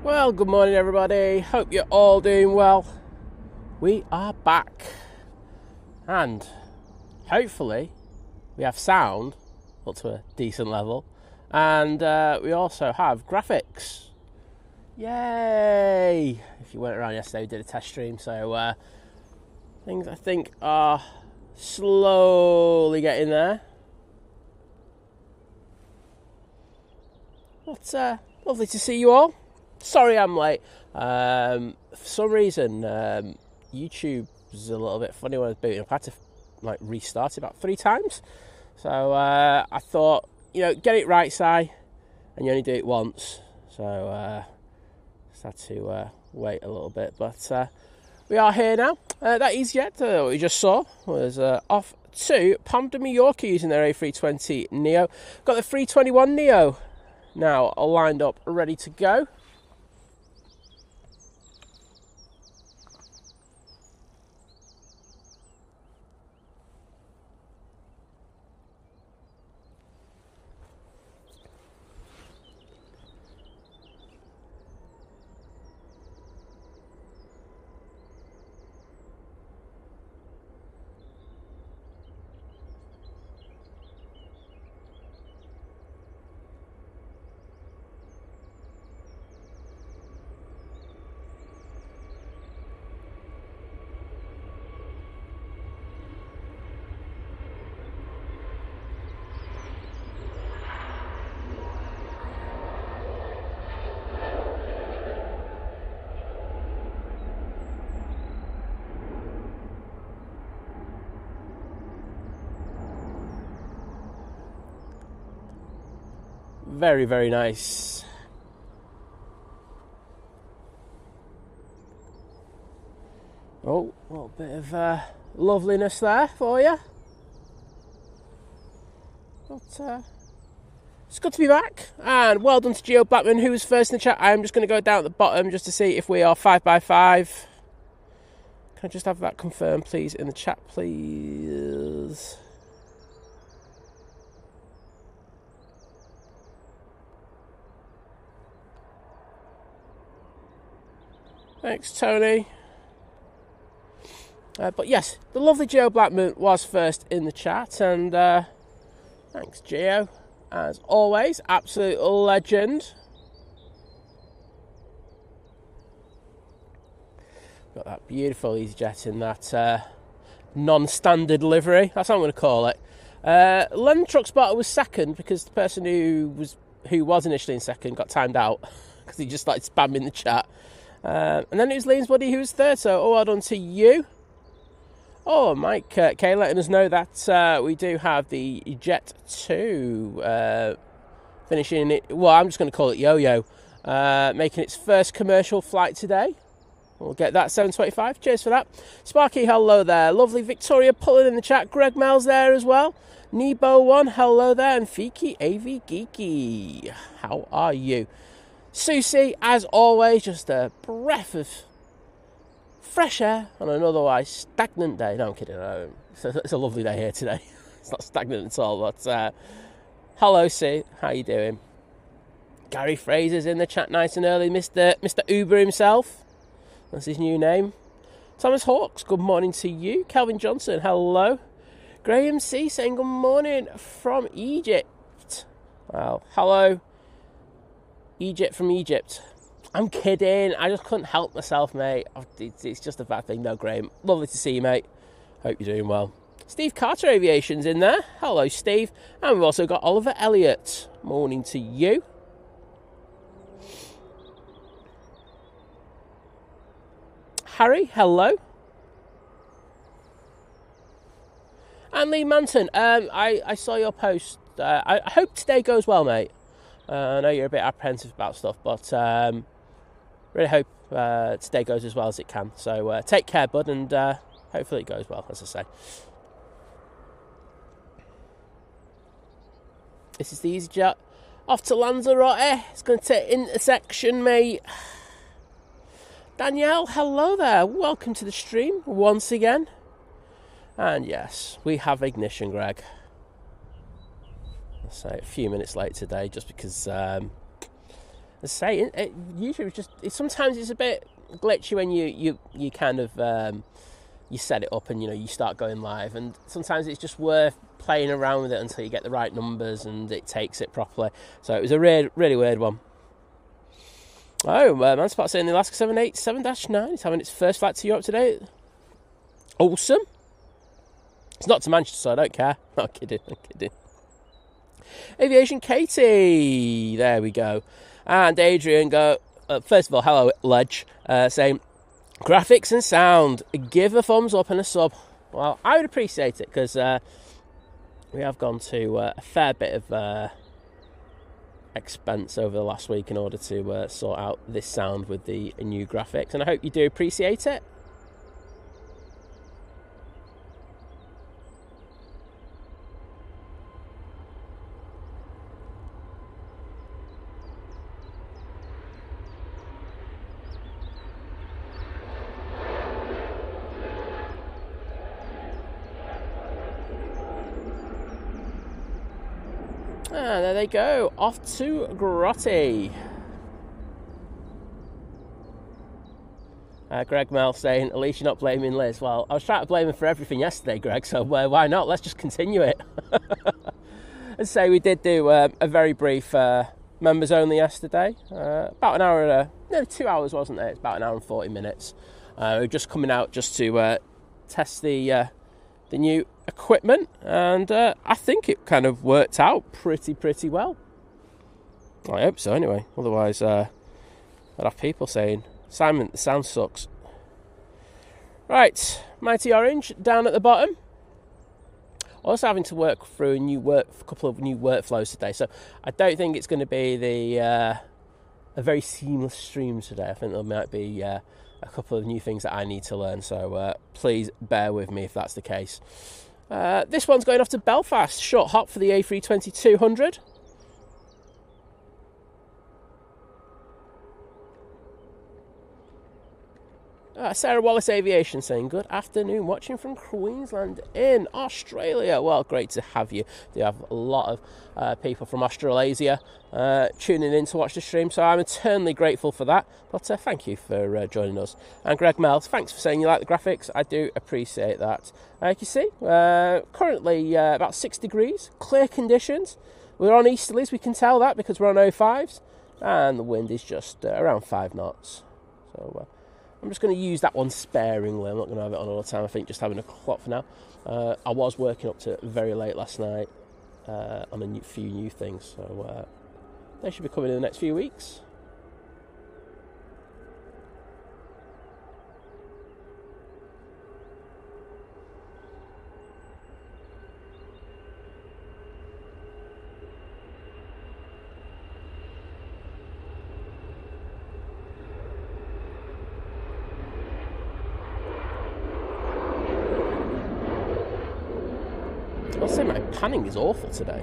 Well, good morning everybody, hope you're all doing well. We are back and hopefully we have sound up to a decent level and we also have graphics. Yay! If you went around yesterday we did a test stream, so things I think are slowly getting there. But lovely to see you all. Sorry I'm late. For some reason, YouTube was a little bit funny when I was booting up. I had to restart it about 3 times. So I thought, get it right, Si, and you only do it once. So just had to wait a little bit. But we are here now. That EasyJet, what we just saw, was off to Palma de Mallorca using their A320 Neo. Got the 321 Neo now lined up, ready to go. Very, very nice. Oh, a little bit of loveliness there for you. But it's good to be back. And well done to Geo Blackman, who was first in the chat. I'm just going to go down at the bottom just to see if we are 5x5. Can I just have that confirmed, please, in the chat, please? Thanks, Tony. But yes, the lovely Geo Blackman was first in the chat, and thanks, Geo, as always, absolute legend. Got that beautiful EasyJet in that non-standard livery. That's what I'm going to call it. Len Truckspotter was second because the person who was initially in second got timed out because he just started spamming the chat. And then it was Liam's buddy who was third, so well done to you. Oh, Mike K letting us know that we do have the Jet 2 finishing it. Well, I'm just going to call it Yo-Yo, making its first commercial flight today. We'll get that 725. Cheers for that. Sparky, hello there. Lovely Victoria pulling in the chat. Greg Mel's there as well. Nebo1, hello there. And Fiki avgeeky, how are you? Susie, as always, just a breath of fresh air on an otherwise stagnant day. No, I'm kidding. It's a lovely day here today. It's not stagnant at all, but hello, Sue. How you doing? Gary Fraser's in the chat nice and early. Mr. Uber himself. That's his new name. Thomas Hawks, good morning to you. Kelvin Johnson, hello. Graham C saying good morning from Egypt. Well, hello. Egypt from Egypt. I'm kidding. I just couldn't help myself, mate. It's just a bad thing. No, Graham. Lovely to see you, mate. Hope you're doing well. Steve Carter Aviation's in there. Hello, Steve. And we've also got Oliver Elliott. Morning to you. Harry, hello. And Lee Manton. I saw your post. I hope today goes well, mate. I know you're a bit apprehensive about stuff, but really hope today goes as well as it can. So take care, bud, and hopefully it goes well, as I say. This is the EasyJet off to Lanzarote. It's going to take intersection, mate. Danielle, hello there. Welcome to the stream once again. And yes, we have ignition, Greg. So a few minutes late today, just because I say, it usually sometimes it's a bit glitchy when you kind of you set it up and you start going live, and sometimes it's just worth playing around with it until you get the right numbers and it takes it properly. So it was a really weird one. Oh, Manspot saying the Alaska 787-9 is having its first flight to Europe today. Awesome. It's not to Manchester, so I don't care. I'm kidding. Aviation Katie, there we go. And Adrian first of all, hello Ledge, saying graphics and sound, give a thumbs up and a sub. Well, I would appreciate it, because we have gone to a fair bit of expense over the last week in order to sort out this sound with the new graphics, and I hope you do appreciate it. And there they go, off to Grotti. Greg Mel saying, at least you're not blaming Liz. Well, I was trying to blame her for everything yesterday, Greg, so why not? Let's just continue it. As I say, we did do a very brief members only yesterday. About an hour, no, 2 hours, wasn't it? It's about an hour and 40 minutes. We're just coming out just to test the new equipment, and I think it kind of worked out pretty well. I hope so anyway, otherwise I'd have people saying, Simon, the sound sucks. Right, Mighty Orange down at the bottom. Also having to work through a couple of new workflows today, so I don't think it's going to be a very seamless stream today. I think there might be a couple of new things that I need to learn, so please bear with me if that's the case. This one's going off to Belfast, short hop for the A320-200. Sarah Wallace Aviation saying, good afternoon, watching from Queensland in Australia. Well, great to have you. We have a lot of people from Australasia tuning in to watch the stream, so I'm eternally grateful for that. But thank you for joining us. And Greg Mells, thanks for saying you like the graphics. I do appreciate that. You can see, currently about 6 degrees, clear conditions. We're on easterlies, we can tell that because we're on 05s, and the wind is just around 5 knots. So I'm just going to use that one sparingly. I'm not going to have it on all the time. I think just having a clock for now. I was working up to very late last night on a few new things, so they should be coming in the next few weeks. I'll say my panning is awful today.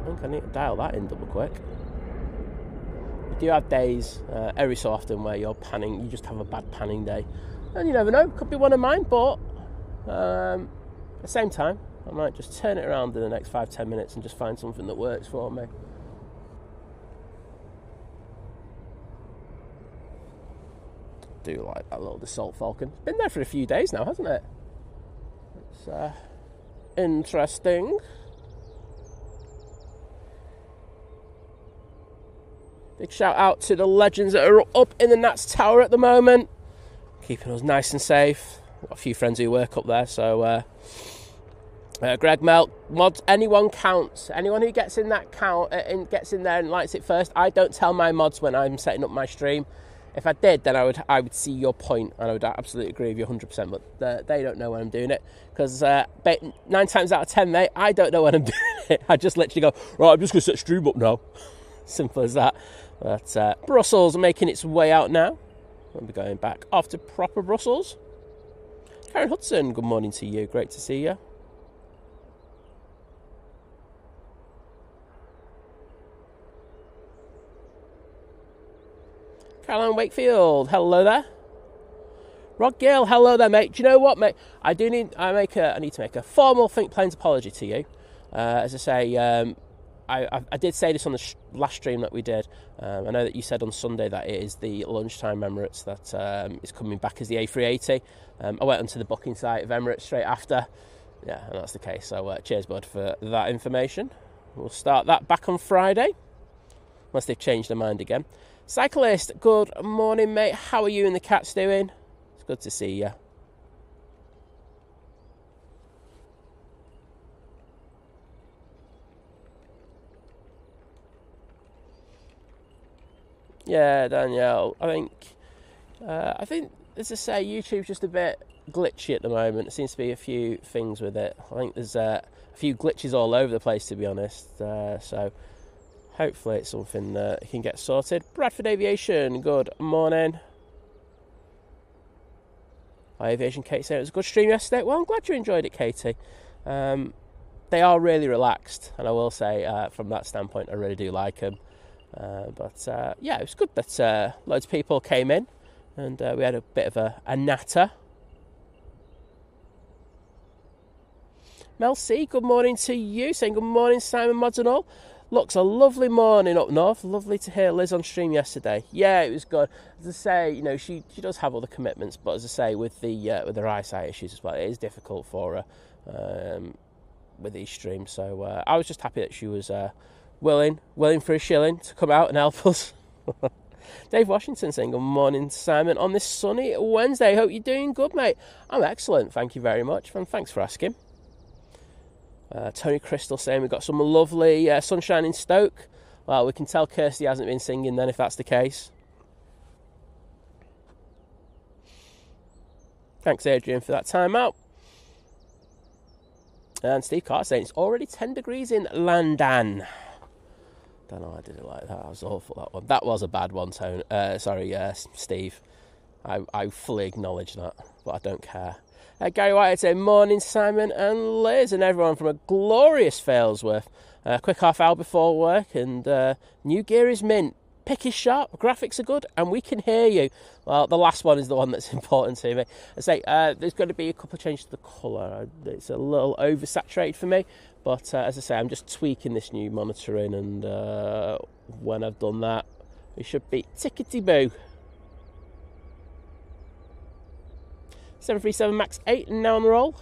I think I need to dial that in double quick. You do have days every so often where you're panning, you just have a bad panning day. And you never know, could be one of mine, but at the same time, I might just turn it around in the next 5-10 minutes and just find something that works for me. Do like that little Dassault Falcon. It's been there for a few days now, hasn't it? It's interesting. Big shout out to the legends that are up in the Nats Tower at the moment, keeping us nice and safe. Got a few friends who work up there, so Greg Melt, mods, anyone counts. Anyone who gets in that count gets in there and likes it first. I don't tell my mods when I'm setting up my stream. If I did, then I would see your point, and I would absolutely agree with you 100%, but they don't know when I'm doing it, because 9 times out of 10, mate, I don't know when I'm doing it. I just literally go, right, I'm just going to set stream up now. Simple as that. But Brussels making its way out now. I'll be going back off to proper Brussels. Karen Hudson, good morning to you. Great to see you. Caroline Wakefield, hello there. Rod Gill, hello there, mate. Do you know what, mate? I need to make a formal Think Planes apology to you. As I say, I did say this on the last stream that we did. I know that you said on Sunday that it is the lunchtime Emirates that is coming back as the A380. I went onto the booking site of Emirates straight after. Yeah, and that's the case. So cheers, bud, for that information. We'll start that back on Friday, unless they've changed their mind again. Cyclist, good morning, mate. How are you and the cats doing? It's good to see you. Yeah, Danielle. I think, as I say, YouTube's just a bit glitchy at the moment. There seems to be a few things with it. I think there's a few glitches all over the place, to be honest. So hopefully it's something that can get sorted. Bradford Aviation, good morning. Hi, Aviation. Kate said it was a good stream yesterday. Well, I'm glad you enjoyed it, Katie. They are really relaxed, and I will say, from that standpoint, I really do like them. Yeah, it was good that loads of people came in, and we had a bit of a natter. Mel C, good morning to you. Saying good morning, Simon Mods and all. Looks a lovely morning up north. Lovely to hear Liz on stream yesterday. Yeah, it was good. As I say, you know, she does have other commitments, but as I say, with her eyesight issues as well, it is difficult for her with these streams. So I was just happy that she was willing for a shilling to come out and help us. Dave Washington saying good morning, Simon, on this sunny Wednesday. Hope you're doing good, mate. I'm excellent, thank you very much, and thanks for asking. Tony Crystal saying we've got some lovely sunshine in Stoke. Well, we can tell Kirsty hasn't been singing then if that's the case. Thanks, Adrian, for that time out. And Steve Carter saying it's already 10 degrees in London. Don't know why I did it like that. That was awful, that one. That was a bad one, Tony. Steve. I fully acknowledge that, but I don't care. Gary White saying, morning, Simon and Liz, and everyone from a glorious Failsworth. Quick half hour before work, and new gear is mint. Pick is sharp, graphics are good, and we can hear you. Well, the last one is the one that's important to me. I say, there's going to be a couple of changes to the colour. It's a little oversaturated for me, but as I say, I'm just tweaking this new monitoring, and when I've done that, we should be tickety-boo. 737 MAX 8 now on the roll.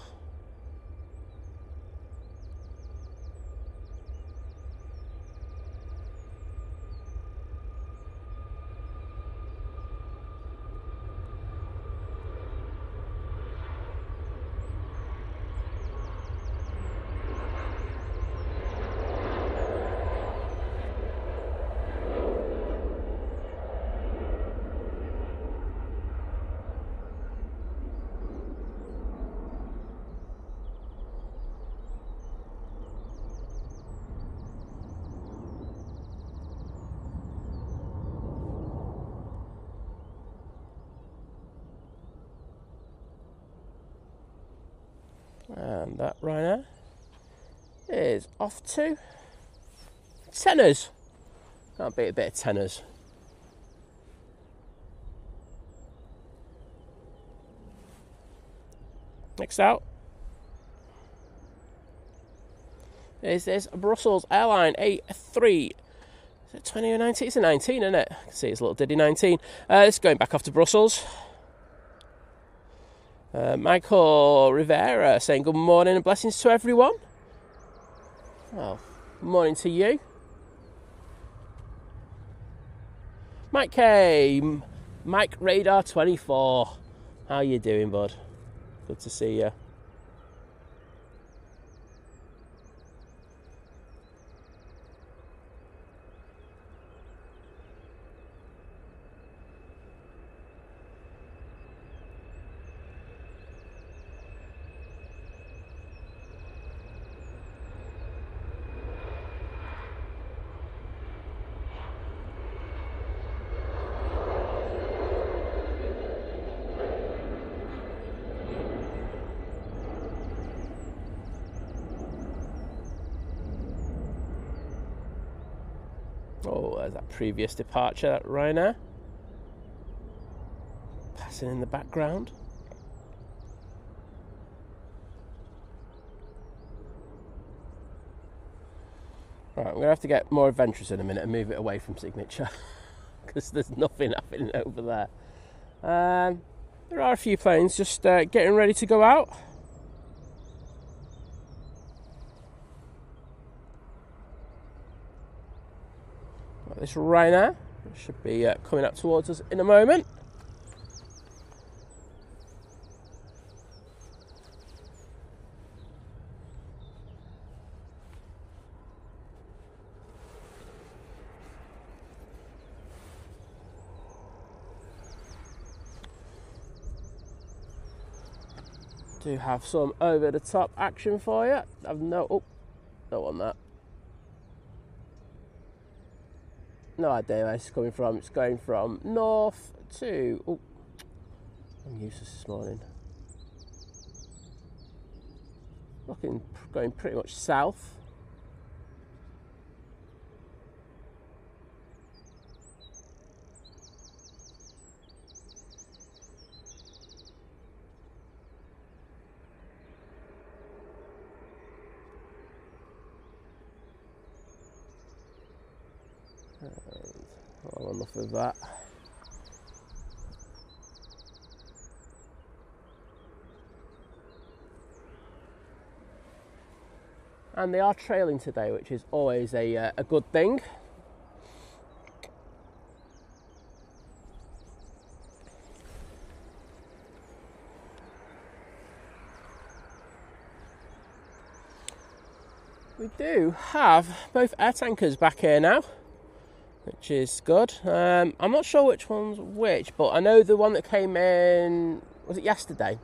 And that Ryanair is off to tenors. Can't beat a bit of tenors. Next out is this Brussels Airline A3. Is it 20 or 19? It's a 19, isn't it? I can see it's a little Diddy 19. It's going back off to Brussels. Michael Rivera saying good morning and blessings to everyone. Well, good morning to you. Mike K, Mike Radar 24. How you doing, bud? Good to see you. Oh, there's that previous departure, that Ryanair. Passing in the background. Right, I'm going to have to get more adventurous in a minute and move it away from signature because there's nothing happening over there. There are a few planes just getting ready to go out. Got this Ryanair should be coming up towards us in a moment. Do have some over the top action for you. I've don't want that. No idea where it's coming from. It's going from north to... Oh, I'm useless this morning. Going pretty much south. Enough of that. And they are trailing today, which is always a good thing. We do have both air tankers back here now, which is good. I'm not sure which one's which, but I know the one that came in, was it yesterday?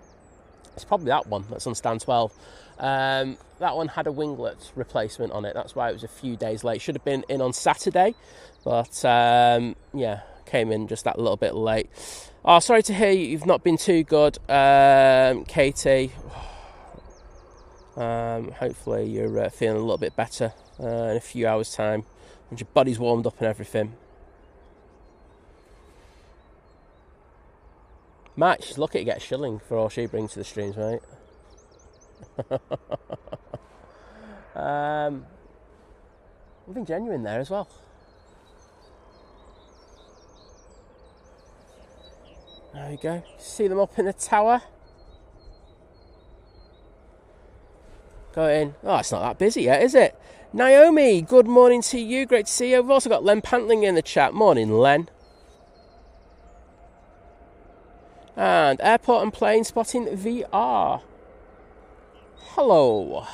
It's probably that one that's on stand 12. That one had a winglet replacement on it. That's why it was a few days late. Should have been in on Saturday, but yeah, came in just that little bit late. Oh, sorry to hear you've not been too good, Katie. Hopefully you're feeling a little bit better in a few hours' time, once your body's warmed up and everything. Matt, she's lucky to get a shilling for all she brings to the streams, mate. I'm being genuine there as well. There we go. See them up in the tower. Going. Oh, it's not that busy yet, is it? Naomi, good morning to you. Great to see you. We've also got Len Pantling in the chat. Morning, Len. And Airport and Plane Spotting VR. Hello.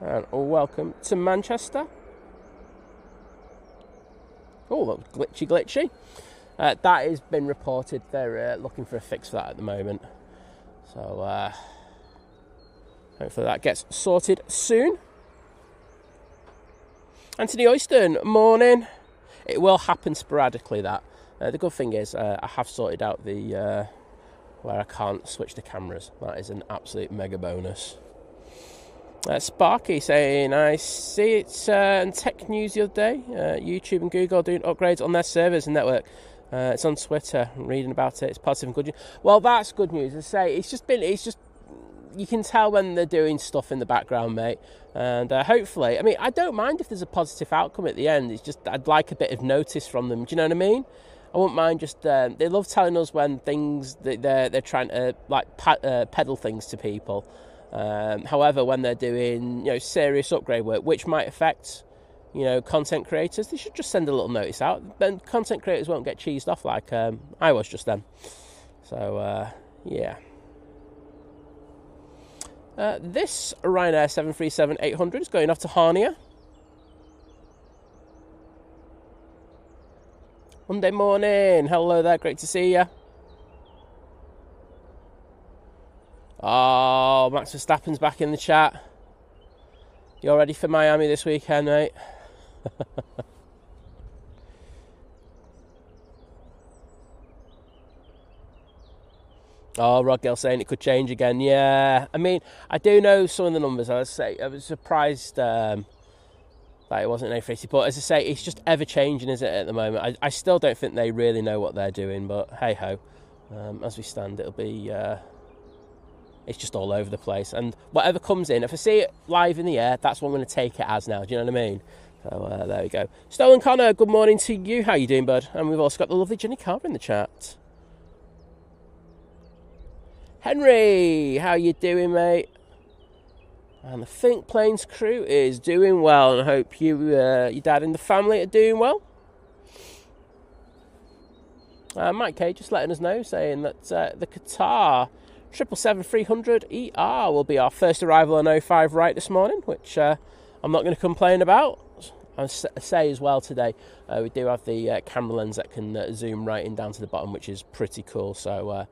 And welcome to Manchester. Oh, that was glitchy. That has been reported. They're looking for a fix for that at the moment. So, hopefully that gets sorted soon. Anthony Oyston, morning. It will happen sporadically, that. The good thing is I have sorted out the where I can't switch the cameras. That is an absolute mega bonus. Sparky saying, I see it's in tech news the other day. YouTube and Google are doing upgrades on their servers and network. It's on Twitter. I'm reading about it. It's positive and good news. Well, that's good news. As I say, you can tell when they're doing stuff in the background, mate. And hopefully, I mean, I don't mind if there's a positive outcome at the end. It's just I'd like a bit of notice from them. Do you know what I mean? I wouldn't mind just... they love telling us when things... They're trying to, peddle things to people. However, when they're doing, serious upgrade work, which might affect, content creators, they should just send a little notice out. Then content creators won't get cheesed off like I was just then. So, yeah. This Ryanair 737-800 is going off to Hangar. Monday morning. Hello there. Great to see you. Oh, Max Verstappen's back in the chat. You're ready for Miami this weekend, mate? Oh, Rod Gill saying it could change again. Yeah, I mean, I do know some of the numbers. I was surprised that it wasn't an A380, but as I say, it's just ever changing, isn't it, at the moment? I still don't think they really know what they're doing, but hey ho, as we stand, it'll be it's just all over the place. And whatever comes in, if I see it live in the air, that's what I'm going to take it as now. Do you know what I mean? So there we go. Stolen Connor, good morning to you. How you doing, bud? And we've also got the lovely Jenny Carver in the chat. Henry, how you doing, mate? And the Think Planes crew is doing well, and I hope you, your dad and the family are doing well. Mike K just letting us know, saying that the Qatar 777-300ER will be our first arrival on 05 right this morning, which I'm not going to complain about. I say as well today, we do have the camera lens that can zoom right in down to the bottom, which is pretty cool. So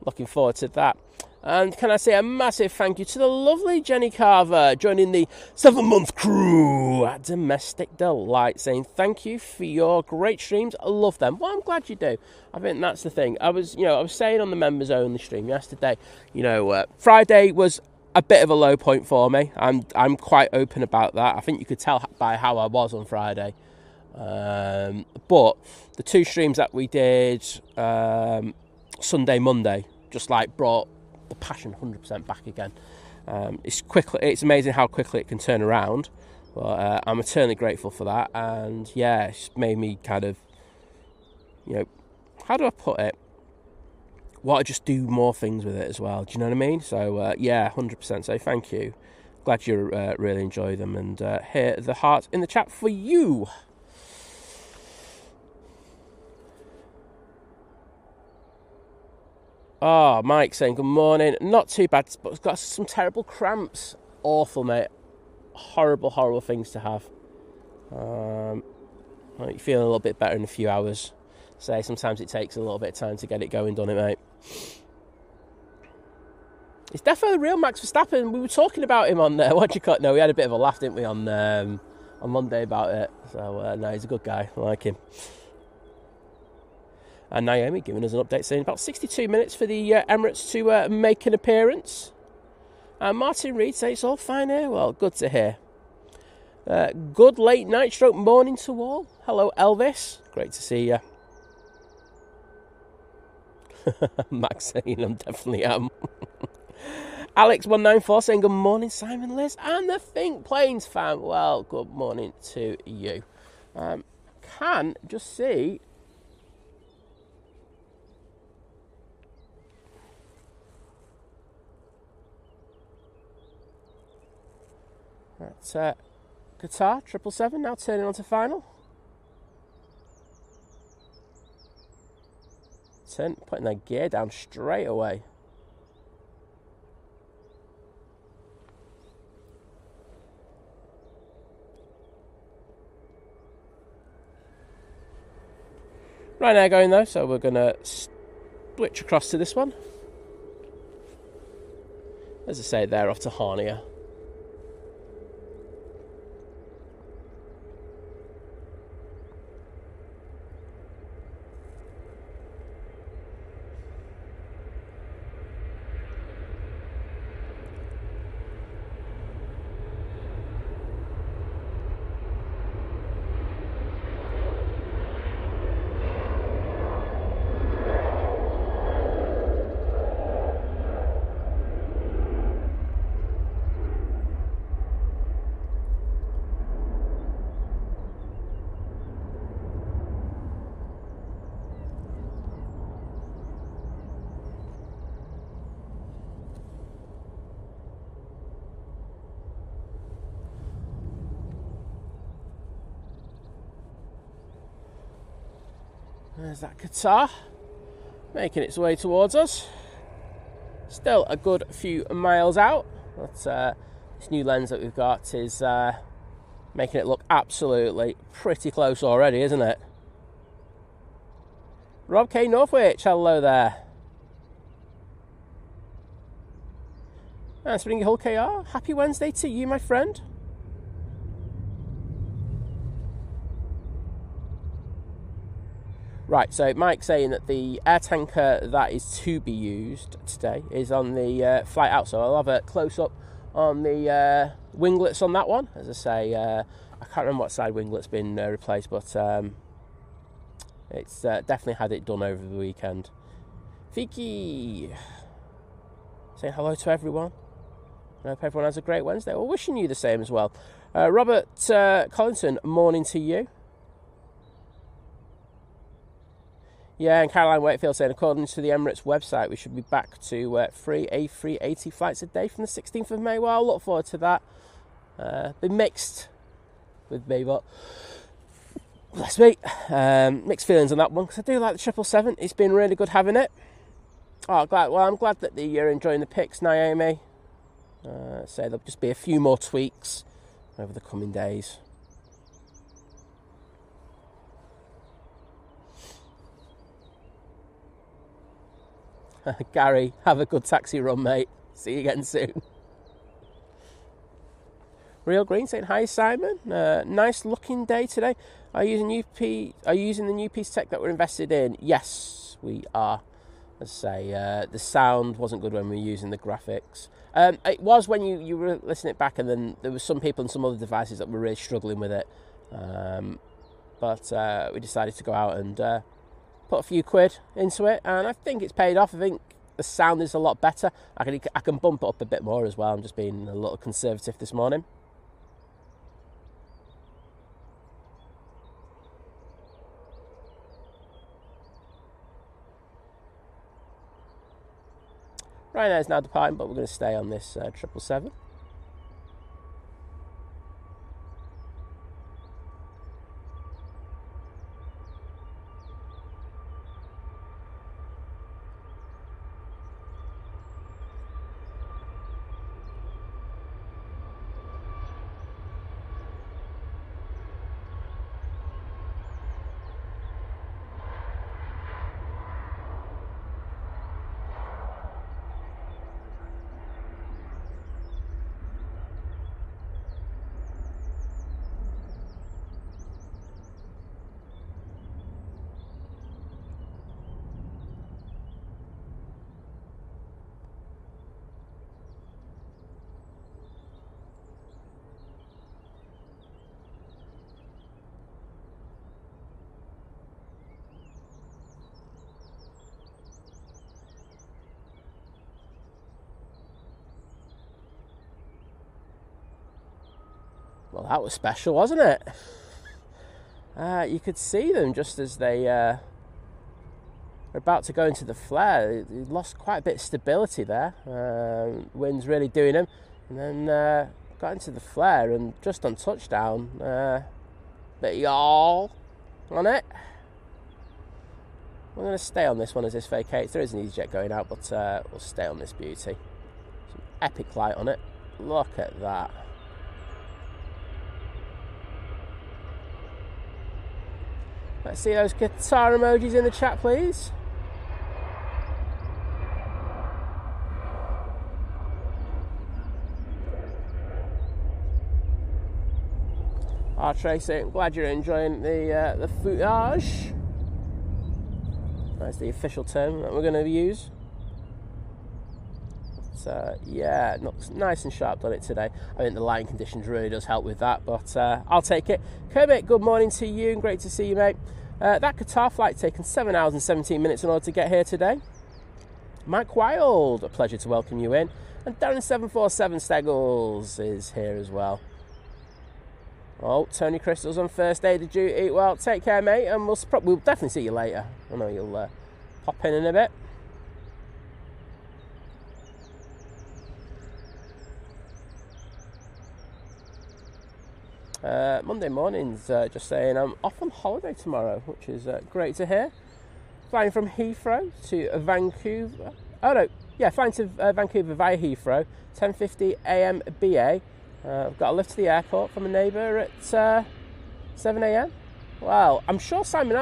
looking forward to that. And can I say a massive thank you to the lovely Jenny Carver joining the 7-month crew at Domestic Delight, saying thank you for your great streams. I love them. Well, I'm glad you do. I think that's the thing. I was saying on the members only stream yesterday, Friday was a bit of a low point for me. I'm quite open about that. I think you could tell by how I was on Friday. But the 2 streams that we did Sunday, Monday, just like brought the passion 100% back again. It's amazing how quickly it can turn around, but I'm eternally grateful for that. And yeah, it's made me kind of, how do I put it, want to just do more things with it as well. Do you know what I mean? So yeah, 100%. So thank you. Glad you really enjoy them, and here the heart in the chat for you. Oh, Mike saying good morning. Not too bad, but it's got some terrible cramps. Awful, mate. Horrible, horrible things to have. You're feeling a little bit better in a few hours. Say sometimes it takes a little bit of time to get it going, doesn't it, mate? It's definitely the real Max Verstappen. We were talking about him on there. What do you call it? No, we had a bit of a laugh, didn't we, on Monday about it. So no, he's a good guy. I like him. And Naomi giving us an update saying about 62 minutes for the Emirates to make an appearance. And Martin Reed says it's all fine here. Well, good to hear. Good late night stroke morning to all. Hello, Elvis. Great to see you. Max saying I'm definitely am. Alex194 saying good morning, Simon, Liz, and the Think Planes fam. Well, good morning to you. Can just see. That's Qatar 777 now turning on to final. Putting their gear down straight away. Ryanair going though, so we're going to switch across to this one. As I say, they're off to Hangar. There's that Qatar making its way towards us. Still a good few miles out, but this new lens that we've got is making it look absolutely pretty close already, isn't it? Rob K. Northwich, hello there. And Springy Hull KR, happy Wednesday to you, my friend. Right, so Mike's saying that the air tanker that is to be used today is on the flight out, so I'll have a close-up on the winglets on that one. As I say, I can't remember what side winglet's been replaced, but it's definitely had it done over the weekend. Vicky! Saying hello to everyone. I hope everyone has a great Wednesday. Well, wishing you the same as well. Robert Collington, morning to you. Yeah, and Caroline Wakefield saying, according to the Emirates website, we should be back to 3 A380 flights a day from the 16th of May. Well, I'll look forward to that. Been mixed with me, but bless me. Mixed feelings on that one, because I do like the 777. It's been really good having it. Oh, glad. Well, I'm glad that you're enjoying the pics, Naomi. So there'll just be a few more tweaks over the coming days. Gary, have a good taxi run, mate. See you again soon. Real Green saying, hi, Simon. Nice looking day today. Are you using the new piece of tech that we're invested in? Yes, we are. As I say, the sound wasn't good when we were using the graphics. It was when you were listening it back, and then there were some people and some other devices that were really struggling with it. But we decided to go out and put a few quid into it, and I think it's paid off. I think the sound is a lot better. I can bump it up a bit more as well. I'm just being a little conservative this morning. Ryanair is now departing, but we're going to stay on this 777. Well, that was special, wasn't it? You could see them just as they were about to go into the flare. They lost quite a bit of stability there. Wind's really doing them. And then got into the flare and just on touchdown, bit of yaw on it. I'm going to stay on this one as this vacates. There is an EasyJet going out, but we'll stay on this beauty. Some epic light on it. Look at that. Let's see those guitar emojis in the chat, please. Tracy, I'm glad you're enjoying the footage. That's the official term that we're going to use. But, yeah, looks nice and sharp on it today. I think the lighting conditions really does help with that, but I'll take it. Kermit, good morning to you, and great to see you, mate. That Qatar flight taken 7 hours and 17 minutes in order to get here today. Mike Wild, a pleasure to welcome you in. And Darren747 Steggles is here as well. Oh, Tony Crystal's on first aid of duty. Well, take care, mate, and we'll definitely see you later. I know you'll pop in a bit. Monday mornings, just saying I'm off on holiday tomorrow, which is great to hear. Flying from Heathrow to Vancouver. Oh no, yeah, flying to Vancouver via Heathrow, 10:50 a.m. BA. I've got a lift to the airport from a neighbour at 7 a.m. Well, I'm sure Simon,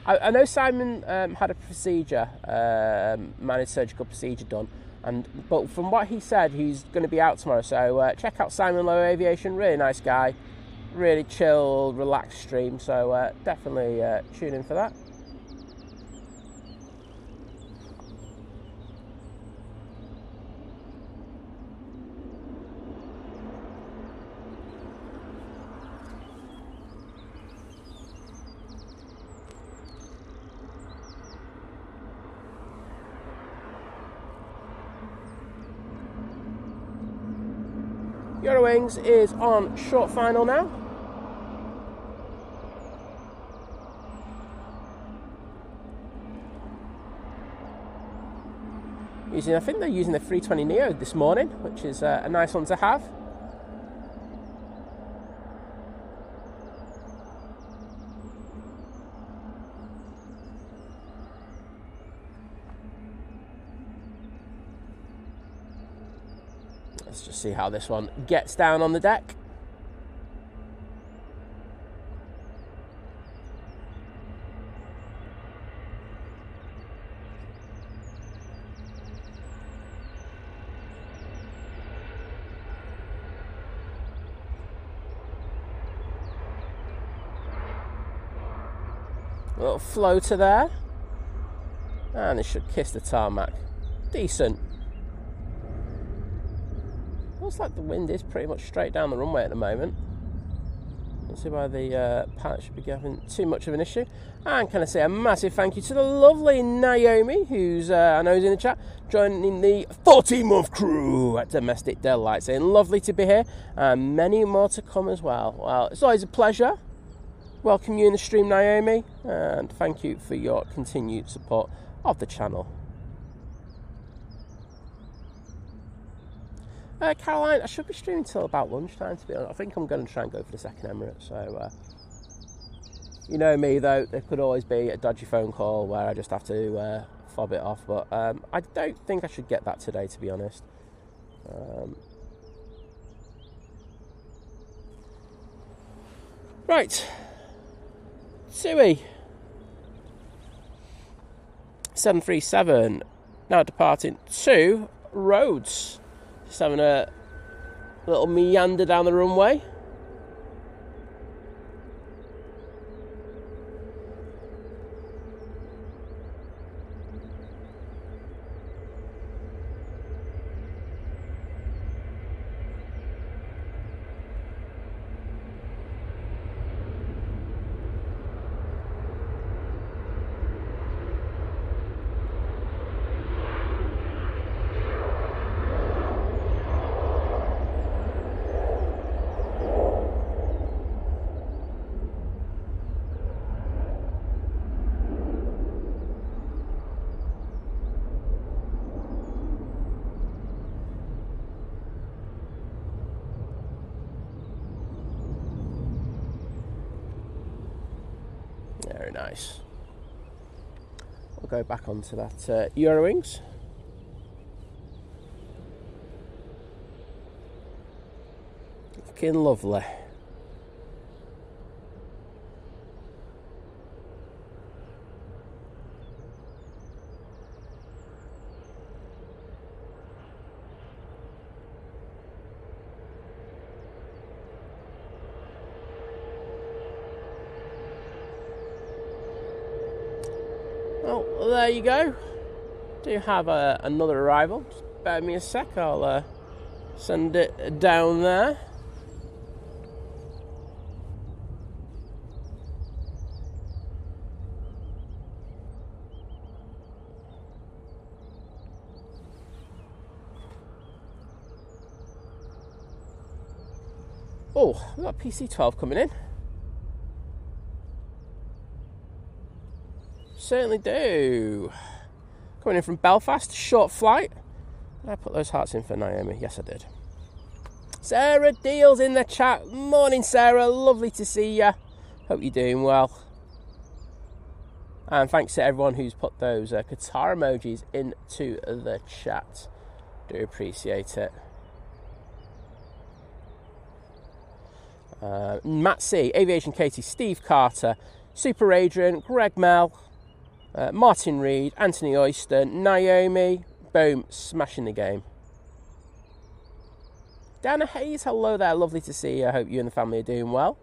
I know Simon had a procedure, managed surgical procedure done, but from what he said, he's going to be out tomorrow. So check out Simon Low Aviation, really nice guy, really chill, relaxed stream. So definitely tune in for that. Eurowings is on short final now. I think they're using the 320neo this morning, which is a nice one to have. Let's just see how this one gets down on the deck. A little floater there, and it should kiss the tarmac. Decent. Looks like the wind is pretty much straight down the runway at the moment. Don't see why the pilot should be having too much of an issue. And can I say a massive thank you to the lovely Naomi, who's I know is in the chat, joining the 14-month crew at Domestic Delight, saying lovely to be here, and many more to come as well. Well, it's always a pleasure. Welcome you in the stream, Naomi, and thank you for your continued support of the channel. Caroline, I should be streaming till about lunchtime, to be honest. I think I'm going to try and go for the second Emirates. So, you know me, though, there could always be a dodgy phone call where I just have to fob it off. But I don't think I should get that today, to be honest. Right. TUI 737 now departing to Rhodes. Just having a little meander down the runway. Very nice. We'll go back onto that Eurowings. Looking lovely. Well, there you go. Do have another arrival. Just bear me a sec. I'll send it down there. Oh, we've got PC-12 coming in. Certainly do. Coming in from Belfast, short flight. Did I put those hearts in for Naomi? Yes, I did. Sarah Deal's in the chat. Morning, Sarah. Lovely to see you. Hope you're doing well. And thanks to everyone who's put those Qatar emojis into the chat. Do appreciate it. Matt C, Aviation Katie, Steve Carter, Super Adrian, Greg Mel, Martin Reed, Anthony Oyster, Naomi, boom, smashing the game. Dana Hayes, hello there, lovely to see you. I hope you and the family are doing well.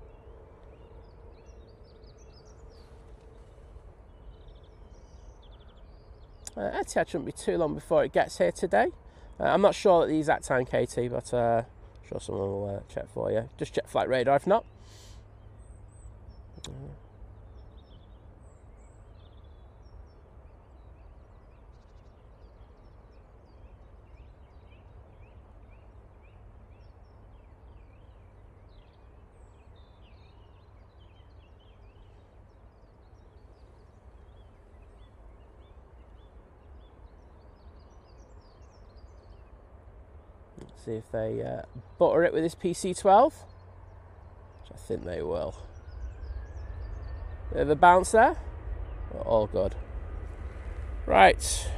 Etihad shouldn't be too long before it gets here today. I'm not sure at the exact time, Katie, but I'm sure someone will check for you. Just check flight radar if not. See if they butter it with this PC12, which I think they will. Bit of a bounce there. All good. Right.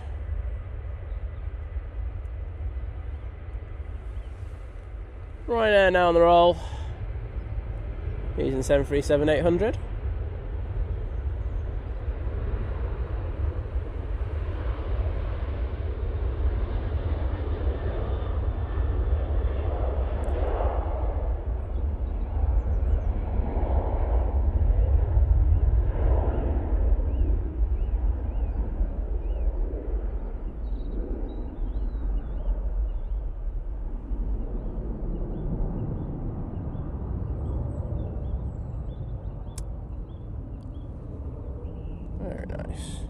Ryanair now on the roll. Using 737-800. Very nice.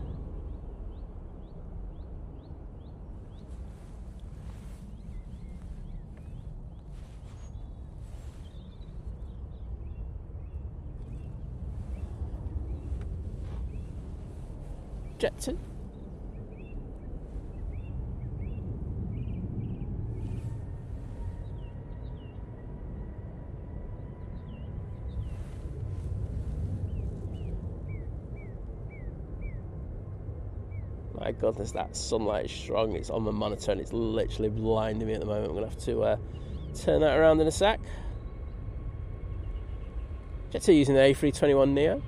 Jetson. My goodness, that sunlight is strong. It's on my monitor and it's literally blinding me at the moment. I'm going to have to turn that around in a sec. Jet using the A321neo.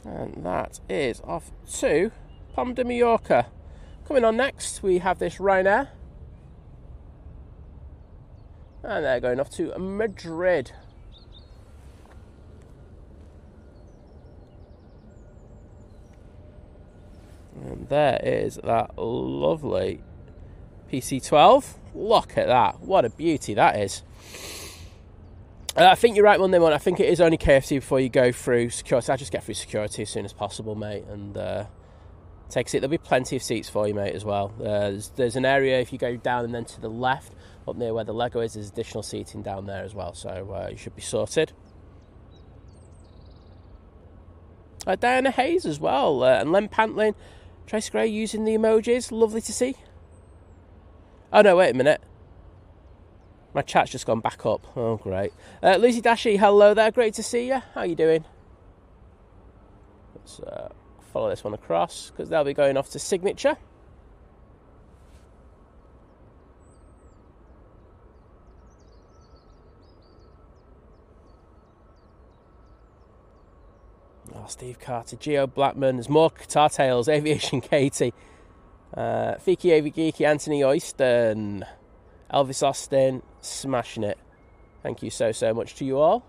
And that is off to Palma de Mallorca. Coming on next, we have this Ryanair. And they're going off to Madrid. And there is that lovely PC12. Look at that. What a beauty that is. I think you're right, Monday morning. I think it is only KFC before you go through security. I just get through security as soon as possible, mate, and take a seat. There'll be plenty of seats for you, mate, as well. There's an area, if you go down and then to the left, up near where the Lego is, there's additional seating down there as well, so you should be sorted. Diana Hayes as well, and Len Pantlin, Trace Gray using the emojis. Lovely to see. Oh, no, wait a minute. My chat's just gone back up. Oh, great. Lucy Dashi, hello there. Great to see you. How you doing? Let's follow this one across, because they'll be going off to Signature. Oh, Steve Carter, Geo Blackman. There's more Qatar Tales. Aviation Katie. Fiki Avgeek, Anthony Oyston. Elvis Austin, smashing it. Thank you so much to you all.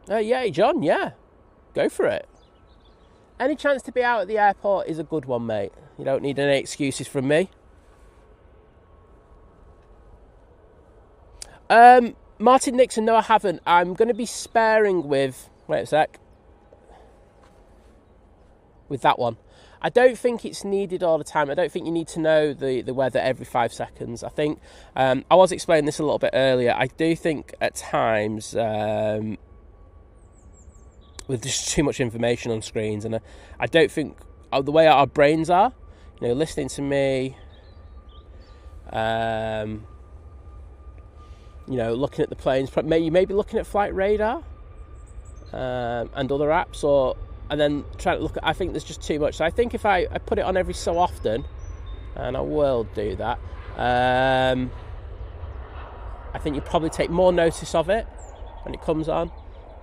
Yeah, John, yeah. Go for it. Any chance to be out at the airport is a good one, mate. You don't need any excuses from me. Martin Nixon, no, I haven't. I'm going to be sparing with... Wait a sec. With that one. I don't think it's needed all the time. I don't think you need to know the weather every 5 seconds. I think, I was explaining this a little bit earlier, I do think at times, with just too much information on screens, and I don't think, the way our brains are, you know, listening to me, you know, looking at the planes, you may be looking at Flight Radar, and other apps, and then trying to look at, I think there's just too much. So I think if I put it on every so often, and I will do that, I think you probably take more notice of it when it comes on,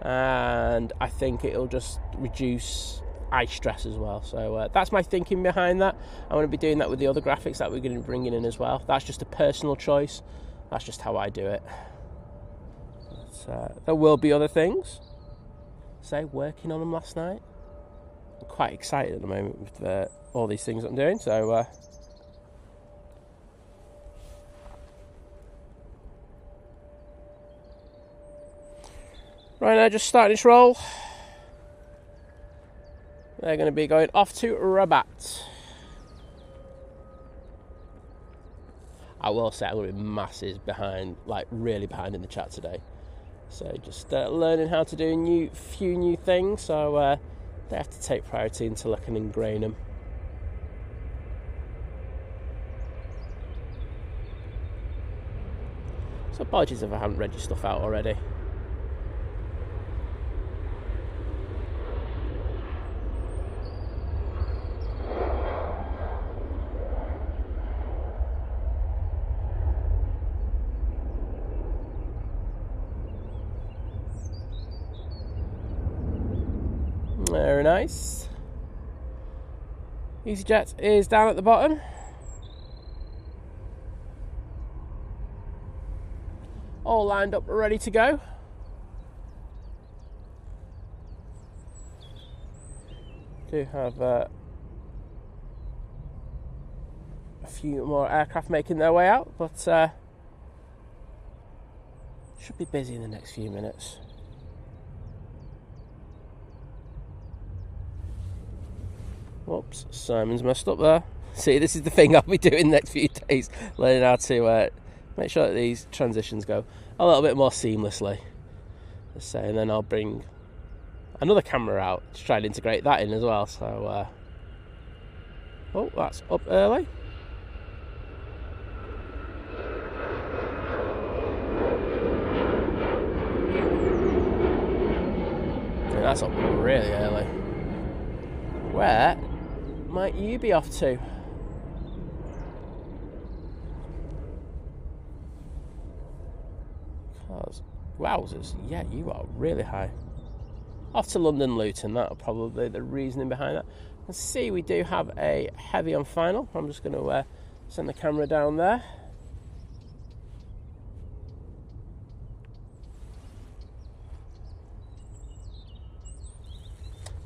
and I think it'll just reduce eye stress as well. So that's my thinking behind that. I'm going to be doing that with the other graphics that we're going to be bringing in as well. That's just a personal choice. That's just how I do it. But, there will be other things. Say, working on them last night. quite excited at the moment with all these things I'm doing. So right now, just starting its roll. They're going to be going off to Rabat. I will say I'm going to be masses behind, like really behind in the chat today. So just learning how to do a few new things. So they have to take priority until I can ingrain them. So apologies if I haven't read your stuff out already. Very nice. EasyJet is down at the bottom. All lined up, ready to go. Do have a few more aircraft making their way out, but should be busy in the next few minutes. Whoops, Simon's messed up there. See, this is the thing I'll be doing next few days, learning how to make sure that these transitions go a little bit more seamlessly. Let's say, and then I'll bring another camera out to try and integrate that in as well. So, oh, that's up early. Yeah, that's up really early. Where might you be off to? Because, wowzers, yeah, you are really high. Off to London Luton, that'll probably be the reasoning behind that. Let's see, we do have a heavy on final. I'm just going to send the camera down there.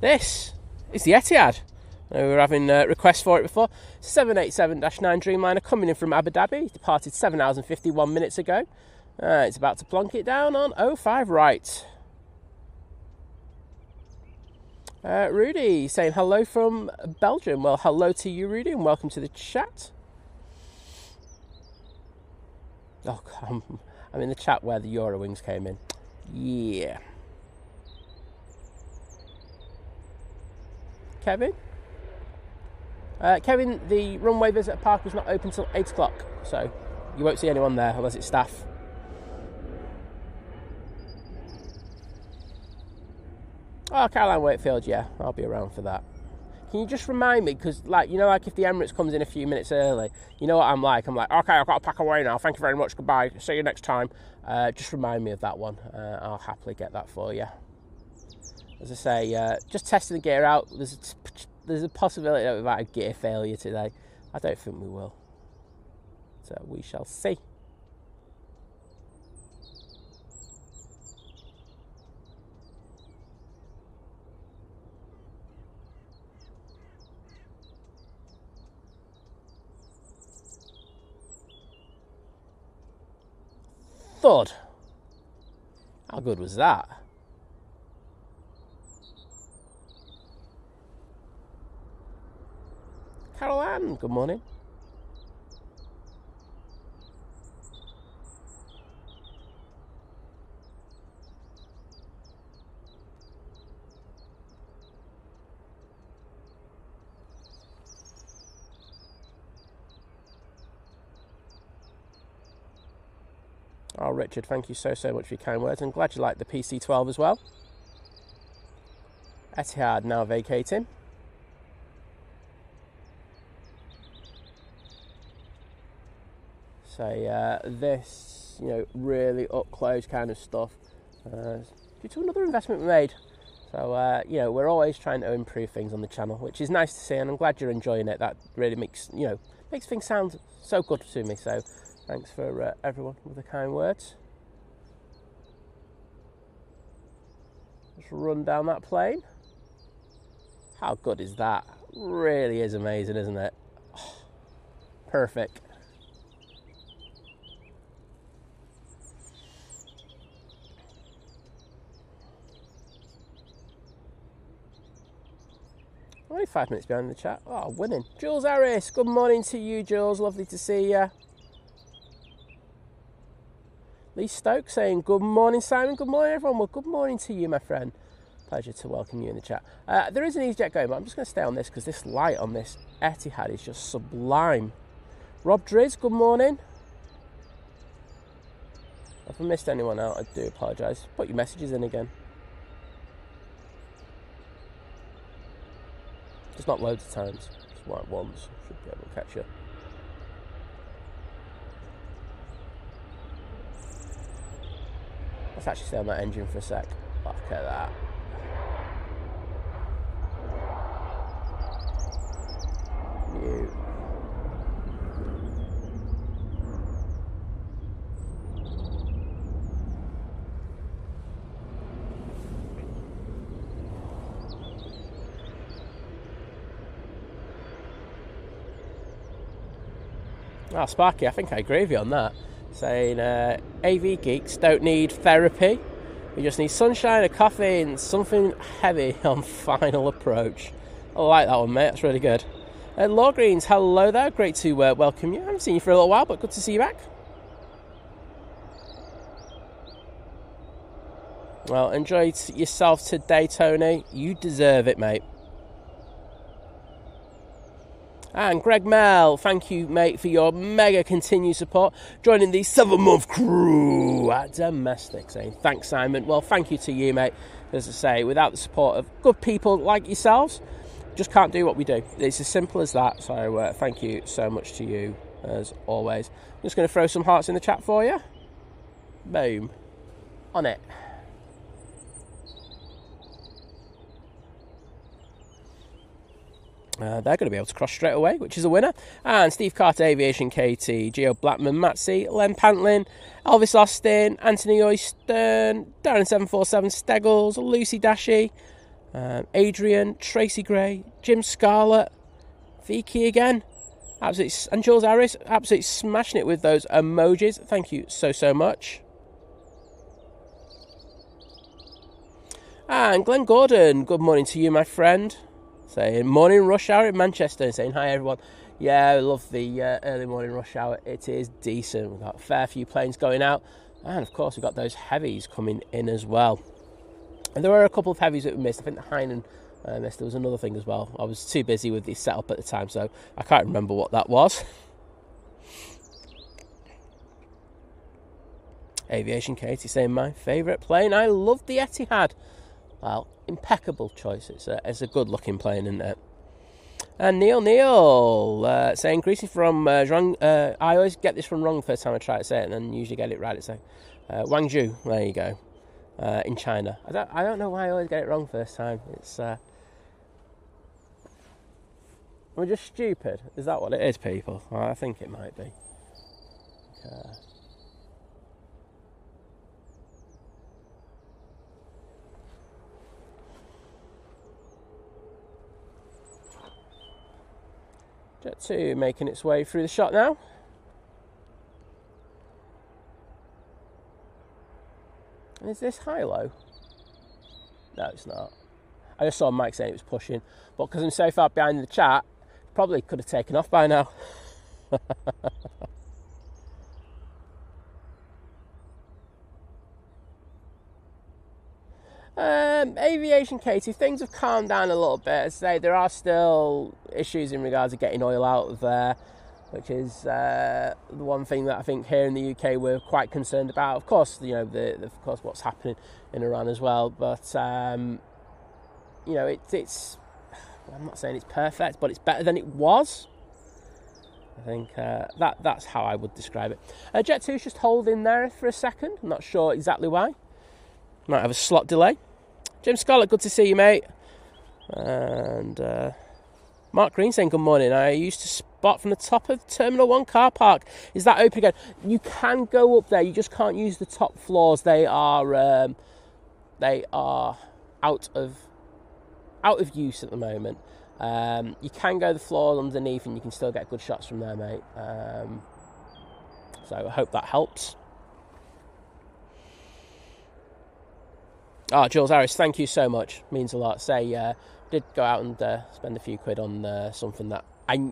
This is the Etihad. We were having requests for it before. 787-9 Dreamliner coming in from Abu Dhabi. Departed 7 hours and 51 minutes ago. It's about to plonk it down on 05 right. Rudy saying hello from Belgium. Well, hello to you, Rudy, and welcome to the chat. Oh, I'm in the chat where the Eurowings came in. Yeah. Kevin? Kevin, the runway visitor park is not open till 8 o'clock, so you won't see anyone there unless it's staff. Oh, Caroline Wakefield, yeah, I'll be around for that. Can you just remind me, because, like, you know, like if the Emirates comes in a few minutes early, you know what I'm like, okay, I've got to pack away now, thank you very much, goodbye, see you next time. Just remind me of that one, I'll happily get that for you. As I say, just testing the gear out, there's a possibility that we might have gear failure today. I don't think we will. So we shall see. Thud. How good was that? Carol Ann, good morning. Oh, Richard, thank you so much for your kind words. I'm glad you liked the PC-12 as well. Etihad now vacating. So this, you know, really up close kind of stuff due to another investment we made. So you know, we're always trying to improve things on the channel, which is nice to see, and I'm glad you're enjoying it. That really makes things sound so good to me. So thanks for everyone with the kind words. Just run down that plane. How good is that? Really is amazing, isn't it? Oh, perfect. Only 5 minutes behind the chat. Oh, winning. Jules Harris, good morning to you, Jules. Lovely to see you. Lee Stokes saying, good morning, Simon. Good morning, everyone. Well, good morning to you, my friend. Pleasure to welcome you in the chat. There is an EasyJet going, but I'm just going to stay on this because this light on this Etihad is just sublime. Rob Driz, good morning. If I missed anyone out, I do apologise. Put your messages in again. Just not loads of times. Just like once. Should be able to catch you. Let's actually stay on that engine for a sec. Look at that. New. Oh, Sparky, I think I agree with you on that. Saying AV geeks don't need therapy. We just need sunshine, a coffee, and something heavy on final approach. I like that one, mate. That's really good. Law Greens, hello there. Great to welcome you. I haven't seen you for a little while, but good to see you back. Well, enjoy yourself today, Tony. You deserve it, mate. And Greg Mel, thank you, mate, for your mega continued support. Joining the 7-month crew at Domestic, saying thanks, Simon. Well, thank you to you, mate. As I say, without the support of good people like yourselves, just can't do what we do. It's as simple as that. So thank you so much to you, as always. I'm just going to throw some hearts in the chat for you. Boom. On it. They're going to be able to cross straight away, which is a winner. And Steve Carter, Aviation KT, Geo Blackman, Matt C, Len Pantlin, Elvis Austin, Anthony Oystern, Darren747, Steggles, Lucy Dashy, Adrian, Tracy Gray, Jim Scarlett, Vicky again, and Jules Harris, absolutely smashing it with those emojis. Thank you so much. And Glenn Gordon, good morning to you, my friend. Saying morning rush hour in Manchester, saying hi everyone. Yeah, I love the early morning rush hour. It is decent. We've got a fair few planes going out, and of course we've got those heavies coming in as well. And there were a couple of heavies that we missed. I think the Heinen missed. There was another thing as well. I was too busy with the setup at the time, so I can't remember what that was. Aviation Katie saying my favourite plane. I love the Etihad. Well, impeccable choice. It's a good looking plane, isn't it? And Neil saying greetings from Zhuang. I always get this one wrong the first time I try to say it, and then usually get it right. It's like Guangzhou. There you go. In China. I don't know why I always get it wrong first time. It's we're just stupid. Is that what it is, people? I think it might be. Jet 2 making its way through the shot now. And is this high-low? No, it's not. I just saw Mike saying it was pushing, but because I'm so far behind the chat, probably could have taken off by now. Aviation Katie, things have calmed down a little bit. As I say, there are still issues in regards to getting oil out of there, which is the one thing that I think here in the UK we're quite concerned about. Of course, you know, of course what's happening in Iran as well. But you know, it's I'm not saying it's perfect, but it's better than it was. I think that's how I would describe it. Jet 2's just holding there for a second. I'm not sure exactly why. Might have a slot delay. Jim Scarlett, good to see you, mate. And Mark Green saying good morning. I used to spot from the top of Terminal 1 car park. Is that open again? You can go up there. You just can't use the top floors. They are out of out of use at the moment. You can go the floor underneath and you can still get good shots from there, mate. So I hope that helps. Jules Harris, thank you so much. Means a lot. Did go out and spend a few quid on something that I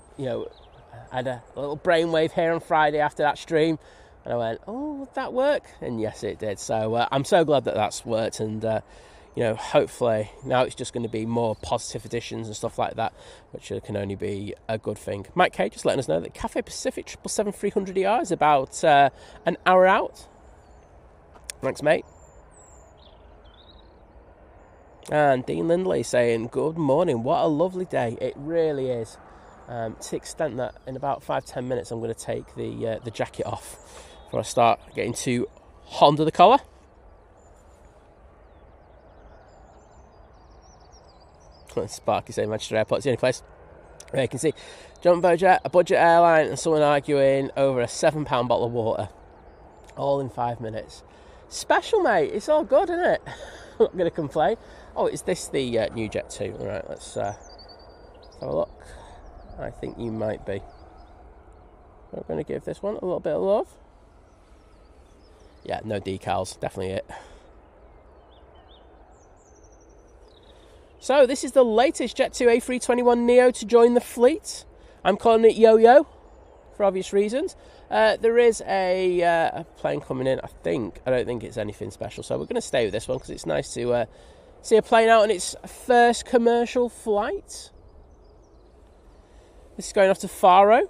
had a little brainwave here on Friday after that stream, and I went, oh, would that work? And yes, it did. So I'm so glad that that's worked, and hopefully now it's just going to be more positive additions and stuff like that, which can only be a good thing. Mike K just letting us know that Cathay Pacific 777-300ER is about an hour out. Thanks, mate. And Dean Lindley saying, good morning, what a lovely day. It really is. To the extent that in about 5-10 minutes I'm going to take the jacket off before I start getting too hot under the collar. Sparky saying Manchester Airport's the only place where you can see Jumbo Jet, a budget airline, and someone arguing over a £7 bottle of water. All in 5 minutes. Special, mate. It's all good, isn't it? I'm not going to complain. Oh, is this the new Jet 2? All right, let's have a look. I think you might be. We're going to give this one a little bit of love. Yeah, no decals. Definitely it. So, this is the latest Jet 2 A321neo to join the fleet. I'm calling it Yo-Yo, for obvious reasons. There is a plane coming in, I don't think it's anything special, so we're going to stay with this one because it's nice to see a plane out on its first commercial flight. This is going off to Faro.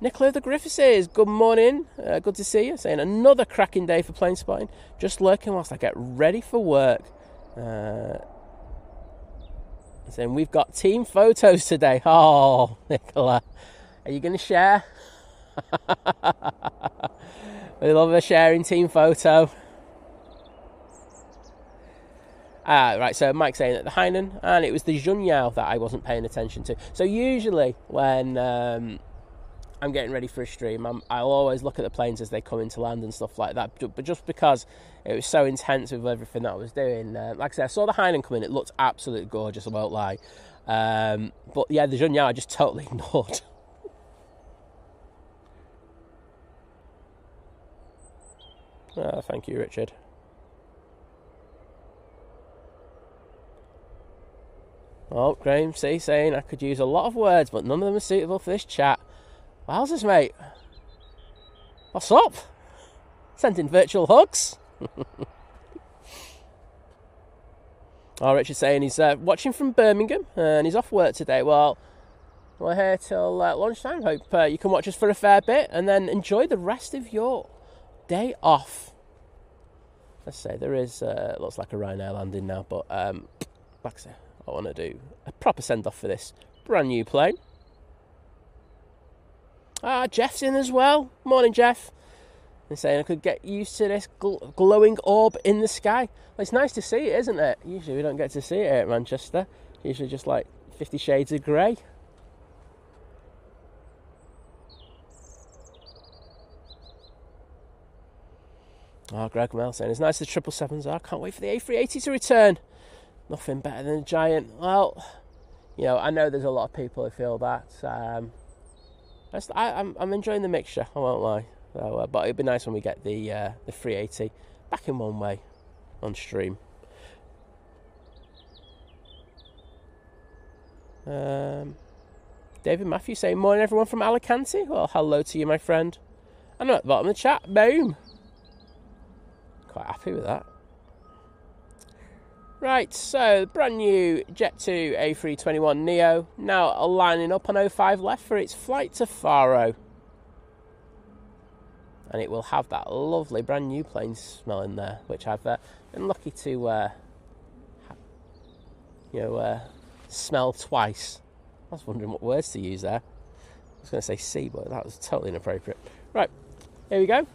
Nicola the Griffith says, good morning, good to see you. Saying another cracking day for plane spotting. Just lurking whilst I get ready for work. Saying we've got team photos today. Oh, Nicola, are you going to share? We love a sharing team photo. Right, so Mike's saying that the Hainan, and it was the Junyao that I wasn't paying attention to. So usually when I'm getting ready for a stream, I'll always look at the planes as they come into land and stuff like that. But just because it was so intense with everything that I was doing, like I said, I saw the Hainan come in. It looked absolutely gorgeous, I won't lie. But yeah, the Junyao I just totally ignored. Thank you, Richard. Oh, Graham C saying I could use a lot of words, but none of them are suitable for this chat. Wowzers, mate. What's up? Sending virtual hugs. Richard's saying he's watching from Birmingham and he's off work today. Well, we're here till lunchtime. Hope you can watch us for a fair bit and then enjoy the rest of your day off. Let's say there is looks like a Ryanair landing now, but like I say, I want to do a proper send-off for this brand new plane. Jeff's in as well. Morning, Jeff. He's saying I could get used to this glowing orb in the sky. Well, it's nice to see it, isn't it? Usually we don't get to see it here at Manchester. Usually just like 50 Shades of Grey. Greg Mel saying it's nice the 777s are. Can't wait for the A380 to return. Nothing better than a giant. Well, I know there's a lot of people who feel that. I'm enjoying the mixture, I won't lie. So, but it'd be nice when we get the 380 back in one way on stream. David Matthews saying, morning everyone from Alicante. Well, hello to you, my friend. And at the bottom of the chat, boom. Quite happy with that. Right, so brand new Jet 2 A321neo now lining up on 05 left for its flight to Faro. And it will have that lovely brand new plane smell in there, which I've been lucky to smell twice. I was wondering what words to use there. I was going to say see, but that was totally inappropriate. Right, here we go.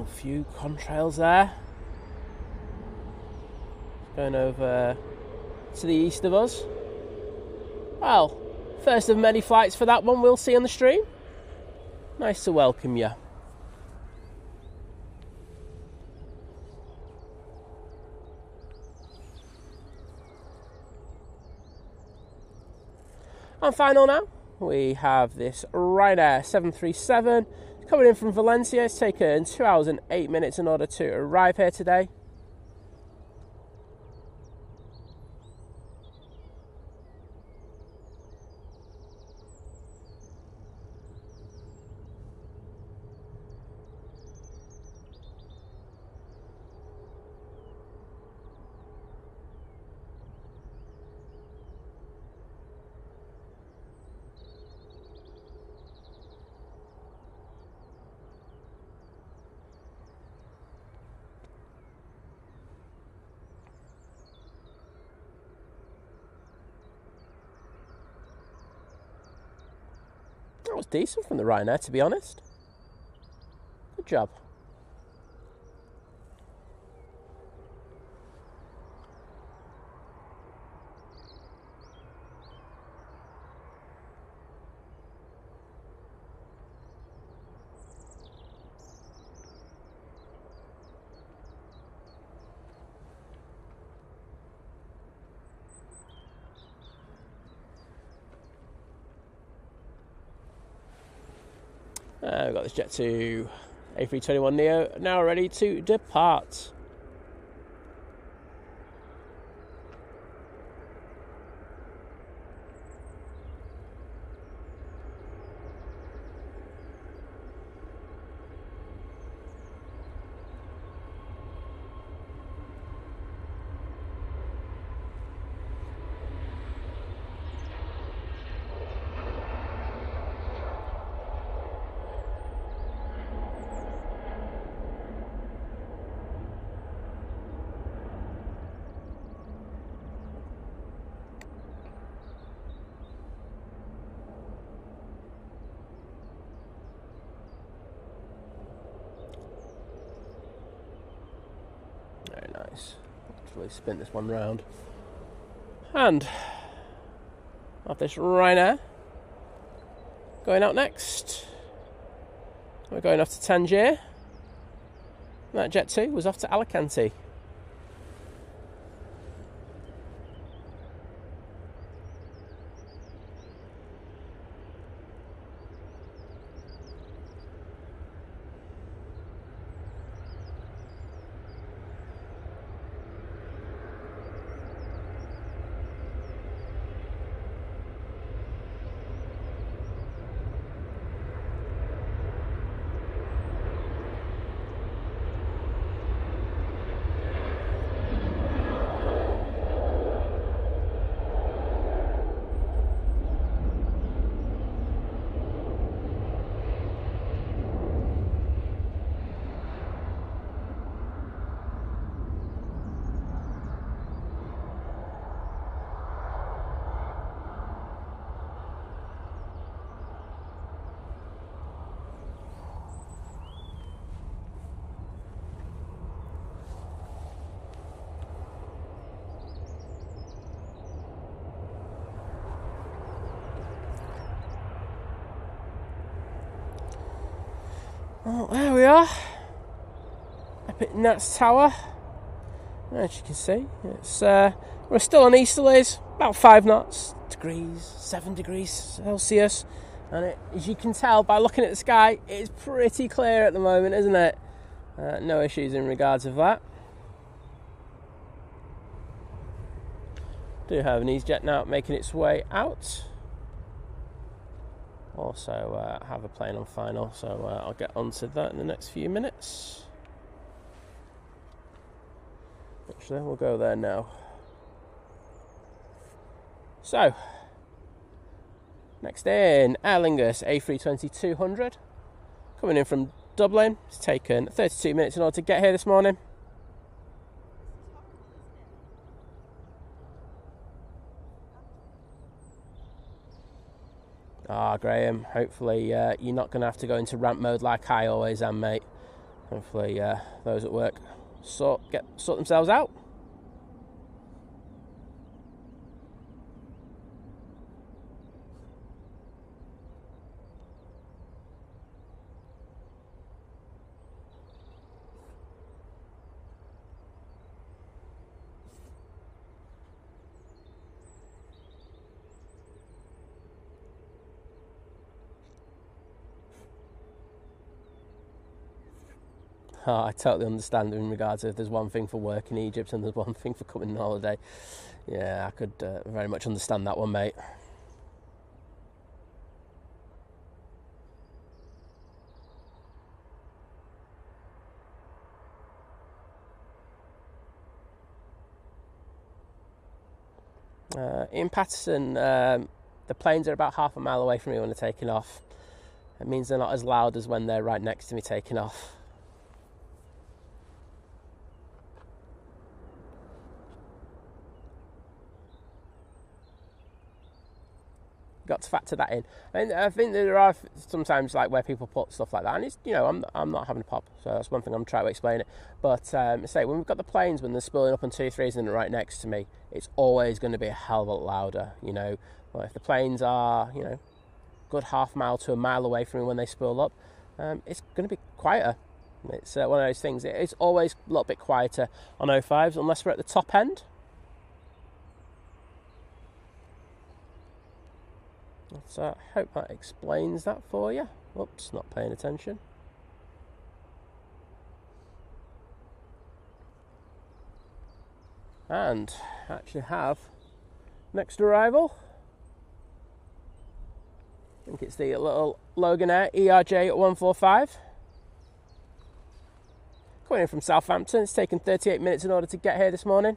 Oh, a few contrails there. Going over to the east of us. Well, first of many flights for that one we'll see on the stream. Nice to welcome you. And final now, we have this Ryanair 737 coming in from Valencia. It's taken 2 hours and 8 minutes in order to arrive here today. That was decent from the Ryanair, to be honest. Good job. We've got this jet to A321neo now ready to depart. Very nice. Let's really spin this one round. And off this Ryanair. Going out next. We're going off to Tangier. That jet 2 was off to Alicante. Well, there we are. Up at Nats Tower. As you can see, it's we're still on easterlies, about 5 knots, 7 degrees Celsius, and as you can tell by looking at the sky, it's pretty clear at the moment, isn't it? No issues in regards of that. Do have an EasyJet now making its way out. Also have a plane on final, so I'll get onto that in the next few minutes. Actually, we'll go there now. So, next in, Aer Lingus A320-200, coming in from Dublin. It's taken 32 minutes in order to get here this morning. Graham, hopefully you're not going to have to go into ramp mode like I always am, mate. Hopefully those at work sort themselves out. Oh, I totally understand in regards to if there's one thing for work in Egypt and there's one thing for coming on holiday. Yeah, I could very much understand that one, mate. In Patterson, the planes are about half a mile away from me when they're taking off. It means they're not as loud as when they're right next to me taking off. Got to factor that in. And I think there are sometimes like where people put stuff like that, and it's, you know, I'm not having a pop, so that's one thing I'm trying to explain it. But say when we've got the planes, when they're spooling up on 2-3s and they're right next to me, it's always going to be a hell of a lot louder. You know, well, if the planes are, you know, good half mile to a mile away from me when they spool up, it's going to be quieter. It's one of those things. It's always a little bit quieter on 05s unless we're at the top end. So I hope that explains that for you. Oops, not paying attention. And actually have next arrival. I think it's the little Loganair ERJ 145. Coming in from Southampton. It's taken 38 minutes in order to get here this morning.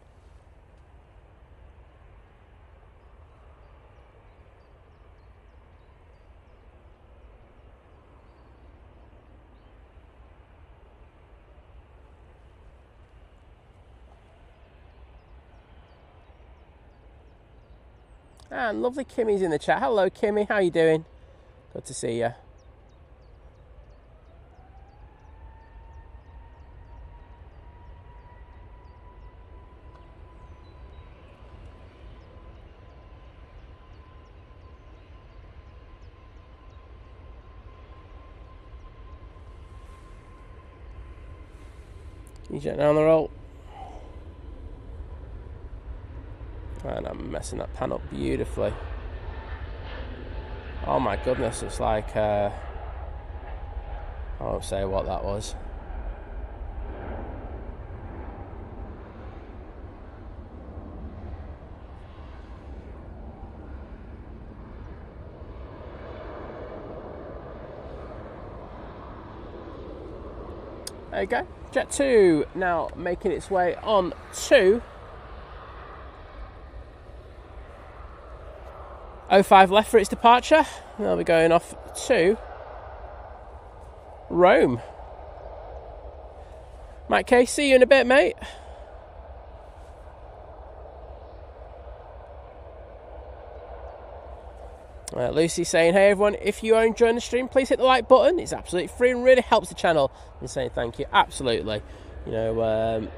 And lovely Kimmy's in the chat. Hello Kimmy, how you doing? Good to see you. You getting on the roll? And I'm messing that pan up beautifully. Oh my goodness, it's like I won't say what that was. There you go. Jet 2 now making its way on to 05 left for its departure. They'll be going off to Rome. Mike K, see you in a bit, mate. Lucy saying, hey everyone, if you are enjoying the stream, please hit the like button. It's absolutely free and really helps the channel. And saying thank you, absolutely. You know,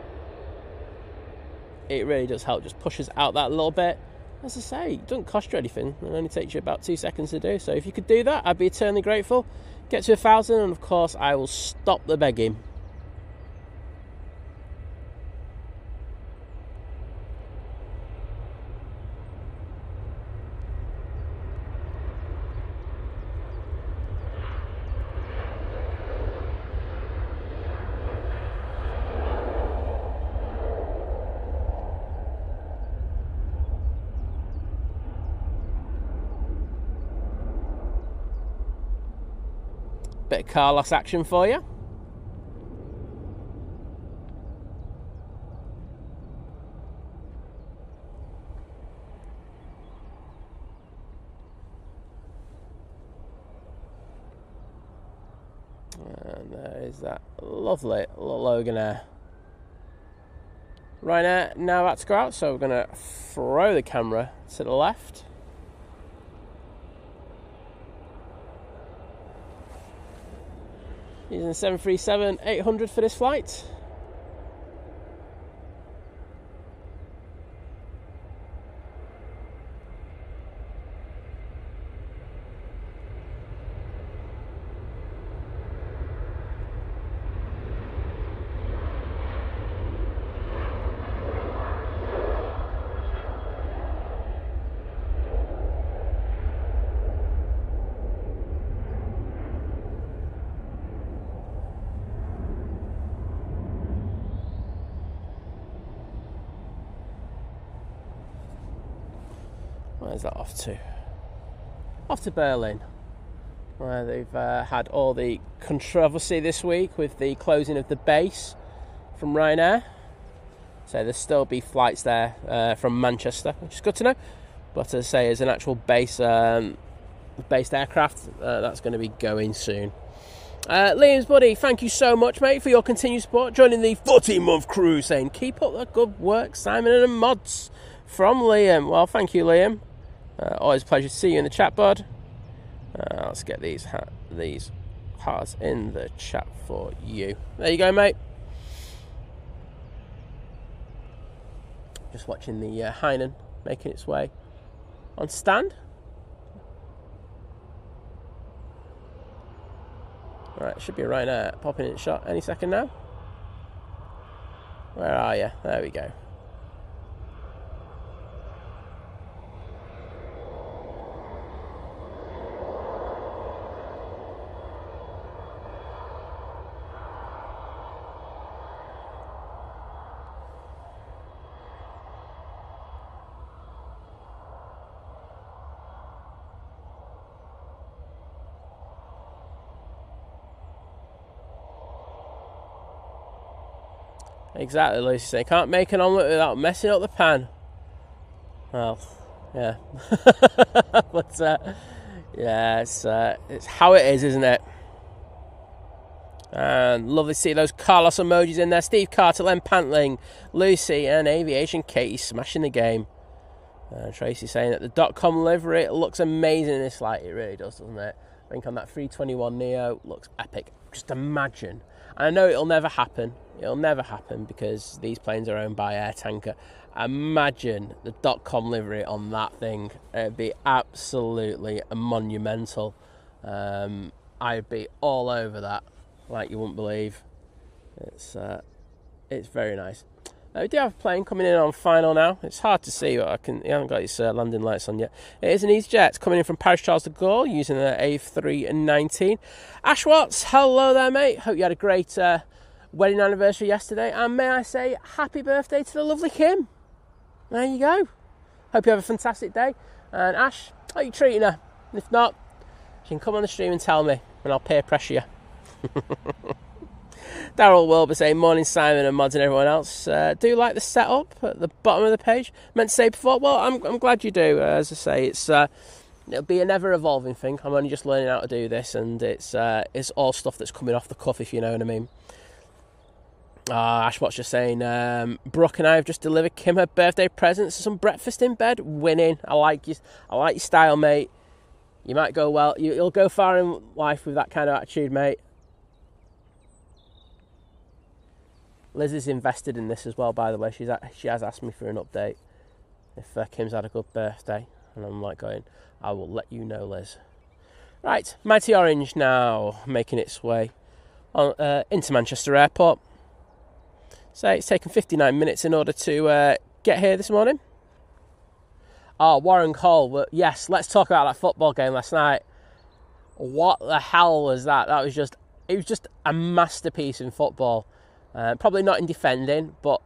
it really does help, just push us out that little bit. As I say, it doesn't cost you anything. It only takes you about 2 seconds to do. So if you could do that, I'd be eternally grateful. Get to 1,000 and of course I will stop the begging. Bit of car loss action for you. And there is that lovely little Loganair. Ryanair now about to go out, so we're going to throw the camera to the left. Using 737-800 for this flight. Where's that off to? Off to Berlin, where they've had all the controversy this week with the closing of the base from Ryanair. So there'll still be flights there from Manchester, which is good to know. But as I say, as an actual based aircraft, that's going to be going soon. Liam's buddy, thank you so much, mate, for your continued support. Joining the 14-month crew, saying keep up the good work, Simon and the mods. From Liam. Well, thank you, Liam. Always a pleasure to see you in the chat, bud. Let's get these hearts in the chat for you. There you go, mate. Just watching the Hainan making its way on stand. Right, should be a Ryanair popping in shot any second now. Where are you? There we go. Exactly, Lucy. They can't make an omelette without messing up the pan. Well, yeah. But, yeah, it's how it is, isn't it? And lovely to see those Carlos emojis in there. Steve Carter, Len Pantling, Lucy, and Aviation Katie smashing the game. Tracy saying that the .com livery looks amazing in this flight. It really does, doesn't it? I think on that 321neo looks epic. Just imagine. And I know it'll never happen. It'll never happen because these planes are owned by Air Tanker. Imagine the .com livery on that thing. It'd be absolutely monumental. I'd be all over that, like you wouldn't believe. It's very nice. We do have a plane coming in on final now. It's hard to see, but he hasn't got his landing lights on yet. It is an EasyJet coming in from Paris Charles de Gaulle using the A319. Ash Watts, hello there, mate. Hope you had a great wedding anniversary yesterday. And may I say, happy birthday to the lovely Kim. There you go. Hope you have a fantastic day. And Ash, how are you treating her? And if not, you can come on the stream and tell me, and I'll peer pressure you. Daryl Wilbur saying, morning Simon and mods and everyone else. Do like the setup at the bottom of the page. Meant to say before, well, I'm glad you do. As I say, it'll be a never evolving thing. I'm only just learning how to do this, and it's all stuff that's coming off the cuff, if you know what I mean. Ashwat's just saying, Brooke and I have just delivered Kim her birthday presents, some breakfast in bed, winning. I like your style, mate. You might go well. You'll go far in life with that kind of attitude, mate. Liz is invested in this as well, by the way. She has asked me for an update if Kim's had a good birthday. And I'm like going, I will let you know, Liz. Right, Mighty Orange now making its way on, into Manchester Airport. So it's taken 59 minutes in order to get here this morning. Oh, Warren Cole. Yes, let's talk about that football game last night. What the hell was that? It was just a masterpiece in football. Probably not in defending, but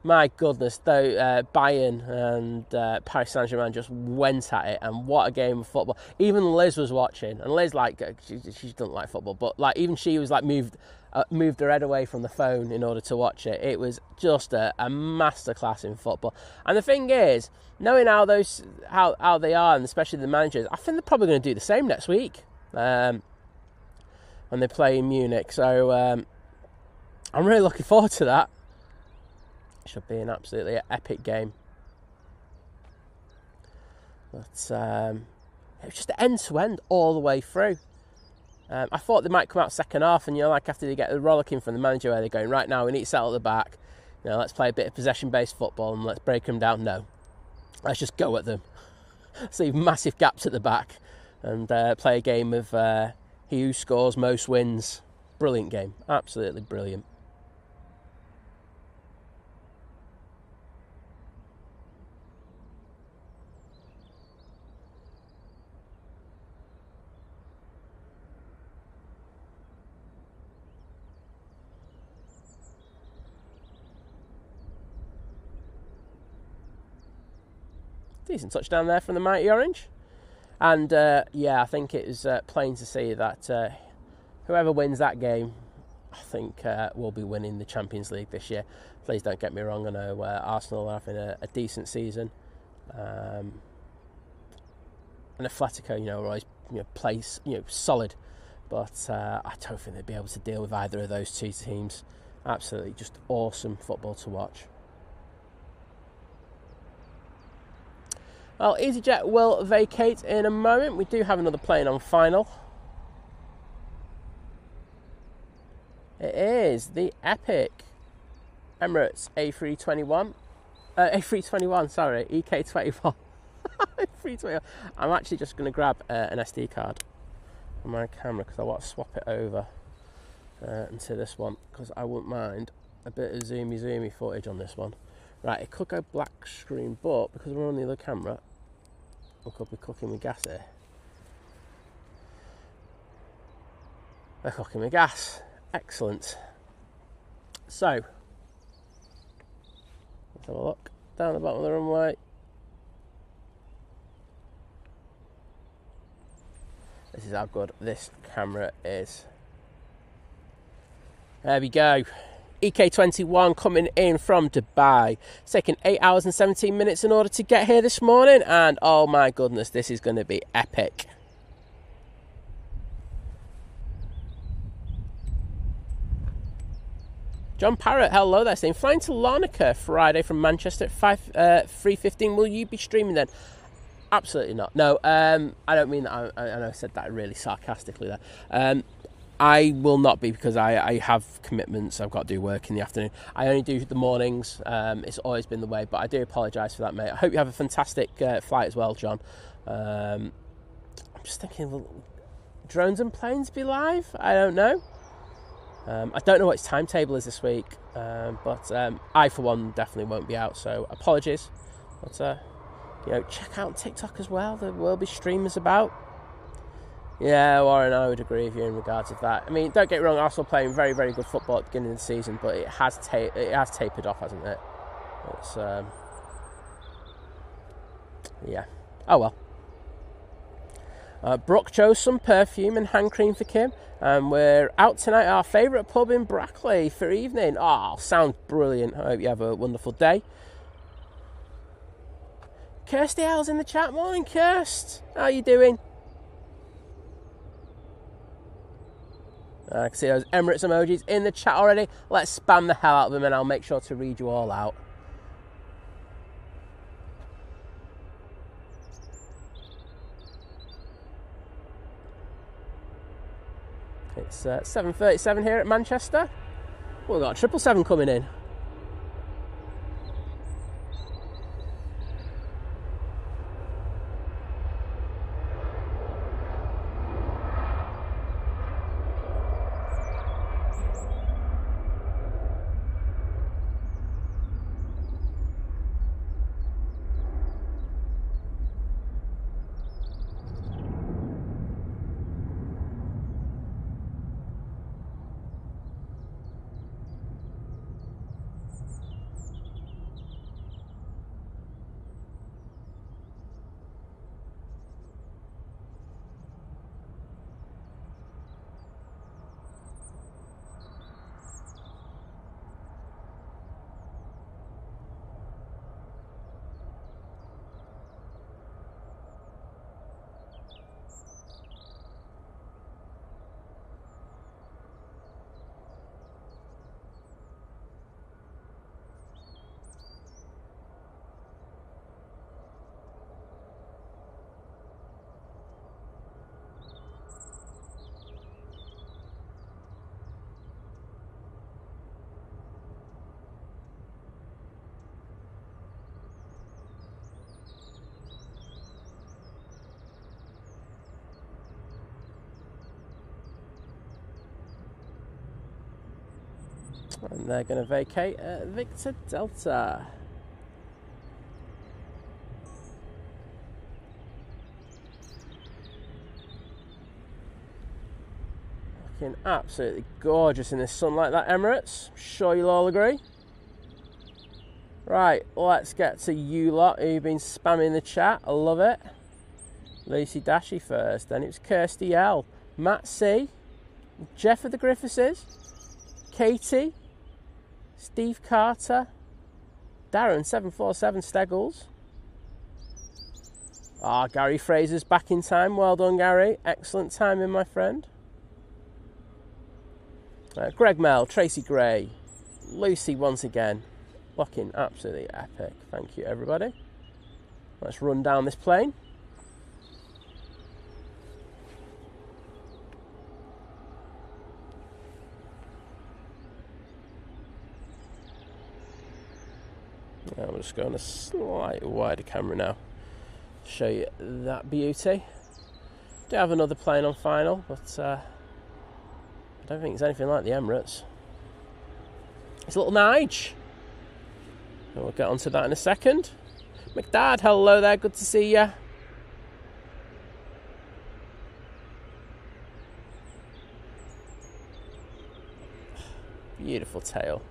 my goodness, though, Bayern and Paris Saint-Germain just went at it, and what a game of football. Even Liz was watching, and Liz, like, she doesn't like football, but like even she was like moved her head away from the phone in order to watch it. It was just a masterclass in football. And the thing is, knowing how they are, and especially the managers, I think they're probably going to do the same next week when they play in Munich. So I'm really looking forward to that. It should be an absolutely epic game. But it was just end to end all the way through. I thought they might come out second half, and like after they get the rollicking from the manager where they're going, right now we need to settle at the back, let's play a bit of possession-based football and let's break them down. No, let's just go at them. Let's leave massive gaps at the back and play a game of he who scores most wins. Brilliant game, absolutely brilliant. Decent touchdown there from the mighty Orange. And, I think it was plain to see that whoever wins that game, I think will be winning the Champions League this year. Please don't get me wrong, I know Arsenal are having a decent season. And Atletico, are always plays solid. But I don't think they'd be able to deal with either of those two teams. Absolutely just awesome football to watch. Well, EasyJet will vacate in a moment. We do have another plane on final. It is the epic Emirates A321. A321, sorry, EK21. A321. I'm actually just going to grab an SD card on my camera because I want to swap it over into this one because I wouldn't mind a bit of zoomy footage on this one. Right, it could go black screen, but because we're on the other camera, we could be cooking with gas here. We're cooking with gas. Excellent. So, let's have a look. Down the bottom of the runway. This is how good this camera is. There we go. EK21 coming in from Dubai. It's taken 8 hours and 17 minutes in order to get here this morning, and oh my goodness, this is going to be epic. John Parrott, hello there, saying flying to Larnaca Friday from Manchester at 3:15. Will you be streaming then? Absolutely not. No, I don't mean that. I know I said that really sarcastically there. I will not be because I have commitments. I've got to do work in the afternoon. I only do the mornings. It's always been the way, but I do apologise for that, mate. I hope you have a fantastic flight as well, John. I'm just thinking, will drones and planes be live? I don't know. I don't know what its timetable is this week, but I, for one, definitely won't be out, so apologies. But, check out TikTok as well. There will be streamers about. Yeah, Warren, I would agree with you in regards to that. I mean, don't get me wrong, Arsenal playing very, very good football at the beginning of the season, but it has tapered off, hasn't it? It's, yeah. Oh, well. Brooke chose some perfume and hand cream for Kim, and we're out tonight at our favourite pub in Brackley for evening. Oh, sounds brilliant. I hope you have a wonderful day. Kirsty L's in the chat. Morning, Kirst. How are you doing? I can see those Emirates emojis in the chat already. Let's spam the hell out of them and I'll make sure to read you all out. It's 7:37 here at Manchester. We've got a 777 coming in. And they're going to vacate at Victor Delta. Looking absolutely gorgeous in this sunlight, that Emirates. I'm sure you'll all agree. Right, let's get to you lot who've been spamming the chat. I love it. Lucy Dashy first, then it was Kirsty L, Matt C, Jeff of the Griffithses, Katie, Steve Carter, Darren 747 Steggles. Gary Fraser's back in time. Well done, Gary. Excellent timing, my friend. Greg Mel, Tracy Gray, Lucy once again. Looking absolutely epic. Thank you, everybody. Let's run down this plane. Now we're just going a slightly wider camera now. Show you that beauty. Do have another plane on final, but I don't think it's anything like the Emirates. It's a little Nige. We'll get onto that in a second. McDad, hello there, good to see you. Beautiful tail.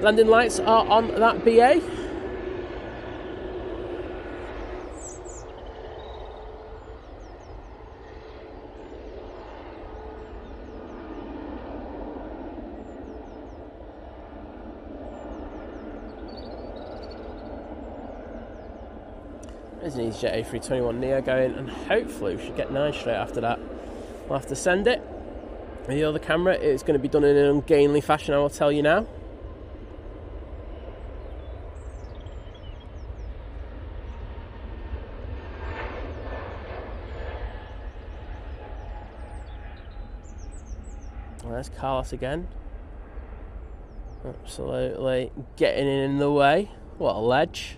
Landing lights are on that BA. There's an EasyJet A321 Neo going, and hopefully we should get 9 straight after that. We'll have to send it. The other camera is going to be done in an ungainly fashion, I will tell you now. There's Carlos again. Absolutely getting in the way. What a ledge.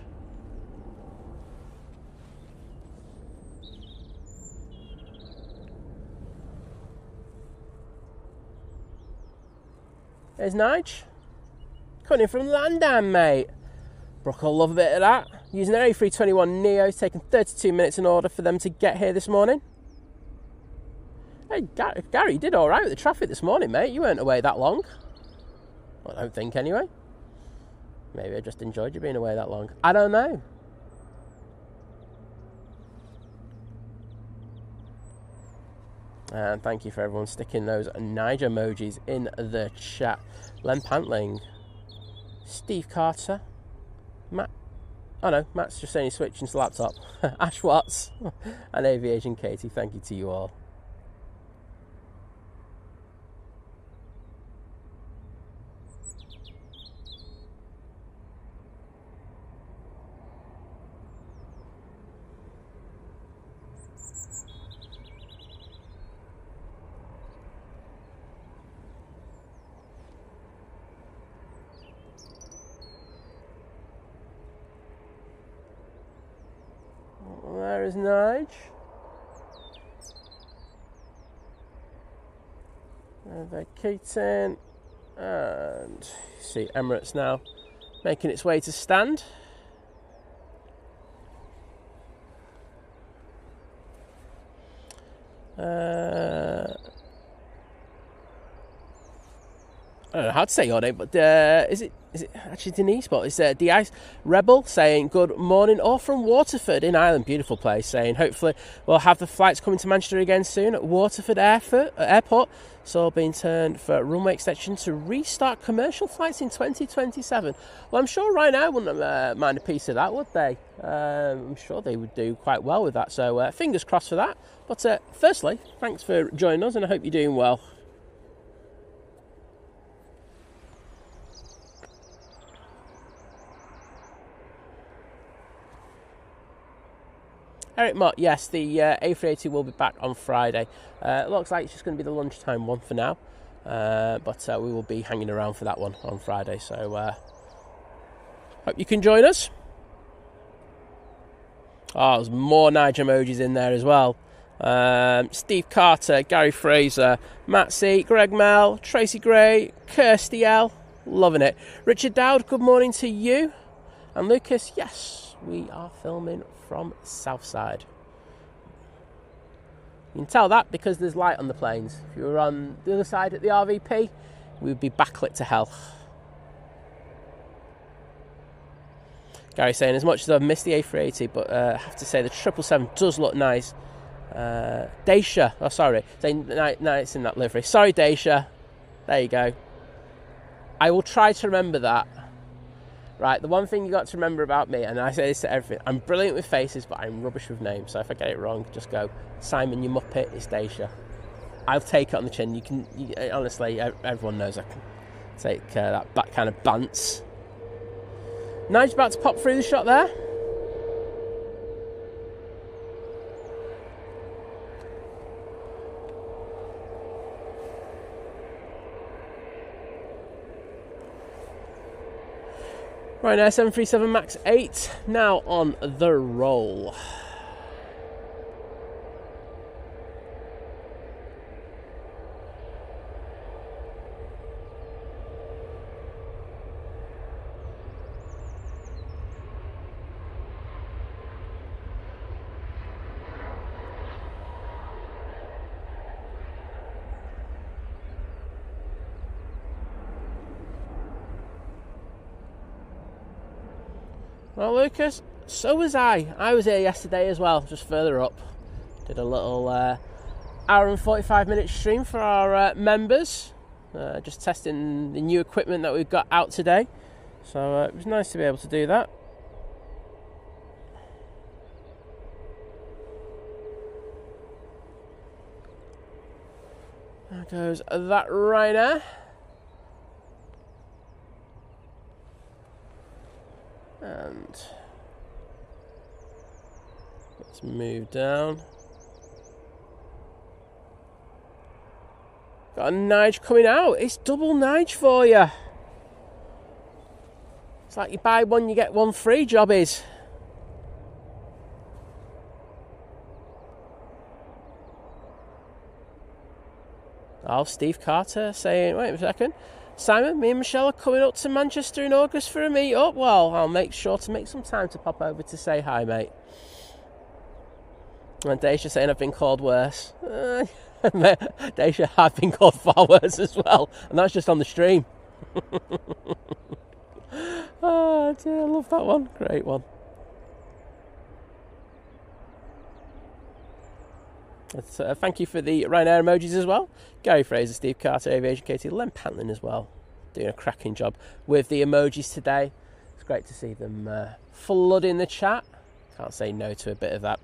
There's Nige. Coming in from Landam, mate. Brooke will love a bit of that. Using their A321 Neo, it's taken 32 minutes in order for them to get here this morning. Hey, Gary, you did all right with the traffic this morning, mate. You weren't away that long. Well, I don't think, anyway. Maybe I just enjoyed you being away that long. I don't know. And thank you for everyone sticking those Nige emojis in the chat. Len Pantling, Steve Carter, Matt. Oh no, Matt's just saying he's switching to laptop. Ash Watts and Aviation Katie. Thank you to you all. There is Nige. Vacating. And you see Emirates now making its way to stand. I don't know how to say your name, but is it actually Denise? But it's D-Ice Rebel saying good morning, all from Waterford in Ireland. Beautiful place. Saying hopefully we'll have the flights coming to Manchester again soon at Waterford Airport. So being turned for runway extension to restart commercial flights in 2027. Well, I'm sure Ryanair wouldn't mind a piece of that, would they? I'm sure they would do quite well with that. So fingers crossed for that. But firstly, thanks for joining us, and I hope you're doing well. Eric Mott, yes, the A380 will be back on Friday. It looks like it's just going to be the lunchtime one for now, but we will be hanging around for that one on Friday, so hope you can join us. Oh, there's more Nige emojis in there as well. Steve Carter, Gary Fraser, Matt C, Greg Mel, Tracy Gray, Kirsty L, loving it. Richard Dowd, good morning to you. And Lucas, yes, we are filming from Southside. You can tell that because there's light on the planes. If you were on the other side at the RVP, we would be backlit to hell. Gary saying, as much as I've missed the A380, but I have to say the 777 does look nice. Daisha, oh sorry, saying no, it's in that livery. Sorry, Daisha. There you go. I will try to remember that. Right, the one thing you got to remember about me, and I say this to everything, I'm brilliant with faces, but I'm rubbish with names. So if I get it wrong, just go, Simon, you muppet, it's Daisha. I'll take it on the chin. Honestly, everyone knows I can take that kind of bants. Nigel's about to pop through the shot there. Ryanair 737 MAX 8 now on the roll. Well, Lucas, so was I. I was here yesterday as well, just further up. Did a little hour and 45-minute stream for our members. Just testing the new equipment that we've got out today. So it was nice to be able to do that. There goes that Ryanair. And let's move down. Got a Nige coming out. It's double Nige for you. It's like you buy one, you get one free, job is. Oh, Steve Carter saying, wait a second. Simon, me and Michelle are coming up to Manchester in August for a meet-up. Well, I'll make sure to make some time to pop over to say hi, mate. And Daisha saying I've been called worse. Daisha, I've been called far worse as well. And that's just on the stream. Oh, dear, I love that one. Great one. Thank you for the Ryanair emojis as well. Gary Fraser, Steve Carter, Aviation Katie, Len Pantlin as well. Doing a cracking job with the emojis today. It's great to see them flooding the chat. Can't say no to a bit of that.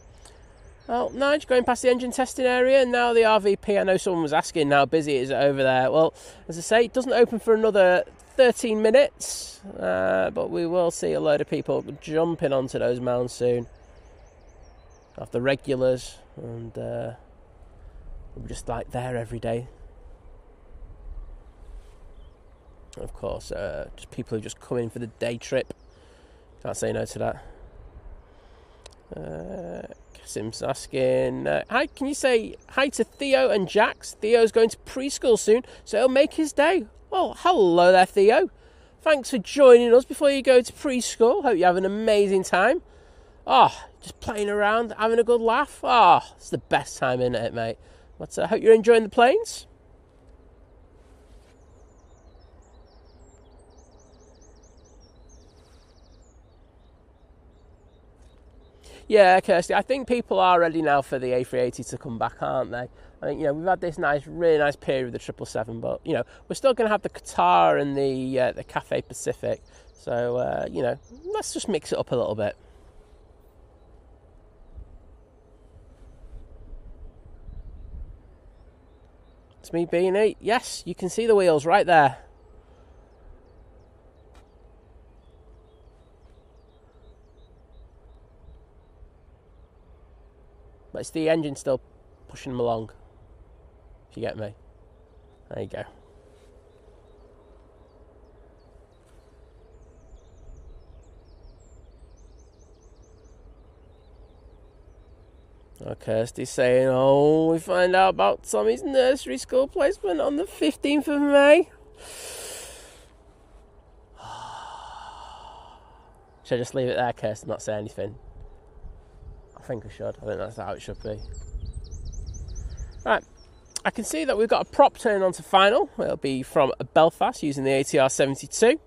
Well, Nige going past the engine testing area and now the RVP. I know someone was asking how busy is it over there. Well, as I say, it doesn't open for another 13 minutes. But we will see a load of people jumping onto those mounds soon. Of the regulars. And we're just like there every day. Of course, just people who just come in for the day trip. Can't say no to that. Kasim's asking, hi, can you say hi to Theo and Jax? Theo's going to preschool soon, so he'll make his day. Well, hello there, Theo. Thanks for joining us before you go to preschool. Hope you have an amazing time. Oh, just playing around, having a good laugh. Oh, it's the best time, isn't it, mate? But I hope you're enjoying the planes. Yeah, Kirsty, I think people are ready now for the A380 to come back, aren't they? I think, we've had this really nice period with the 777, but, we're still going to have the Qatar and the Cathay Pacific. So, let's just mix it up a little bit. It's me, Beanie. Yes, you can see the wheels right there. But it's the engine still pushing them along, if you get me. There you go. Kirsty's saying, oh, we find out about Tommy's nursery school placement on the 15th of May. Should I just leave it there, Kirsty, not say anything? I think I should. I think that's how it should be. Right. I can see that we've got a prop turn on to final. It'll be from Belfast using the ATR 72.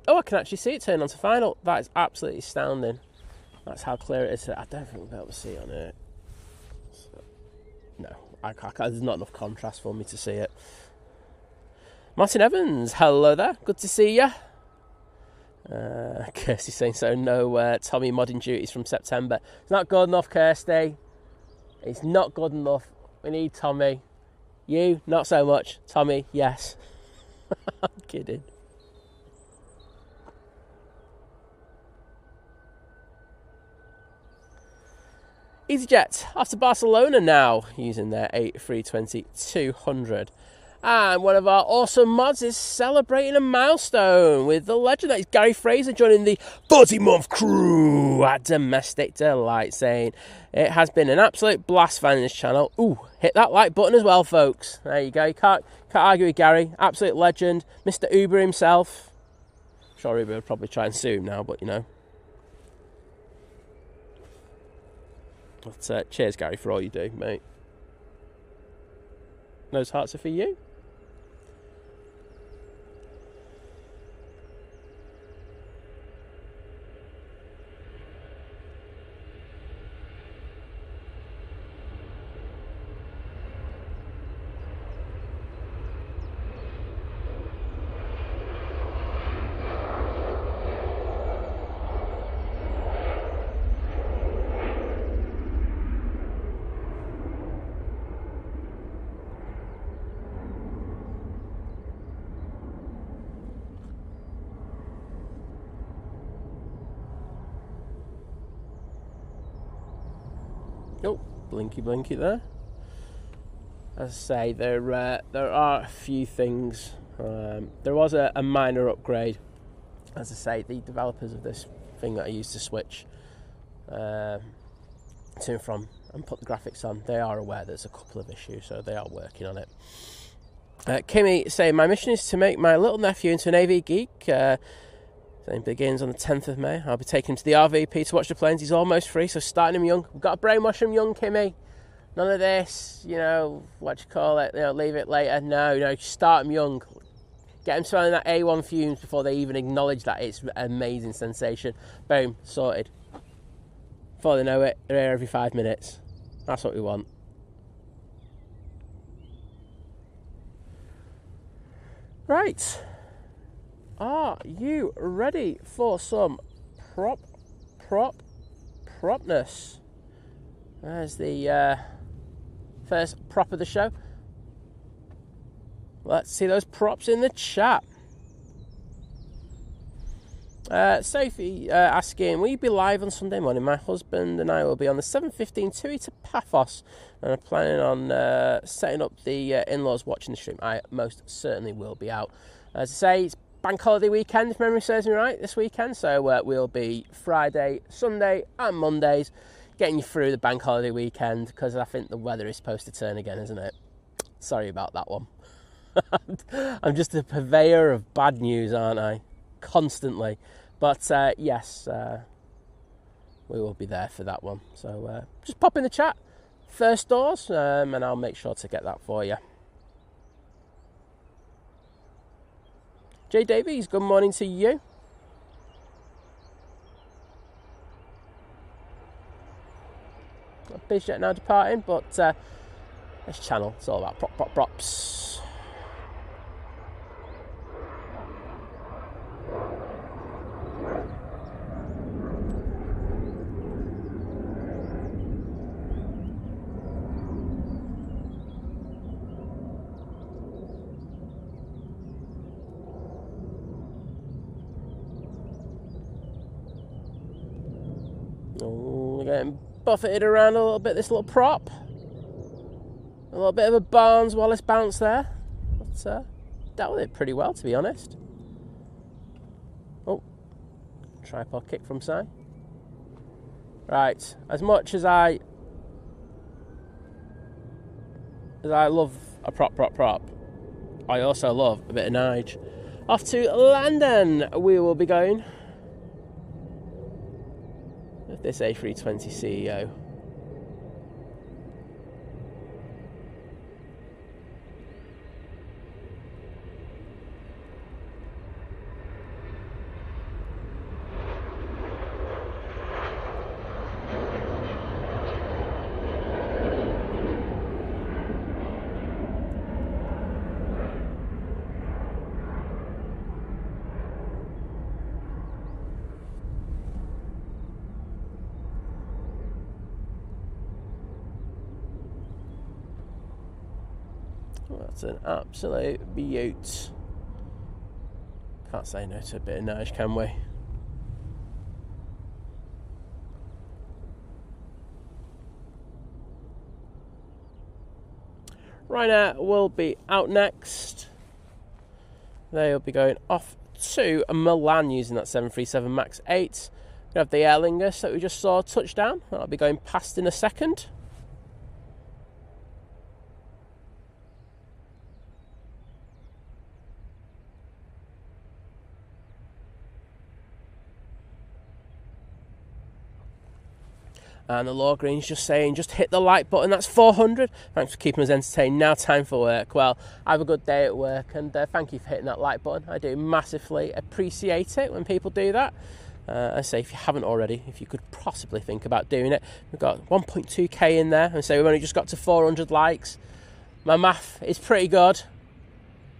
Oh, I can actually see it turn on to final. That is absolutely astounding. That's how clear it is. I don't think we'll be able to see it on it. So, no, I can't. There's not enough contrast for me to see it. Martin Evans, hello there. Good to see you. Kirsty's saying so. No Tommy modding duties from September. It's not good enough, Kirsty. It's not good enough. We need Tommy. You, not so much. Tommy, yes. I'm kidding. EasyJet off to Barcelona now using their A320-200. And one of our awesome mods is celebrating a milestone with the legend that is Gary Fraser joining the 40-month crew at Domestic Delight, saying it has been an absolute blast finding this channel. Ooh, hit that like button as well, folks. There you go. You can't argue with Gary. Absolute legend. Mr. Uber himself. I'm sure Uber would probably try and sue him now, but you know. But cheers, Gary, for all you do, mate. Those hearts are for you. Oh, blinky there. As I say, there are a few things. There was a minor upgrade. As I say, the developers of this thing that I used to switch to and from and put the graphics on, they are aware there's a couple of issues, so they are working on it. Kimmy saying, my mission is to make my little nephew into an AV geek. It begins on the 10th of May. I'll be taking him to the RVP to watch the planes. He's almost free, so starting him young. We've got to brainwash him young, Kimmy. None of this, you know, what you call it, you know, leave it later. No, start him young. Get him smelling that A1 fumes before they even acknowledge that it's an amazing sensation. Boom, sorted. Before they know it, they're here every 5 minutes. That's what we want. Right. Are you ready for some propness? There's the first prop of the show. Let's see those props in the chat. Sophie asking, will you be live on Sunday morning? My husband and I will be on the 7:15 TUI to Paphos, and I'm planning on setting up the in-laws watching the stream. I most certainly will be out. As I say, it's bank holiday weekend, if memory serves me right, this weekend. So we'll be Friday, Sunday and Mondays getting you through the bank holiday weekend, because I think the weather is supposed to turn again, isn't it? Sorry about that one. I'm just a purveyor of bad news, aren't I? Constantly. But yes, we will be there for that one. So just pop in the chat, first doors, and I'll make sure to get that for you. Jay Davies, good morning to you. BizJet now departing, but this channel, it's all about props. Oh, we're getting buffeted around a little bit, this little prop. A little bit of a Barnes Wallace bounce there. But dealt with it pretty well, to be honest. Oh, tripod kick from Si. Right, as much as I love a prop, I also love a bit of Nige. Off to London we will be going with this A320 CEO. That's an absolute beaut. Can't say no to a bit of Nige, can we? Ryanair will be out next. They'll be going off to Milan using that 737 MAX 8. We have the Aer Lingus that we just saw touchdown. That'll be going past in a second. And the Law Green's just saying, just hit the like button, that's 400. Thanks for keeping us entertained. Now time for work. Well, have a good day at work, and thank you for hitting that like button. I do massively appreciate it when people do that. I say, if you haven't already, if you could possibly think about doing it. We've got 1.2k in there, and so we've only just got to 400 likes. My math is pretty good.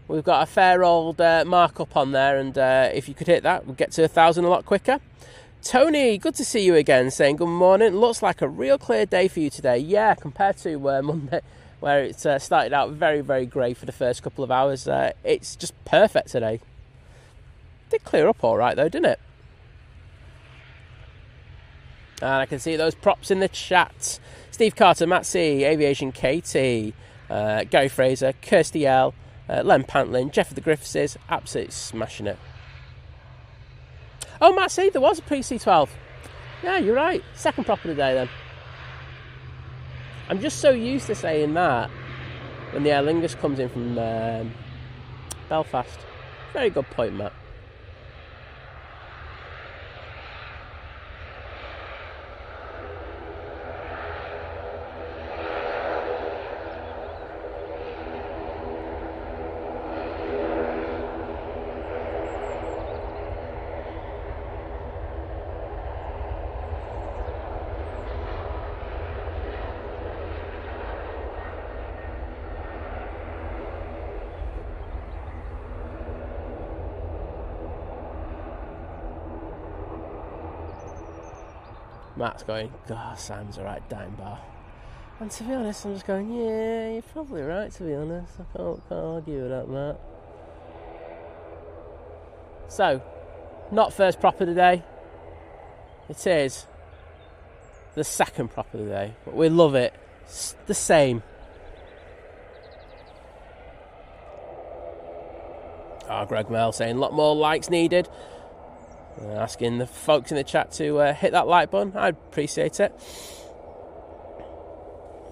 We've got a fair old markup on there, and if you could hit that, we'll get to 1,000 a lot quicker. Tony, good to see you again, saying good morning. Looks like a real clear day for you today. Yeah, compared to Monday, where it started out very, very grey for the first couple of hours. It's just perfect today. Did clear up all right, though, didn't it? And I can see those props in the chat. Steve Carter, Matt C, Aviation KT, Gary Fraser, Kirsty L, Len Pantlin, Jeff of the Griffiths, absolutely smashing it. Oh, Matt C, there was a pre-C12. Yeah, you're right. Second prop of the day, then. I'm just so used to saying that when the Aer Lingus comes in from Belfast. Very good point, Matt. Matt's going, God, Sam's a right dime bar. And to be honest, I'm just going, yeah, you're probably right, to be honest. I can't argue with that, Matt. So, not first prop of the day. It is the second prop of the day. But we love it. It's the same. Greg Mel saying a lot more likes needed. Asking the folks in the chat to hit that like button. I'd appreciate it.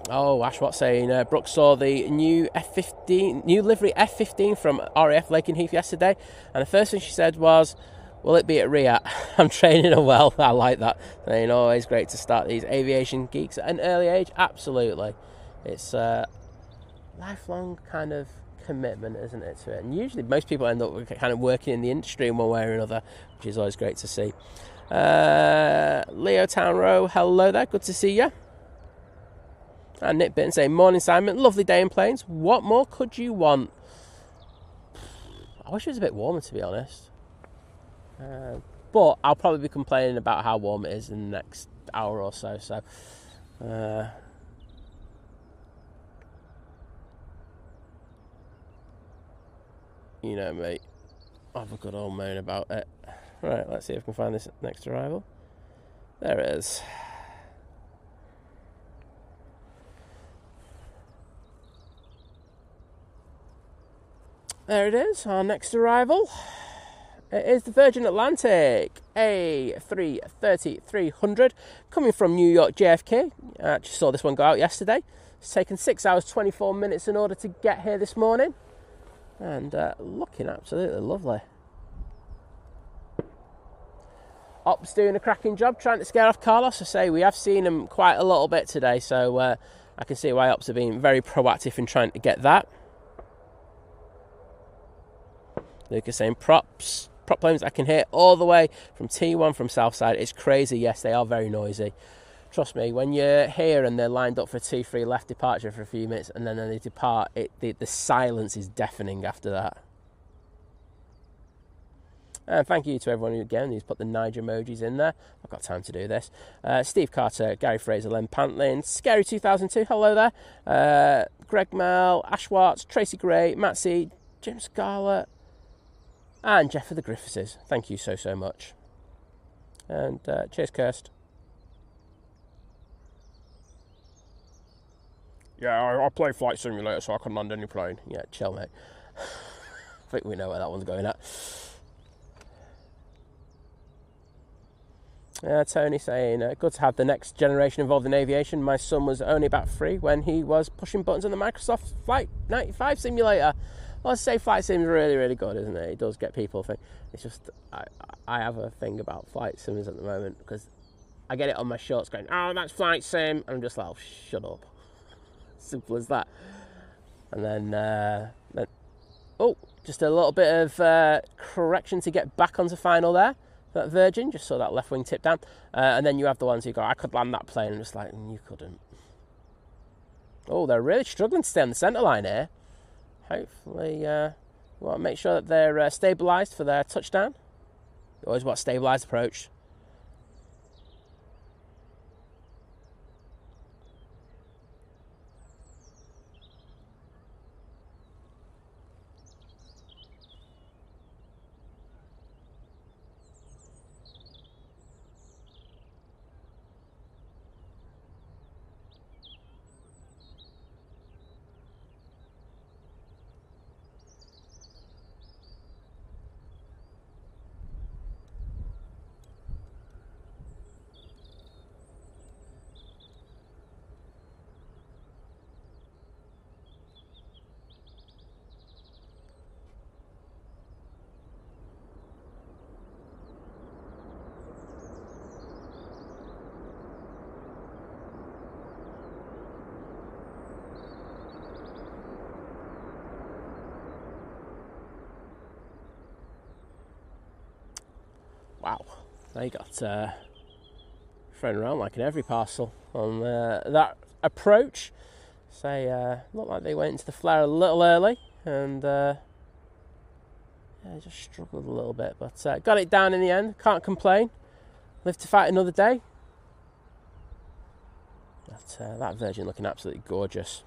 Oh, Ashwatt saying Brooks saw the new livery F15 from RAF Lakenheath yesterday, and the first thing she said was, will it be at Riyadh? I'm training her well. I like that. Saying always great to start these aviation geeks at an early age. Absolutely. It's a lifelong kind of commitment, isn't it, to it? And usually most people end up kind of working in the industry in one way or another, which is always great to see. Leo Townrow, hello there, good to see you. And Nick Bitten saying, morning Simon, lovely day in planes, what more could you want? I wish it was a bit warmer, to be honest, but I'll probably be complaining about how warm it is in the next hour or so, you know, mate, I'll have a good old moan about it. Right, let's see if I can find this next arrival. There it is. There it is, our next arrival. It is the Virgin Atlantic A330-300 coming from New York JFK. I actually saw this one go out yesterday. It's taken 6 hours 24 minutes in order to get here this morning, and looking absolutely lovely. Ops doing a cracking job trying to scare off Carlos. I say we have seen him quite a little bit today, so I can see why Ops are being very proactive in trying to get that. Lucas saying prop planes I can hear all the way from T1 from Southside. It's crazy. Yes, they are very noisy. Trust me, when you're here and they're lined up for a T3 left departure for a few minutes and then they depart, the silence is deafening after that. And thank you to everyone who's put the Niger emojis in there. I've got time to do this. Steve Carter, Gary Fraser, Len Pantlin, Scary2002, hello there. Greg Mel, Ash Watts, Tracy Gray, Matt C, Jim Scarlett, and Jeff of the Griffiths. Thank you so much. And cheers, Kirst. Yeah, I play Flight Simulator so I can land any plane. Yeah, chill, mate. I think we know where that one's going at. Tony saying, good to have the next generation involved in aviation. My son was only about 3 when he was pushing buttons on the Microsoft Flight 95 simulator. Well, I say Flight Sim's really good, isn't it? It does get people thinking. It's just, I have a thing about Flight Sims at the moment because I get it on my shorts going, oh, that's Flight Sim. And I'm just like, oh, shut up. Simple as that. And then oh, just a little bit of correction to get back onto final there. That Virgin, just saw that left wing tip down. And then you have the ones who go, I could land that plane. And just like, you couldn't. Oh, they're really struggling to stay on the centre line here. Hopefully, we want to make sure that they're stabilised for their touchdown. You always want stabilised approach. Wow, they got thrown around like in every parcel on that approach. Looked like they went into the flare a little early and just struggled a little bit, but got it down in the end. Can't complain. Live to fight another day. But that Virgin looking absolutely gorgeous.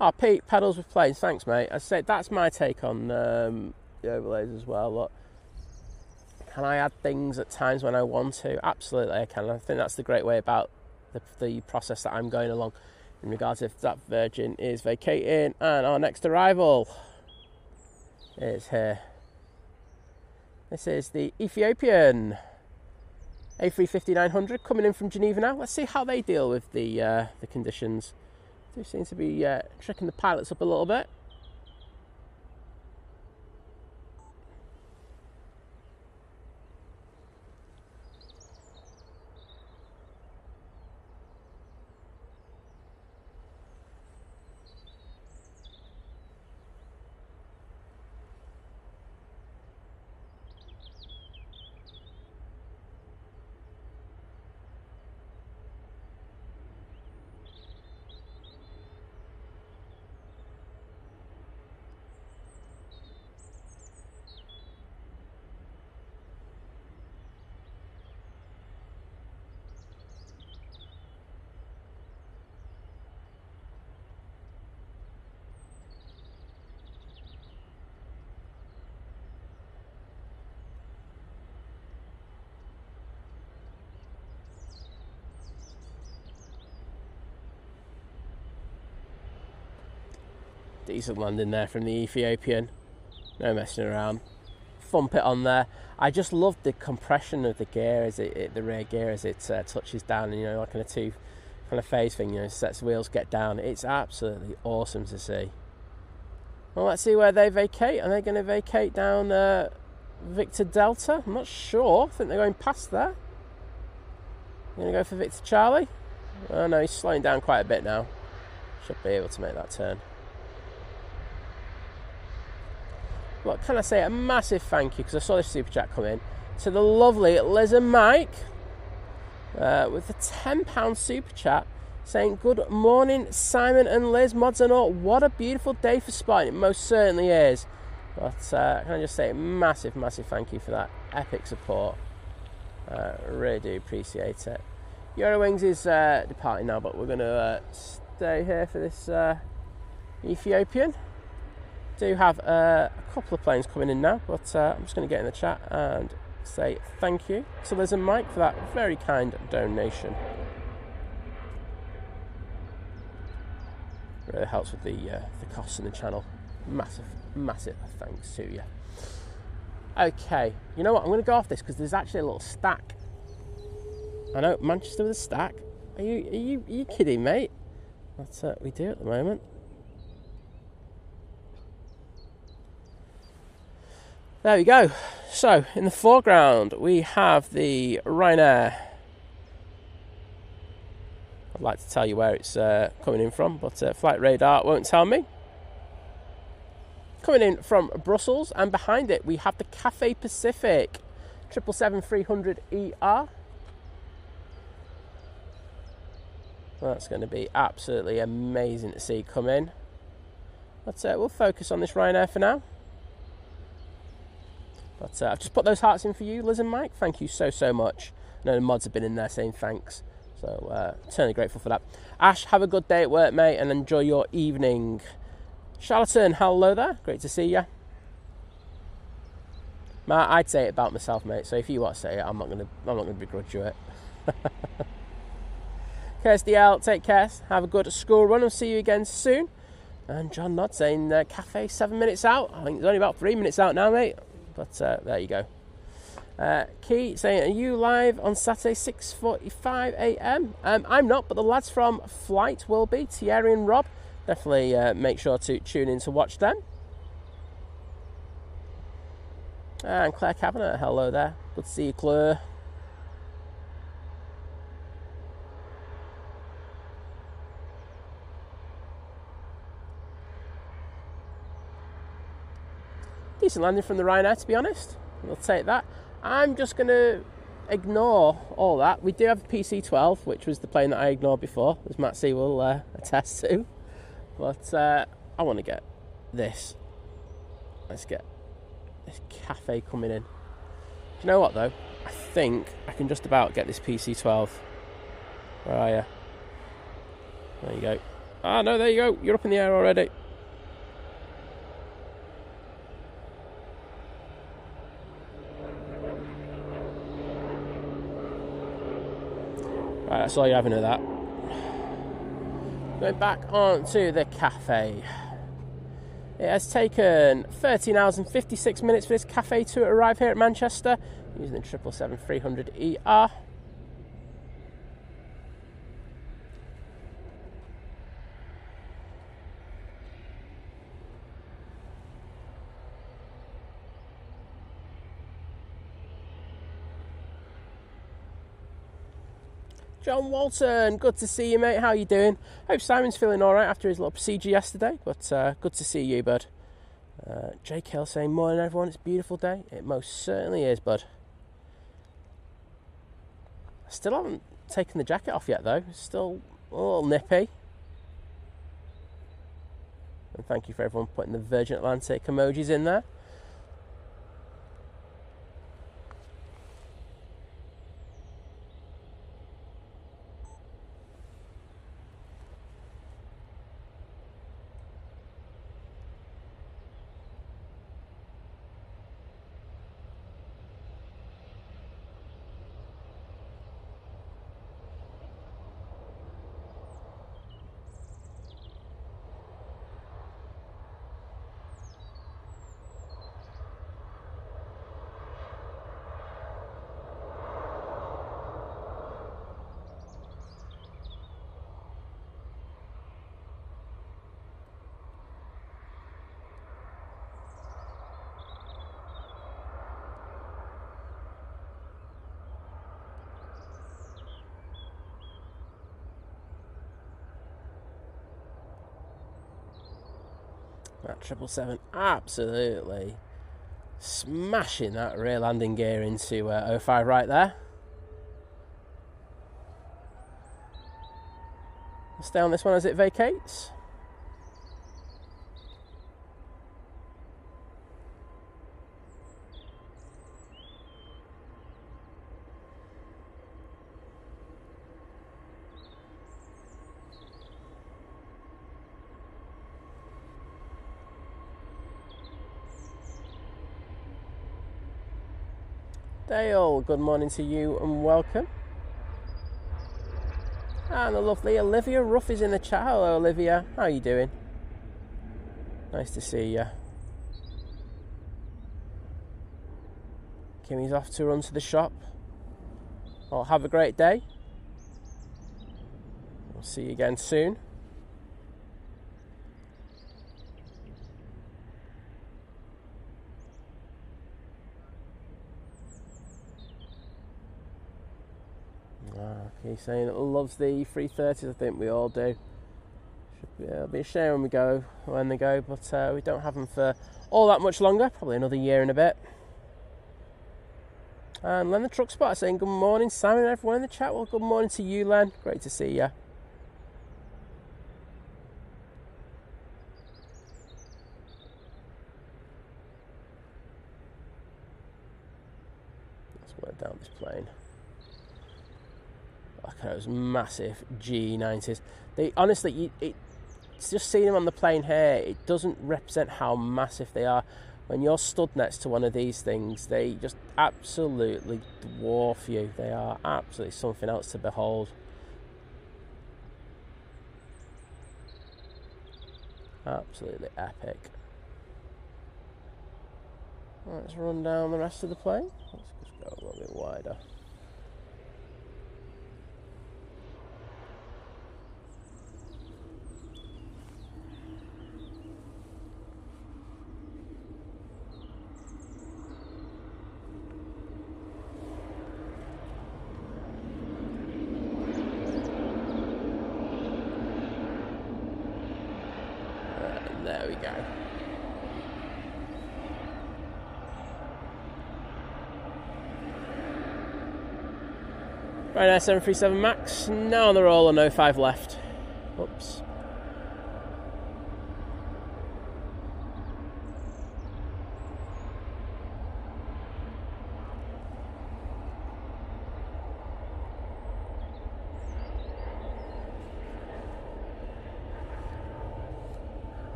Oh, Pete, pedals with planes. Thanks, mate. I say that's my take on the overlays as well. Look, can I add things at times when I want to? Absolutely, I can. I think that's the great way about the process that I'm going along in regards if that Virgin is vacating. And our next arrival is here. This is the Ethiopian A350-900 coming in from Geneva now. Let's see how they deal with the conditions. They seem to be tricking the pilots up a little bit. Decent landing there from the Ethiopian. No messing around. Thump it on there. I just love the compression of the gear as the rear gear as it touches down. You know, like in a two kind of phase thing. You know, sets the wheels, get down. It's absolutely awesome to see. Well, let's see where they vacate. Are they going to vacate down Victor Delta? I'm not sure. I think they're going past there. They're going to go for Victor Charlie. Oh no, he's slowing down quite a bit now. Should be able to make that turn. What can I say? A massive thank you, because I saw this super chat come in, to the lovely Liz and Mike with a £10 super chat saying, good morning Simon and Liz, mods and all, what a beautiful day for spotting. It most certainly is. But can I just say a massive thank you for that epic support. Really do appreciate it. Eurowings is departing now, but we're going to stay here for this Ethiopian. Do have a couple of planes coming in now, but I'm just going to get in the chat and say thank you to Liz and Mike for that very kind donation. Really helps with the costs in the channel. Massive thanks to you. Okay, you know what? I'm going to go off this because there's actually a little stack. I know, Manchester with a stack. Are you kidding, mate? That's what we do at the moment. There we go. So, in the foreground, we have the Ryanair. I'd like to tell you where it's coming in from, but flight radar won't tell me. Coming in from Brussels, and behind it we have the Cathay Pacific 777-300ER. That's going to be absolutely amazing to see come in. But we'll focus on this Ryanair for now. But I've just put those hearts in for you, Liz and Mike. Thank you so much. I know the mods have been in there saying thanks. So, eternally grateful for that. Ash, have a good day at work, mate, and enjoy your evening. Charlatan, hello there. Great to see you. Matt, I'd say it about myself, mate. So if you want to say it, I'm not gonna begrudge you it. KSDL, take care. Have a good school run. I'll see you again soon. And John Nod saying Cafe 7 minutes out. I think it's only about 3 minutes out now, mate. But there you go. Key saying, are you live on Saturday 6:45 a.m? I'm not, but the lads from Flight will be. Thierry and Rob. Definitely make sure to tune in to watch them. And Claire Kavanagh, hello there. Good to see you, Claire. Decent landing from the Ryanair, to be honest. We'll take that. I'm just going to ignore all that. We do have the PC-12, which was the plane that I ignored before, as Matt C will attest to. But I want to get this. Let's get this Cafe coming in. Do you know what, though? I think I can just about get this PC-12. Where are you? There you go. Ah, no, there you go. You're up in the air already. Right, that's all you're having of that. Going back onto the Cafe. It has taken 13 hours and 56 minutes for this Cafe to arrive here at Manchester using the 777-300ER. John Walton, good to see you, mate. How you doing? Hope Simon's feeling all right after his little procedure yesterday, but good to see you, bud. Jake Hill saying, morning, everyone. It's a beautiful day. It most certainly is, bud. I still haven't taken the jacket off yet, though. It's still a little nippy. And thank you for everyone putting the Virgin Atlantic emojis in there. That 777 absolutely smashing that rear landing gear into 05 right there. Stay on this one as it vacates. Dale, good morning to you and welcome. And the lovely Olivia Ruff is in the chat. Hello Olivia, how are you doing? Nice to see you. Kimmy's off to run to the shop. Well, have a great day. We'll see you again soon. He's saying it loves the 330s. I think we all do. It'll be a shame when they go, but we don't have them for all that much longer. Probably another year and a bit. And Len the Truck Spotter saying good morning, Simon and everyone in the chat. Well, good morning to you, Len. Great to see you. Let's work down this plane. Look at those massive G90s. They honestly, it's just seeing them on the plane here, it doesn't represent how massive they are. When you're stood next to one of these things, they just absolutely dwarf you. They are absolutely something else to behold. Absolutely epic. Let's run down the rest of the plane. Let's just go a little bit wider. There we go. Ryanair 737 MAX, now on the roll and 05 left. Oops.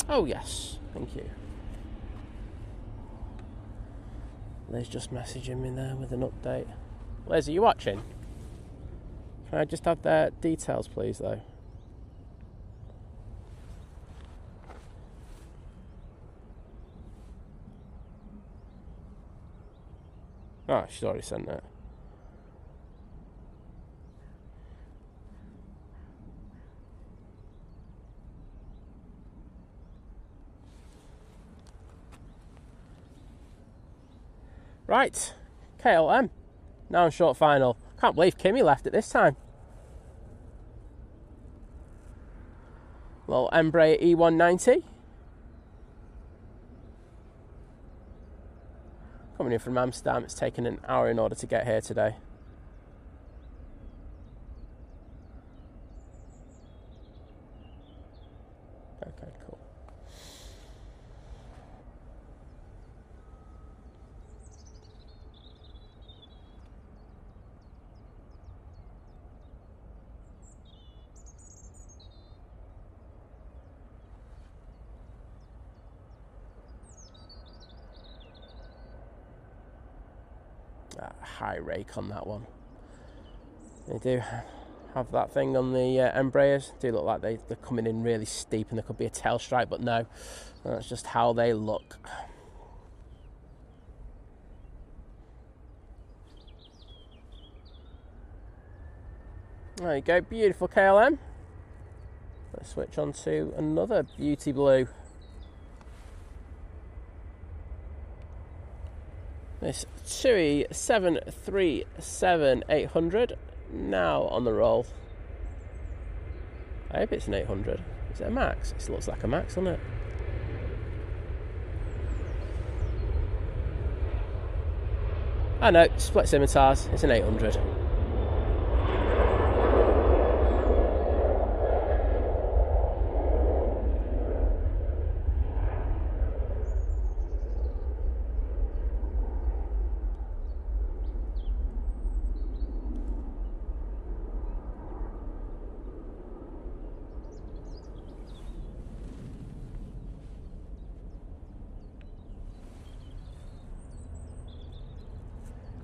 Oh yes, thank you. Liz just messaging me there with an update. Liz, are you watching? Can I just have their details please though? Oh, she's already sent it. Right, KLM, now in short final. Can't believe Kimmy left at this time. Well, Embraer E190. Coming in from Amsterdam, it's taken an hour in order to get here today. Okay, cool. High rake on that one. They do have that thing on the Embraers. They do look like they're coming in really steep and there could be a tail strike, but no, that's just how they look. There you go, beautiful KLM. Let's switch on to another beauty blue. This TUI 737-800 now on the roll. I hope it's an 800. Is it a Max? It looks like a Max, doesn't it? Oh no, split scimitars. It's an 800.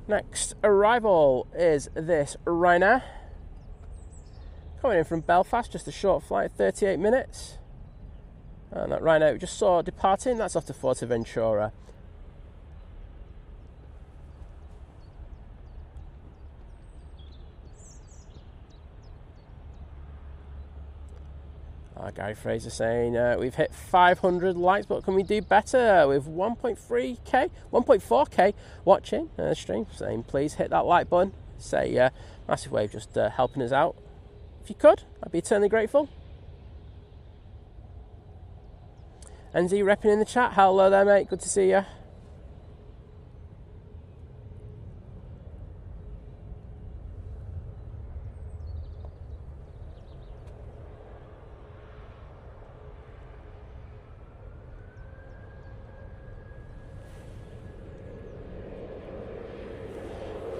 Next arrival is this Ryanair. Coming in from Belfast, just a short flight, 38 minutes. And that Ryanair we just saw departing, that's off to Fuerteventura. Gary Fraser saying we've hit 500 likes, but can we do better with 1.4k watching the stream? Saying please hit that like button. Say massive wave just helping us out. If you could, I'd be eternally grateful. NZ repping in the chat. Hello there, mate. Good to see you.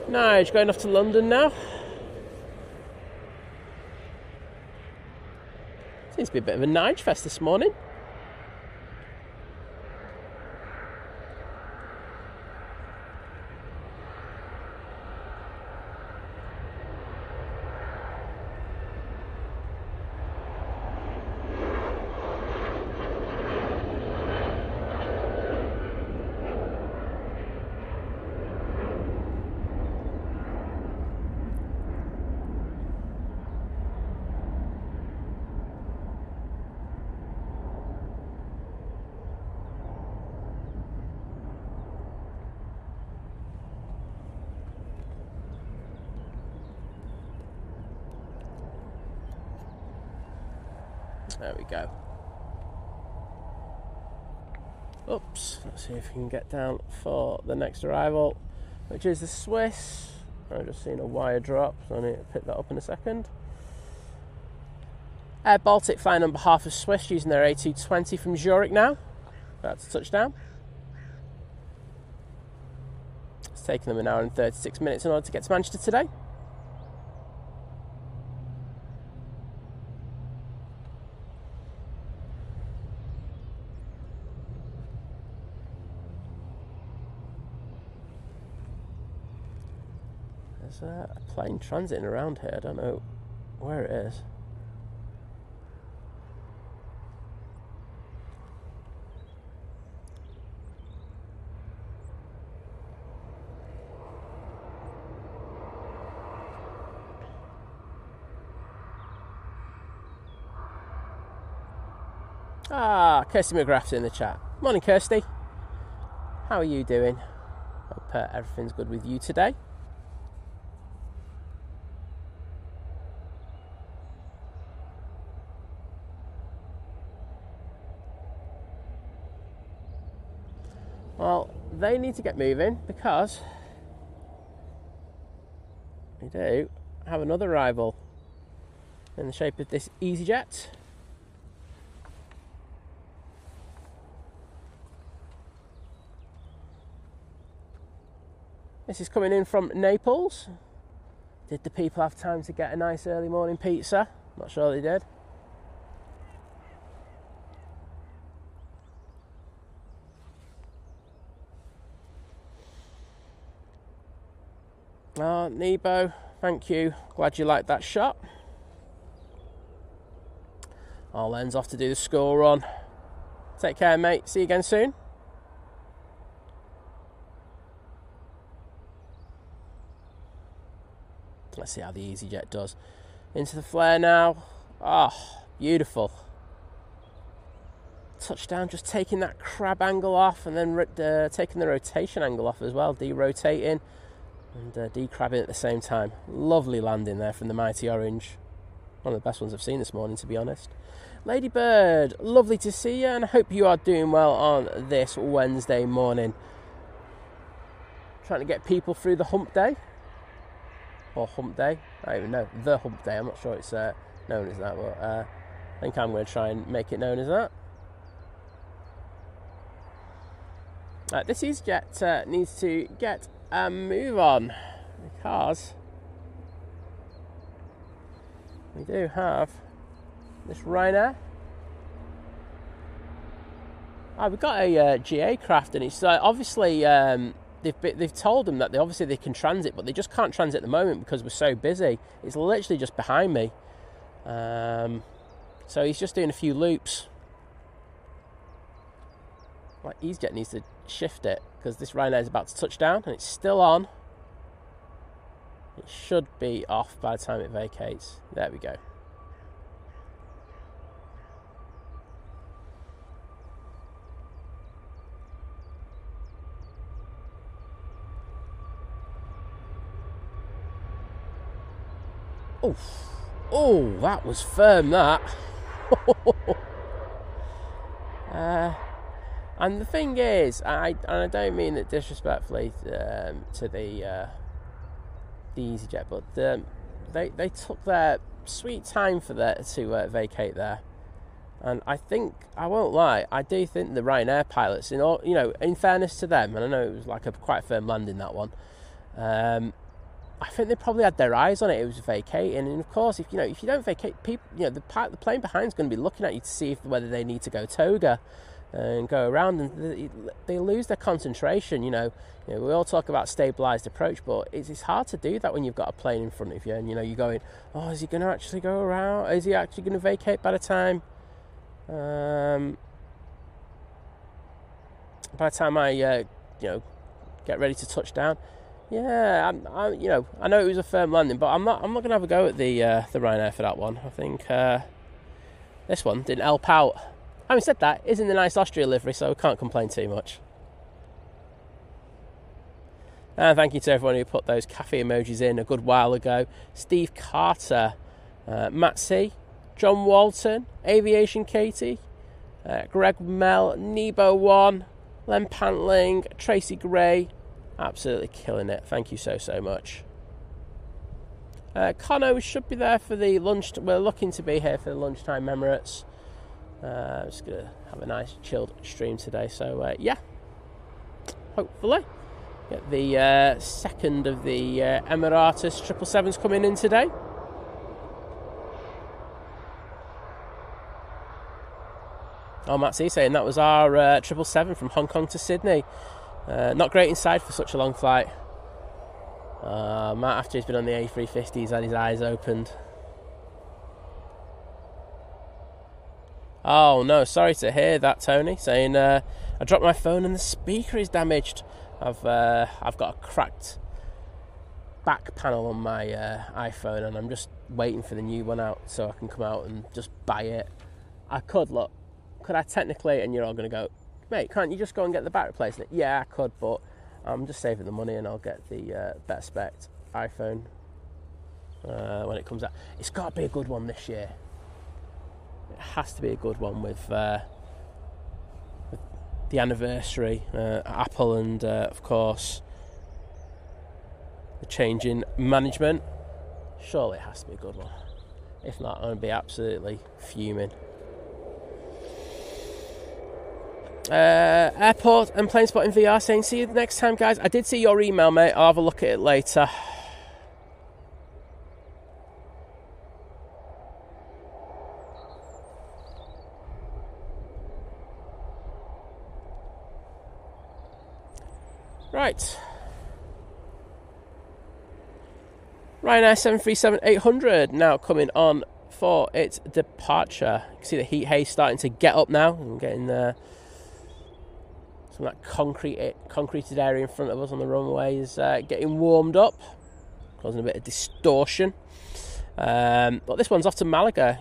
Nige, going off to London now. Seems to be a bit of a Nige fest this morning. There we go. Oops, let's see if we can get down for the next arrival, which is the Swiss. I've just seen a wire drop, so I need to pick that up in a second. Air Baltic flying on behalf of Swiss using their A220 from Zurich now. That's a touchdown. It's taken them an hour and 36 minutes in order to get to Manchester today. There's a plane transiting around here. I don't know where it is. Kirsty McGrath's in the chat. Morning, Kirsty. How are you doing? Hope everything's good with you today. Well, they need to get moving because we do have another rival in the shape of this EasyJet. This is coming in from Naples. Did the people have time to get a nice early morning pizza? Not sure they did. Nebo, thank you. Glad you liked that shot. Arlen's off to do the school run. Take care, mate. See you again soon. Let's see how the EasyJet does. Into the flare now. Oh, beautiful. Touchdown, just taking that crab angle off and then taking the rotation angle off as well. De-rotating and de-crabbing at the same time. Lovely landing there from the Mighty Orange. One of the best ones I've seen this morning, to be honest. Ladybird, lovely to see you, and I hope you are doing well on this Wednesday morning. Trying to get people through the hump day. Or hump day. I don't even know. The hump day. I'm not sure it's known as that, but I think I'm going to try and make it known as that. This EasyJet needs to get a move on, because we do have this Ryanair. We've got a GA craft, and it's obviously they've told them that they can transit, but they just can't transit at the moment because we're so busy. It's literally just behind me, so he's just doing a few loops. Like, EasyJet needs to shift it, because this Ryanair is about to touch down and it's still on. It should be off by the time it vacates. There we go. Oh, that was firm, that. And the thing is, and I don't mean it disrespectfully to the EasyJet, but they took their sweet time for to vacate there. And I think, I won't lie, I do think the Ryanair pilots, in fairness to them, and I know it was like quite a firm landing, that one. I think they probably had their eyes on it. It was vacating, and of course, if you don't vacate, people, the plane behind is going to be looking at you to see whether they need to go toga and go around, and they lose their concentration. We all talk about stabilised approach, but it's hard to do that when you've got a plane in front of you, and you're going, oh, is he going to actually go around? Is he actually going to vacate by the time? By the time I get ready to touch down. Yeah, I know it was a firm landing, but I'm not going to have a go at the Ryanair for that one. I think this one didn't help out. Having said that, it's in the nice Austria livery, so I can't complain too much. And thank you to everyone who put those cafe emojis in a good while ago. Steve Carter, Matt C, John Walton, Aviation Katie, Greg Mel, Nebo1, Len Pantling, Tracy Gray. Absolutely killing it. Thank you so much. Connor should be there for the lunch. We're looking to be here for the lunchtime Emirates. I'm just going to have a nice chilled stream today. So, yeah. Hopefully. Get the second of the Emirates 777s coming in today. Oh, Matt C saying that was our 777 from Hong Kong to Sydney. Not great inside for such a long flight. Matt, after he's been on the A350, he's had his eyes opened. Oh no, sorry to hear that, Tony. Saying I dropped my phone and the speaker is damaged. I've got a cracked back panel on my iPhone, and I'm just waiting for the new one out so I can come out and just buy it. Could I technically? And you're all going to go, mate, can't you just go and get the back replacement? Yeah, I could, but I'm just saving the money, and I'll get the better spec iPhone when it comes out. It's got to be a good one this year. It has to be a good one with the anniversary, Apple, and of course the change in management. Surely it has to be a good one. If not, I'm going to be absolutely fuming. Airport and plane spotting VR saying, see you next time, guys. I did see your email, mate. I'll have a look at it later. Right. Ryanair 737-800 now coming on for its departure. You can see the heat haze starting to get up now. I'm getting some of that concreted area in front of us on the runway is getting warmed up, causing a bit of distortion. But this one's off to Malaga.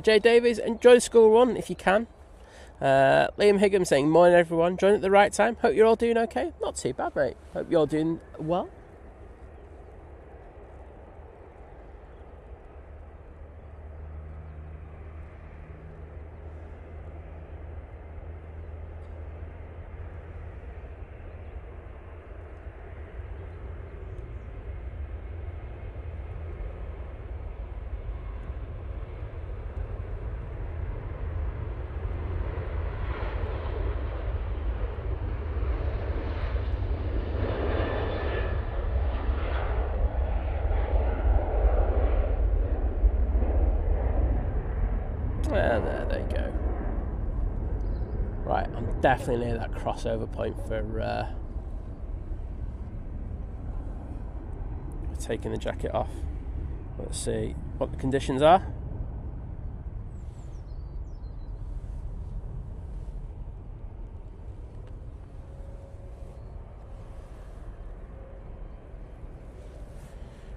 Jay Davies, enjoy the school run if you can. Liam Higgum saying, morning everyone, join at the right time. Hope you're all doing okay. Not too bad, mate. Hope you're doing well. There they go. Right, I'm definitely near that crossover point for taking the jacket off. Let's see what the conditions are.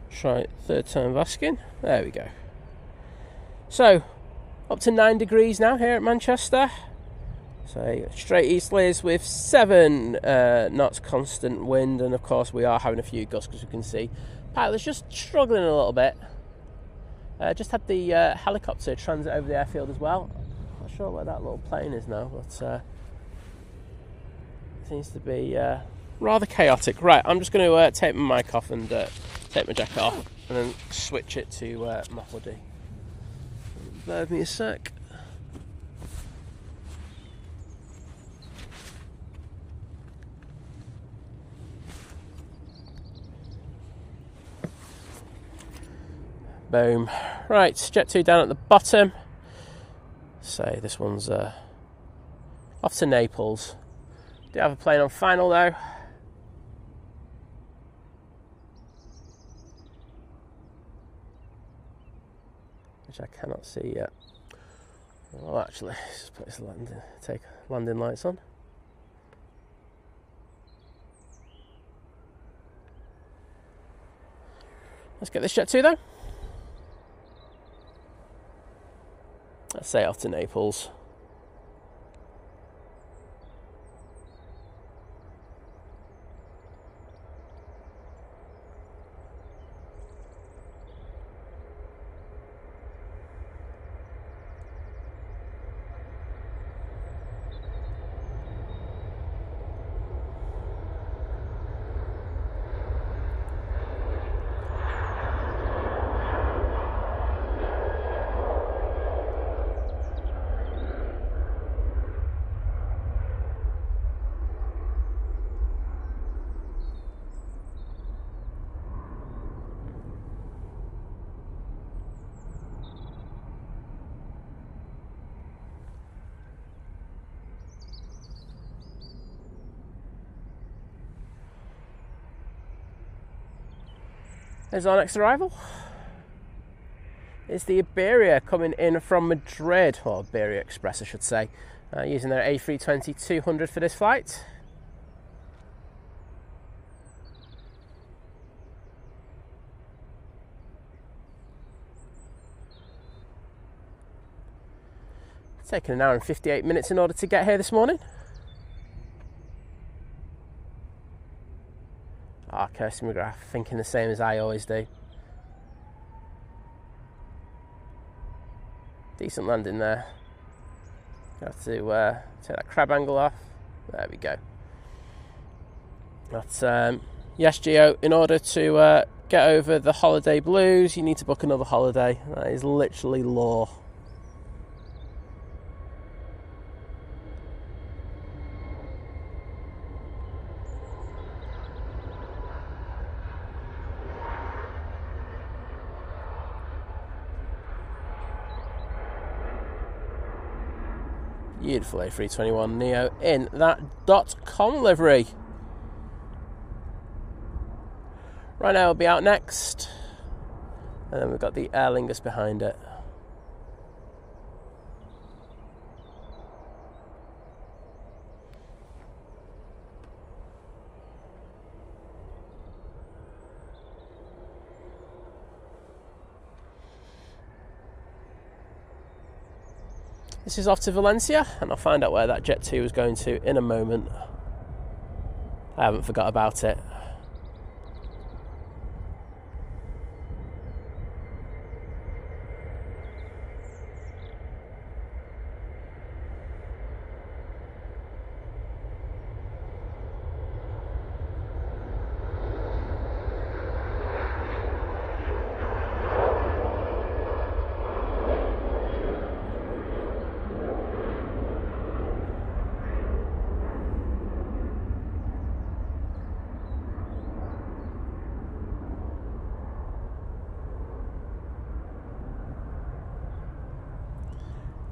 Try it, third time of asking. There we go. So, up to 9 degrees now here at Manchester. So, straight easterlies with 7 knots constant wind, and of course we are having a few gusts, as we can see. Pilot's just struggling a little bit. Just had the helicopter transit over the airfield as well. Not sure where that little plane is now, but seems to be rather chaotic. Right, I'm just going to take my mic off and take my jacket off, and then switch it to my hoodie. Bear with me a sec. Boom. Right, Jet 2 down at the bottom. So this one's off to Naples. Do have a plane on final though. Which I cannot see yet. Well, actually, let's just put this landing lights on. Let's get this Jet 2 though. Let's say off to Naples. There's our next arrival. It's the Iberia coming in from Madrid, or Iberia Express I should say, using their A320-200 for this flight. It's taken an hour and 58 minutes in order to get here this morning. Kirsty McGrath, thinking the same as I always do. Decent landing there. Have to take that crab angle off. There we go. But yes, Gio, in order to get over the holiday blues, you need to book another holiday. That is literally law. Beautiful A321neo in that .com livery. Ryanair will be out next, and then we've got the Aer Lingus behind it. This is off to Valencia, and I'll find out where that Jet 2 is going to in a moment. I haven't forgot about it.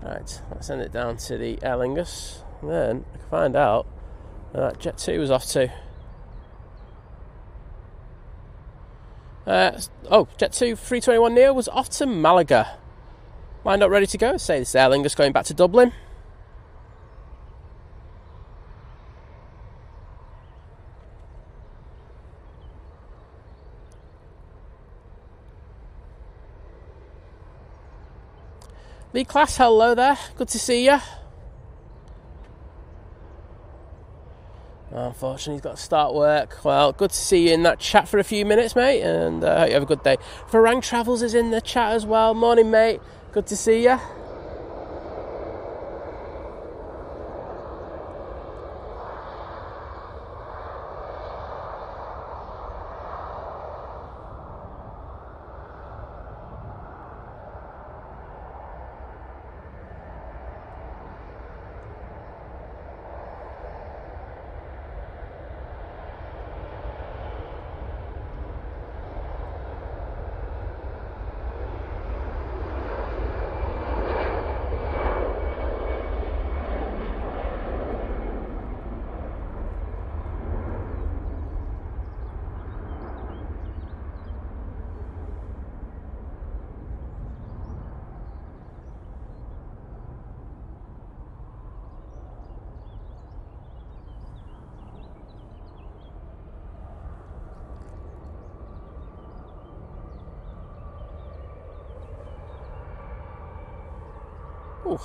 Right, let's send it down to the Aer Lingus, and then I can find out where that Jet 2 was off to. Jet 2 321neo was off to Malaga. Lined up ready to go. Say this is Aer Lingus going back to Dublin. Lee Class, hello there. Good to see you. Unfortunately, he's got to start work. Well, good to see you in that chat for a few minutes, mate, and hope you have a good day. Farang Travels is in the chat as well. Morning, mate. Good to see you. Ooh,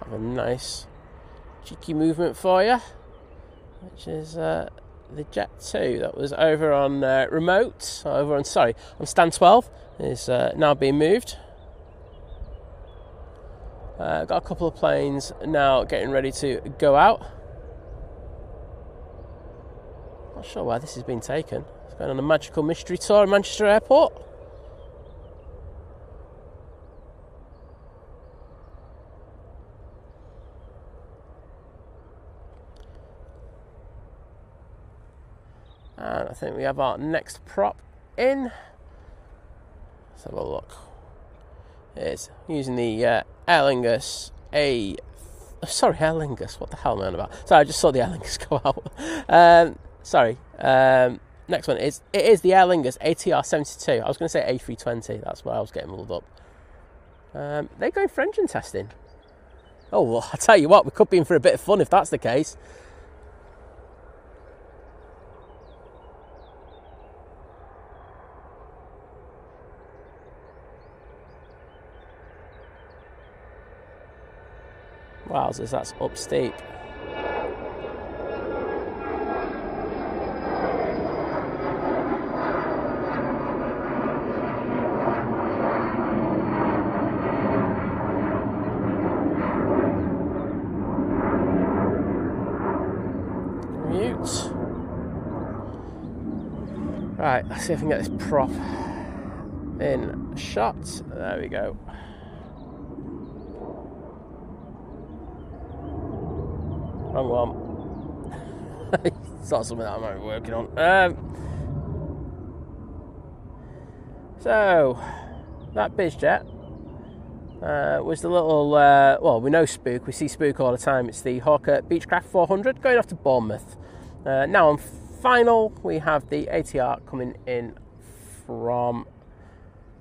have a nice cheeky movement for you, which is the Jet 2 that was over on on stand 12 is now being moved. Got a couple of planes now getting ready to go out. Not sure where this has been taken. It's going on a magical mystery tour at Manchester Airport. And I think we have our next prop in. Let's have a look. It's using the Aer Lingus Aer Lingus. What the hell am I on about? Sorry, I just saw the Aer Lingus go out. Next one is the Aer Lingus ATR 72. I was going to say A320. That's where I was getting muddled up. They're going for engine testing. Oh, well, I tell you what, we could be in for a bit of fun if that's the case. Wowzers, that's up steep. Mute. Right, let's see if we can get this prop in shot. There we go. Wrong one. It's not something that I might be working on. So, that BizJet was the little, well, we know Spook. We see Spook all the time. It's the Hawker Beechcraft 400 going off to Bournemouth. Now on final, we have the ATR coming in from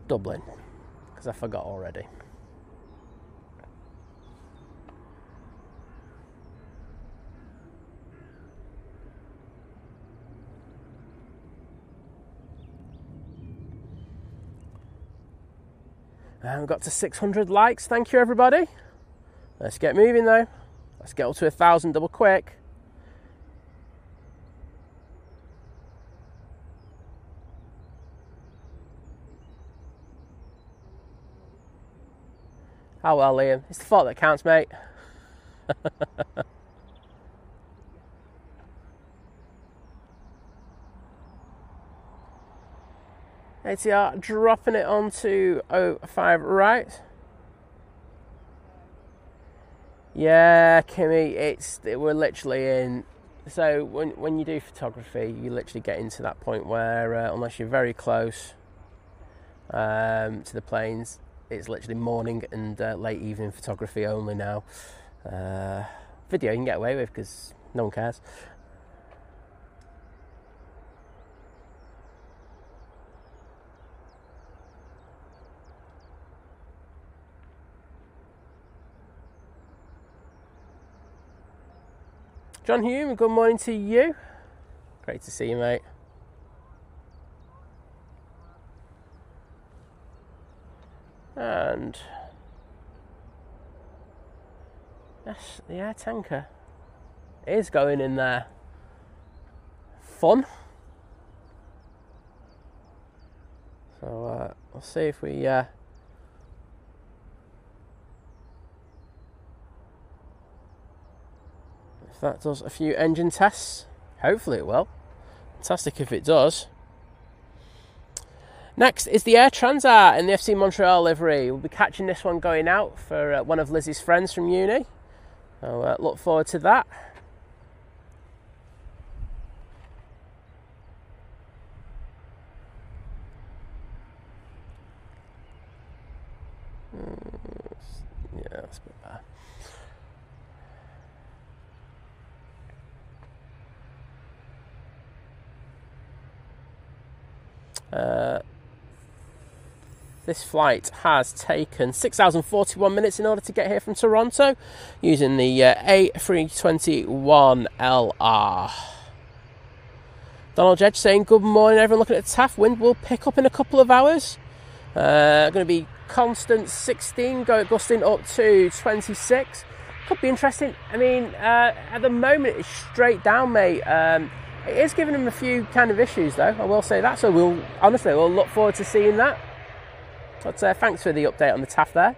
Dublin, because I forgot already. And we've got to 600 likes. Thank you, everybody. Let's get moving, though. Let's get up to 1,000 double quick. Oh, well, Liam. It's the thought that counts, mate. ATR dropping it onto 05 right. Yeah, Kimmy, we're literally in. So when you do photography, you literally get into that point where, unless you're very close to the planes, it's literally morning and late evening photography only now. Video you can get away with because no one cares. John Hume, good morning to you. Great to see you, mate. And yes, the air tanker is going in there. Fun. So we'll see if we if that does a few engine tests. Hopefully it will. Fantastic if it does. Next is the Air Transat in the FC Montreal livery. We'll be catching this one going out for one of Lizzie's friends from uni. So look forward to that. Yeah, that's a bit better. This flight has taken 6,041 minutes in order to get here from Toronto using the A321LR. Donald Jedge saying, good morning everyone looking at the TAF. Wind will pick up in a couple of hours. Going to be constant 16, gusting up to 26. Could be interesting. I mean, at the moment it's straight down, mate. It is giving them a few kind of issues though, I will say that. So we'll look forward to seeing that. But thanks for the update on the TAF there.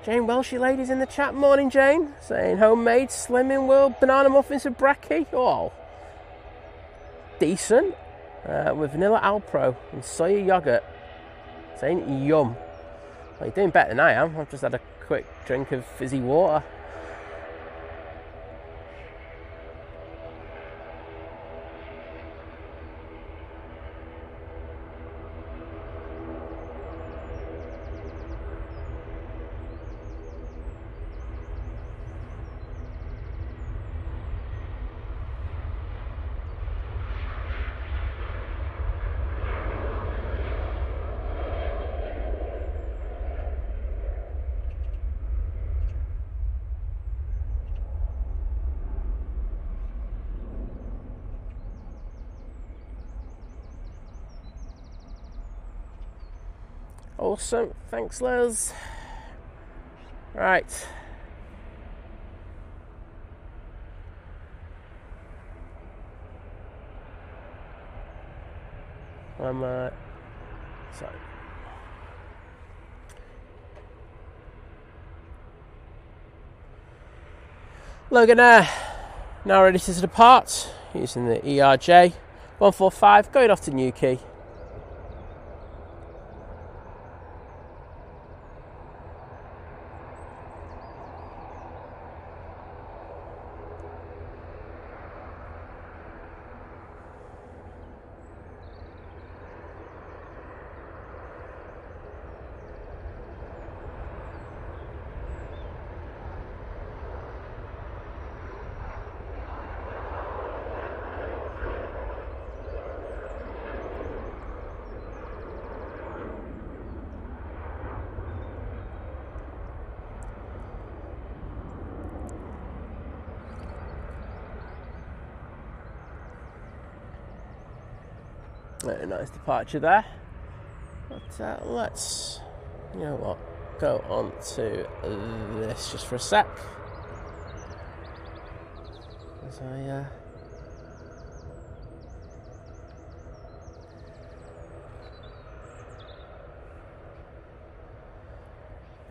Jane Welshie ladies in the chat. Morning, Jane. Saying homemade Slimming World banana muffins for brekkie. Oh, decent. With vanilla Alpro and soya yogurt. Saying yum. Well, you're doing better than I am. I've just had a quick drink of fizzy water. Awesome, thanks Liz. Right. Sorry. Logan Air, now ready to depart, using the ERJ 145, going off to Newquay. Very nice departure there. But let's, you know what, go on to this just for a sec. As I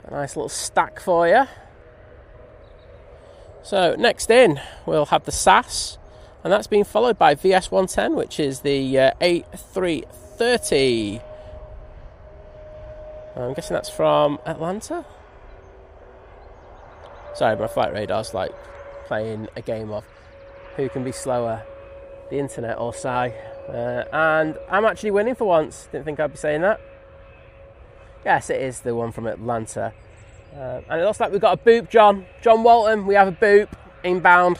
got a nice little stack for you. So next in, we'll have the SAS. And that's been followed by VS110, which is the A330. I'm guessing that's from Atlanta. Sorry, my flight radar's like playing a game of who can be slower, the internet or Si. And I'm actually winning for once. Didn't think I'd be saying that. Yes, it is the one from Atlanta. And it looks like we've got a boop, John Walton. We have a boop inbound.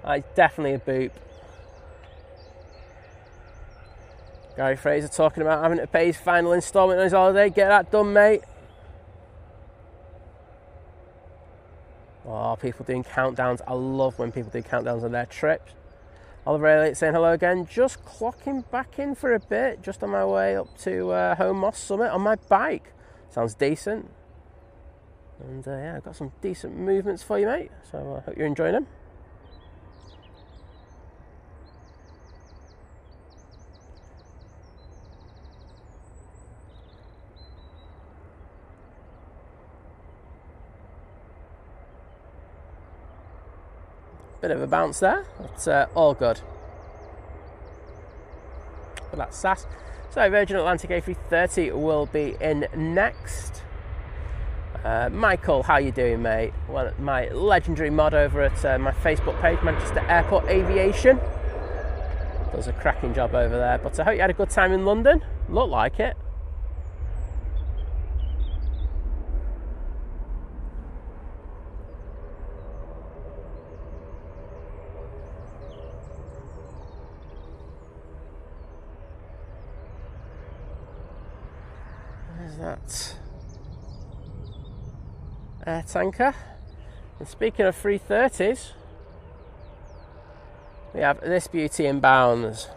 It's definitely a boop. Gary Fraser talking about having to pay his final instalment on his holiday. Get that done, mate. Oh, people doing countdowns. I love when people do countdowns on their trips. Oliver Elliott saying hello again. Just clocking back in for a bit. Just on my way up to Home Moss Summit on my bike. Sounds decent. And yeah, I've got some decent movements for you, mate. So I hope you're enjoying them. Bit of a bounce there, but all good. But that's SAS. So Virgin Atlantic A380 will be in next. Michael, how you doing, mate? Well, my legendary mod over at my Facebook page, Manchester Airport Aviation. Does a cracking job over there. But I hope you had a good time in London. Looked like it. That air tanker. And speaking of 330s, we have this beauty inbounds.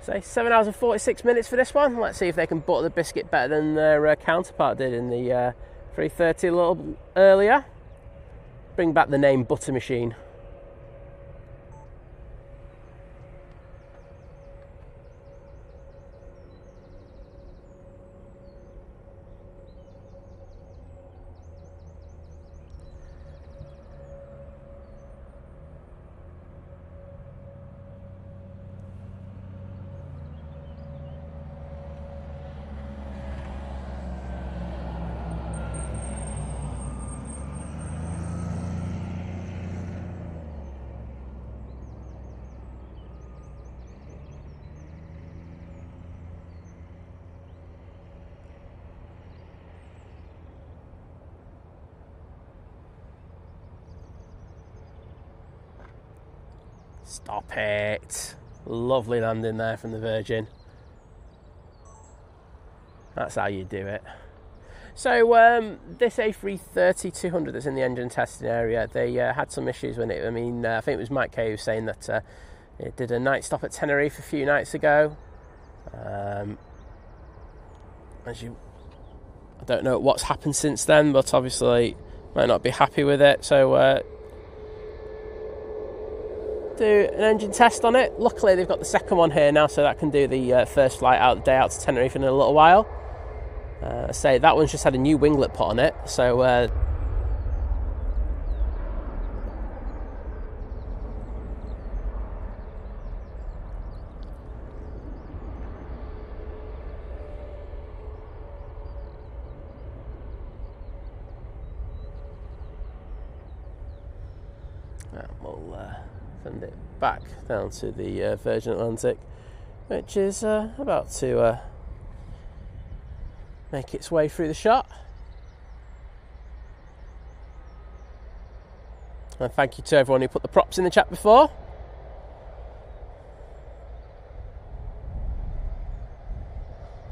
Say 7 hours and 46 minutes for this one. Let's see if they can butter the biscuit better than their counterpart did in the 330 a little earlier. Bring back the name Butter Machine. Stop it. Lovely landing there from the Virgin. That's how you do it. So this A330-200 that's in the engine testing area, they had some issues with it. I mean, I think it was Mike Kay who was saying that it did a night stop at Tenerife a few nights ago. I don't know what's happened since then, but obviously might not be happy with it. So do an engine test on it. Luckily they've got the second one here now, so that can do the first flight out, the day out to Tenerife in a little while. Say that one's just had a new winglet put on it, so we'll send it back down to the Virgin Atlantic, which is about to make its way through the shot. And thank you to everyone who put the props in the chat before.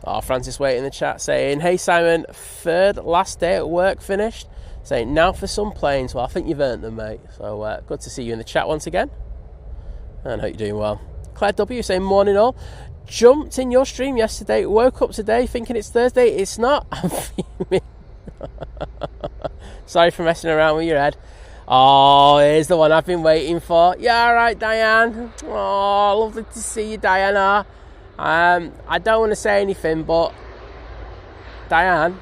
Oh, Francis Waite in the chat saying, hey Simon, third last day at work finished. Saying, now for some planes. Well, I think you've earned them, mate. So good to see you in the chat once again. And hope you're doing well. Claire W saying, morning all. Jumped in your stream yesterday, woke up today thinking it's Thursday. It's not. I'm fuming. Sorry for messing around with your head. Oh, here's the one I've been waiting for. Yeah, all right, Diane. Oh, lovely to see you, Diana. I don't want to say anything, but Diane,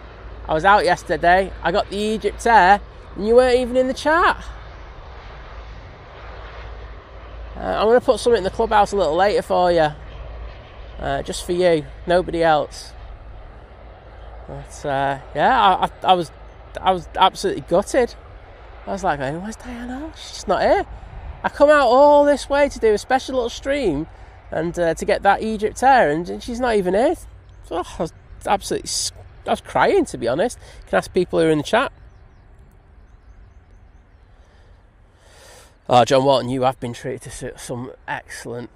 I was out yesterday. I got the Egypt Air, and you weren't even in the chat. I'm going to put something in the clubhouse a little later for you. Just for you, nobody else. But yeah, I was absolutely gutted. I was like, where's Diana? She's not here. I come out all this way to do a special little stream and to get that Egypt Air, and she's not even here. So I was absolutely, I was crying, to be honest. You can ask people who are in the chat. Oh, John Walton, you have been treated to some excellent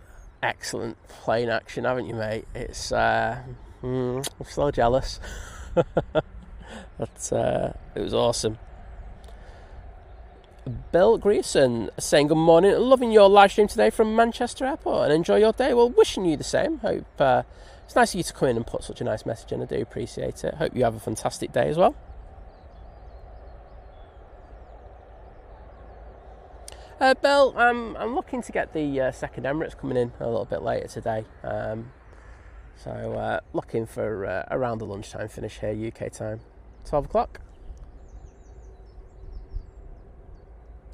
plane action, haven't you, mate? It's I'm so jealous. But it was awesome. Bill Grierson saying good morning, loving your live stream today from Manchester Airport and enjoy your day. Well, wishing you the same. Hope it's nice of you to come in and put such a nice message in. I do appreciate it. Hope you have a fantastic day as well. Bill, I'm looking to get the second Emirates coming in a little bit later today. So looking for around the lunchtime finish here, UK time, 12 o'clock.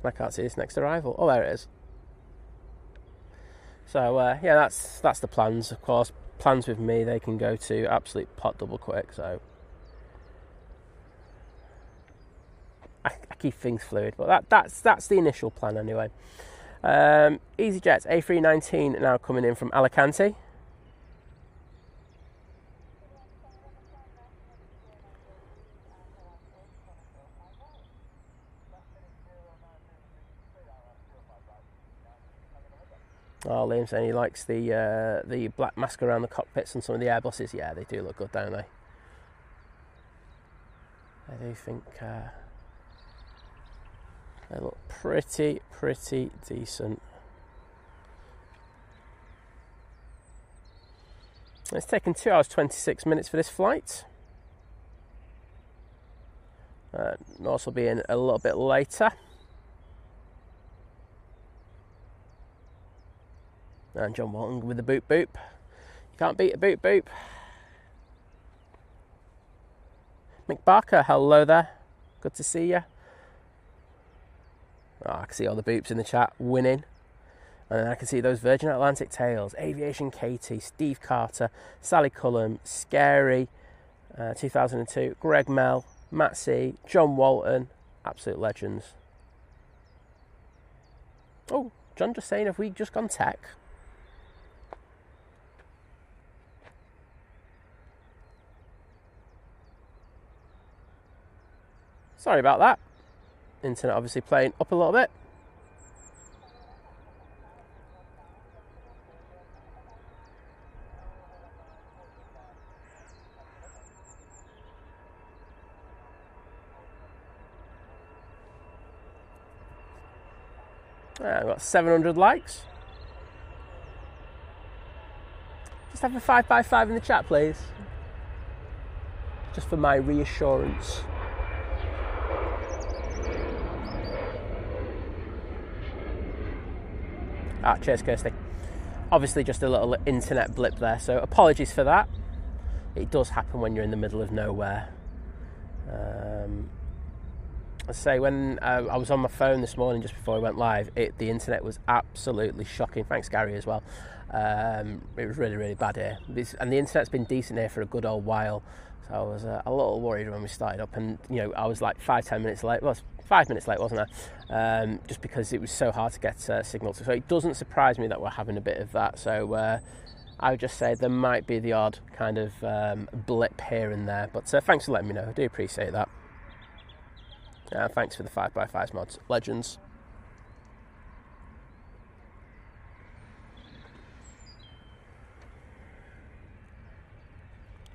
I can't see this next arrival. Oh, there it is. So yeah, that's the plans. Of course, plans with me, they can go to absolute pot double quick. So I keep things fluid, but that's the initial plan anyway. EasyJet's A380 now coming in from Alicante. Oh, Liam saying he likes the black mask around the cockpits and some of the Airbuses. Yeah, they do look good, don't they? I do think they look pretty decent. It's taken 2 hours 26 minutes for this flight. Also being a little bit later. And John Walton with the boop boop. You can't beat a boop boop. Mick Barker, hello there. Good to see you. Oh, I can see all the boops in the chat winning. And then I can see those Virgin Atlantic tails. Aviation Katie, Steve Carter, Sally Cullum, Scary, 2002, Greg Mell, Matt C, John Walton. Absolute legends. Oh, John just saying, have we just gone tech? Sorry about that. Internet obviously playing up a little bit. I've got 700 likes. Just have a 5x5 in the chat, please. Just for my reassurance. Ah, cheers, Kirsty. Obviously just a little internet blip there, so apologies for that. It does happen when you're in the middle of nowhere. I say, when I was on my phone this morning just before I went live, the internet was absolutely shocking. Thanks, Gary, as well. It was really bad here. And the internet's been decent here for a good old while. So I was a little worried when we started up, and I was like 5-10 minutes late. Well, 5 minutes late, wasn't I? Just because it was so hard to get signal. So it doesn't surprise me that we're having a bit of that. So I would just say there might be the odd kind of blip here and there. But thanks for letting me know. I do appreciate that. Thanks for the 5x5 mods. Legends.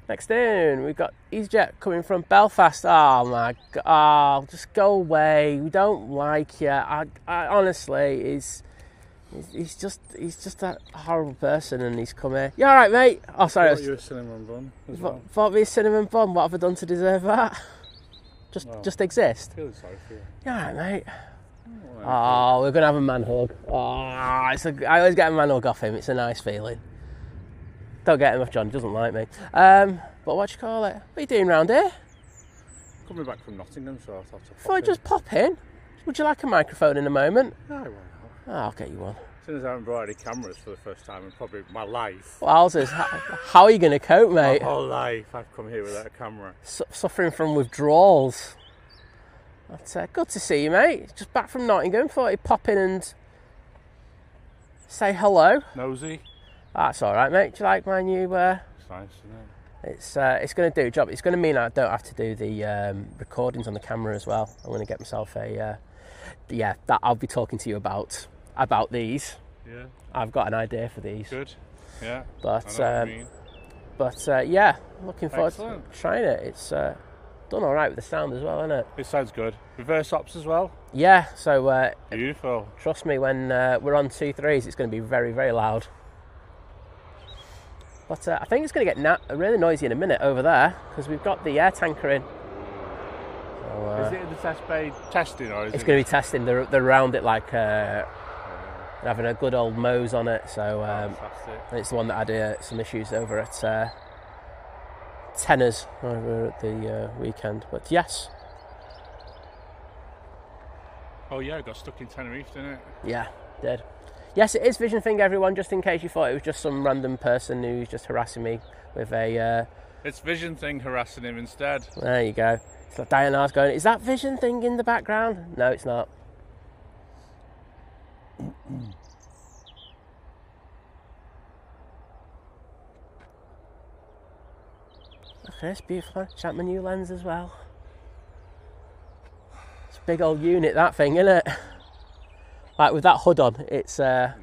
Next in, we've got EasyJet coming from Belfast. Oh my God, oh, just go away. We don't like you. I honestly, he's just a horrible person, and he's come here. You all right, mate? Oh, sorry. Thought you a cinnamon bun as well. Thought me a cinnamon bun. What have I done to deserve that? Just exist. I feel sorry for you. You all right, mate? Oh, we're gonna have a man hug. Oh, I always get a man hug off him. It's a nice feeling. Don't get him off John, he doesn't like me. But what you call it? What are you doing round here? Coming back from Nottingham, so I thought to If I just pop in. Would you like a microphone in a moment? No, why not? Oh, I'll get you one. As soon as I haven't brought any cameras for the first time in probably my life. Wowzers, how are you going to cope, mate? My whole life I've come here without a camera. Suffering from withdrawals. But good to see you, mate. Just back from Nottingham. Thought you'd pop in and say hello. Nosy. That's all right, mate. Do you like my new... It's nice, isn't it? It's going to do a job. It's going to mean I don't have to do the recordings on the camera as well. I'm going to get myself a... that I'll be talking to you about these. Yeah. I've got an idea for these. Good. Yeah. But I know what you mean. Yeah, looking forward Excellent. to trying it. It's done all right with the sound as well, isn't it? It sounds good. Reverse ops as well. Yeah. So Beautiful. trust me, when we're on 2.3s, it's going to be very, very loud. But I think it's going to get really noisy in a minute over there because we've got the air tanker in. So, is it in the test bay testing or is it's going to be testing? They're around it like having a good old Mose on it. So it's the one that had some issues over at Tenors over at the weekend. But yes. Oh yeah, it got stuck in Tenerife, didn't it? Yeah, did. Yes, it is Vision Thing, everyone, just in case you thought it was just some random person who's just harassing me with a... It's Vision Thing harassing him instead. There you go. It's like Diana's going, is that Vision Thing in the background? No, it's not. Okay, it's beautiful. Check my new lens as well. It's a big old unit, that thing, isn't it? Like with that hood on, it's Yeah.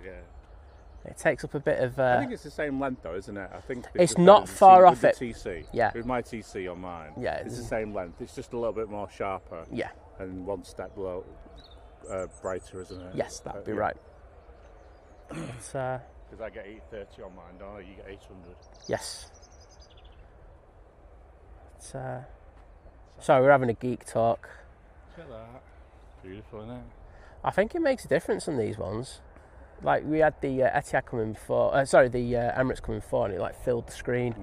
it takes up a bit of. I think it's the same length though, isn't it? I think It's not far off it. The TC. Yeah. With my TC on mine. Yeah, It's the same length. It's just a little bit more sharper. Yeah. And one step below, brighter, isn't it? Yes, that'd be yeah. right. It's, Because I get 830 on mine, don't I? You get 800. yes. It's, sorry, we're having a geek talk. Look at that. Beautiful, isn't it? I think it makes a difference on these ones. Like we had the Etihad coming before, the Emirates coming before, and it like filled the screen.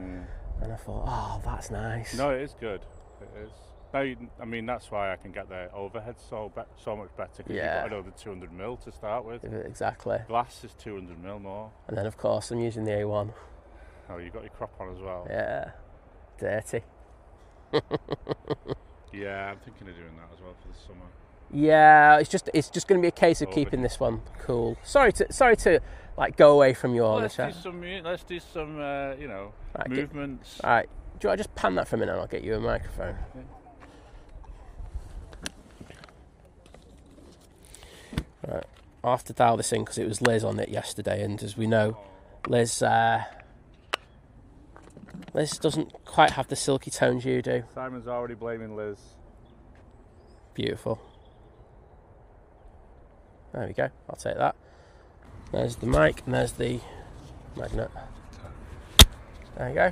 And I thought, oh, that's nice. No, it is good. It is. No, I mean that's why I can get the overhead so much better. Because Yeah. you've got another 200mm to start with. Exactly. Glass is 200mm more. And then of course I'm using the A1. Oh, you got your crop on as well. Yeah. Dirty. Yeah, I'm thinking of doing that as well for the summer. Yeah, it's just going to be a case of keeping this one cool. Sorry to like go away from you all. Let's do some Right, movements. All right, do you want to just pan that for a minute and I'll get you a microphone? Yeah. Right, I'll have to dial this in because it was Liz on it yesterday, and as we know, Liz doesn't quite have the silky tones you do. Simon's already blaming Liz. Beautiful. There we go, I'll take that. There's the mic and there's the magnet. There you go.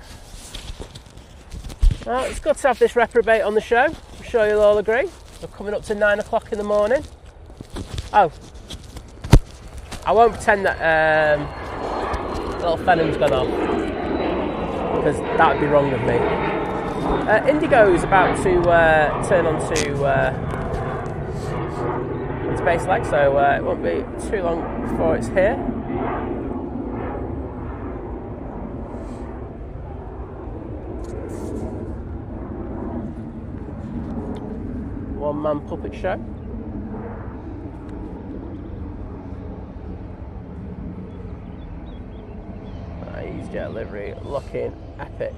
Well, it's good to have this reprobate on the show. I'm sure you'll all agree. We're coming up to 9 o'clock in the morning. Oh, I won't pretend that little Phenon's gone off, because that would be wrong of me. Indigo is about to turn onto its base leg, so it won't be too long before it's here. One-man puppet show. EasyJet livery looking epic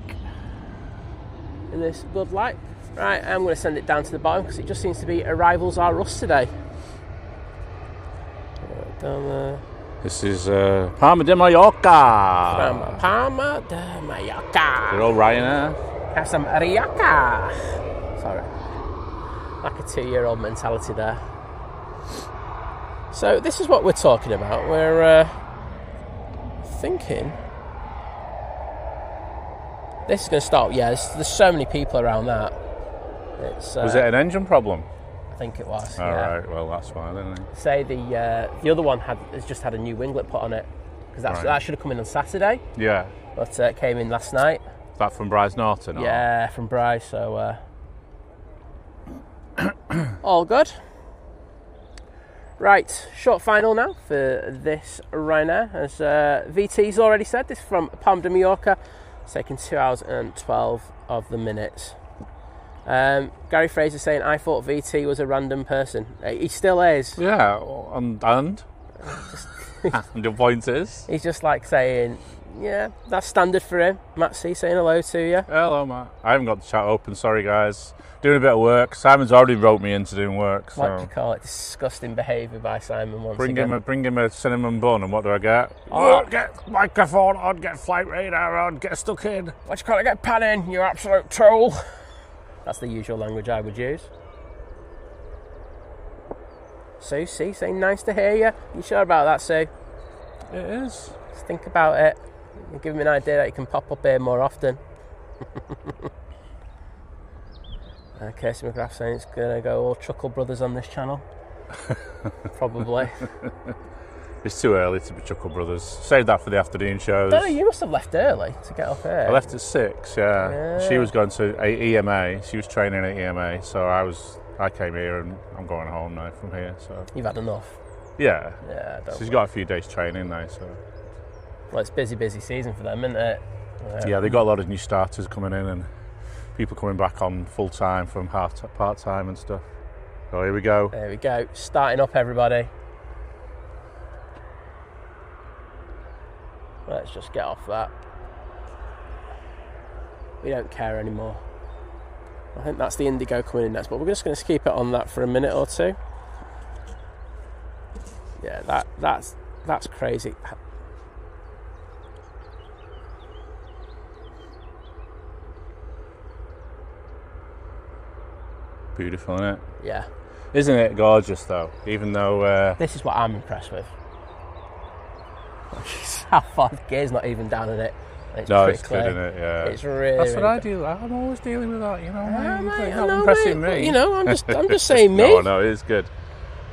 in this good light. Right, I'm going to send it down to the bottom because it just seems to be arrivals are us today. Down there. This is Palma de Mallorca. From Palma de Mallorca. Good old Ryanair. Have some Rioja. Sorry. Like a 2-year-old mentality there. So this is what we're talking about. We're thinking this is going to start. Yeah, there's so many people around that. Was it an engine problem? I think it was. All right. Well, that's fine, isn't it? Say the other one has just had a new winglet put on it because that should have come in on Saturday. Yeah. But it came in last night. Is that from Bryce Norton? Or? Yeah, from Bryce. So all good. Right, short final now for this Ryanair. As VT's already said, this is from Palma de Mallorca. It's taken 2 hours and 12 of the minutes. Gary Fraser saying, I thought VT was a random person. He still is. Yeah, and? And your point is? He's just like saying, yeah, that's standard for him. Matt C saying hello to you. Hello, Matt. I haven't got the chat open, sorry guys. Doing a bit of work. Simon's already roped me into doing work. So. What do you call it? Disgusting behaviour by Simon once again. Bring him a cinnamon bun, and what do I get? Oh, get microphone on, get flight radar on, get stuck in. What do you call it? Get pan in, you absolute tool. That's the usual language I would use. Sue, see, saying nice to hear you. You sure about that, Sue? It is. Just think about it. Give me an idea that you can pop up here more often. Casey McGrath saying it's going to go all Chuckle Brothers on this channel. Probably. It's too early to be Chuckle Brothers. Save that for the afternoon shows. No, you must have left early to get up here. I left at 6, yeah. She was going to EMA. She was training at EMA, so I came here and I'm going home now from here. So you've had enough. Yeah. Yeah. She's got a few days training now, so. Well, it's busy season for them, isn't it? Yeah, they've got a lot of new starters coming in and people coming back on full time from part time and stuff. So here we go. There we go. Starting up, everybody. Let's just get off that. We don't care anymore. I think that's the Indigo coming in next, but we're just going to keep it on that for a minute or two. Yeah, that's crazy. Beautiful, isn't it? Yeah. Isn't it gorgeous though? Even though this is what I'm impressed with. How far the gear's not even down in it. It's good, isn't it? Yeah. It's really. That's what really I do. I'm always dealing with that, you know. Mate, It's not impressing me. You know, I'm just saying me. No, it is good.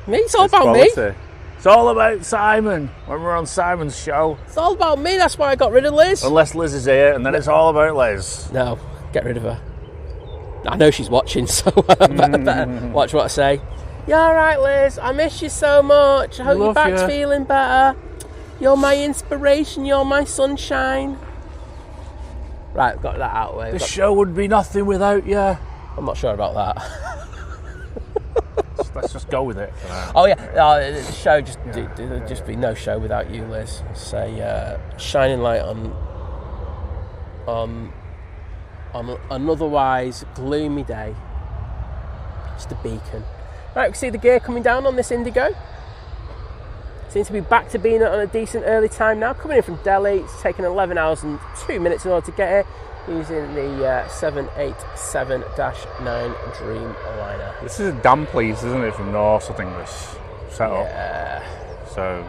Me, it's all about quality. Me. It's all about Simon. When we're on Simon's show, it's all about me. That's why I got rid of Liz. Unless Liz is here, and then it's all about Liz. No, get rid of her. I know she's watching, so I better watch what I say. You all right, Liz? I miss you so much. I hope your back's feeling better. You're my inspiration. You're my sunshine. Right, got that out of the way. The show would be nothing without you. I'm not sure about that. Let's just go with it for now. Oh yeah, the show there'd just be no show without you, Liz. Say shining light on an otherwise gloomy day. Just a beacon. Right, we see the gear coming down on this Indigo. Seems to be back to being on a decent early time now. Coming in from Delhi, it's taken 11 hours and 2 minutes in order to get here, using the 787-9 Dreamliner. This is a damn please, isn't it, from Norse, I think, this setup. Yeah. So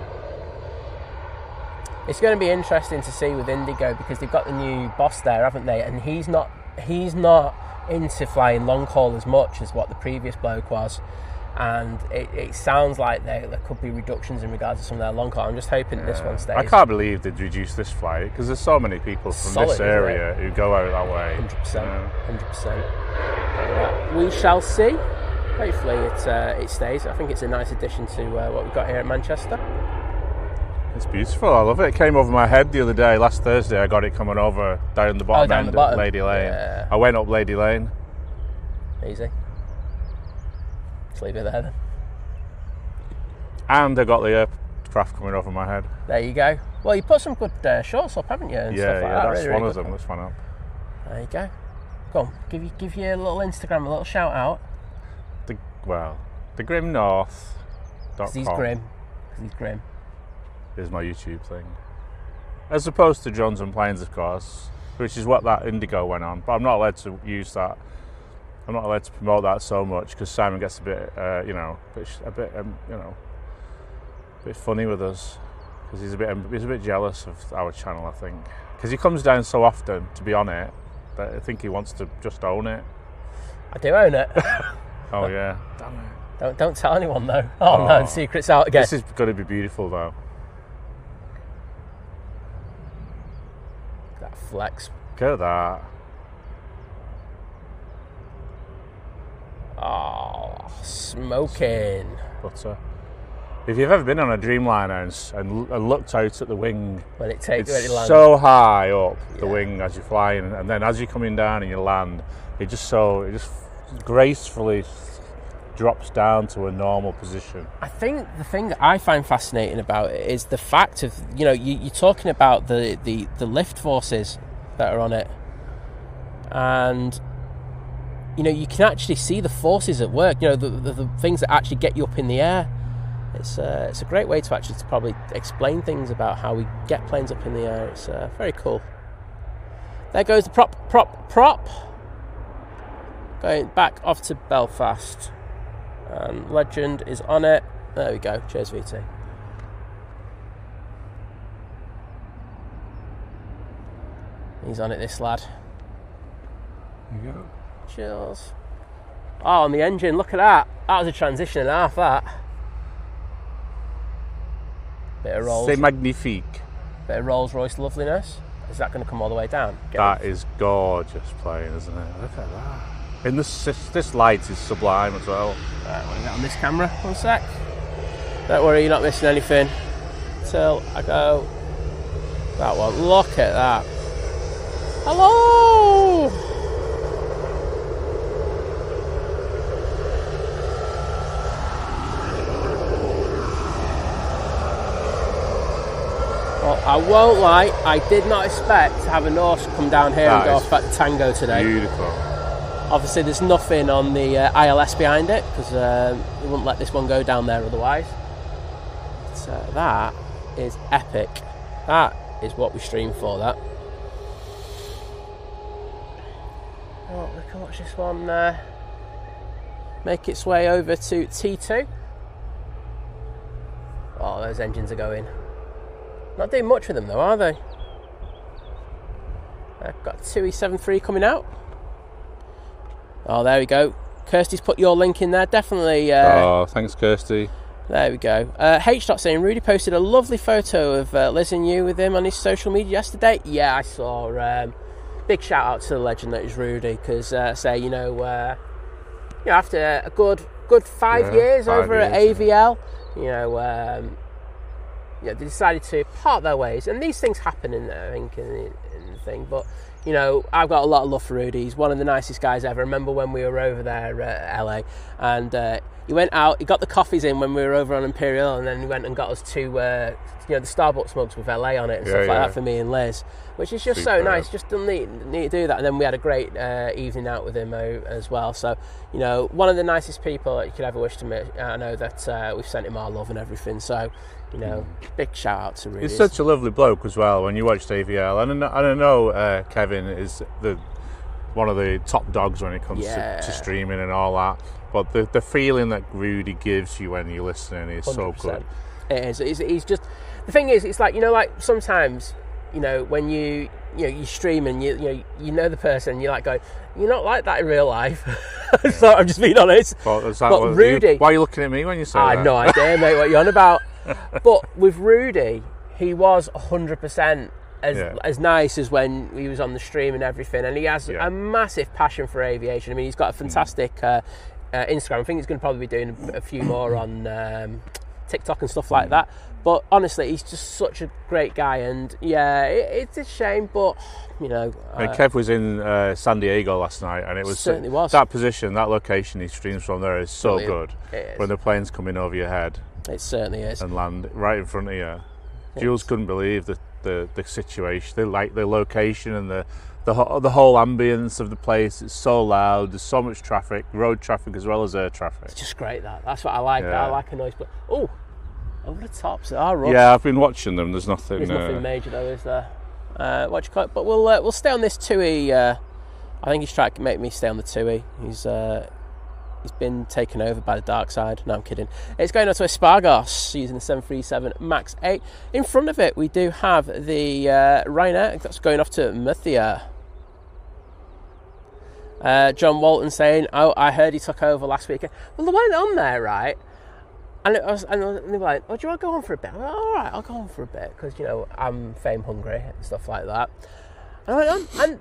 it's going to be interesting to see with Indigo because they've got the new boss there, haven't they? And he's not into flying long haul as much as what the previous bloke was. And it sounds like there could be reductions in regards to some of their long haul. I'm just hoping this one stays. I can't believe they'd reduce this flight because there's so many people from this area who go out that way. 100%. We shall see. Hopefully it stays. I think it's a nice addition to what we've got here at Manchester. It's beautiful. I love it. It came over my head the other day. Last Thursday I got it coming over down the bottom end of Lady Lane. Yeah. I went up Lady Lane. Easy. Leave it there then. And I got the aircraft coming over my head. There you go. Well, you put some good shorts up, haven't you? And stuff like that. That's really, one really of them. That's one up. There you go. Go on, give you a little Instagram, a little shout out. The Grim North. He's grim. Is my YouTube thing. As opposed to Drones and Planes, of course, which is what that Indigo went on. But I'm not allowed to use that. I'm not allowed to promote that so much because Simon gets a bit, a bit funny with us because he's a bit jealous of our channel, I think, because he comes down so often to be on it that I think he wants to just own it. I do own it. Oh yeah, damn it! Don't tell anyone though. Oh no, the secret's out again. This is going to be beautiful though. That flex. Look at that. Oh, smoking. Butter. If you've ever been on a Dreamliner and looked out at the wing, when it takes, it's so high up the wing as you're flying, and then as you're coming down and you land, it just gracefully drops down to a normal position. I think the thing that I find fascinating about it is the fact of, you're talking about the lift forces that are on it. And, you can actually see the forces at work, the things that actually get you up in the air. It's a great way to probably explain things about how we get planes up in the air. It's very cool. There goes the prop. Going back off to Belfast. And Legend is on it. There we go. Cheers, VT. He's on it, this lad. There you go. Cheers. Oh, on the engine, look at that. That was a transition and a half, that. Bit of Rolls. C'est magnifique. Bit of Rolls Royce loveliness. Is that going to come all the way down? That is gorgeous plane, isn't it? Look at that. And this light is sublime as well. Right, want to get on this camera? One sec. Don't worry, you're not missing anything. Till I go. That one. Look at that. Hello! Well, I won't lie, I did not expect to have a Norse come down here and go off back to Tango today. Beautiful. Obviously, there's nothing on the ILS behind it because we wouldn't let this one go down there otherwise. So that is epic. That is what we stream for, that. Oh, we can watch this one make its way over to T2. Oh, those engines are going. Not doing much with them though, are they? I've got 2E73 coming out. Oh, there we go. Kirsty's put your link in there. Definitely. Oh, thanks, Kirsty. There we go. H. saying, Rudy posted a lovely photo of Liz and you with him on his social media yesterday. Yeah, I saw. Big shout out to the legend that is Rudy, because after a good 5 years over at AVL, they decided to part their ways, and these things happen in there, I think, in the thing. But I've got a lot of love for Rudy. He's one of the nicest guys ever. I remember when we were over there at LA, and he went out. He got the coffees in when we were over on Imperial, and then he went and got us two, the Starbucks mugs with LA on it and stuff like that for me and Liz, which is just so nice. Just neat to do that. And then we had a great evening out with him as well. So one of the nicest people that you could ever wish to meet. I know that we've sent him our love and everything. So big shout out to Rudy. He's such a lovely bloke as well. When you watched AVL, and I know Kevin is one of the top dogs when it comes to streaming and all that. But the feeling that Rudy gives you when you're listening is 100%. So good. It is. He's just, the thing is, it's like sometimes when you stream and you know the person, you're like going, you're not like that in real life. So I'm just being honest. But Rudy, why are you looking at me when you say that? I have no idea, mate, what you're on about. But with Rudy, he was 100% as nice as when he was on the stream and everything, and he has a massive passion for aviation. I mean, he's got a fantastic Instagram. I think he's going to probably be doing a few more on TikTok and stuff like that. But honestly, he's just such a great guy, and it's a shame, but Kev was in San Diego last night, and it was certainly was that position, that location he streams from there is so good. When the plane's coming over your head, it certainly is, and land right in front of you. Jules couldn't believe the situation, the location, and the whole ambience of the place. It's so loud. There's so much traffic, road traffic as well as air traffic. It's just great. That's what I like. I like a noise, but over the tops are rough. Yeah, I've been watching them. There's nothing major though, is there? What you call it? But we'll stay on this 2E. I think he's trying to make me stay on the 2E. He's been taken over by the dark side. No, I'm kidding. It's going on to Espargos using the 737 MAX 8. In front of it, we do have the Ryanair that's going off to Murcia. John Walton saying, "Oh, I heard he took over last weekend." Well, they went on there, right? And they were like, "Oh, do you want to go on for a bit?" I'm like, "All right, I'll go on for a bit because I'm fame hungry and stuff like that." And I went on, and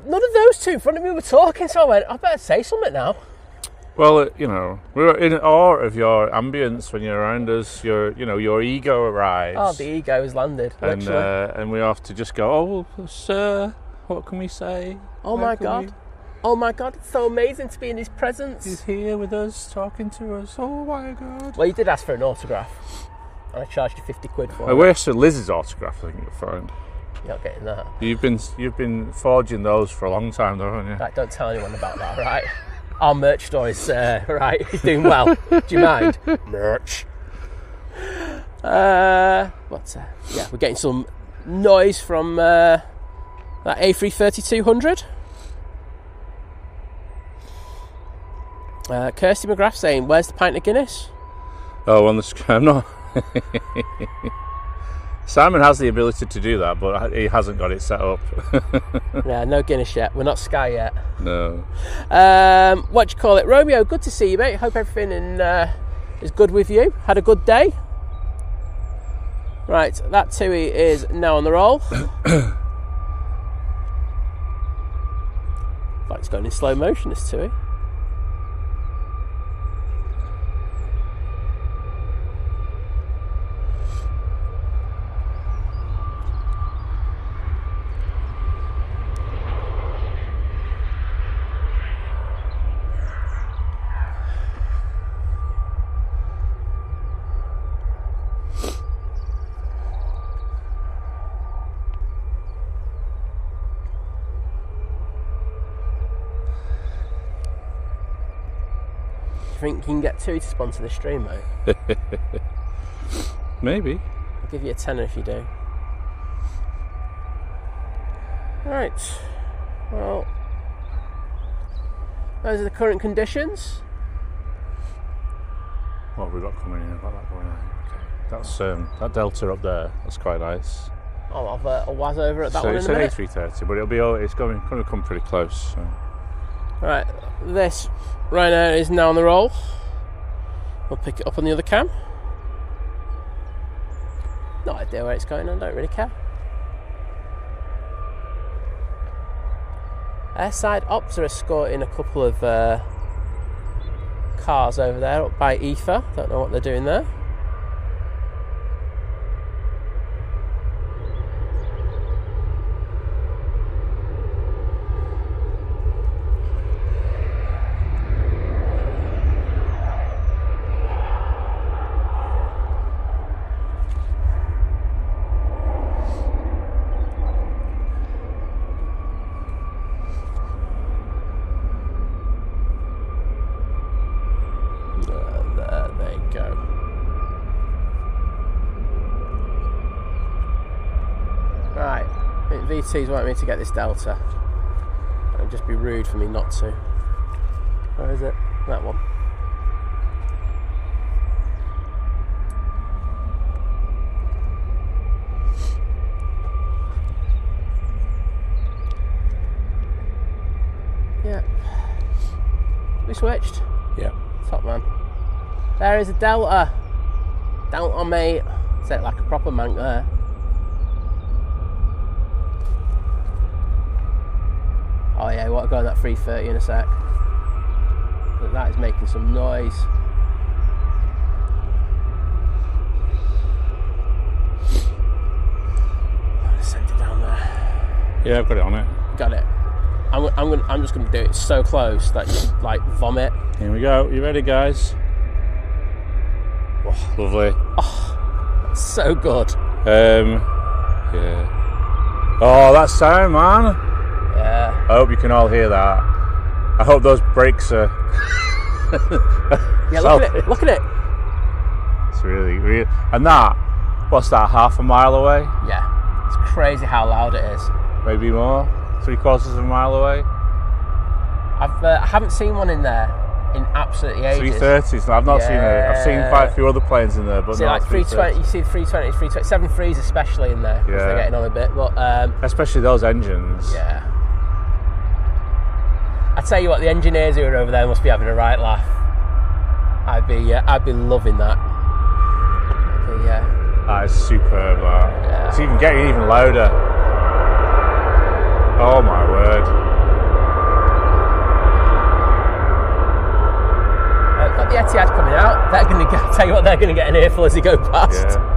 none of those two in front of me were talking, so I went, "I better say something now." Well, we were in awe of your ambience when you're around us. Your ego arrives. Oh, the ego has landed, and we have to just go, "Oh, sir, what can we say? Oh my God." Oh my God, it's so amazing to be in his presence. He's here with us, talking to us. Oh my God. Well, you did ask for an autograph. And I charged you 50 quid for it. I wish for Liz's autograph, I think you'll find. You're not getting that. You've been forging those for a long time, though, haven't you? Right, don't tell anyone about that, right? Our merch store is, right, he's doing well. Do you mind? Merch. Yeah, we're getting some noise from that A330-200. Kirsty McGrath saying, where's the pint of Guinness? Oh, on the screen. No. Simon has the ability to do that, but he hasn't got it set up. Yeah, no Guinness yet. We're not Sky yet. No. What do you call it? Romeo, good to see you, mate. Hope everything is good with you. Had a good day? Right, that TUI is now on the roll. Like it's going in slow motion, this TUI. Do you think you can get TUI to sponsor the stream, mate? Maybe. I'll give you a tenner if you do. Right. Well, those are the current conditions. What have we got coming in? About that going on. Okay. That's that Delta up there. That's quite nice. I'll have a waz over at that So one in a minute. it's an A330, but it's going to come pretty close. So. Right, this Ryanair is now on the roll. We'll pick it up on the other cam. No idea where it's going, I don't really care. Airside Ops are escorting a couple of cars over there up by Etihad. Don't know what they're doing there. VT's wanting me to get this Delta. It would just be rude for me not to. Where is it? That one. Yeah. We switched? Yeah. Top man. There is a Delta. Delta, mate. Set like a proper mank there. Oh yeah, what go on that 330 in a sec. But that is making some noise. I'm gonna send it down there. Yeah, I've got it on it. Got it. I'm just gonna do it so close that you could like vomit. Here we go. You ready, guys? Oh, lovely. Oh, that's so good. Yeah. Oh, that sound, man. Yeah. I hope you can all hear that. I hope those brakes are. Yeah, look at it. Look at it. It's really. And that, what's that? Half a mile away? Yeah. It's crazy how loud it is. Maybe more. 3/4 of a mile away. I haven't seen one in there in absolutely ages. 330s. I've not seen it. I've seen quite a few other planes in there, but see, not like 320. You see 320, 320, 737s especially in there because they're getting on a bit. But especially those engines. Yeah. I tell you what, the engineers who are over there must be having a right laugh. I'd be loving that. That is superb. That. Yeah. It's even getting even louder. Oh my word. Got the Etihad coming out. They're going to tell you what, they're going to get an earful as they go past. Yeah.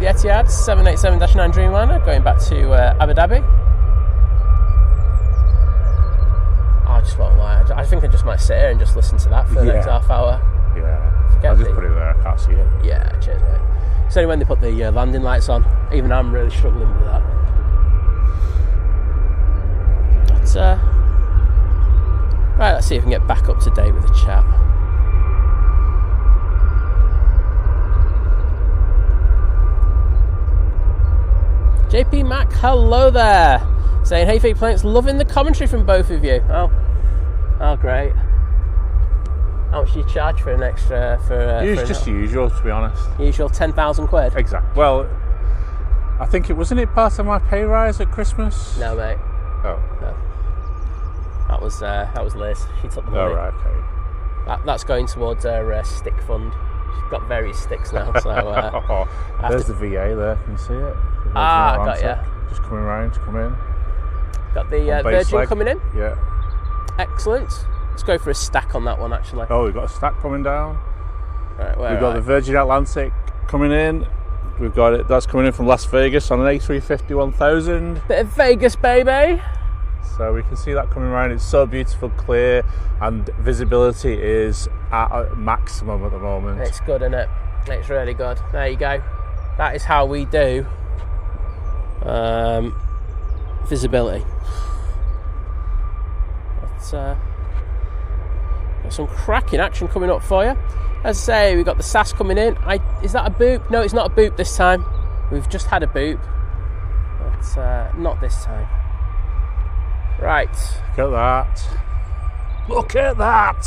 the Etihad 787-9 Dreamliner going back to Abu Dhabi. I just won't lie. I think I just might sit here and just listen to that for the next half hour. Yeah. I'll just put it there. I can't see it. Yeah, cheers, mate. It's only when they put the landing lights on. Even I'm really struggling with that. But, right, let's see if we can get back up to date with the chat. JP Mac, hello there. Saying, hey, fake planets, loving the commentary from both of you. Oh, great. How much do you charge for an extra? Just usual, to be honest. Usual 10,000 quid. Exactly. Well, I think wasn't it part of my pay rise at Christmas? No, mate. Oh no. That was Liz. She took the money. Oh right, okay. That's going towards her stick fund. She's got various sticks now. So there's the VA there. Can you see it? Got ya. Just coming around to come in. Got the Virgin coming in. Yeah. Excellent. Let's go for a stack on that one, actually. Oh, we've got a stack coming down. Right, we've got the Virgin Atlantic coming in. We've got it. That's coming in from Las Vegas on an A350 1000. Bit of Vegas, baby. So we can see that coming around. It's so beautiful, clear, and visibility is at a maximum at the moment. It's good, isn't it? It's really good. There you go. That is how we do visibility. But, got some cracking action coming up for you. As I say, we've got the SAS coming in. Is that a boop? No, it's not a boop this time. We've just had a boop, but not this time. Right. Look at that. Look at that.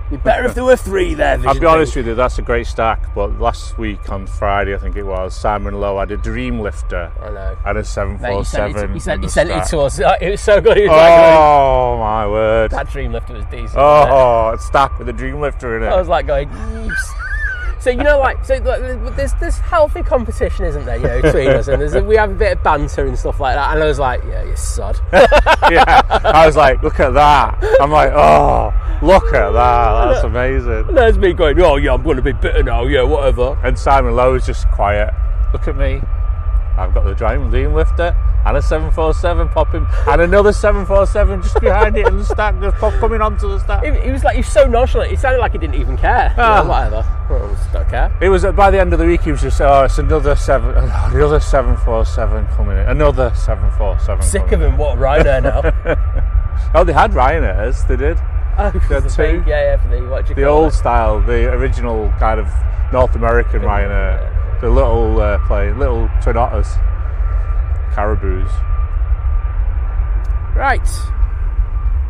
Be better if there were three there. I'll be honest with you, that's a great stack. But last week on Friday, I think it was, Simon Lowe had a Dreamlifter. I know. And a 747. He sent it to us. It was so good. He was my word. That Dreamlifter was decent. It's stacked with a Dreamlifter in it. I was like going. So there's healthy competition, isn't there? Between us, and we have a bit of banter and stuff like that. And I was like, yeah, you sod. Yeah, I was like, look at that. I'm like, look at that. That's amazing. And there's me going, oh yeah, I'm going to be bitter now. Yeah, whatever. And Simon Lowe is just quiet. Look at me. I've got the Dreamlifter and a 747 popping, and another 747 just behind it in the stack, just coming onto the stack. He was like, he was so nonchalant. It sounded like he didn't even care. Whatever. Well, I just don't care. It was by the end of the week. He was just, it's another 747 coming in. Another 747. Sick of him. What a Ryanair now. Oh, they had Ryanair's. They did. Oh, they had two. Yeah, for the old style, the original kind of North American Ryanair. The little plane, little Twin Otters, Caribous. Right,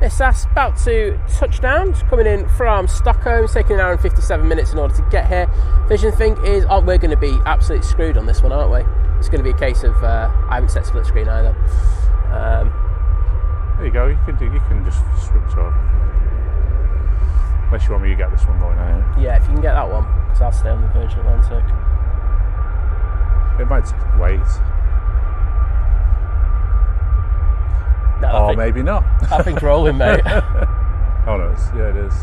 this SAS about to touch down. It's coming in from Stockholm. It's taking an hour and 57 minutes in order to get here. Vision thing is, we're going to be absolutely screwed on this one, aren't we? It's going to be a case of I haven't set split screen either. There you go. You can just switch over. Unless you want me to get this one going out. Yeah, if you can get that one, because I'll stay on the Virgin Atlantic. It might wait. Or maybe not. That thing's rolling, mate. Oh no, it is.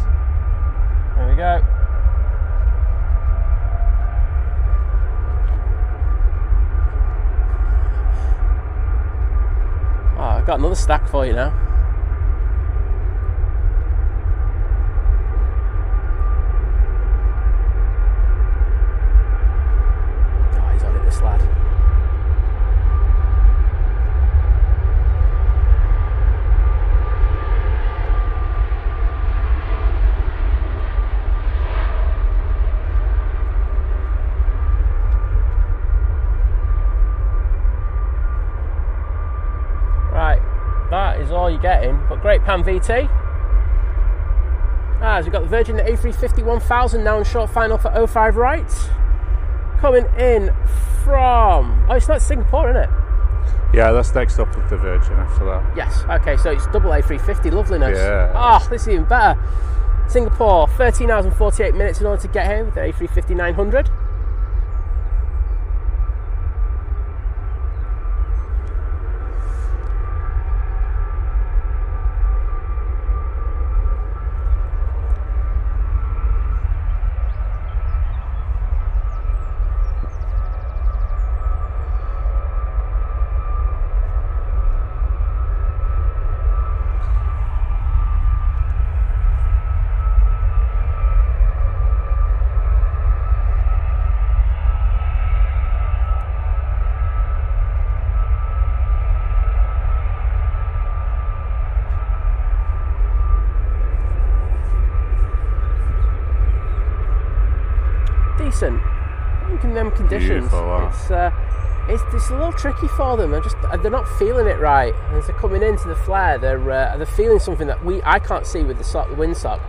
There we go. I've got another stack for you now. He's on it, this lad. That is all you're getting, but great pan VT. As we've got the Virgin A350 1000 now in short final for 05 right. Coming in from, it's not Singapore, isn't it? Yeah, that's next up with the Virgin after that. Yes, okay, so it's double A350, loveliness. Yeah. This is even better. Singapore, 13 hours and 48 minutes in order to get here with the A350 900. decent. I think in them conditions, it's a little tricky for them. They're not feeling it right. As they're coming into the flare, they're feeling something that I can't see with the windsock.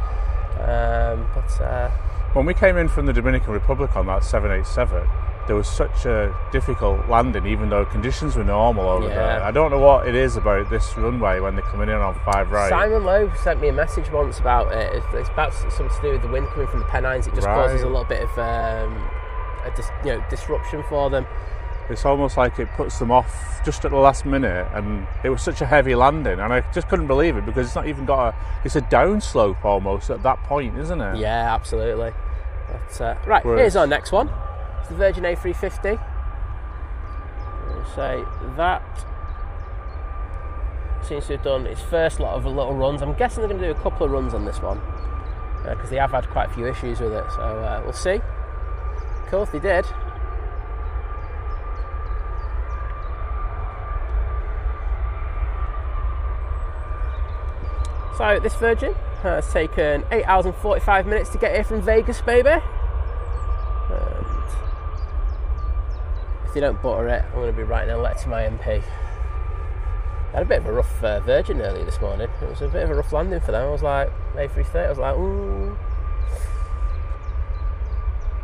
When we came in from the Dominican Republic on that 787, there was such a difficult landing, even though conditions were normal over there. I don't know what it is about this runway when they're coming in on 5 right. Simon Lowe sent me a message once about it. It's about something to do with the wind coming from the Pennines. It just causes a little bit of disruption for them. It's almost like it puts them off just at the last minute, and it was such a heavy landing, and I just couldn't believe it because it's not even got it's a downslope almost at that point, isn't it? Yeah, absolutely. But, here's our next one. It's the Virgin A350. We'll say that seems to have done its first lot of little runs. I'm guessing they're going to do a couple of runs on this one because they have had quite a few issues with it, so we'll see. Cool, if they did. So this Virgin has taken 8 hours and 45 minutes to get here from Vegas, baby. And if they don't butter it, I'm going to be writing a letter to my MP. I had a bit of a rough Virgin earlier this morning. It was a bit of a rough landing for them. I was like, A330, I was like, ooh.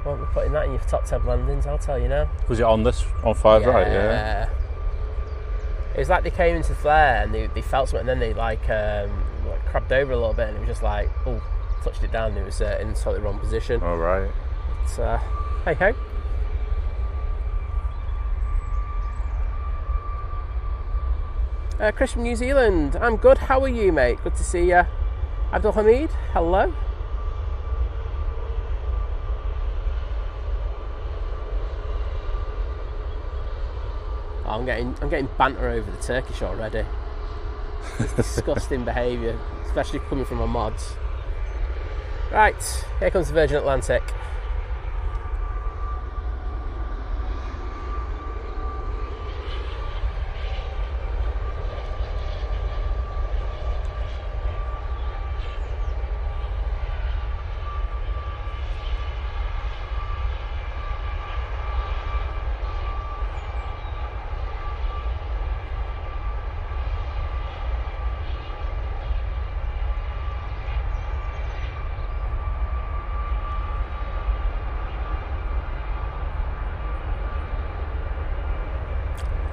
Won't be putting that in your top 10 landings, I'll tell you now. Was it on 5 right? Yeah. It was like they came into the flare and they felt something, and then they crabbed over a little bit, and it was just like, oh, touched it down, and it was in the totally wrong position. All right. But, hey ho. Chris from New Zealand. I'm good. How are you, mate? Good to see you. Abdul Hamid. Hello. Oh, I'm getting banter over the Turkish already. It's disgusting behaviour, especially coming from my mods. Right, here comes the Virgin Atlantic.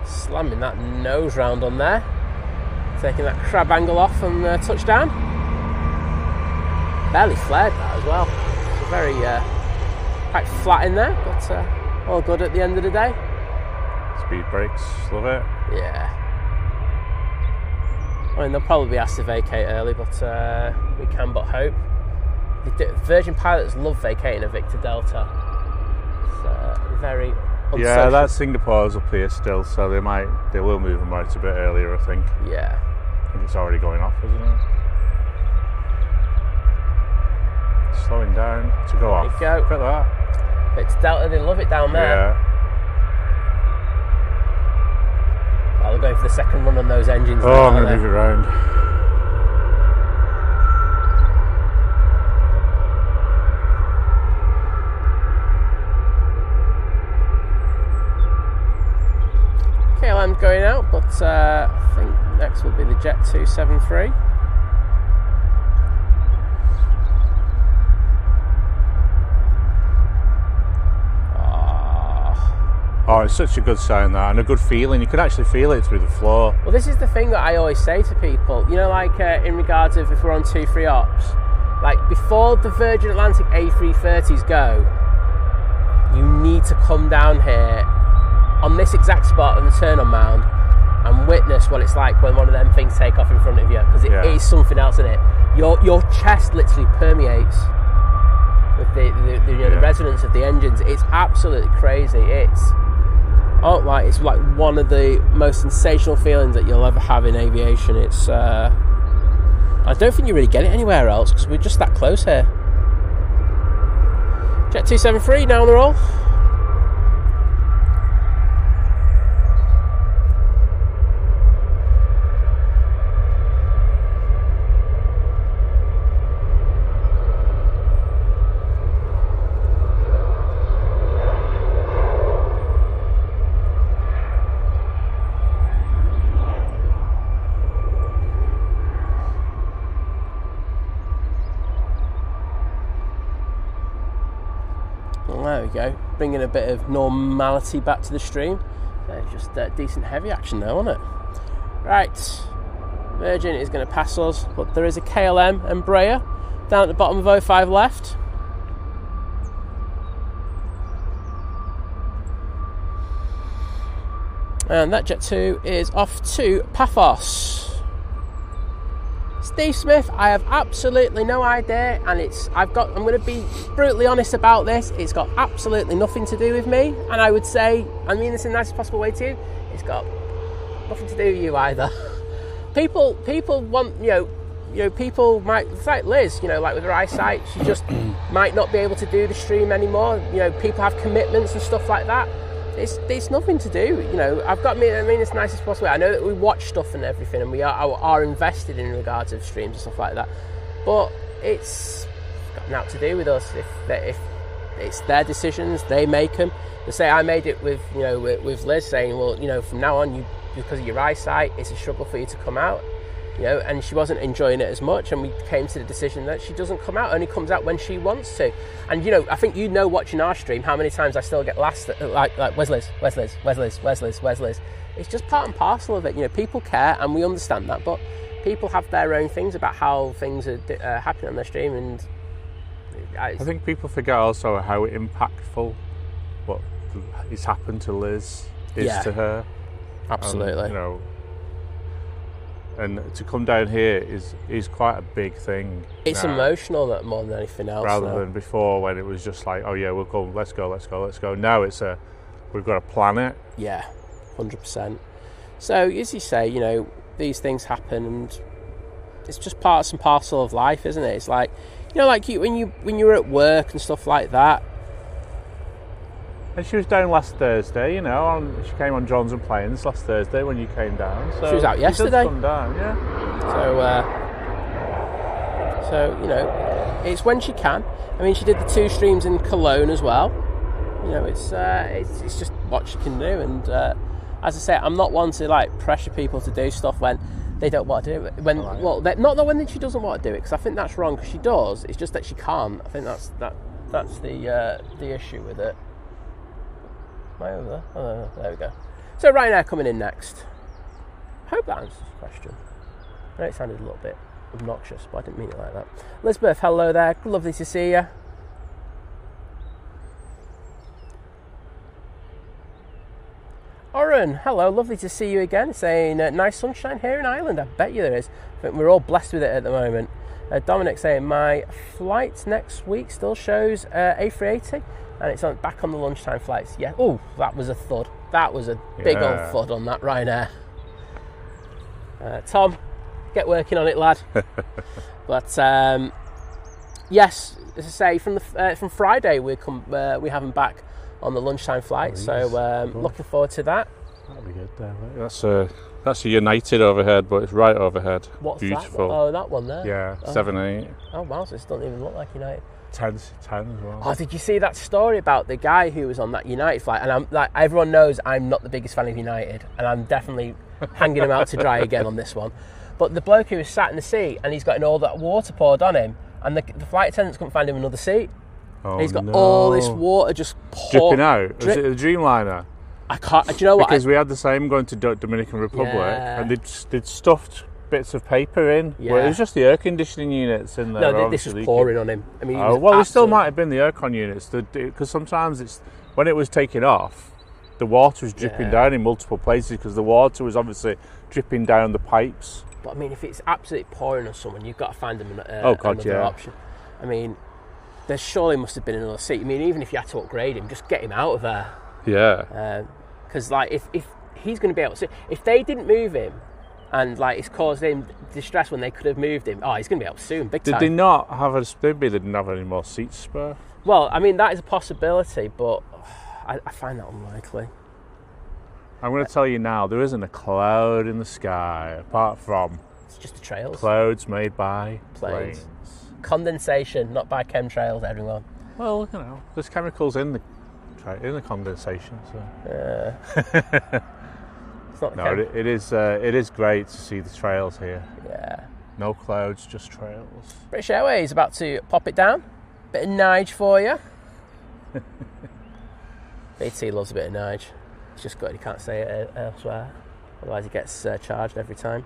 Slamming that nose round on there, taking that crab angle off and touchdown. Barely flared that as well. It's very quite flat in there, but all good at the end of the day. Speed brakes, love it. Yeah. I mean, they'll probably be asked to vacate early, but we can but hope. Virgin pilots love vacating a Victor Delta. It's very unsocial. Yeah, that Singapore's up here still, so they will move them out a bit earlier, I think. Yeah. I think it's already going off, isn't it? Slowing down to go off. There you go. Look at that. It's Delta, they love it down there. Yeah. Well, they're going for the second run on those engines. Oh, I'm going to move it around. KLM's going out, but I think next will be the Jet 273. Oh, it's such a good sign, that, and a good feeling. You could actually feel it through the floor. Well, this is the thing that I always say to people, you know, like in regards of if we're on 2-3 ops, like before the Virgin Atlantic A330s go, you need to come down here on this exact spot on the turn-on mound and witness what it's like when one of them things take off in front of you, because it is something else, isn't it? Your chest literally permeates with the resonance of the engines. It's absolutely crazy. It's like one of the most sensational feelings that you'll ever have in aviation. It's I don't think you really get it anywhere else because we're just that close here. Jet 273 now on the roll. Well, there we go, bringing a bit of normality back to the stream. Just decent heavy action there, wasn't it? Right, Virgin is going to pass us, but there is a KLM Embraer down at the bottom of 05 left. And that Jet 2 is off to Paphos. Steve Smith, I have absolutely no idea, and I'm going to be brutally honest about this, it's got absolutely nothing to do with me, and I would say, I mean this in the nicest possible way to you, it's got nothing to do with you either. People want, people might, it's like Liz, like with her eyesight, she just might not be able to do the stream anymore. People have commitments and stuff like that. It's nothing to do. I mean it's the nicest possible way. I know that we watch stuff and everything, and we are invested in regards of streams and stuff like that. But it's got nothing to do with us. If it's their decisions, they make them. They say I made it with Liz saying, well, from now on, because of your eyesight, it's a struggle for you to come out. And she wasn't enjoying it as much, and we came to the decision that she doesn't come out, only comes out when she wants to. And I think watching our stream how many times I still get last like where's Liz? It's just part and parcel of it. People care, and we understand that, but people have their own things about how things are happening on their stream, and I think people forget also how impactful what has happened to Liz is to her. Absolutely. And to come down here is quite a big thing. It's now, emotional more than anything else. Rather than before when it was just like, oh yeah, we'll go, let's go. Now we've got to plan it. Yeah, 100%. So as you say, these things happen, and it's just parts and parcel of life, isn't it? It's like, when you were at work and stuff like that. And she was down last Thursday, she came on Johns and Plains last Thursday when you came down. So she was out yesterday. She does come down, yeah. So it's when she can. I mean, she did the 2 streams in Cologne as well. It's just what she can do. And as I say, I'm not one to pressure people to do stuff when they don't want to do it. Not when she doesn't want to do it, because I think that's wrong. Because she does. It's just that she can't. I think that's the issue with it. Am I over there? Oh, there we go. So Ryanair coming in next. I hope that answers the question. I know it sounded a little bit obnoxious, but I didn't mean it like that. Elizabeth, hello there. Lovely to see you. Oren, hello. Lovely to see you again. Saying nice sunshine here in Ireland. I bet you there is. I think we're all blessed with it at the moment. Dominic saying my flight next week still shows A380. And it's back on the lunchtime flights. Yeah. Oh, that was a thud. That was a big old thud on that Ryanair. Tom, get working on it, lad. But yes, as I say, from Friday we have them back on the lunchtime flight. So looking forward to that. That'll be good there. That's a United overhead, but it's right overhead. What's beautiful. That? Oh, that one there. Yeah, 7-8. Oh wow, so it doesn't even look like United. 10 as well. Oh, did you see that story about the guy who was on that United flight? And I'm like, everyone knows I'm not the biggest fan of United, and I'm definitely hanging him out to dry again on this one. But the bloke who was sat in the seat, and he's got all that water poured on him, and the flight attendants couldn't find him another seat. Oh, and he's got all this water just dripping out. Was it the Dreamliner? I can't. Do you know what? Because we had the same going to Dominican Republic, and they'd stuffed bits of paper in. Yeah. Well, it was just the air conditioning units in there. No, this was pouring on him. I mean, it still might have been the aircon units, because sometimes when it was taking off, the water was dripping down in multiple places because the water was obviously dripping down the pipes. But I mean, if it's absolutely pouring on someone, you've got to find them another option. I mean, there surely must have been another seat. I mean, even if you had to upgrade him, just get him out of there. Yeah. Because if he's going to be able to, if they didn't move him, and it's caused him distress when they could have moved him, he's going to be out soon, big time. Did they not have maybe they didn't have any more seats spare? Well, I mean, that is a possibility, but I find that unlikely. I'm going to tell you now, there isn't a cloud in the sky apart from it's just the trails. Clouds made by planes. Condensation, not by chemtrails, everyone. Well, there's chemicals in the condensation. So. It's not it is great to see the trails here. Yeah. No clouds, just trails. British Airways about to pop it down. Bit of Nige for you. BT loves a bit of Nige. It's just good, he can't say it elsewhere. Otherwise he gets charged every time.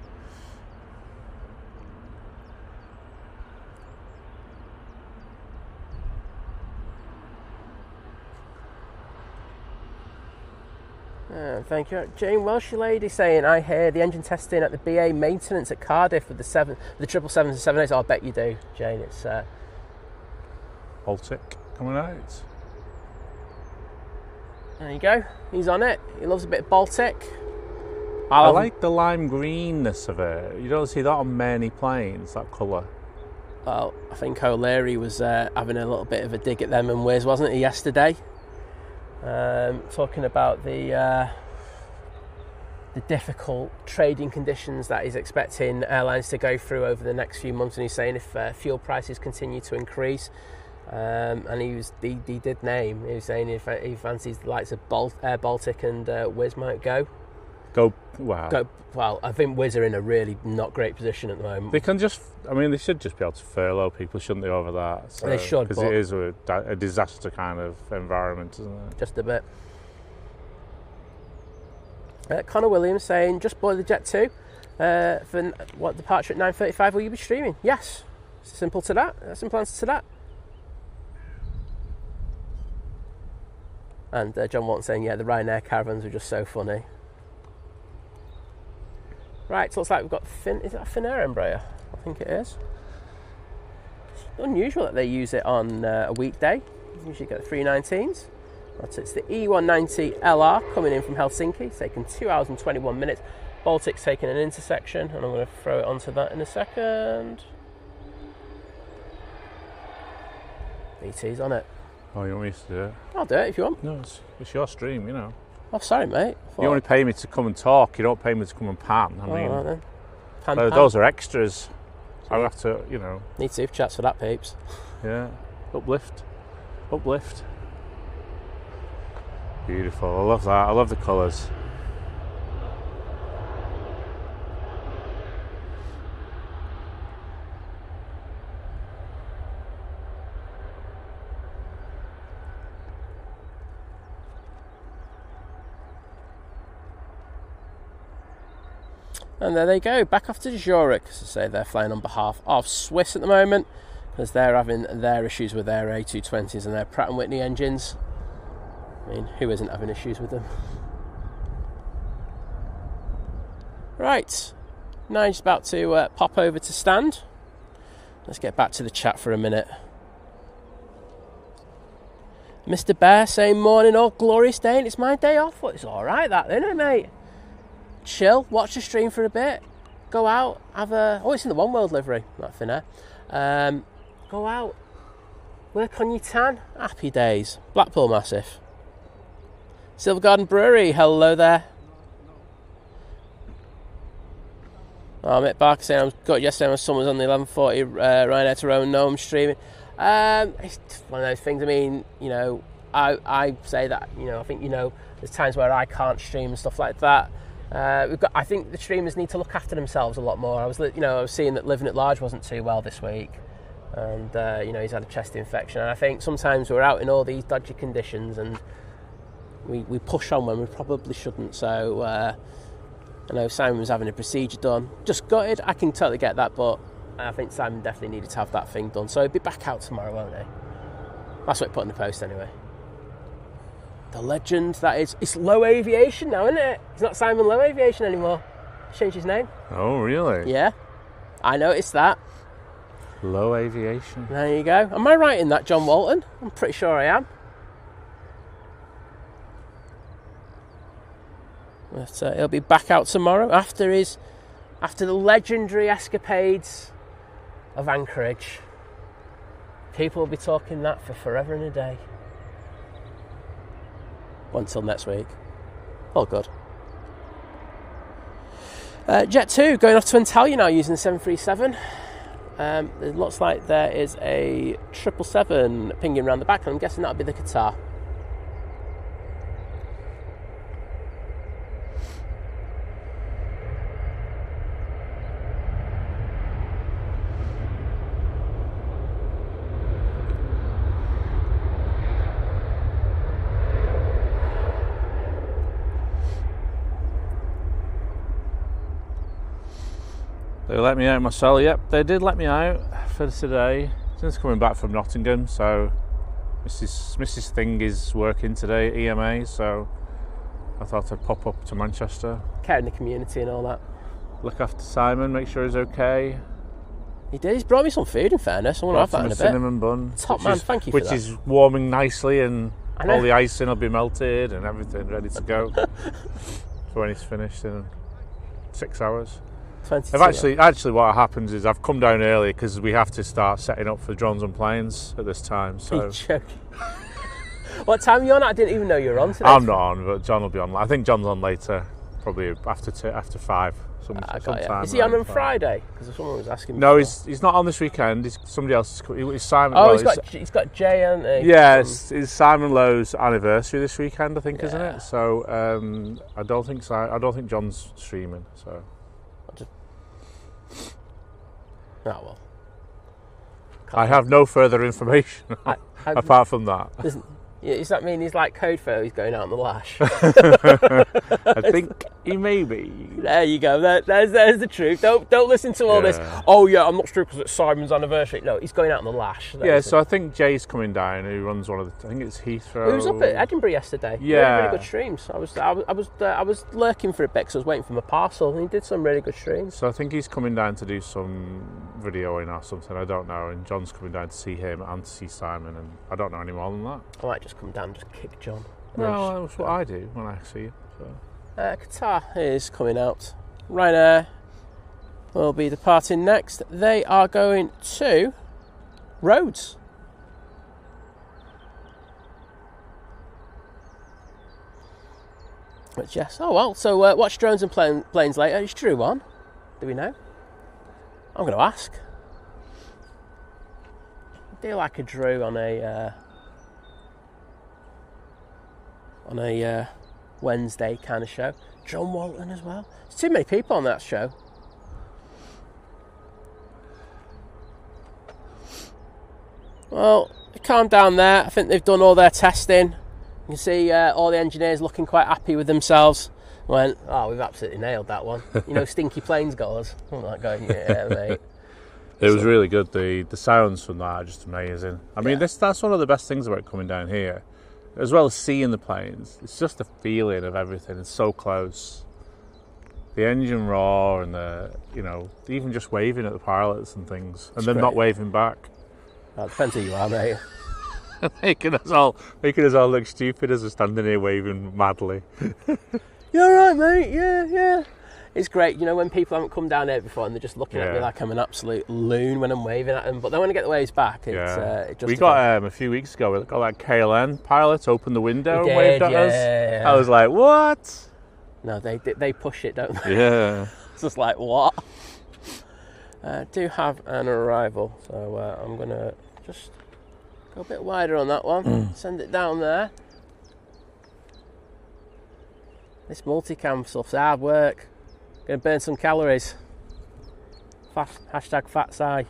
Thank you. Jane Welsh lady saying, I hear the engine testing at the BA maintenance at Cardiff with the 777s and 78s. Oh, I bet you do, Jane. It's Baltic coming out. There you go. He's on it. He loves a bit of Baltic. I like the lime greenness of it. You don't see that on many planes, that colour. Well, I think O'Leary was having a little bit of a dig at them and Wizz, wasn't he, yesterday? Talking about the difficult trading conditions that he's expecting airlines to go through over the next few months, and he's saying if fuel prices continue to increase, and he did name, he was saying if he fancies the likes of Air Baltic and Wizz might go. Well, I think Wizz are in a really not great position at the moment. They can just, they should just be able to furlough people, shouldn't they, over that? So, they should, because it is a disaster kind of environment, isn't it? Just a bit. Connor Williams saying, just board the Jet 2 for departure at 9:35. Will you be streaming? Yes. Simple to that. Simple answer to that. And John Walton saying, yeah, the Ryanair caravans were just so funny. Right, so looks like we've got is that a Finnair Embraer? I think it is. It's unusual that they use it on a weekday. You usually get the 319s. But it's the E190 LR coming in from Helsinki. It's taken 2 hours and 21 minutes. Baltic's taking an intersection, and I'm going to throw it onto that in a second. BT's on it. Oh, you want me to do it? I'll do it if you want. No, it's your stream, Oh, sorry, mate. You only pay me to come and talk. You don't pay me to come and pan. Right then. Those are extras. I have to, Need super chats for that, peeps. Yeah. Uplift. Beautiful. I love that. I love the colours. And there they go, back off to Zurich. As I say, they're flying on behalf of Swiss at the moment, because they're having their issues with their A220s and their Pratt & Whitney engines. Who isn't having issues with them? Right, Nigel's about to pop over to stand. Let's get back to the chat for a minute. Mr. Bear saying, morning, all glorious day, and it's my day off. Well, it's alright that, isn't it, mate? Chill, watch the stream for a bit, go out, have a... Oh, it's in the One World livery, not Finnair. Go out, work on your tan, happy days. Blackpool Massive. Silver Garden Brewery, hello there. Oh, Mick Barker saying, I was got yesterday when someone was on the 11:40 Ryanair to Rome. No, I'm streaming. It's one of those things. I say that, I think, there's times where I can't stream and stuff like that. I think the streamers need to look after themselves a lot more. I was seeing that Living at Large wasn't too well this week, and he's had a chest infection. And I think sometimes we're out in all these dodgy conditions, and we push on when we probably shouldn't. So I know Simon was having a procedure done. Just gutted. I can totally get that, but I think Simon definitely needed to have that thing done. So he'll be back out tomorrow, won't he? That's what he put in the post anyway. The legend that is, it's Low Aviation now, isn't it? It's not Simon Low Aviation anymore. Changed his name. Oh, really? Yeah, I noticed that. Low Aviation. There you go. Am I right in that, John Walton? I'm pretty sure I am. But he'll be back out tomorrow after the legendary escapades of Anchorage. People will be talking that for forever and a day. Until next week. All good. Jet 2 going off to Antalya now using the 737. It looks like there is a 777 pinging around the back, and I'm guessing that'll be the Qatar. They let me out my cell. Yep, they did let me out for today. Since coming back from Nottingham, so Mrs. Thing is working today at EMA, so I thought I'd pop up to Manchester. Care in the community and all that. Look after Simon, make sure he's okay. He did. He's brought me some food, in fairness. I want to have that in a bit. Cinnamon bun. Top man, thank you for that. Which is warming nicely, and all the icing will be melted and everything ready to go for when he's finished in 6 hours. Actually, what happens is I've come down early because we have to start setting up for drones and planes at this time. So. Are you joking? What time are you on? I didn't even know you were on today. I'm not on, but John will be on. I think John's on later, probably after 5. Sometime. Is he on Friday? Because someone was asking me. No, he's not on this weekend. Somebody else. It's Simon. Oh, he's got Jay, hasn't he? Yeah, it's Simon Lowe's anniversary this weekend, I think, isn't it? So I don't think John's streaming. So. Oh well. I have no further information apart from that. Does that mean he's like code for he's going out on the lash? I think he may be. There you go. There's the truth. Don't listen to all this. Oh yeah, I'm not sure because it's Simon's anniversary. No, he's going out on the lash. So I think Jay's coming down. Who runs one of the? I think it's Heathrow. He was up at Edinburgh yesterday. Yeah, really good streams. I was lurking for a bit because I was waiting for my parcel, and he did some really good streams. So I think he's coming down to do some videoing or something. I don't know. And John's coming down to see him and to see Simon, and I don't know any more than that. I might just come down and just kick John. No, that's what I do when I see you. So. Qatar is coming out. Ryanair will be departing next. They are going to Rhodes. Which, yes. Oh, well. So watch drones and planes later. Is Drew on? Do we know? I'm going to ask. I do like a Drew on a Wednesday kind of show. John Walton as well. There's too many people on that show. Well, calm down there. I think they've done all their testing. You can see all the engineers looking quite happy with themselves. Went, we've absolutely nailed that one. Stinky Planes got us. I'm like going, yeah, mate. It was really good. The sounds from that are just amazing. I mean, that's one of the best things about coming down here. As well as seeing the planes, it's just the feeling of everything. It's so close. The engine roar and even just waving at the pilots and things, and them not waving back. Well, it depends who you are, mate. making us all look stupid as we're standing here waving madly. You all right, mate? Yeah. It's great, when people haven't come down here before and they're just looking at me like I'm an absolute loon when I'm waving at them. But then when I get the waves back, it's we got a few weeks ago, we got that KLM pilot open the window and waved at us. Yeah. I was like, what? No, they push it, don't they? Yeah. It's just like, what? Do have an arrival, so I'm going to just go a bit wider on that one. Send it down there. This multicam stuff's hard work. Going to burn some calories. Hashtag fat sigh.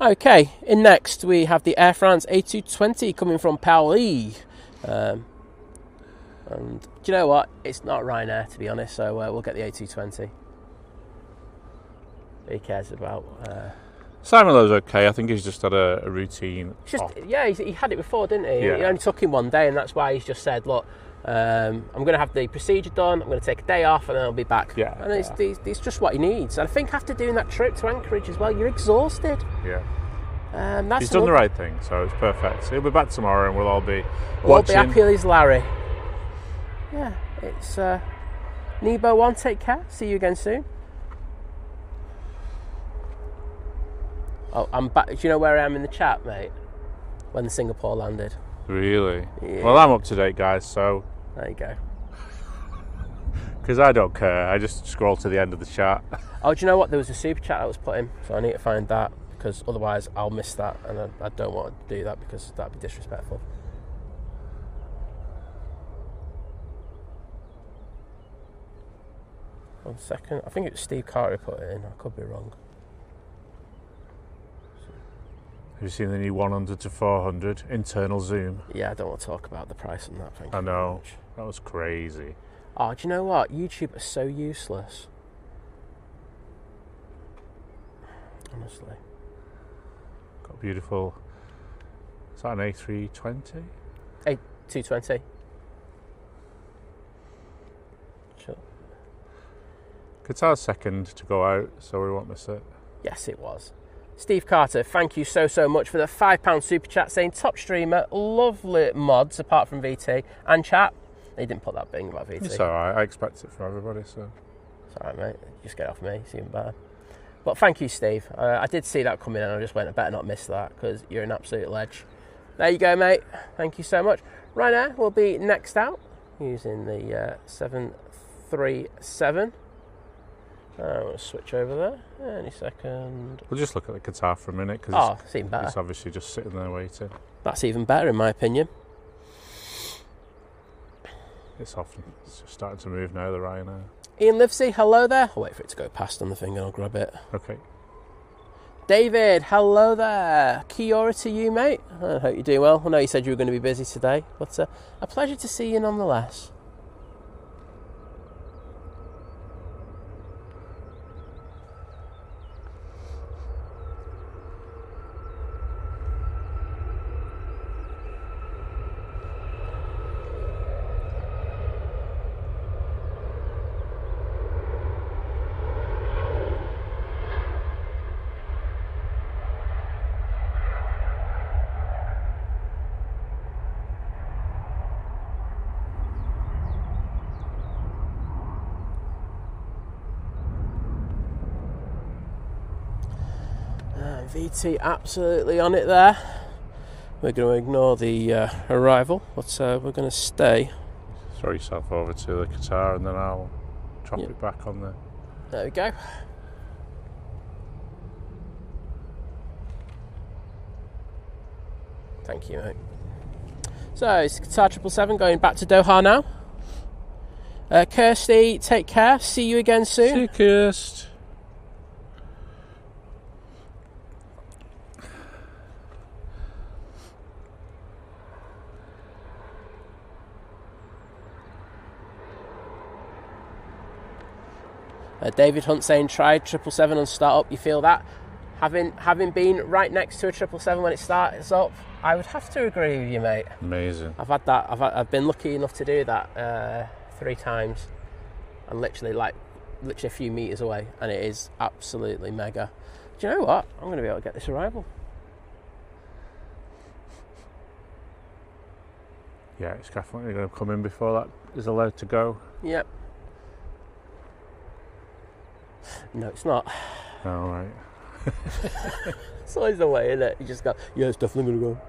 Okay, in next we have the Air France A380 coming from Paris. And do you know what? It's not Ryanair, to be honest, so we'll get the A320. Who cares about... Simon Lowe's okay. I think he's just had a routine. He had it before, didn't he? Yeah. He only took him one day, and that's why he's just said, look, I'm going to have the procedure done, I'm going to take a day off, and then I'll be back. Yeah, and it's just what he needs. And I think after doing that trip to Anchorage as well, you're exhausted. Yeah. He's done the right thing, so it's perfect. So he'll be back tomorrow, and we'll all be watching. We'll be happy as Larry. Yeah, it's Nebo 1, take care. See you again soon. Oh, I'm back. Do you know where I am in the chat, mate? When the Singapore landed. Really? Yeah. Well, I'm up to date, guys, so... There you go. Because I don't care. I just scroll to the end of the chat. Oh, do you know what? There was a super chat that was put in, so I need to find that, because otherwise I'll miss that, and I don't want to do that, because that'd be disrespectful. One second. I think it was Steve Carter who put it in. I could be wrong. Have you seen the new 100 to 400 internal zoom? Yeah, I don't want to talk about the price on that. Thank you. I know. That was crazy. Oh, do you know what? YouTube is so useless. Honestly. Got beautiful. Is that an A320? A220. Sure. Qatar's second to go out, so we won't miss it. Yes, it was. Steve Carter, thank you so much for the £5 super chat saying top streamer, lovely mods apart from VT and chat. He didn't put that thing about VT. It's alright, I expect it from everybody, so. It's alright, mate. Just get off me, it's even better. But thank you, Steve. I did see that coming in and I just went, I better not miss that because you're an absolute ledge. There you go, mate. Thank you so much. Ryanair will be next out using the 737. We'll switch over there any second. We'll just look at the Qatar for a minute because it's even better. It's obviously just sitting there waiting. That's even better in my opinion. It's just starting to move now, the Ryanair. Ian Livesey, hello there. I'll wait for it to go past on the thing and I'll grab it. Okay. David, hello there. Kia ora to you, mate. I hope you're doing well. I know you said you were going to be busy today, but a pleasure to see you nonetheless. VT absolutely on it there. We're going to ignore the arrival, but we're going to stay. Throw yourself over to the Qatar and then I'll drop it back on there. There we go. Thank you, mate. So it's Qatar 777 going back to Doha now. Kirsty, take care. See you again soon. See you, Kirst. David Hunt saying tried 777 on start up. You feel that? Having been right next to a 777 when it starts up, I would have to agree with you, mate. Amazing. I've had that. I've been lucky enough to do that 3 times, and literally a few meters away, and it is absolutely mega. Do you know what? I'm going to be able to get this arrival. Yeah, it's definitely going to come in before that is allowed to go. Yep. No, it's not. All right. It's always the way, isn't it? You just go, yeah, it's definitely going to go.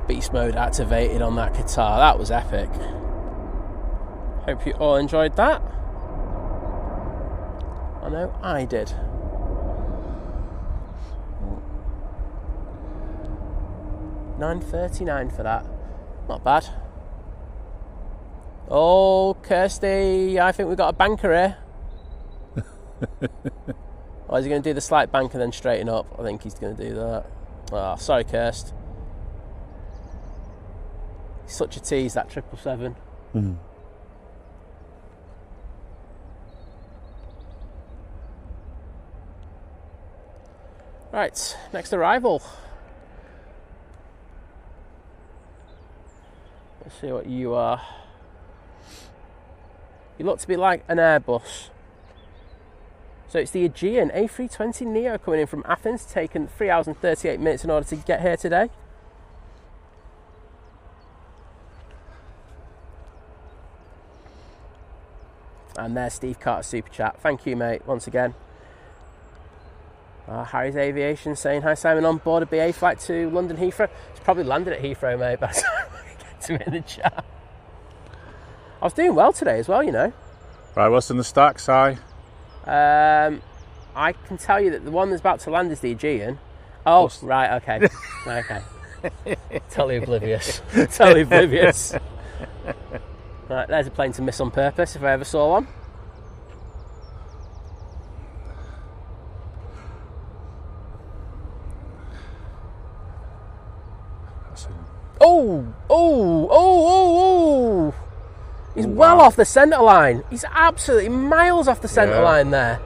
Beast mode activated on that Qatar. That was epic. Hope you all enjoyed that. I know I did. $9.39 for that. Not bad. Oh, Kirsty, I think we've got a banker here. Or is he going to do the slight bank and then straighten up? I think he's going to do that. Oh, sorry, Kirst. Such a tease, that 777. Mm. Right, next arrival. Let's see what you are. You look to be like an Airbus. So it's the Aegean A320 Neo coming in from Athens, taken 3 hours and 38 minutes in order to get here today. And there's Steve Carter Super Chat. Thank you, mate, once again. Harry's Aviation saying, hi Simon, on board a BA flight to London Heathrow. It's probably landed at Heathrow, mate, by the time we get to it in the chat. I was doing well today as well, you know. Right, what's in the stack, Si? I can tell you that the one that's about to land is the Aegean. Oh, right, okay. Okay. Totally oblivious. Totally oblivious. Right, there's a plane to miss on purpose if I ever saw one. Oh! He's well off the centre line. He's absolutely miles off the centre line there.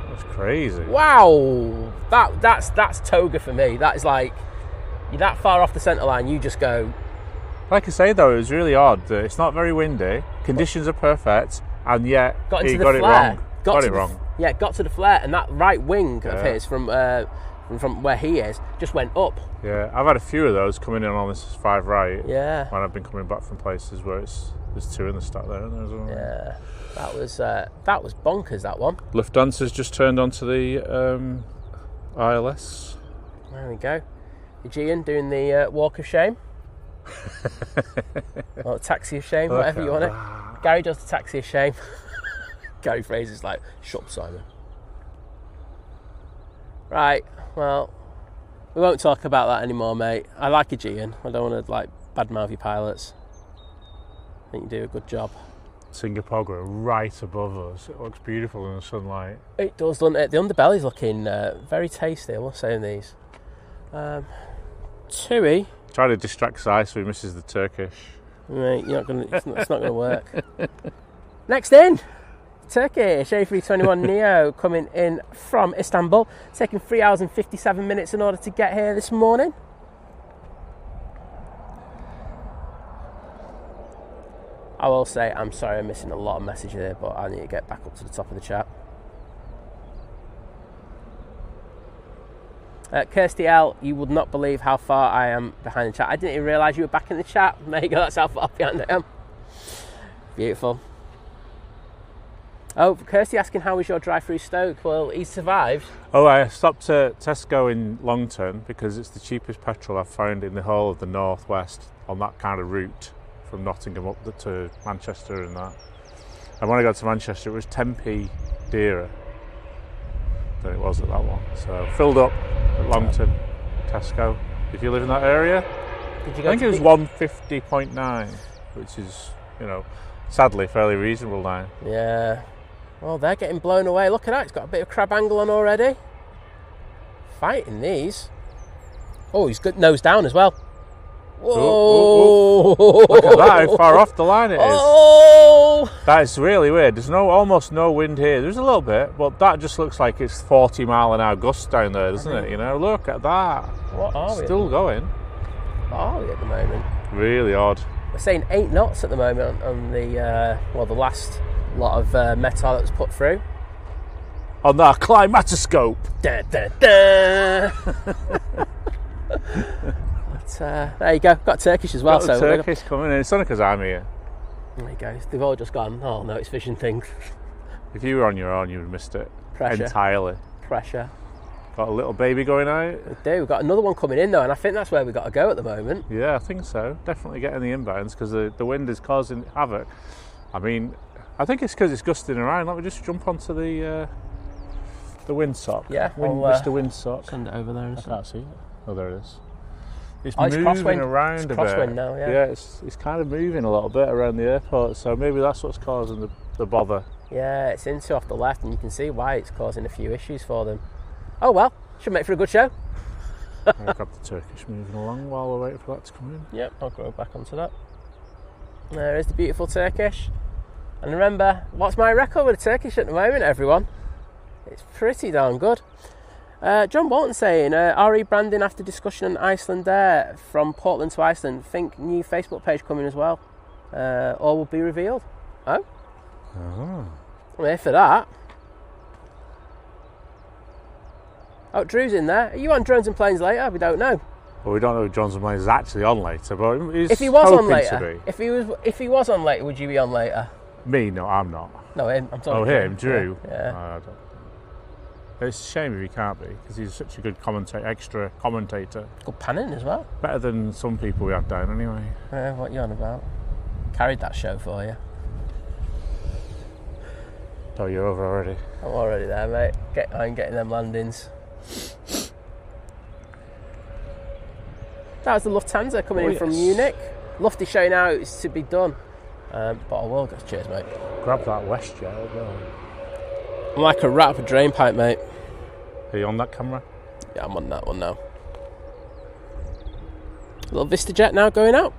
That's crazy. Wow, that's toga for me. That is like, you're that far off the centre line, you just go. Like I say though, it was really odd. It's not very windy. Conditions are perfect, and yet he got it wrong. Got it wrong. Yeah, got to the flare, and that right wing of his from where he is just went up. Yeah, I've had a few of those coming in on this 5 right. Yeah. When I've been coming back from places where there's 2 in the stack there, isn't there as well? Yeah, that was bonkers, that one. Lufthansa's just turned onto the ILS. There we go. Aegean doing the walk of shame. Or taxi of shame, whatever you want it. Gary does the taxi of shame. Gary Fraser's like, shut up, Simon. Right, well, we won't talk about that anymore, mate. I like Aegean. I don't want to like badmouth your pilots. I think you do a good job. Singapore right above us. It looks beautiful in the sunlight. It does, doesn't it? The underbelly's looking very tasty, I will say, in these. Tui. Try to distract Si so he misses the Turkish. Mate, it's not going to work. Next in, Turkish A321 Neo coming in from Istanbul, taking 3 hours and 57 minutes in order to get here this morning. I will say, I'm sorry I'm missing a lot of messages here, but I need to get back up to the top of the chat. Kirsty L, you would not believe how far I am behind the chat. I didn't even realise you were back in the chat. There you go, that's how far behind I am. Beautiful. Oh, Kirsty asking, how was your drive through Stoke? Well, he survived. Oh, I stopped at Tesco in Longton because it's the cheapest petrol I've found in the whole of the northwest on that kind of route from Nottingham up to Manchester and that. And when I got to Manchester, it was 10p dearer than it was at that one. So filled up at Longton, Tesco. If you live in that area, Did you go I think it was 150.9, which is, you know, sadly fairly reasonable now. Yeah. Well, they're getting blown away. Look at that, it's got a bit of crab angle on already. Fighting these. Oh, he's good nose down as well. Whoa! Look at that, how far off the line it is. Oh! That is really weird. There's almost no wind here. There's a little bit, but that just looks like it's 40 mile an hour gusts down there, doesn't it? You know, look at that. What are we? Still going. What are we at the moment? Really odd. We're saying 8 knots at the moment on the the last lot of METAR that was put through. On that climatoscope. Da, da, da. But, there you go. Got Turkish as well. Got Turkish coming in. It's only because I'm here. There you go. They've all just gone, oh no, it's fishing things. If you were on your own, you would have missed it. Pressure. Entirely. Pressure. Got a little baby going out. We do. We've got another one coming in though, and I think that's where we've got to go at the moment. Yeah, I think so. Definitely getting the inbounds because the wind is causing havoc. I mean, I think it's because it's gusting around. Let me just jump onto the windsock. Yeah. Mr. Windsock. Send it over there. And I can't see it. Oh, there it is. It's moving around a bit. Crosswind now, yeah. Yeah, it's kind of moving a little bit around the airport, so maybe that's what's causing the bother. Yeah, it's into off the left, and you can see why it's causing a few issues for them. Oh well, should make for a good show. I'll grab the Turkish moving along while we're waiting for that to come in. Yep, I'll go back onto that. There is the beautiful Turkish. And remember, what's my record with the Turkish at the moment, everyone? It's pretty darn good. John Walton saying, RE branding after discussion on Iceland Air from Portland to Iceland. Think new Facebook page coming as well. All will be revealed. Oh? I'm here for that. Oh, Drew's in there. Are you on Drones and Planes later? We don't know. Well, we don't know if Johnson Plains is actually on later, but he's if he was on hoping later, to be. if he was on later, would you be on later? Me? No, I'm not. No, him. I'm talking. Oh, him, Drew. Yeah. It's a shame if he can't be, because he's such a good extra commentator. Good panning as well. Better than some people we have down anyway. What are you on about? Carried that show for you. Oh, you're over already? I'm already there, mate. I'm getting them landings. That was the Lufthansa coming in from Munich. Lufty showing how it's to be done. But I will go. Cheers, mate. Grab that WestJet as well. I'm like a rat up a drain pipe, mate. Are you on that camera? Yeah, I'm on that one now. A little VistaJet now going out.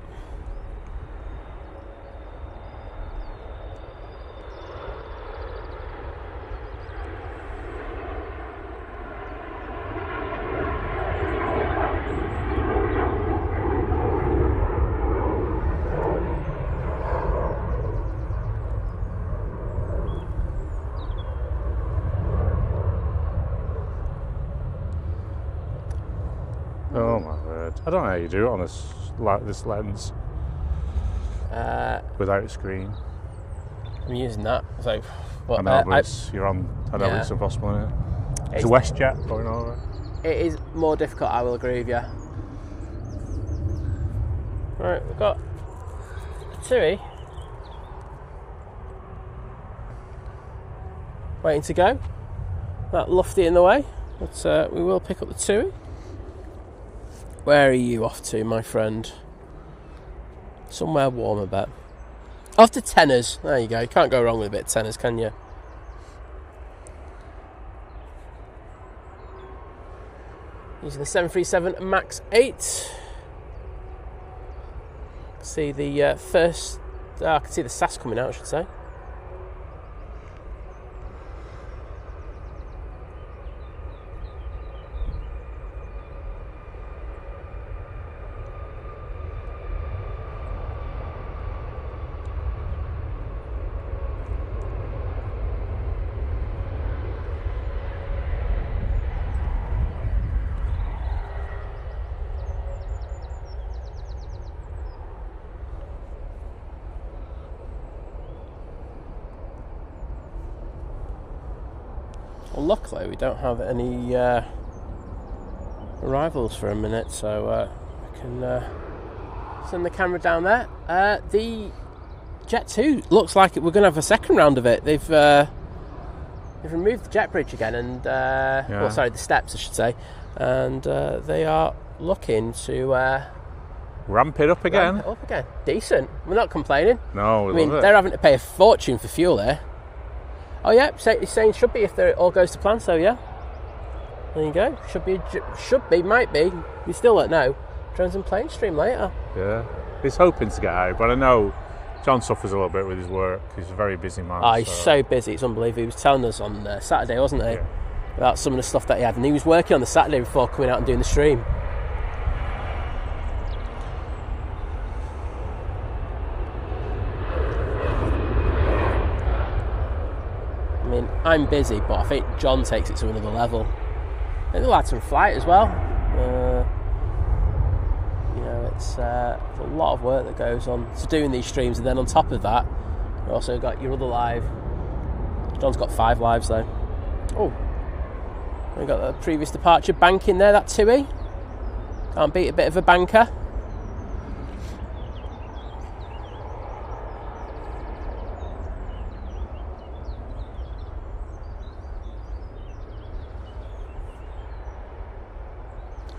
Oh my word! I don't know how you do it on this lens without a screen. I'm using that, so. But, I know, but you're on. I know it's impossible, isn't it? It's a WestJet going over. It is more difficult. I will agree with you. Right, we've got a TUI waiting to go. That Lufty in the way, but we will pick up the TUI. Where are you off to, my friend? Somewhere warm, I bet. Off to Tenners. There you go. You can't go wrong with a bit of Tenners, can you? Using the 737 MAX 8. See the first... I can see the SAS coming out, I should say. Well, luckily we don't have any arrivals for a minute, so I can send the camera down there. The Jet 2 looks like we're going to have a second round of it. They've removed the jet bridge again, and well, sorry, the steps, I should say, and they are looking to ramp it up again. Ramp it up again. Decent. We're not complaining. No, we love it. They're having to pay a fortune for fuel there. Oh yeah, it's saying should be if it all goes to plan. So yeah, there you go. Should be, might be. We still don't know. Drones and plane stream later. Yeah, he's hoping to get out, but I know John suffers a little bit with his work. He's a very busy man. Oh, he's so busy. It's unbelievable. He was telling us on Saturday, wasn't he, about some of the stuff that he had, and he was working on the Saturday before coming out and doing the stream. I mean, I'm busy, but I think John takes it to another level. I think the lads from Flight as well. You know, it's a lot of work that goes on to doing these streams, and then on top of that, you also got your other live. John's got 5 lives though. Oh, we got the previous departure bank in there. That TUI can't beat a bit of a banker.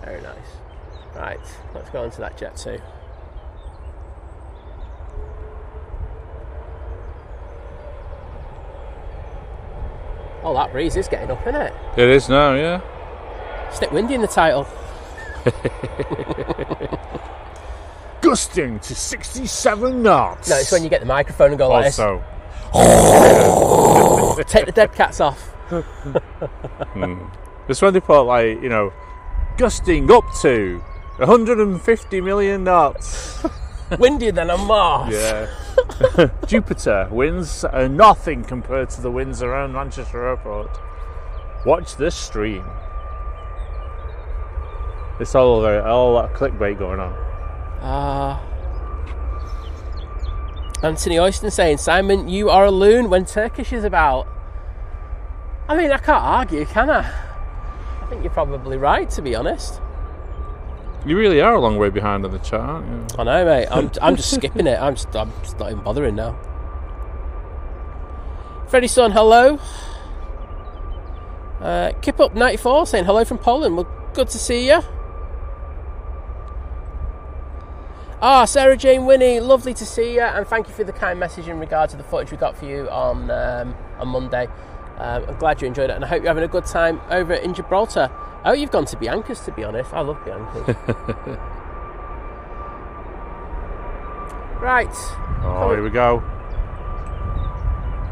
Very nice. Right, let's go on to that Jet 2. Oh, that breeze is getting up, isn't it? It is now, yeah. Stick windy in the title. Gusting to 67 knots. No, it's when you get the microphone and go like this. Also. Take the dead cats off. It's when they put, like, you know, gusting up to 150 million knots. Windier than a Mars. Yeah. Jupiter winds are nothing compared to the winds around Manchester Airport. Watch this stream. It's all that clickbait going on. Anthony Oyston saying, Simon, you are a loon when Turkish is about. I mean, I can't argue, can I? I think you're probably right, to be honest. You really are a long way behind on the chart, aren't you? I know, mate. I'm just skipping it. I'm just not even bothering now. Freddie's son, hello. Kip Up 94 saying hello from Poland. Well, good to see you. Sarah Jane Winnie, lovely to see you, and thank you for the kind message in regard to the footage we got for you on Monday. I'm glad you enjoyed it, and I hope you're having a good time over in Gibraltar. Oh, you've gone to Bianca's, to be honest. I love Bianca's. Right. Oh, here we go.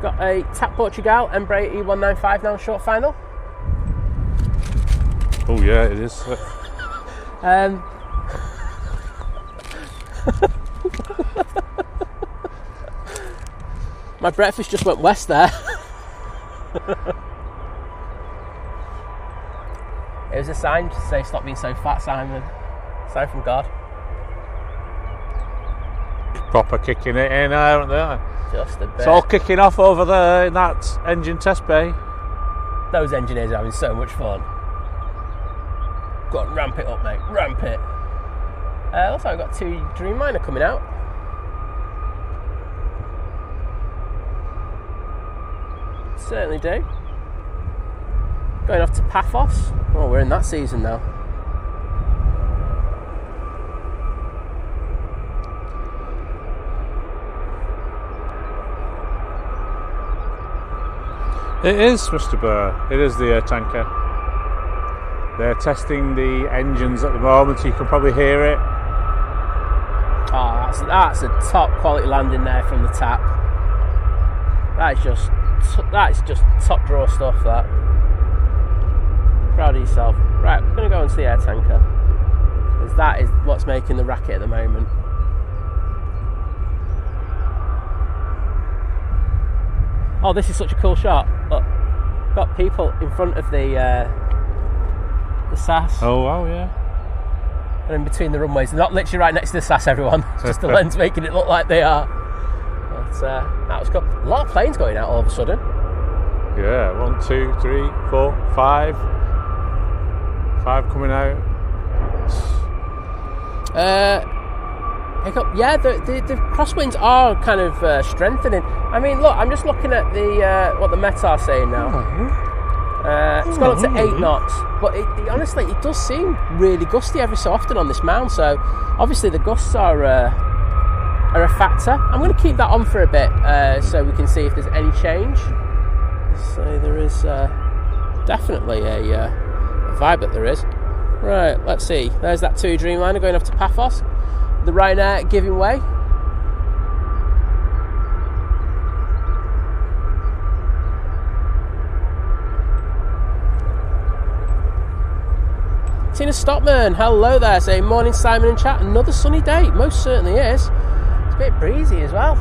Got a TAP Portugal Embraer E195 now, short final. Oh, yeah, it is. My breakfast just went west there. It was a sign to say stop being so fat, Simon. Sign from God. Proper kicking it in, aren't they? Just a bit. It's all kicking off over there in that engine test bay. Those engineers are having so much fun. Go on, ramp it up, mate. Ramp it. Looks like we've got 2 Dreamliner coming out. Certainly do. Going off to Paphos. Oh, we're in that season now. It is, Mr. Burr. It is the air tanker. They're testing the engines at the moment, so you can probably hear it. Oh, that's a top quality landing there from the TAP. That is just top drawer stuff, that. Proud of yourself. Right, we're going to go into the air tanker, because that is what's making the racket at the moment. Oh, this is such a cool shot. Look, got people in front of the SAS. Oh, wow, yeah. And in between the runways. They're not literally right next to the SAS, everyone. It's just the lens making it look like they are. But that was cool. A lot of planes going out all of a sudden. Yeah, 1, 2, 3, 4, 5. 5 coming out. Yeah, the crosswinds are kind of strengthening. I mean, look, I'm just looking at the what the Met are saying now. It's gone up to 8 knots, but honestly, it does seem really gusty every so often on this mount. So obviously the gusts are a factor. I'm going to keep that on for a bit so we can see if there's any change. So there is definitely a vibe that there is. Right, let's see. There's that 2 Dreamliner going up to Paphos. The Ryanair giving way. Tina Stockman, hello there. Say morning, Simon and chat. Another sunny day. Most certainly is. It's a bit breezy as well.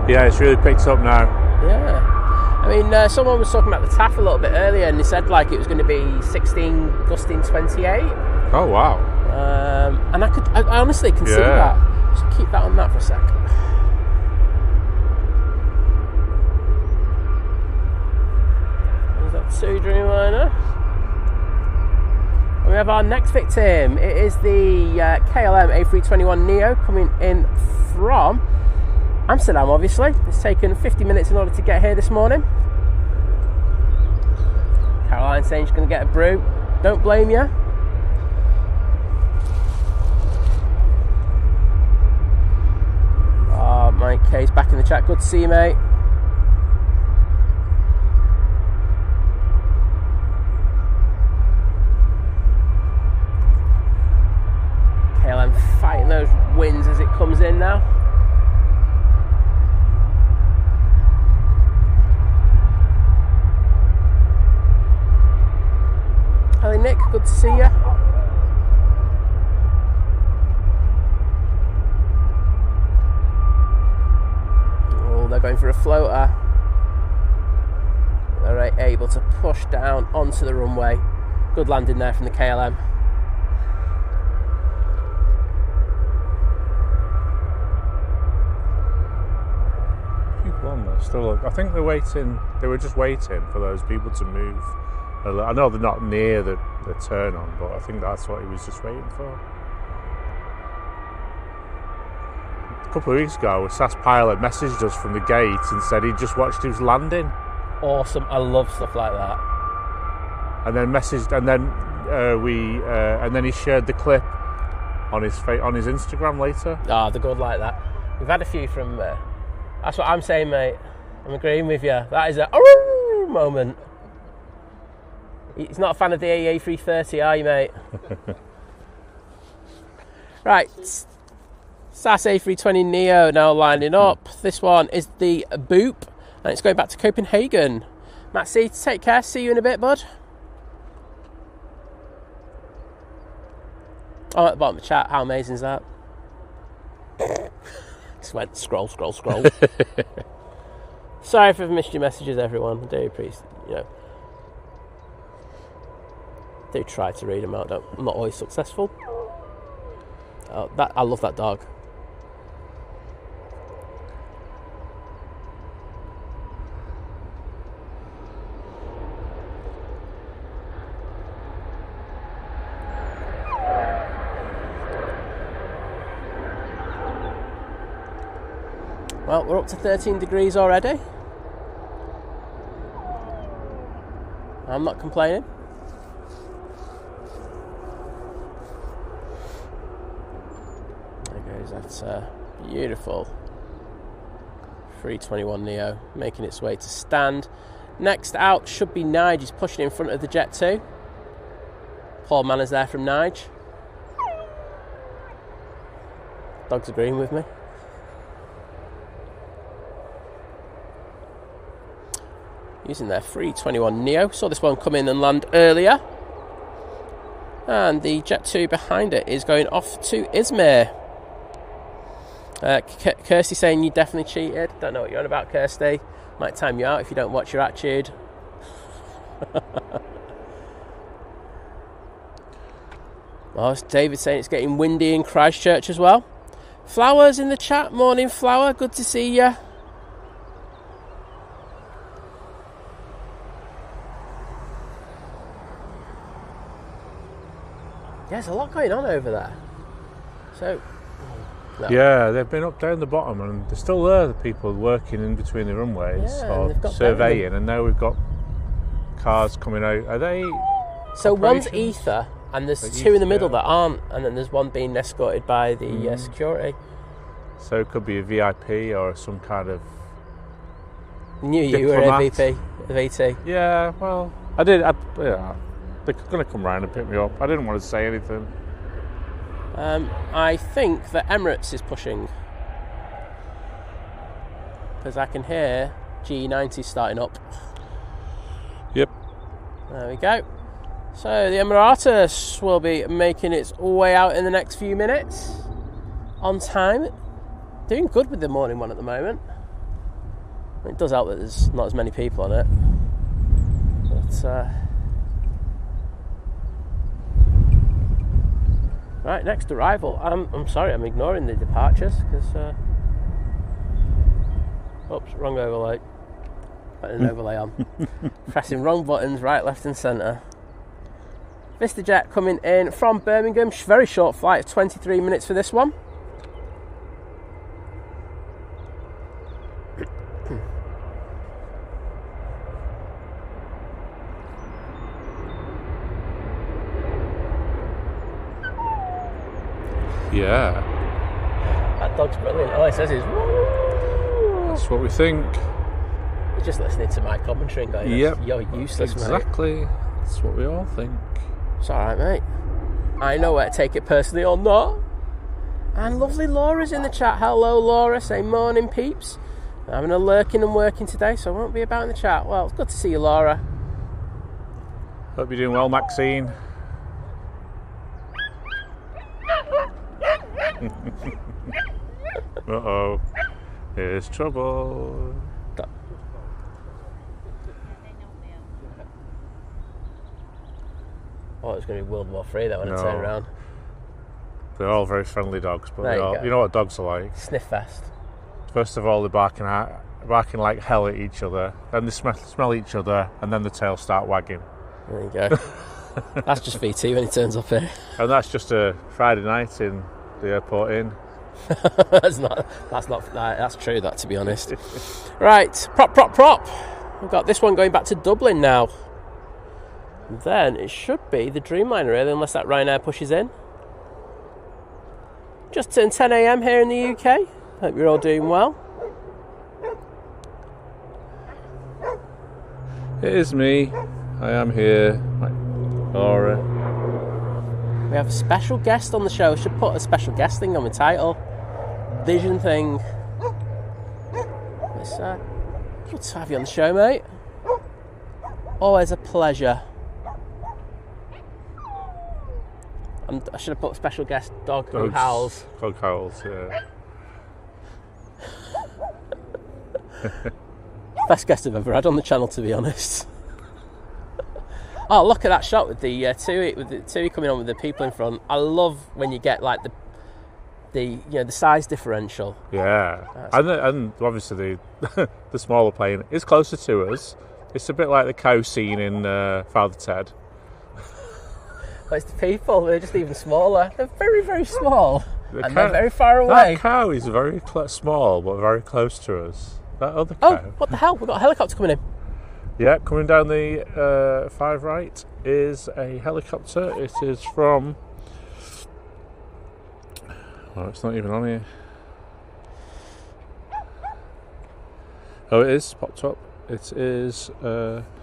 Yeah, it's really picked up now. Yeah. I mean, someone was talking about the TAF a little bit earlier, and they said like it was going to be 16 gusting 28. Oh, wow. And I honestly can see that. Just keep that on that for a sec. There's that 2 Dreamliner. And we have our next victim. It is the KLM A321 Neo coming in from Amsterdam, obviously. It's taken 50 minutes in order to get here this morning. Caroline saying she's going to get a brew. Don't blame you. Oh, Mike K's back in the chat. Good to see you, mate. KLM fighting those winds as it comes in now. Hello Nick, good to see you. Oh, they're going for a floater. They're able to push down onto the runway. Good landing there from the KLM. Still, I think they're waiting. They were just waiting for those people to move. I know they're not near the turn on, but I think that's what he was just waiting for. A couple of weeks ago, a SAS pilot messaged us from the gate and said he just watched his landing. Awesome! I love stuff like that. And then and then he shared the clip on his Instagram later. Ah, they're good like that. We've had a few from. That's what I'm saying, mate. I'm agreeing with you. That is a moment. He's not a fan of the A380, are you, mate? Right. SAS A320neo now lining up. This one is the Boop, and it's going back to Copenhagen. Matt C, take care. See you in a bit, bud. Oh, at the bottom of the chat. How amazing is that? Just went scroll. Sorry if I've missed your messages, everyone. I do appreciate, do try to read them out. I'm not always successful. I love that dog. Well, we're up to 13 degrees already. I'm not complaining. There goes that beautiful 321neo making its way to stand. Next out should be Nige. He's pushing in front of the Jet 2. Paul Manners there from Nige. Dog's agreeing with me. Using their 321neo. Saw this one come in and land earlier. And the Jet 2 behind it is going off to Izmir. Kirsty saying you definitely cheated. Don't know what you're on about, Kirsty. Might time you out if you don't watch your attitude. Well, David saying it's getting windy in Christchurch as well. Flowers in the chat. Morning, Flower. Good to see you. Yeah, there's a lot going on over there. So, no. Yeah, they've been up down the bottom, and they're still there. The people working in between the runways or surveying, and now we've got cars coming out. Are they? So one's Ether, and there's two in the middle that aren't, and then there's one being escorted by the security. So it could be a VIP or some kind of. Knew you were a VT. Yeah, well, I did. Yeah. They're going to come round and pick me up. I didn't want to say anything. I think that Emirates is pushing. Because I can hear G90 starting up. Yep. There we go. So the Emirates will be making its way out in the next few minutes. On time. Doing good with the morning one at the moment. It does help that there's not as many people on it. But... Right, next arrival. I'm sorry, I'm ignoring the departures because. Oops, wrong overlay. Put an overlay on. Pressing wrong buttons, right, left, and centre. VistaJet coming in from Birmingham. Very short flight, 23 minutes for this one. Yeah. That dog's brilliant. All it says is woo. That's what we think. You're just listening to my commentary and going, yep. You're useless, exactly. Mate. That's what we all think. It's alright, mate. I know where to take it personally or not. And lovely Laura's in the chat. Hello, Laura. Say morning, peeps. I'm having a lurking and working today, so I won't be about in the chat. Well, it's good to see you, Laura. Hope you're doing well, Maxine. Uh-oh. Here's trouble. Oh, it's going to be World War III though when I turn around. They're all very friendly dogs, but you know what dogs are like. Sniff fest. First of all, they're barking barking like hell at each other. Then they smell each other, and then the tails start wagging. There you go. That's just VT when he turns up here. And that's just a Friday night in the airport inn. That's true, that, to be honest. Right, prop. We've got this one going back to Dublin now. Then it should be the Dreamliner, really, unless that Ryanair pushes in. Just turned 10 a.m. here in the UK. Hope you're all doing well. It is me. I am here. Laura. We have a special guest on the show. I should put a special guest thing on the title. Vision thing. It's good to have you on the show, mate. Always a pleasure. And I should have put a special guest dog who howls. Dog howls, yeah. Best guest I've ever had on the channel, to be honest. Oh, look at that shot with the TUI coming on with the people in front. I love when you get like the size differential. Yeah, and obviously the smaller plane is closer to us. It's a bit like the cow scene in Father Ted. But it's the people, they're just even smaller. They're very, very small. They're very far away. That cow is very small, but very close to us. That other cow. Oh, what the hell? We've got a helicopter coming in. Yeah, coming down the 5 right is a helicopter. It is from... Oh, it's not even on here. Oh, it is popped up. It is...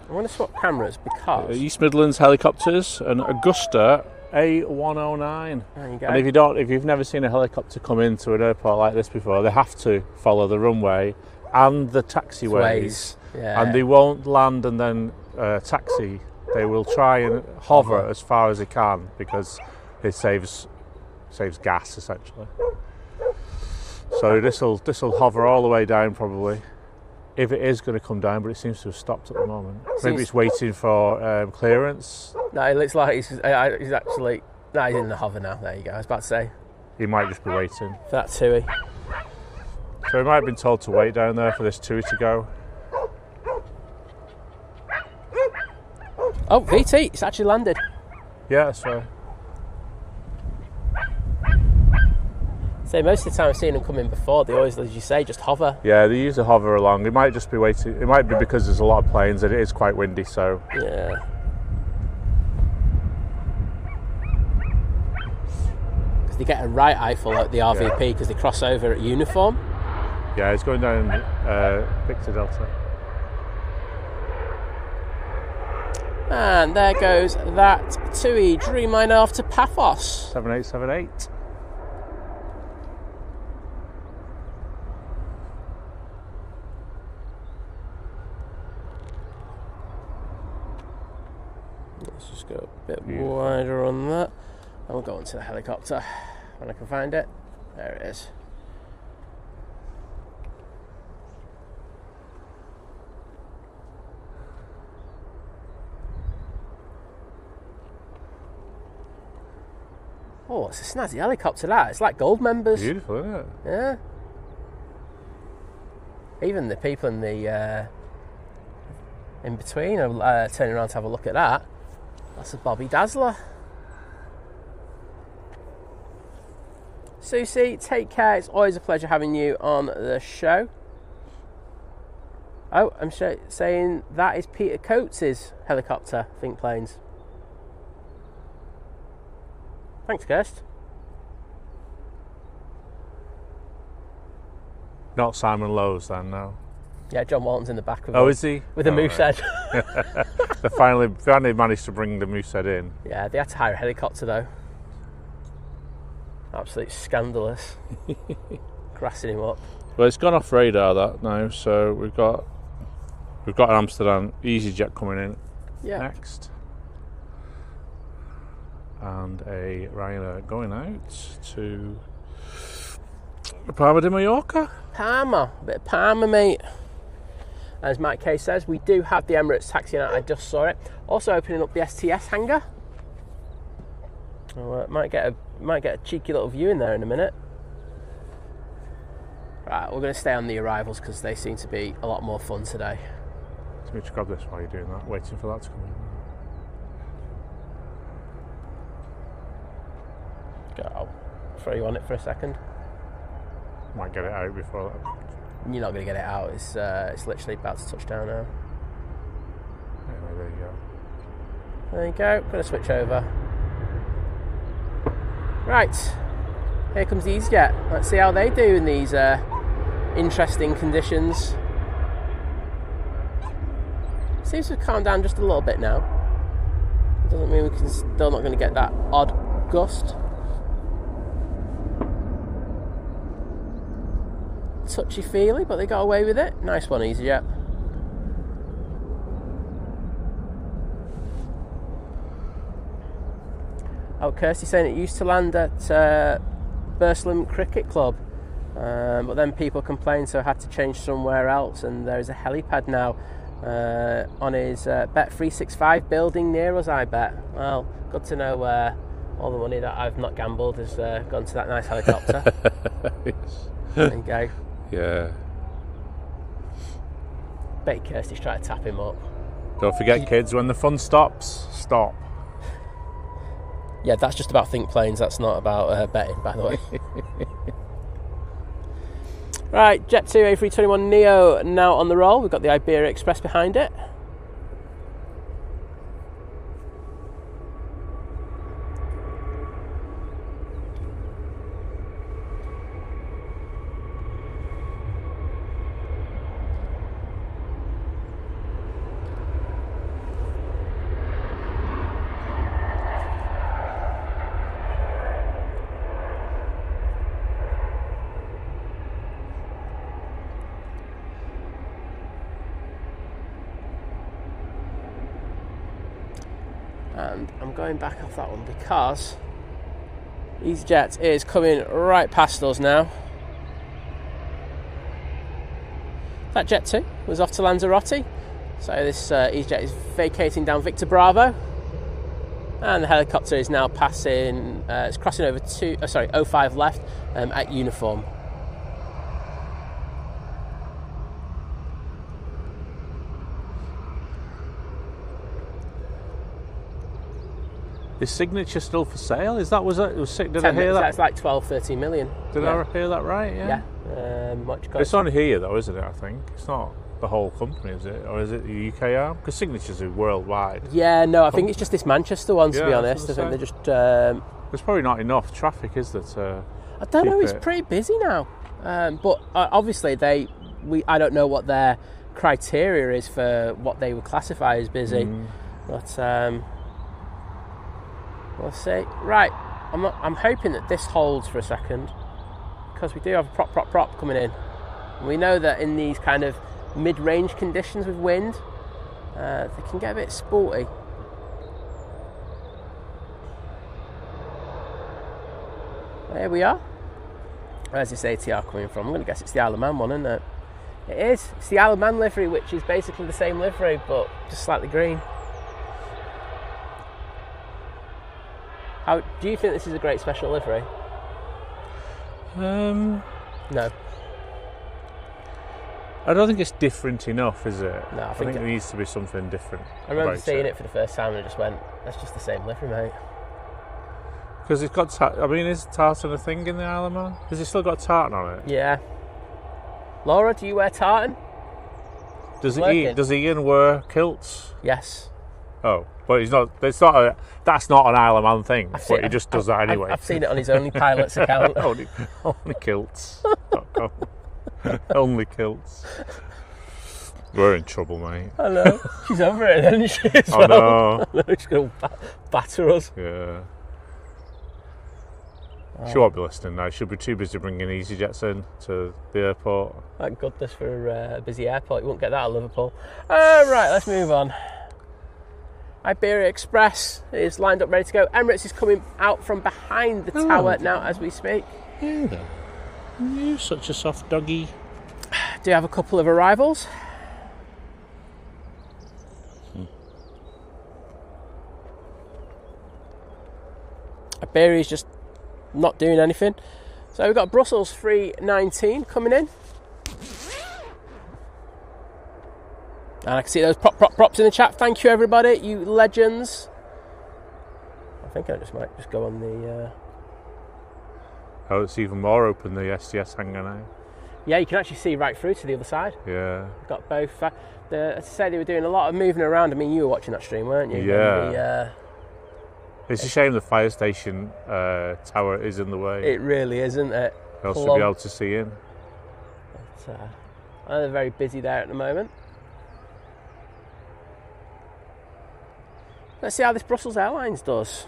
I'm going to swap cameras because... East Midlands Helicopters, an Augusta A109. There you go. And if you've never seen a helicopter come into an airport like this before, they have to follow the runway and the taxiways. Yeah. And they won't land and then taxi. They will try and hover as far as they can because it saves gas essentially. So this will hover all the way down probably. If it is going to come down, but it seems to have stopped at the moment. Maybe it's waiting for clearance. No, it looks like he's actually... No, he's in the hover now. There you go. I was about to say. He might just be waiting. For that TUI. So he might have been told to wait down there for this TUI to go. Oh, VT. It's actually landed. Yeah, that's right. So most of the time I've seen them come in before, they always, as you say, just hover. Yeah, they usually hover along. It might just be waiting. It might be because there's a lot of planes and it is quite windy, so... Yeah. Because they get a right eyeful at the RVP because they cross over at uniform. Yeah, it's going down Victor Delta. And there goes that TUI Dreamliner off to Paphos. 7878. Let's just go a bit wider on that. And we'll go onto the helicopter when I can find it. There it is. Oh, it's a snazzy helicopter, that. It's like gold members. Beautiful, isn't it? Yeah. Even the people in the in between are turning around to have a look at that. That's a Bobby Dazzler. Susie, take care. It's always a pleasure having you on the show. Oh, I'm saying that is Peter Coates' helicopter, Think Planes. Thanks, Kirst. Not Simon Lowe's then, no. Yeah, John Walton's in the back of Oh, is he? With a moose head. They finally managed to bring the moose head in. Yeah, they had to hire a helicopter though. Absolutely scandalous. Grassing him up. Well, it's gone off radar that now, so we've got an Amsterdam EasyJet coming in next. And a Ryanair going out to Palma de Mallorca. Palma, a bit of Palma, mate. As Mike K says, we do have the Emirates taxi, and I just saw it. Also opening up the STS hangar. Might get a cheeky little view in there in a minute. Right, we're going to stay on the arrivals because they seem to be a lot more fun today. Let me just grab this while you're doing that, waiting for that to come in. Go. I'll throw you on it for a second. Might get it out before that. You're not going to get it out. It's literally about to touch down now. Anyway, there you go. There you go. Going to switch over. Right. Here comes the EasyJet. Let's see how they do in these interesting conditions. Seems to have calmed down just a little bit now. Doesn't mean we can still not going to get that odd gust. Touchy-feely, but they got away with it. Nice one, EasyJet. Oh, Kirsty saying it used to land at Burslem Cricket Club, but then people complained, so I had to change somewhere else, and there is a helipad now on his Bet 365 building near us, I bet. Well, good to know all the money that I've not gambled has gone to that nice helicopter. Yes. There you go. Yeah. Bet Kirsty's trying to tap him up. Don't forget, kids, when the fun stops, stop. Yeah, that's just about think planes. That's not about betting, by the way. Right, Jet 2 A321 Neo now on the roll. We've got the Iberia Express behind it. And I'm going back off that one because EasyJet is coming right past us now. That Jet 2 was off to Lanzarote, so this EasyJet is vacating down Victor Bravo, and the helicopter is now passing. It's crossing over 05 left at Uniform. Is Signature still for sale? Is that was it? Did I hear that? That's like 12-13 million. Did I hear that right? Yeah. It's on here though, isn't it? I think it's not the whole company, is it? Or is it the UK arm? Because Signature's are worldwide. Yeah, no, I think it's just this Manchester one. To be honest, I think they're just. There's probably not enough traffic, is there? I don't know. It's pretty busy now, but obviously I don't know what their criteria is for what they would classify as busy, but. We'll see. Right, I'm hoping that this holds for a second because we do have a prop coming in. And we know that in these kind of mid-range conditions with wind, they can get a bit sporty. There we are. Where's this ATR coming from? I'm going to guess it's the Isle of Man one, isn't it? It is. It's the Isle of Man livery, which is basically the same livery, but just slightly green. How do you think this is a great special livery? No. I don't think it's different enough, is it? No, I think think there needs to be something different. I remember seeing it for the first time and I just went, that's just the same livery, mate. Because it's got, is tartan a thing in the Isle of Man? Has it still got tartan on it? Yeah. Laura, do you wear tartan? Does Ian wear kilts? Yes. Oh, but he's not. That's not an Isle of Man thing. But he just does that anyway. I've seen it on his Only Pilots account. only kilts.com. Only kilts. We're in trouble, mate. I know. She's over it, isn't she? As well? No. I know. She's going to batter us. Yeah. She won't be listening now. She'll be too busy bringing EasyJets in to the airport. Thank goodness for a busy airport. You won't get that at Liverpool. Right, let's move on. Iberia Express is lined up, ready to go. Emirates is coming out from behind the tower now as we speak. Yeah, then. You're such a soft doggy. Do you have a couple of arrivals? Iberia is just not doing anything. So we've got Brussels 319 coming in. And I can see those props in the chat. Thank you, everybody, you legends. I think I might just go on the... Oh, it's even more open, the STS hangar now. Yeah, you can actually see right through to the other side. Yeah. We've got both. As I said, they were doing a lot of moving around. I mean, you were watching that stream, weren't you? Yeah. It's a shame the fire station tower is in the way. It really is, isn't it? You'll also be able to see in. But, I know they're very busy there at the moment. Let's see how this Brussels Airlines does.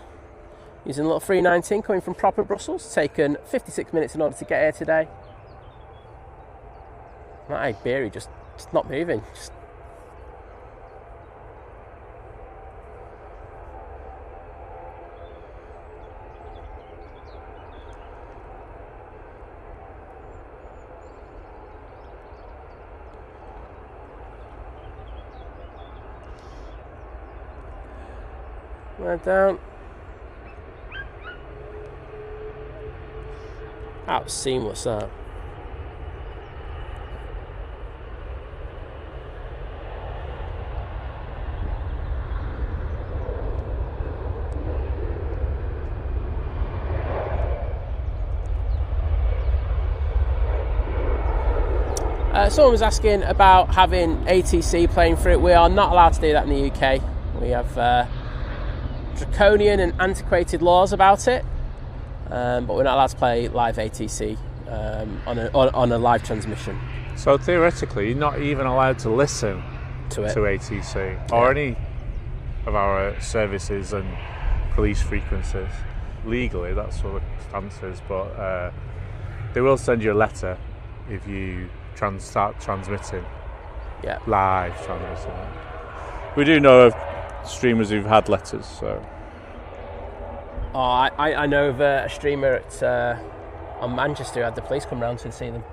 Using a little 319 coming from proper Brussels. Taken 56 minutes in order to get here today. That Iberia just not moving. Right down. That was seamless, that. Someone was asking about having ATC playing through it. We are not allowed to do that in the UK. We have draconian and antiquated laws about it, but we're not allowed to play live ATC on a live transmission. So theoretically, you're not even allowed to listen to ATC or any of our services and police frequencies. Legally, that's what the stance is, but they will send you a letter if you start transmitting. Yeah. Live transmitting. We do know of streamers who've had letters, so. Oh, I know of a streamer on Manchester who had the police come round to see them.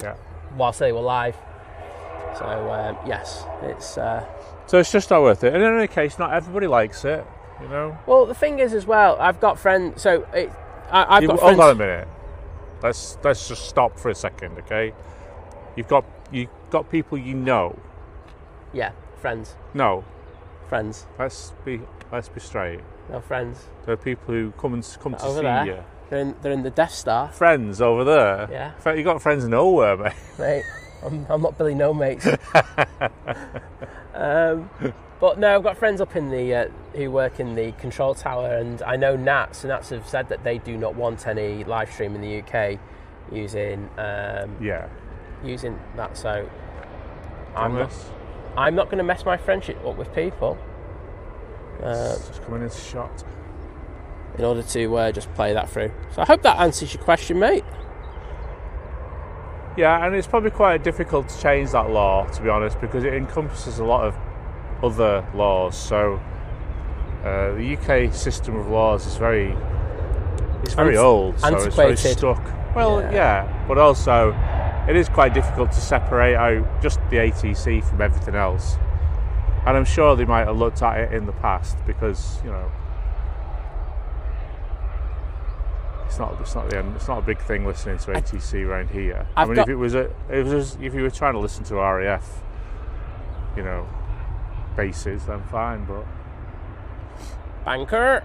Yeah. Whilst they were live. So yes, it's. So it's just not worth it. And in any case, not everybody likes it, you know. Well, the thing is, as well, I've got friends. So I've got friends. Hold on a minute. Let's just stop for a second, okay? You've got people you know. Yeah, friends. No. Friends. Let's be straight. No, friends. There are people who come to see there. you. They're in the Death Star. Friends over there. Yeah. You got friends nowhere, mate. Mate, I'm not Billy No Mates. But no, I've got friends up in the who work in the control tower, and I know Nats have said that they do not want any live stream in the UK using using that. So I'm not going to mess my friendship up with people. Just coming into shot. In order to just play that through. So I hope that answers your question, mate. Yeah, and it's probably quite difficult to change that law, to be honest, because it encompasses a lot of other laws. So the UK system of laws is very old, so it's very stuck. Well, yeah, but also it is quite difficult to separate out just the ATC from everything else. And I'm sure they might have looked at it in the past, because it's not a big thing listening to ATC around here. If you were trying to listen to RAF, bases, then fine, but banker.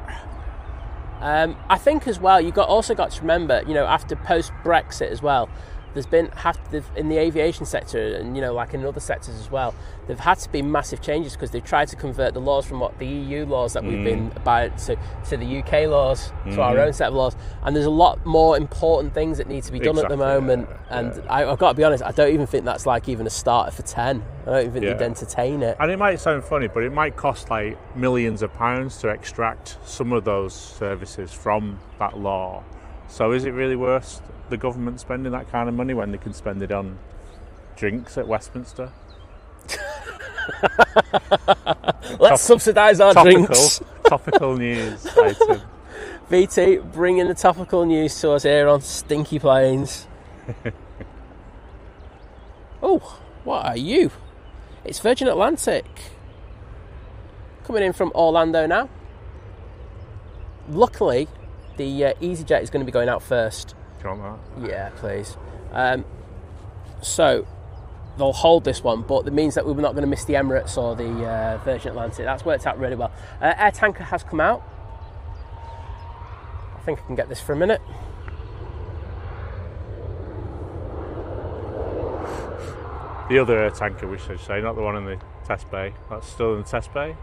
I think as well, also got to remember, after post-Brexit as well, there's been in the aviation sector, and like in other sectors as well, there've had to be massive changes because they've tried to convert the laws from the EU laws that we've been by to the UK laws, to our own set of laws, and there's a lot more important things that need to be done at the moment. I've got to be honest, I don't even think that's even a starter for 10. I don't even think they'd entertain it. And it might sound funny, but it might cost millions of pounds to extract some of those services from that law. So is it really worth the government spending that kind of money when they can spend it on drinks at Westminster? Let's subsidise our drinks. Topical news item. VT, bringing the topical news to us here on Stinky Plains. Oh, what are you? It's Virgin Atlantic. Coming in from Orlando now. Luckily, the EasyJet is going to be going out first. Do you want that? Yeah, please. So they'll hold this one, but it means that we're not going to miss the Emirates or the Virgin Atlantic. That's worked out really well. Air tanker has come out. I think I can get this for a minute. The other air tanker, we should say, not the one in the test bay. That's still in the test bay.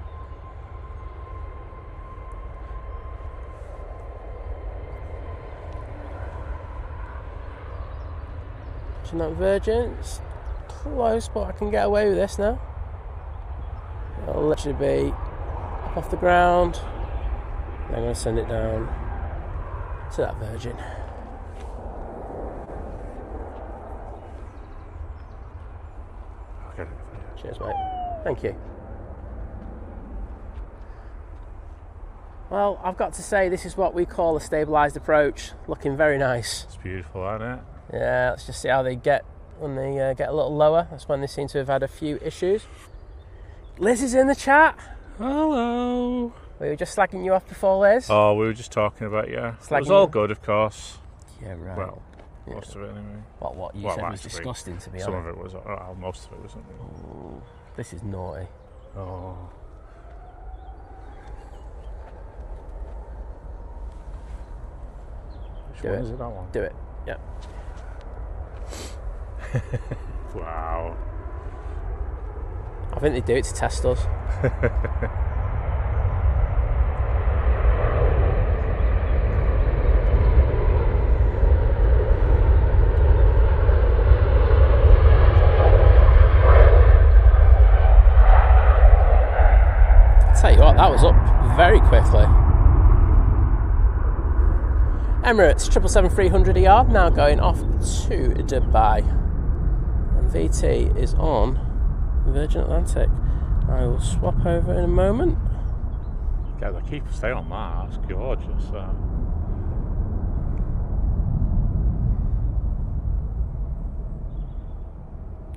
Not Virgin. It's close, but I can get away with this now. It'll literally be up off the ground. I'm going to send it down to that Virgin. Okay. Cheers, mate. Thank you. Well, I've got to say, this is what we call a stabilised approach. Looking very nice. It's beautiful, isn't it? Yeah, let's just see how they get when they get a little lower. That's when they seem to have had a few issues. Liz is in the chat. Hello. We were just slagging you off before, Liz. Oh, we were just talking about you. It was all good, of course. Yeah, right. Well, most of it anyway. What you said was disgusting, to be honest. Some of it was, most of it wasn't. Ooh, this is naughty. Oh. Which one is it, that one? Do it, yeah. Wow. I think they do it to test us. Tell you what, that was up very quickly. Emirates 777-300 now going off to Dubai. And VT is on Virgin Atlantic. I will swap over in a moment. Guys, I keep staying on that. That's gorgeous.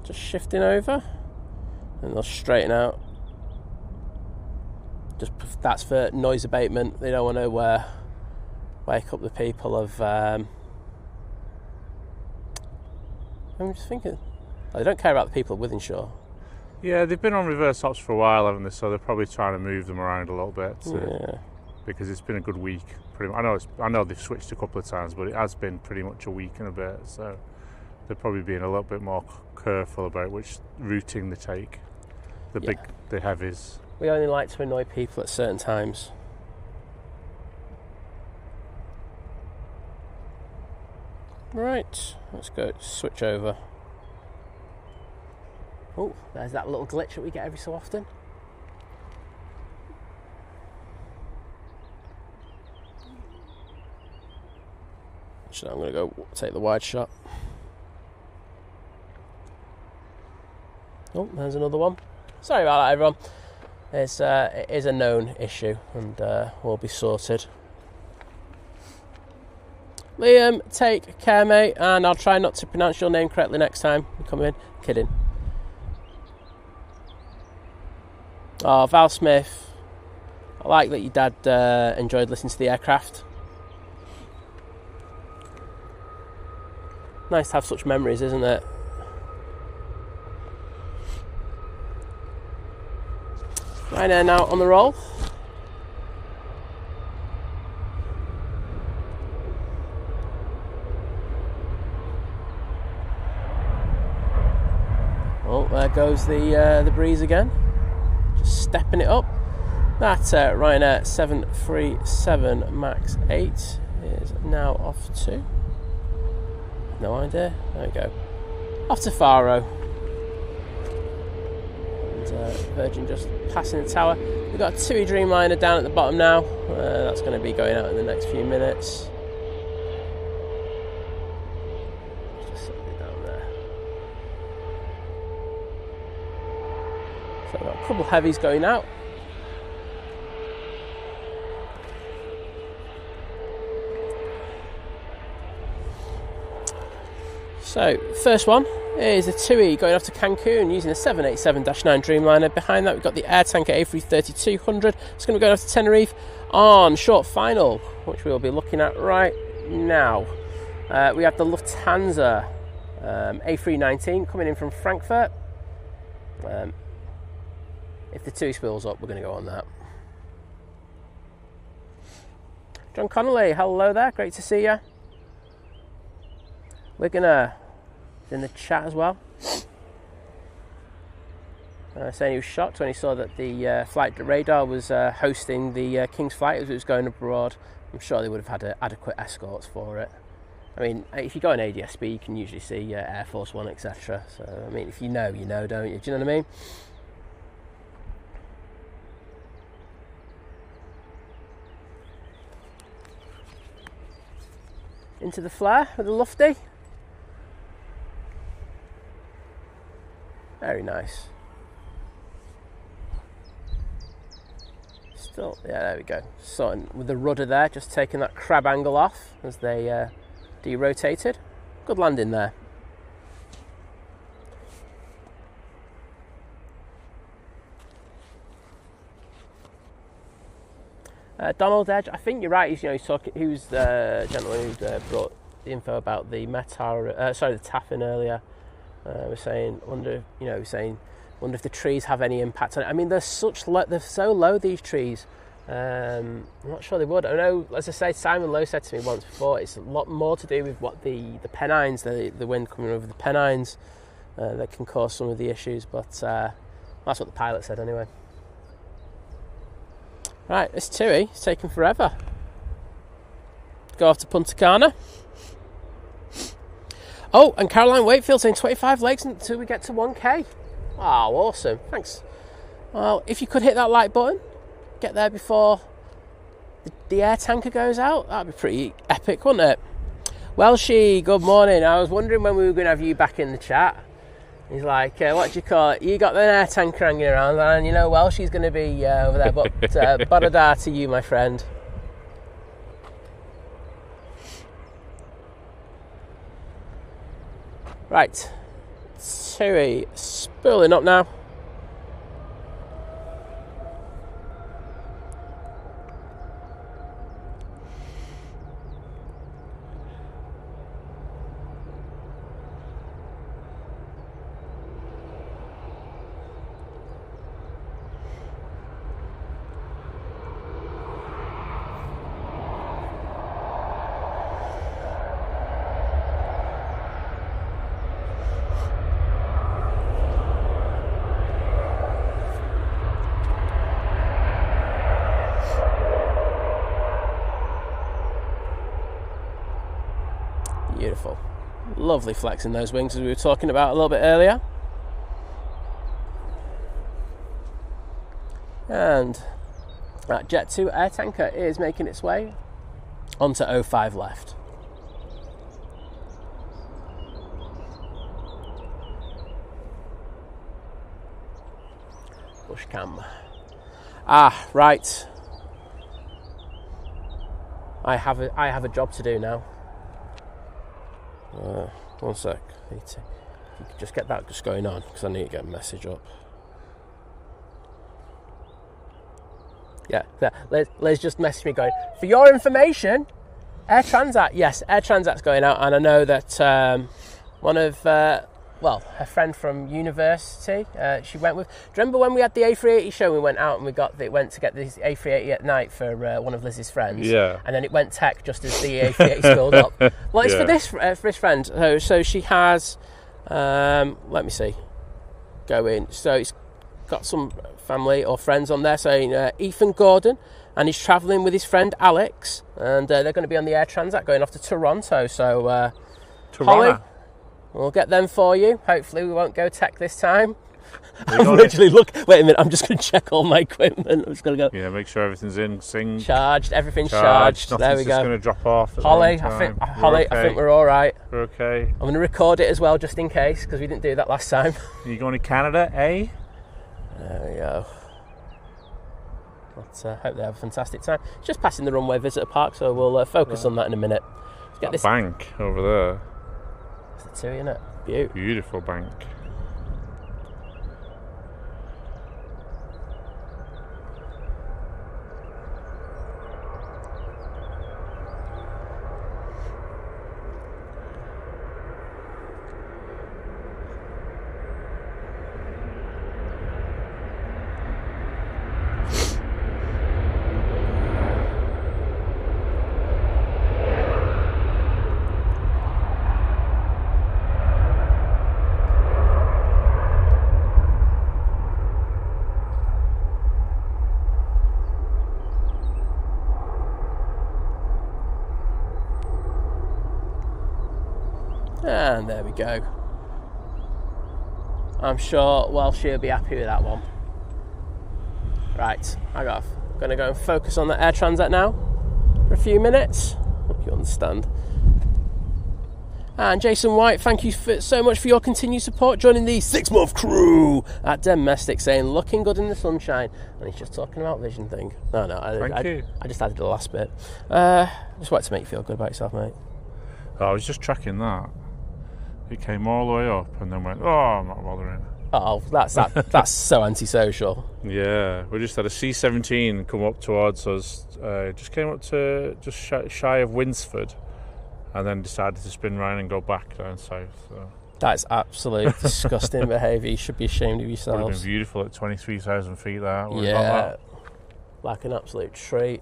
Just shifting over, and they'll straighten out. Just that's for noise abatement. They don't want to wake up the people of. I'm just thinking. They don't care about the people of Wythenshawe. Yeah, they've been on reverse ops for a while, haven't they? So they're probably trying to move them around a little bit. Yeah. Because it's been a good week. Pretty much. I know they've switched a couple of times, but it has been pretty much a week and a bit. So they're probably being a little bit more careful about which routing they take. The heavies. We only like to annoy people at certain times. Right, let's go switch over. Oh, there's that little glitch that we get every so often. Actually, I'm going to go take the wide shot. Oh, there's another one. Sorry about that, everyone. It is a known issue, and will be sorted. Liam, take care, mate, and I'll try not to pronounce your name correctly next time you come in. Kidding. Oh, Val Smith. I like that your dad enjoyed listening to the aircraft. Nice to have such memories, isn't it? Ryanair now on the roll. Oh, there goes the breeze again. Just stepping it up. That Ryanair 737 MAX 8 is now off to... No idea. There we go. Off to Faro. Virgin just passing the tower. We've got a TUI Dreamliner down at the bottom now. That's going to be going out in the next few minutes. Just set it down there. So I've got a couple of heavies going out. So, first one is the TUI going off to Cancun using a 787-9 Dreamliner. Behind that, we've got the Air Tanker A330-200. It's going to be going off to Tenerife on short final, which we'll be looking at right now. We have the Lufthansa A319 coming in from Frankfurt. If the two spills up, we're going to go on that. John Connolly, hello there, great to see you. We're gonna in the chat as well. Saying he was shocked when he saw that the flight radar was hosting the King's flight as it was going abroad. I'm sure they would have had adequate escorts for it. I mean, if you go on ADSB, you can usually see Air Force One, etc. So, I mean, if you know, don't you? Do you know what I mean? Into the flare with the lufty. Very nice. Still, yeah, there we go. So with the rudder there, just taking that crab angle off as they de-rotated. Good landing there. Donald Edge, I think you're right. He's talking. He was the gentleman who brought the info about the the taffin earlier. Was saying, wonder if the trees have any impact on it. I mean, they're so low, these trees. I'm not sure they would. I know, as I say, Simon Lowe said to me once before, it's a lot more to do with what the Pennines, the wind coming over the Pennines, that can cause some of the issues. But that's what the pilot said anyway. Right, this TUI is taking forever. Go off to Punta Cana. Oh, and Caroline Wakefield saying 25 legs until we get to 1K. Oh, awesome. Thanks. Well, if you could hit that like button, get there before the air tanker goes out, that'd be pretty epic, wouldn't it? Welshie, good morning. I was wondering when we were going to have you back in the chat. He's like, what do you call it? You got the air tanker hanging around, and Welshie's going to be over there. But Badada to you, my friend. Right, TUI spooling up now. Beautiful. Lovely flexing those wings as we were talking about a little bit earlier. And that Jet 2 air tanker is making its way onto 05 left. Bush cam. Right. I have a job to do now. One sec. I need to just get that just going on because I need to get a message up. Yeah, Liz just messaged me going, for your information, Air Transat. Yes, Air Transat's going out, and I know that one of her friend from university, she went with. Do you remember when we had the A380 show? We went out and went to get the A380 at night for one of Liz's friends. Yeah. And then it went tech just as the A380 spilled up. Well, it's for this friend. So she has. Let me see. Go in. So it's got some family or friends on there saying Ethan Gordon, and he's travelling with his friend Alex, and they're going to be on the Air Transat going off to Toronto. So Holly, we'll get them for you. Hopefully we won't go tech this time. I'm literally wait a minute, I'm just going to check all my equipment. I'm just going to go. Yeah, make sure everything's in sync. Charged, everything's charged. There we go. Just going to drop off. Holly, I think we're all right. We're okay. I'm going to record it as well just in case because we didn't do that last time. Are you going to Canada, eh? There we go. But hope they have a fantastic time. It's just passing the runway visitor park, so we'll focus on that in a minute. Let's get this bank over there. It's the TUI, isn't it? Beautiful bank. And there we go. I'm sure Welshie will be happy with that one. Right, I'm going to go and focus on the Air Transat now for a few minutes. Hope you understand. And Jason White, thank you so much for your continued support, joining the 6-month crew at Domestic, saying looking good in the sunshine. And he's just talking about vision thing. No, I just added the last bit. Just wanted to make you feel good about yourself, mate. I was just tracking that. It came all the way up and then went, oh, I'm not bothering. Oh, that's so antisocial. Yeah, we just had a C-17 come up towards us. Just came up to just shy of Winsford, and then decided to spin round and go back down south. So. That's absolute disgusting behaviour. You should be ashamed of yourselves. Would have been beautiful at 23,000 feet there. Yeah, like an absolute treat.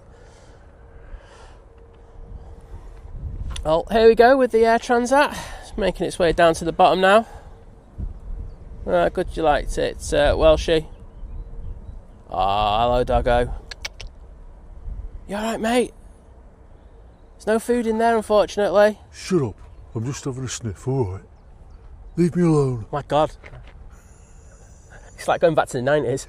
Well, here we go with the Air Transat. It's making its way down to the bottom now. Good you liked it, Welshie. Hello, doggo. You alright, mate? There's no food in there, unfortunately. Shut up. I'm just having a sniff, alright? Leave me alone. My God. It's like going back to the 90s.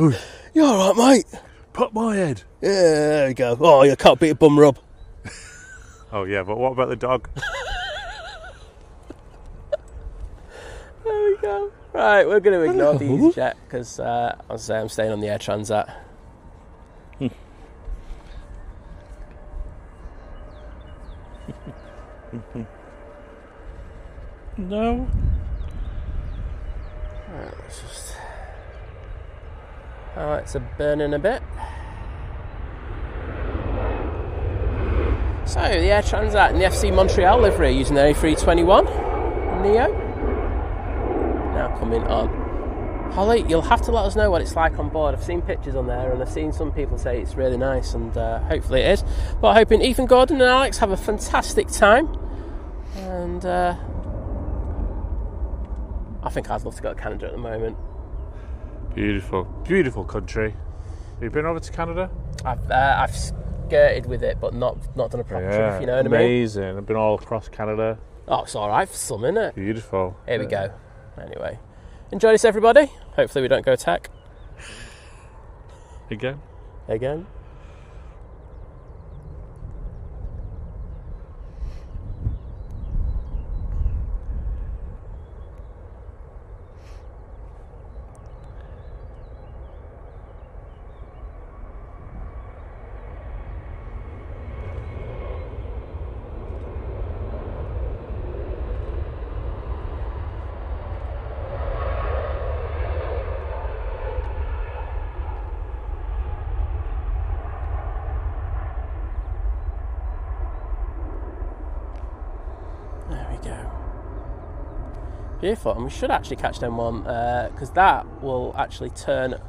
Oi, You alright, mate? pat my head. Yeah, there we go. Oh, you can't beat a bum rub. Oh, yeah, but what about the dog? There we go. Right, we're going to ignore the EasyJet because, I'm staying on the Air Transat. No. Right, let's just... Oh, it's burning a bit. So, the Air Transat in the FC Montreal livery using the A321 Neo. Now coming on. Holly, you'll have to let us know what it's like on board. I've seen pictures on there and I've seen some people say it's really nice, and hopefully it is. But I'm hoping Ethan, Gordon and Alex have a fantastic time. And I think I'd love to go to Canada at the moment. Beautiful, beautiful country. Have you been over to Canada? I've skirted with it, but not done a proper trip, if you know what I mean. Amazing. I've been all across Canada. Oh, it's alright for some, isn't it? Beautiful. Here we go. Anyway, enjoy this, everybody. Hopefully we don't go tech. Again? Beautiful, and we should actually catch them one because that will actually turn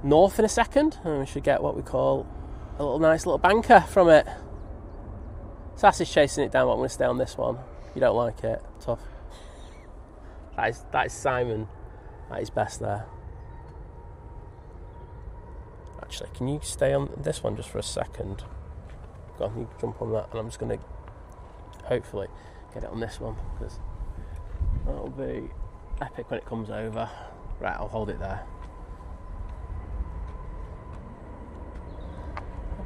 north in a second, and we should get what we call a nice little banker from it. Sass is chasing it down, but I'm going to stay on this one. You don't like it? Tough. That is Simon at his best there. Actually, can you stay on this one just for a second? Go on, you jump on that, and I'm just going to hopefully get it on this one because that'll be epic when it comes over. Right, I'll hold it there.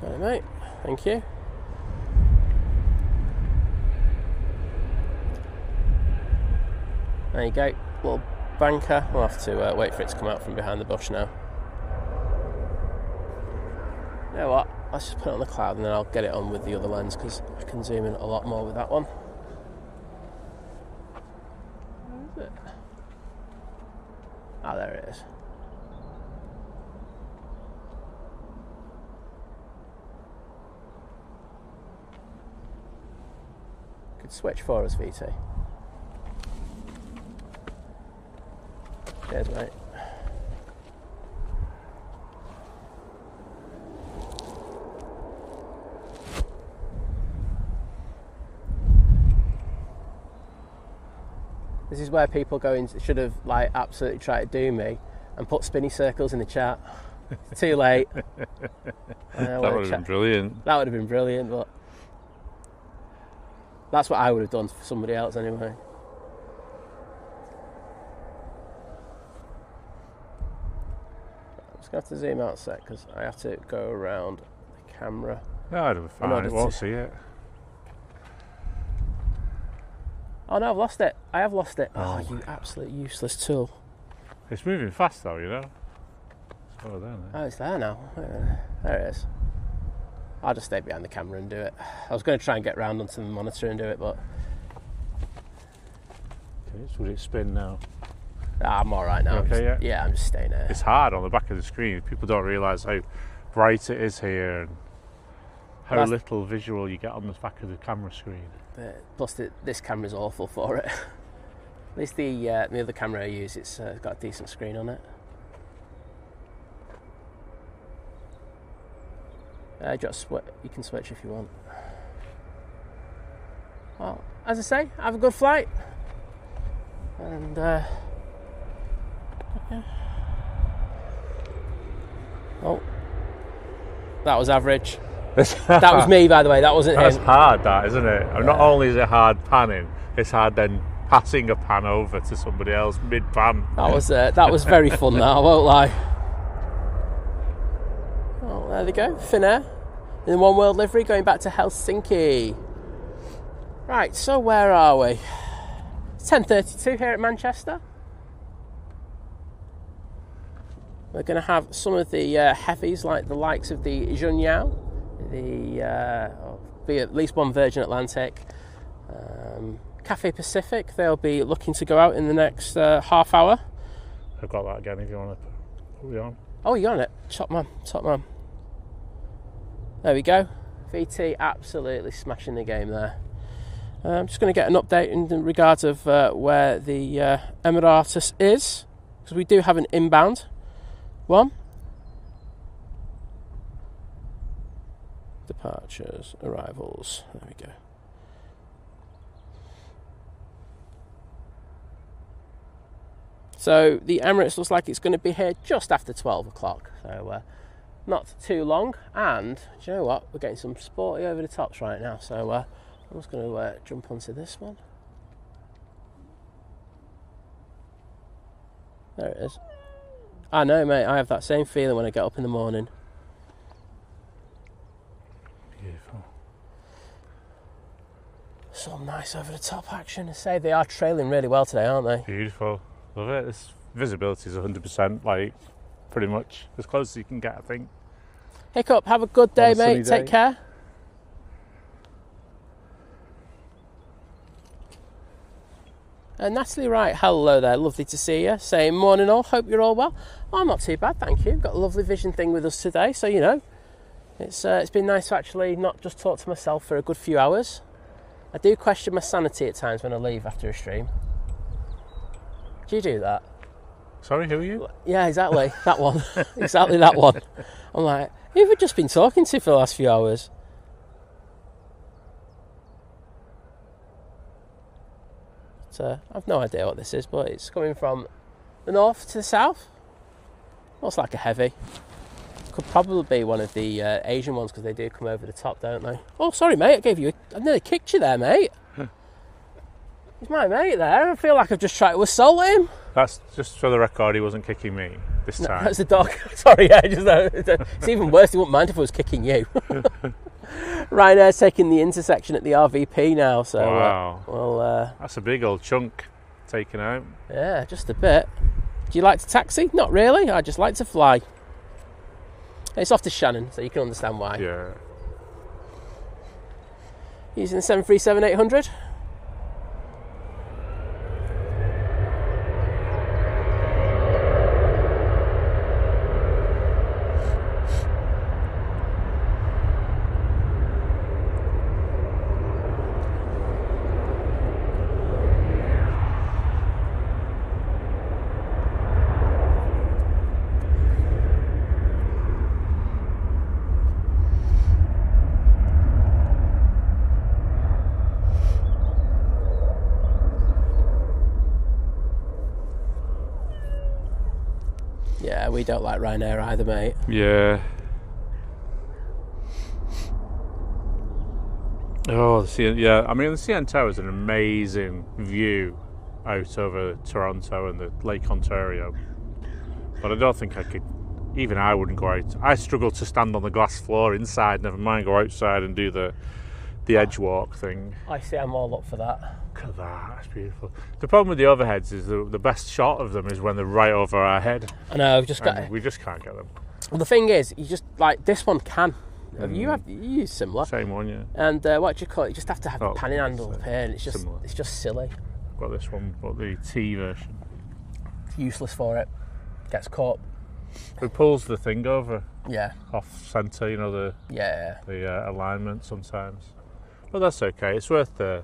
Got it, mate. Thank you. There you go. Little banker. We'll have to wait for it to come out from behind the bush now. You know what? Let's just put it on the cloud and then I'll get it on with the other lens because I can zoom in a lot more with that one. Where is it? Ah, there it is. Could switch for us, VT. Cheers, mate. This is where people should have like absolutely tried to do me and put spinny circles in the chat. Too late. That would have been brilliant. That would have been brilliant, but That's what I would have done for somebody else anyway. I'm just going to have to zoom out a sec because I have to go around the camera. No, it'll be fine. It won't see it. Oh no, I've lost it. I have lost it. Oh, you absolute useless tool. It's moving fast though, you know. Oh, there, oh, it's there now. There it is. I'll just stay behind the camera and do it. I was going to try and get round onto the monitor and do it, but... Okay, so will it spin now? I'm alright now. Okay, yeah, I'm just staying here. It's hard on the back of the screen. People don't realise how bright it is here and how little visual you get on the back of the camera screen. Plus, this camera's awful for it. At least the other camera I use, it's got a decent screen on it. You can switch if you want. Well, as I say, have a good flight. And yeah. Oh, that was average. That was me, by the way. That wasn't That's him. hard, that, isn't it? And not only is it hard panning, it's hard then passing a pan over to somebody else mid-pan. That was very fun. That I won't lie. Oh, there they go. Finnair in the One World livery, going back to Helsinki. Right. So where are we? It's 10:32 here at Manchester. We're going to have some of the heavies, like the likes of the Junyao. Be at least one Virgin Atlantic. Cathay Pacific, they'll be looking to go out in the next half hour. I've got that again if you want to put it on. Oh, you're on it. Top man. There we go. VT absolutely smashing the game there. I'm just going to get an update in regards of where the Emirates is, because we do have an inbound one. Departures, arrivals, there we go. So the Emirates looks like it's going to be here just after 12 o'clock, so not too long. And do you know what? We're getting some sporty over the tops right now, so I'm just going to jump onto this one. There it is. I know, mate, I have that same feeling when I get up in the morning. Beautiful. Some nice over the top action. I say they are trailing really well today, aren't they? Beautiful. Love it. This visibility is 100%, like pretty much as close as you can get, I think. Hiccup, have a good day, mate. Take care. Natalie Wright, hello there, lovely to see you. Saying morning all, hope you're all well. I'm not too bad, thank you. Got a lovely vision thing with us today, so you know, it's been nice to actually not just talk to myself for a good few hours. I do question my sanity at times when I leave after a stream. Do you do that? Sorry, who are you? Yeah, exactly, that one. Exactly that one. I'm like, who have we just been talking to for the last few hours? I've no idea what this is, but it's coming from the north to the south. Looks like a heavy. Could probably be one of the Asian ones because they do come over the top, don't they? Oh, sorry, mate. I nearly kicked you there, mate. He's my mate there. I feel like I've just tried to assault him. That's just for the record. He wasn't kicking me this time. That's the dog. Sorry, yeah. It's even worse. He wouldn't mind if I was kicking you. Ryanair's taking the intersection at the RVP now, so wow. That's a big old chunk taken out. Yeah, just a bit. Do you like to taxi? Not really. I just like to fly. It's off to Shannon, so you can understand why. Yeah. Using the 737-800. Yeah, we don't like Ryanair either, mate. Yeah. Oh, yeah. I mean, the CN Tower is an amazing view out over Toronto and the Lake Ontario. But I don't think I could. Even I wouldn't go out. I struggle to stand on the glass floor inside. Never mind go outside and do the edge walk thing. I see. I'm all up for that. Look at that. That's beautiful. The problem with the overheads is the best shot of them is when they're right over our head. I know. We just can't get them. Well, the thing is, you just like this one can. You use similar. Same one, yeah. And what do you call it? You just have to have a panning handle up here, and it's just similar. It's just silly. I've got this one, but the T version. It's useless for it. Gets caught. It pulls the thing over. Yeah. Off centre, you know, the alignment sometimes. But that's okay. It's worth the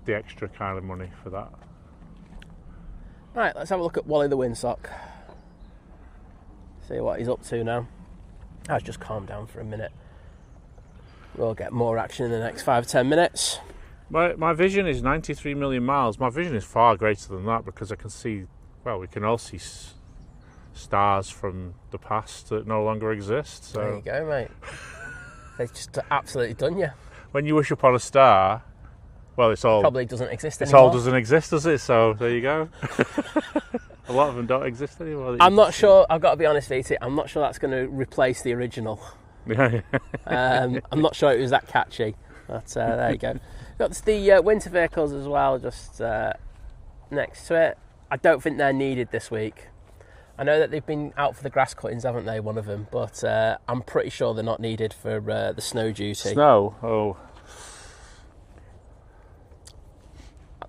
extra kind of money for that. Right, let's have a look at Wally the Windsock. See what he's up to now. I'll just calm down for a minute. We'll get more action in the next 5-10 minutes. My vision is 93 million miles. My vision is far greater than that because I can see, well, we can all see stars from the past that no longer exist. So. There you go, mate. They've just absolutely done you. When you wish upon a star, well, it's all... Probably doesn't exist anymore. It all doesn't exist, does it? So, there you go. A lot of them don't exist anymore. I'm not sure, I've got to be honest, VT, I'm not sure that's going to replace the original. I'm not sure it was that catchy. But there you go. Got the winter vehicles as well, just next to it. I don't think they're needed this week. I know that they've been out for the grass cuttings, haven't they, one of them? But I'm pretty sure they're not needed for the snow duty. Snow? Oh.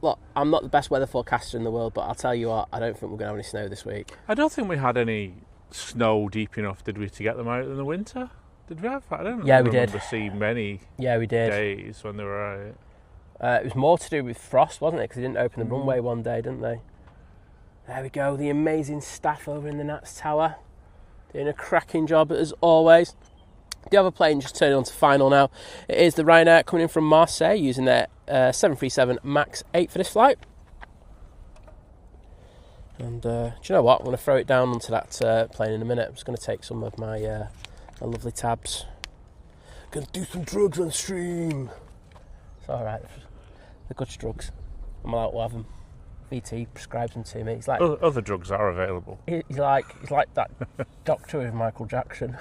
Look, I'm not the best weather forecaster in the world, but I'll tell you what, I don't think we're going to have any snow this week. I don't think we had any snow deep enough, did we, to get them out in the winter? Did we have? I don't remember seeing many days when they were out. It was more to do with frost, wasn't it? Because they didn't open the runway one day, didn't they? There we go, the amazing staff over in the Nats Tower. Doing a cracking job as always. The other plane just turning on to final now. It is the Ryanair coming in from Marseille using their 737 MAX 8 for this flight. And do you know what? I'm going to throw it down onto that plane in a minute. I'm just going to take some of my lovely tabs. Going to do some drugs on stream. It's alright. They're good drugs. I'm allowed to have them. VT prescribes them to me. He's like other drugs are available. He's like that doctor with Michael Jackson.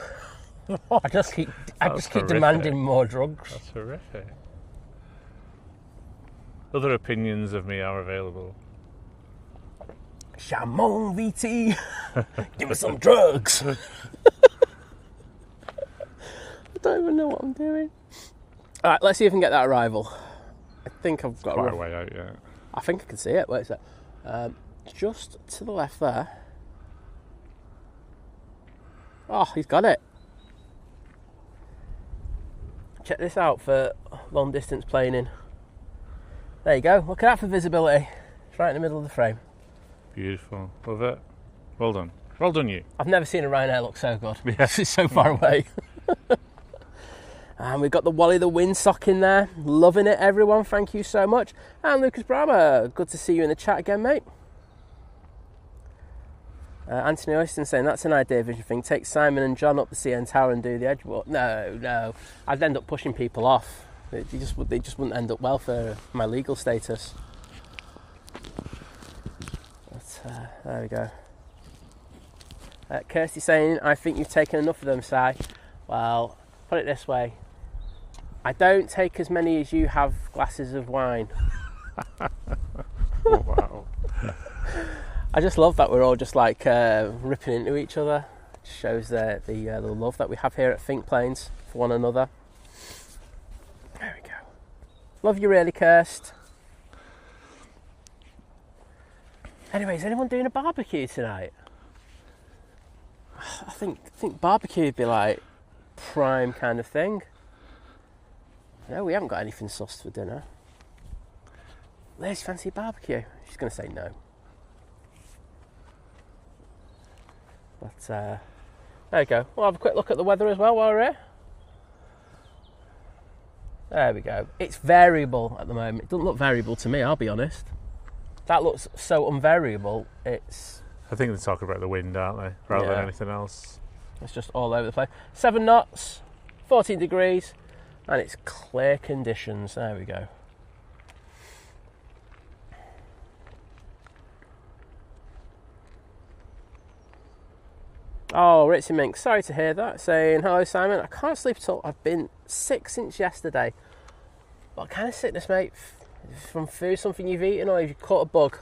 I just keep demanding more drugs. That's horrific. Other opinions of me are available. Chamon VT, give me some drugs. I don't even know what I'm doing. All right, let's see if we can get that arrival. I think I've got quite a way out, yeah. I think I can see it. Wait a sec. Just to the left there. Oh, he's got it. Check this out for long distance planing. There you go. Look at that for visibility. It's right in the middle of the frame. Beautiful. Love it. Well done. Well done, you. I've never seen a Ryanair look so good. Yes. It's so far away. And we've got the Wally the Windsock in there. Loving it, everyone. Thank you so much. And Lucas Brahma, good to see you in the chat again, mate. Anthony Oyston saying, that's an idea vision thing. Take Simon and John up the CN Tower and do the edge walk. No. I'd end up pushing people off. They just wouldn't end up well for my legal status. But, there we go. Kirsty saying, I think you've taken enough of them, Si. Well, put it this way. I don't take as many as you have glasses of wine. Oh, wow. I just love that we're all just like ripping into each other. It shows the love that we have here at Think Planes for one another. There we go. Love you really, Kirst. Anyway, is anyone doing a barbecue tonight? I think barbecue would be like prime kind of thing. No, we haven't got anything sussed for dinner. Liz, fancy barbecue? She's going to say no. But there we go. We'll have a quick look at the weather as well while we're here. There we go. It's variable at the moment. It doesn't look variable to me, I'll be honest. That looks so unvariable. It's... I think they're talking about the wind, aren't they? Rather than anything else. It's just all over the place. 7 knots, 14 degrees. And it's clear conditions. There we go. Oh, Ritzy Mink, sorry to hear that. Saying, hello Simon, I can't sleep at all. I've been sick since yesterday. What kind of sickness, mate? From food, something you've eaten, or have you caught a bug?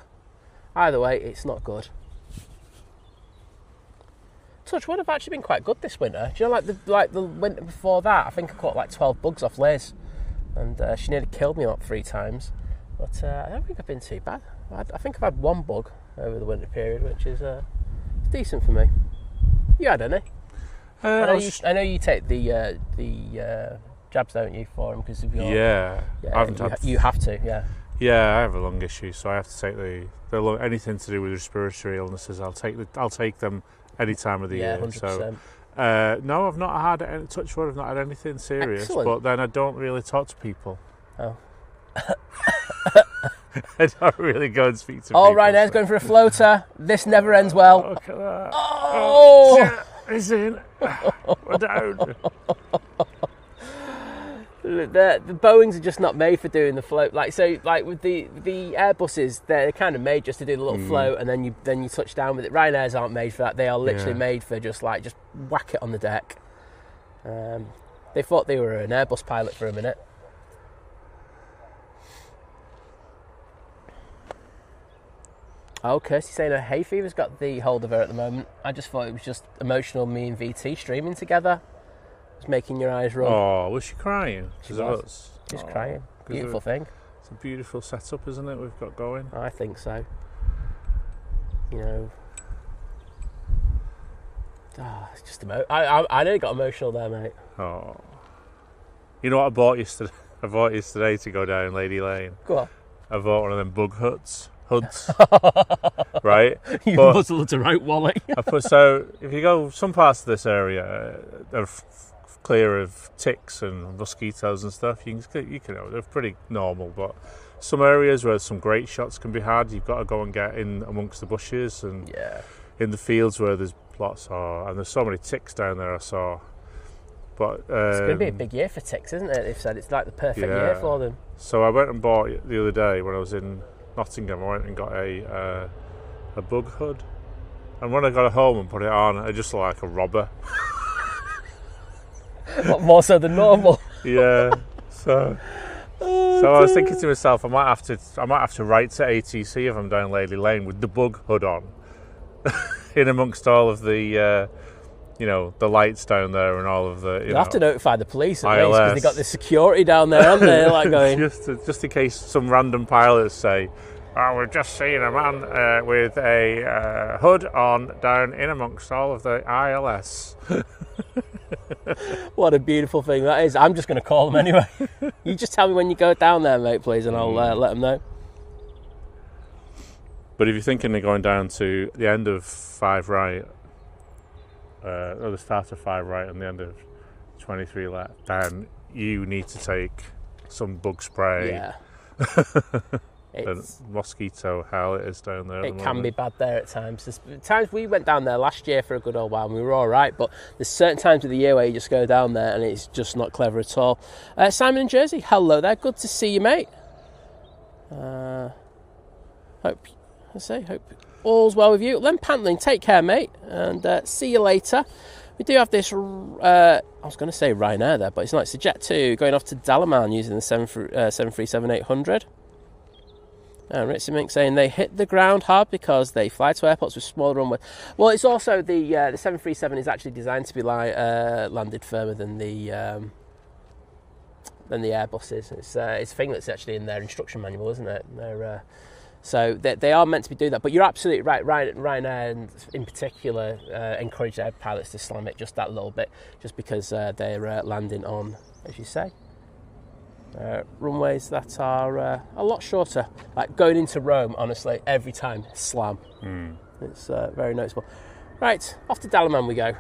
Either way, it's not good. Touch wood, I've actually been quite good this winter. Do you know, like the winter before that, I think I caught like 12 bugs off Liz. And she nearly killed me up 3 times. But I don't think I've been too bad. I think I've had 1 bug over the winter period, which is decent for me. You had any? I know you take the jabs, don't you, for them because of your... Yeah, you have to, yeah. Yeah, I have a lung issue, so I have to take the lung, anything to do with respiratory illnesses. I'll take them any time of the year. 100%. So, no, I've not had any, touch wood. I've not had anything serious. Excellent. But then I don't really talk to people. Oh. I don't really go and speak to people. All right, Ryanair's going for a floater. This never ends well. Look at that. Oh! It's in. We're down. The Boeings are just not made for doing the float. Like with the Airbuses, they're kind of made just to do the little float, and then you touch down with it. Ryanairs aren't made for that. They are literally made for just whack it on the deck. They thought they were an Airbus pilot for a minute. Oh, Kirsty's saying her hay fever's got the hold of her at the moment. I just thought it was just emotional, me and VT streaming together. It's making your eyes run. Oh, was she crying? She was. She's crying. Beautiful thing. It's a beautiful setup, isn't it, we've got going? I think so. You know... it's just I nearly got emotional there, mate. Oh. You know what I bought yesterday? I bought yesterday to go down Lady Lane. Go on. I bought one of them bug hoods, right? You muzzled to right wallet. So if you go, some parts of this area are clear of ticks and mosquitoes and stuff. You can they're pretty normal, but some areas where some great shots can be had, you've got to go and get in amongst the bushes and in the fields where there's lots of, and there's so many ticks down there I saw. But it's going to be a big year for ticks, isn't it? They've said it's like the perfect year for them. So I went and bought it the other day when I was in Nottingham. I went and got a bug hood, and when I got it home and put it on, I just looked like a robber. What, more so than normal? Yeah. So I was thinking to myself, I might have to write to ATC if I'm down Lady Lane with the bug hood on, in amongst all of the. The lights down there and all of the... You'll have to notify the police at least, because they've got the security down there, haven't they? Like going... just in case some random pilots say, oh, we've just seen a man with a hood on down in amongst all of the ILS. What a beautiful thing that is. I'm just going to call them anyway. You just tell me when you go down there, mate, please, and I'll let them know. But if you're thinking of going down to the end of 5 right... or the start of 5 right and the end of 23 left, then you need to take some bug spray. Yeah. And mosquito hell it is down there. It can be bad there at times. There's times we went down there last year for a good old while and we were all right, but there's certain times of the year where you just go down there and it's just not clever at all. Simon in Jersey, hello there. Good to see you, mate. Hope all's well with you. Len Pantling, take care, mate, and see you later. We do have this, I was going to say Ryanair there, but it's not. It's a Jet 2 going off to Dalaman using the 737-800. And Ritzy Mink saying they hit the ground hard because they fly to airports with smaller runways. Well, it's also the 737 is actually designed to be landed firmer than the Airbuses. It's a thing that's actually in their instruction manual, isn't it? So they are meant to be doing that. But you're absolutely right. Ryanair, in particular, encourage their pilots to slam it just that little bit, just because they're landing on, as you say, runways that are a lot shorter. Like going into Rome, honestly, every time, slam. It's very noticeable. Right, off to Dalaman we go.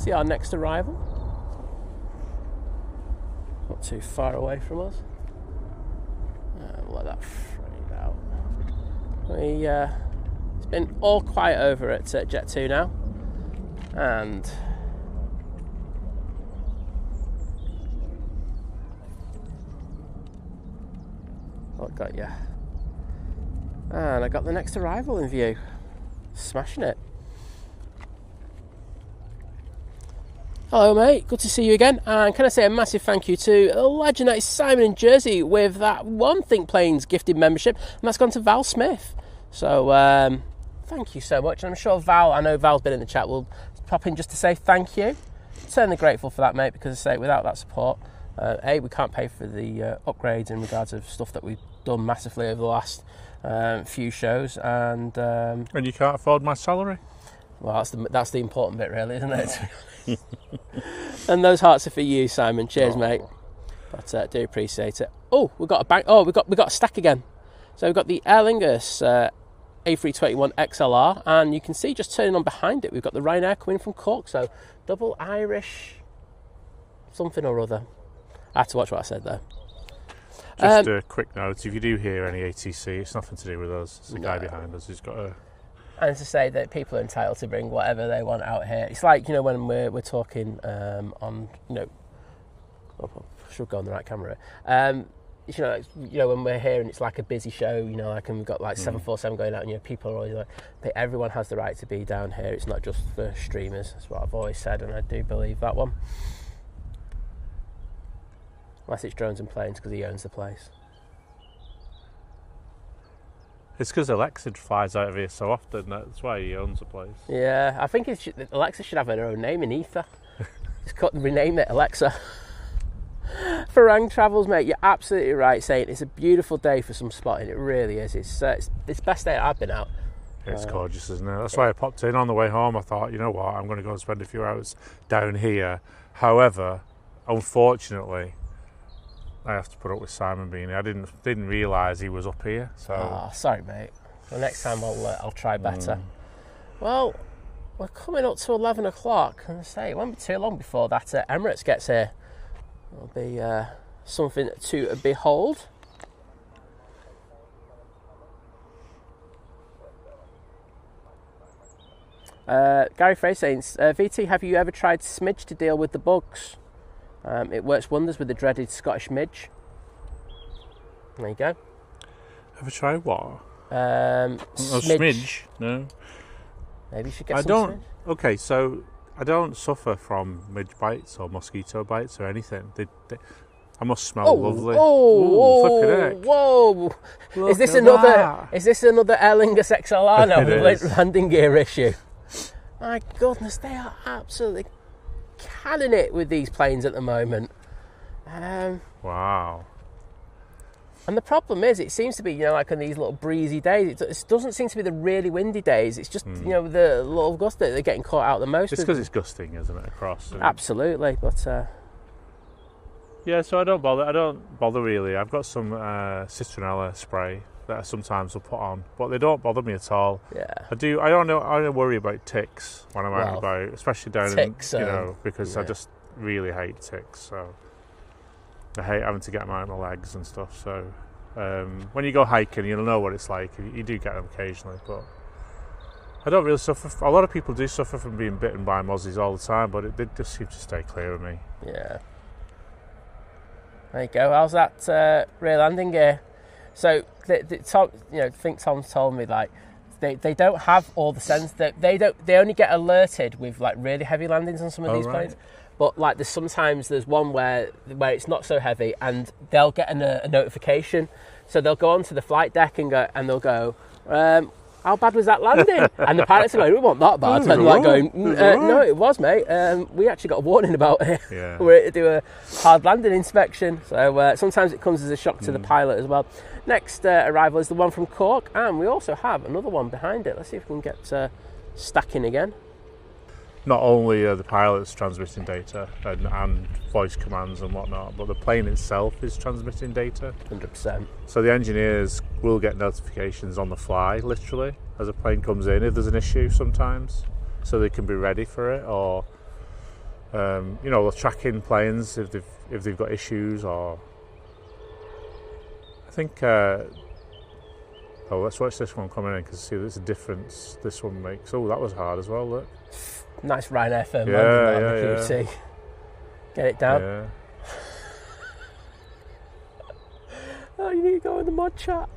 see our next arrival. Not too far away from us. We'll let that fade out. It's been all quiet over at Jet 2 now, and got you. And I got the next arrival in view. Smashing it. Hello mate, good to see you again, and can I say a massive thank you to a legend that is Simon in Jersey with that one Think Planes gifted membership, and that's gone to Val Smith. So thank you so much, and I'm sure Val, I know Val's been in the chat, will pop in just to say thank you. Certainly grateful for that mate, because I say without that support, we can't pay for the upgrades in regards of stuff that we've done massively over the last few shows, and you can't afford my salary. Well, that's the important bit, really, isn't it? And those hearts are for you, Simon. Cheers, mate. But do appreciate it. Oh, we've got a bank. Oh, we've got a stack again. So we've got the Aer Lingus A321 XLR, and you can see just turning on behind it, we've got the Ryanair coming from Cork. So double Irish something or other. I had to watch what I said there. Just a quick note, if you do hear any ATC, it's nothing to do with us. It's the guy behind us who's got a... And to say that people are entitled to bring whatever they want out here. It's like, when we're talking on, I should go on the right camera. When we're here and it's like a busy show, and we've got like 747 going out, and people are always like, everyone has the right to be down here. It's not just for streamers. That's what I've always said, and I do believe that one. Unless it's drones and planes, because he owns the place. It's because Alexa flies out of here so often, that's why he owns the place. Yeah, I think Alexa should have her own name in ether. Just rename it Alexa. Farang Travels, mate, you're absolutely right saying it's a beautiful day for some spotting. It really is. It's the best day I've been out. It's gorgeous, isn't it? That's why I popped in on the way home. I thought, you know what, I'm going to go and spend a few hours down here. However, unfortunately, I have to put up with Simon being here. I didn't realise he was up here. So sorry, mate. Well, next time I'll try better. Well, we're coming up to 11 o'clock, and I say it won't be too long before that Emirates gets here. It'll be something to behold. Gary Frey saying, VT, have you ever tried Smidge to deal with the bugs? It works wonders with the dreaded Scottish midge. There you go. Have you tried what? Smidge. No. Maybe you should get some Smidge. Okay, so I don't suffer from midge bites or mosquito bites or anything. I must smell lovely. Flipping heck. Whoa! Is this another Aer Lingus XLR now with landing gear issue? My goodness, they are absolutely canning it with these planes at the moment. Wow. And the problem is, it seems to be, like on these little breezy days, it doesn't seem to be the really windy days. It's just, the little gust that they're getting caught out the most. It's because it's gusting, isn't it, across? Absolutely, but... Yeah, so I don't bother really. I've got some citronella spray that I sometimes will put on, but they don't bother me at all. Yeah. I don't worry about ticks when I'm out and about, especially down ticks, because I just really hate ticks. So I hate having to get them out of my legs and stuff. So when you go hiking, you'll know what it's like. You do get them occasionally, but I don't really suffer. A lot of people do suffer from being bitten by mozzies all the time, but they just seem to stay clear of me. Yeah. There you go. How's that rear landing gear? So, I think Tom's told me like they don't have all the sense that they only get alerted with like really heavy landings on some of these planes. But like there's one where it's not so heavy, and they'll get a notification. So they'll go onto the flight deck and they'll go, how bad was that landing? And the pilots are going, it wasn't that bad. And they're like going, no, it was, mate. We actually got a warning about it. Yeah. We're here to do a hard landing inspection. So sometimes it comes as a shock to the pilot as well. Next arrival is the one from Cork, and we also have another one behind it. Let's see if we can get stacking again. Not only are the pilots transmitting data and voice commands and whatnot, but the plane itself is transmitting data. 100%. So the engineers will get notifications on the fly, literally, as a plane comes in if there's an issue sometimes, so they can be ready for it. Or You know, the tracking planes if they've got issues, or I think. Oh, let's watch this one coming in because see there's a difference this one makes. Oh, that was hard as well. Look. Nice Ryanair firm landing yeah. QT. Get it down. Yeah. Oh, you need to go in the mod chat.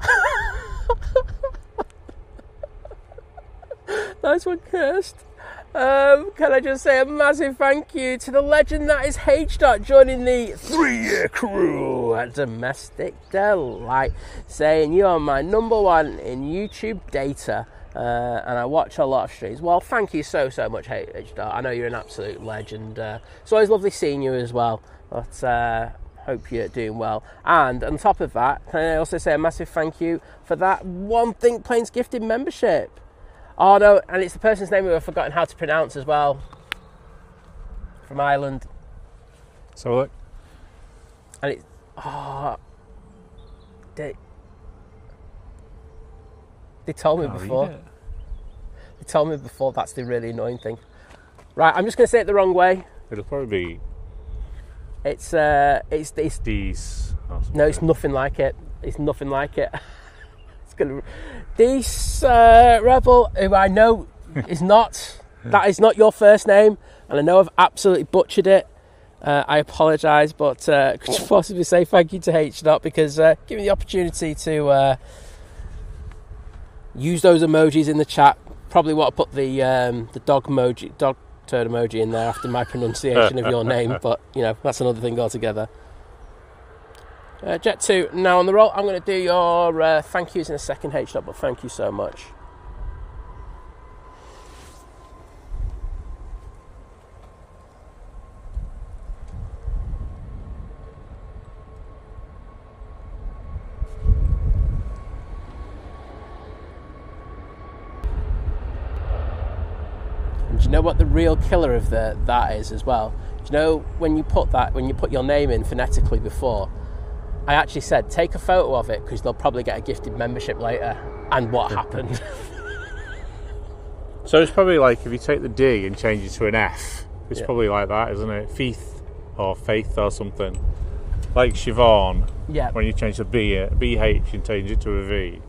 Nice one, Kirst. Can I just say a massive thank you to the legend that is H. joining the 3-year crew at Domestic Delight, saying you are my number one in YouTube data, and I watch a lot of streams. Well, thank you so much, H. I know you're an absolute legend. It's always lovely seeing you as well, but hope you're doing well. And on top of that, can I also say a massive thank you for that One Think Planes gifted membership. Oh no, and it's the person's name who I've forgotten how to pronounce as well. From Ireland. So look. And it's they told me before. They told me before, that's the really annoying thing. Right, I'm just gonna say it the wrong way. It'll probably be It's these. No, it's nothing like it. It's nothing like it. This Rebel, who I know is not, that is not your first name, and I know I've absolutely butchered it. I apologise, but could you possibly say thank you to H. because give me the opportunity to use those emojis in the chat. Probably want to put the dog turd emoji in there after my pronunciation of your name, but you know, that's another thing altogether. Jet 2, now on the roll. I'm going to do your thank yous in a second, H. but thank you so much. And do you know what the real killer of that is as well? Do you know when you put your name in phonetically before, I actually said, take a photo of it because they'll probably get a gifted membership later. And what happened? So it's probably like if you take the D and change it to an F, it's probably like that, isn't it? Faith or Faith or something. Like Siobhan, when you change the BH and change it to a V.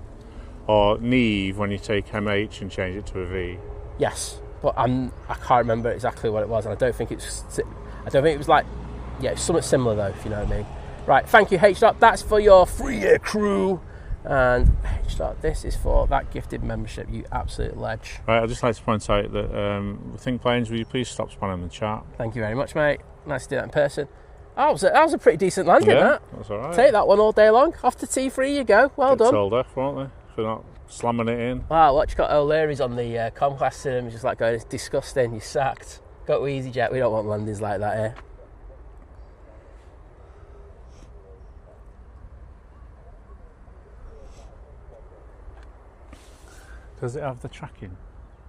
Or Neve when you take MH and change it to a V. Yes, but I can't remember exactly what it was, and I don't think it was like, it's something similar though, if you know what I mean. Right, thank you, H. That's for your 3-year crew. And H. This is for that gifted membership, you absolute ledge. Right, I'd just like to point out that Think Planes, will you please stop spamming the chat? Thank you very much, mate. Nice to do that in person. Oh, that was a pretty decent landing, that. That's all right. Take that one all day long. Off to T3 you go. Well done. Told off, won't they? If we're not slamming it in. Wow, watch, got O'Leary's on the Comcast system. He's just like going, it's disgusting, you're sacked. Go to EasyJet, we don't want landings like that here. Does it have the tracking?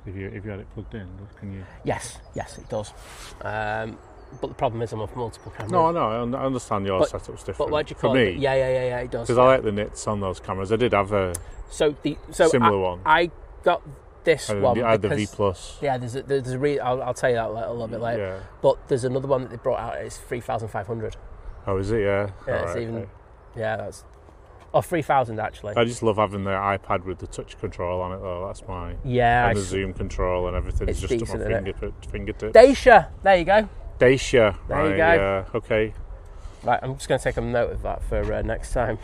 If you had it plugged in, can you? Yes, it does. But the problem is I'm off multiple cameras. No, I understand your setup's different. But what do you call it? Yeah, it does. Because I like the nits on those cameras. I did have a similar one. I got this one. I had the V Plus. Yeah, there's a I'll tell you that a little bit later. Yeah. But there's another one that they brought out. It's 3,500. Oh, is it? Yeah. Yeah, it's even. Okay. Yeah, that's. Oh, 3,000 actually. I just love having the iPad with the touch control on it though. That's my and the zoom control and everything. It's just decent, at my fingertips. Dacia, there you go. Dacia, there you go. Yeah, okay. Right, I'm just going to take a note of that for next time.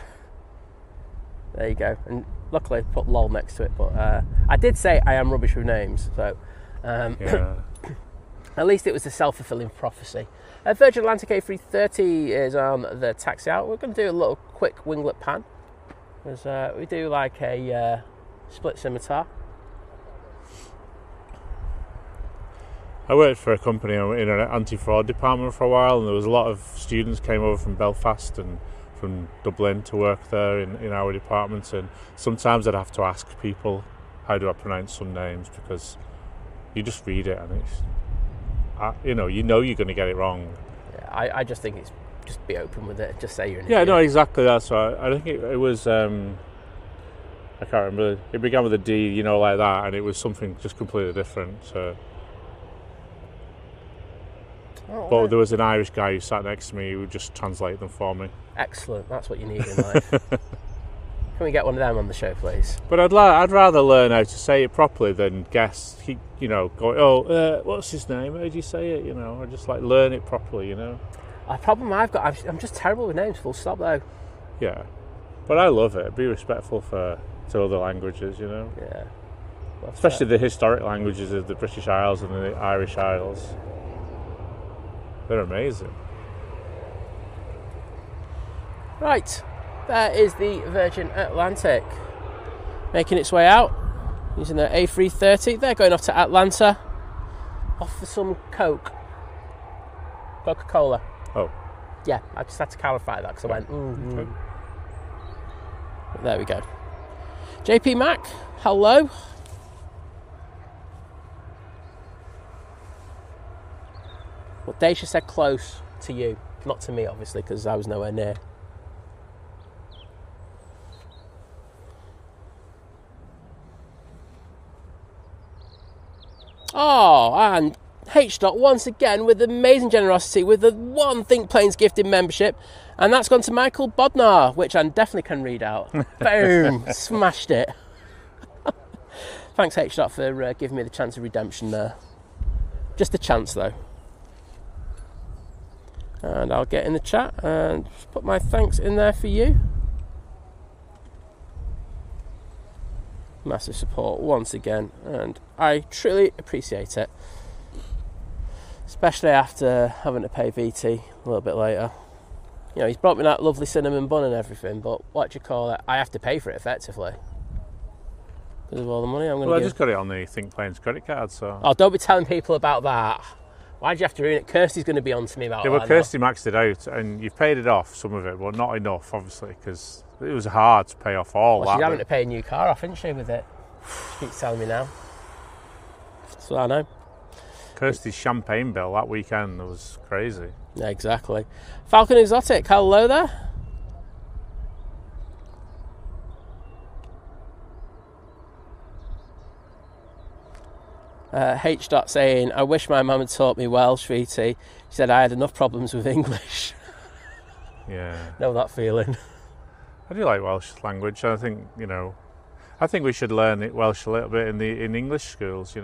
There you go. And luckily, I put lol next to it. But I did say I am rubbish with names, so at least it was a self-fulfilling prophecy. Virgin Atlantic A380 is on the taxi out. We're going to do a little quick winglet pan. Because we do like a split scimitar. I worked for a company in an anti-fraud department for a while, and there was a lot of students came over from Belfast and from Dublin to work there in our department, and sometimes I'd have to ask people, how do I pronounce some names, because you just read it and it's, you know you're going to get it wrong. Yeah, I just think it's just be open with it. Just say you're an idiot. idiot. No, exactly. That's right. I think it was. I can't remember. It began with a D, like that, and it was something just completely different. So. Oh, But wow. there was an Irish guy who sat next to me who would just translate them for me. Excellent. That's what you need in life. Can we get one of them on the show, please? But I'd rather learn how to say it properly than guess. Go, what's his name? How do you say it? I just like learn it properly. A problem I've got, I'm just terrible with names, full stop, though. Yeah, but I love it. Be respectful to other languages. Yeah. Especially the historic languages of the British Isles and the Irish Isles. They're amazing. Right, there is the Virgin Atlantic making its way out using the A330. They're going off to Atlanta, off for some Coca-Cola. Oh. Yeah, I just had to clarify that because I went, Okay. There we go. JP Mac, hello. Well, Daisha said close to you, not to me, obviously, because I was nowhere near. Oh, and H. once again with amazing generosity with the one Think Planes gifted membership, and that's gone to Michael Bodnar, which I definitely can read out. Boom, smashed it. Thanks H. for giving me the chance of redemption there. Just a chance though. And I'll get in the chat and just put my thanks in there for you. Massive support once again, and I truly appreciate it, especially after having to pay VT a little bit later. He's brought me that lovely cinnamon bun and everything, but what do you call it? I have to pay for it effectively because of all the money I'm going to Well, give. I just got it on the Think Planes credit card, so... Oh, don't be telling people about that. Why'd you have to ruin it? Kirsty's going to be on to me about that. Yeah, well, Kirsty maxed it out, and you've paid it off, some of it, but not enough, obviously, because it was hard to pay off all that. She's having to pay a new car off, isn't she, with it? She keeps telling me now. So I know. Kirsty's champagne bill that weekend was crazy. Yeah, exactly. Falcon Exotic, hello there. H. saying, I wish my mum had taught me Welsh, VT. She said I had enough problems with English. Yeah. Know that feeling. I do like Welsh language. I think, I think we should learn Welsh a little bit in English schools,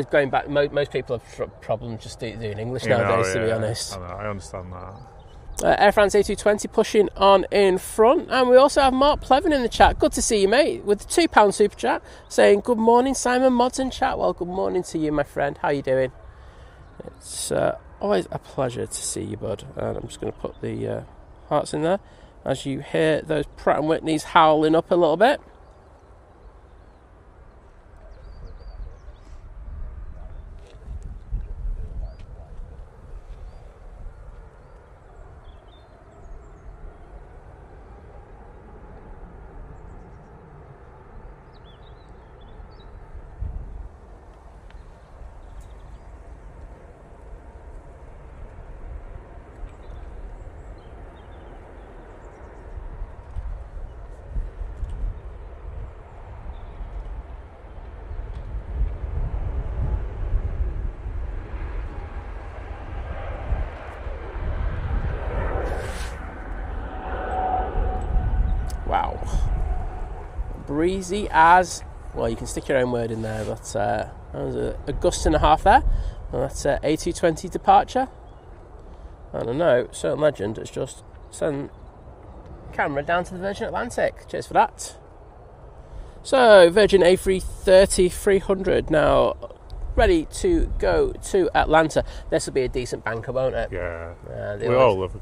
Going back, most people have problems just doing English nowadays, to be honest. I understand that. Air France A220 pushing on in front, and we also have Mark Plevin in the chat. Good to see you, mate, with the £2 super chat, saying good morning, Simon Mods in chat. Well, good morning to you, my friend. How you doing? It's always a pleasure to see you, bud. And I'm just going to put the hearts in there as you hear those Pratt & Whitneys howling up a little bit. Wow. Breezy as, well, you can stick your own word in there, but that was a gust and a half there. And that's A220 departure. I don't know, certain legend has just sent camera down to the Virgin Atlantic. Cheers for that. So, Virgin A330 300 now ready to go to Atlanta. This will be a decent banker, won't it? Yeah. We all love a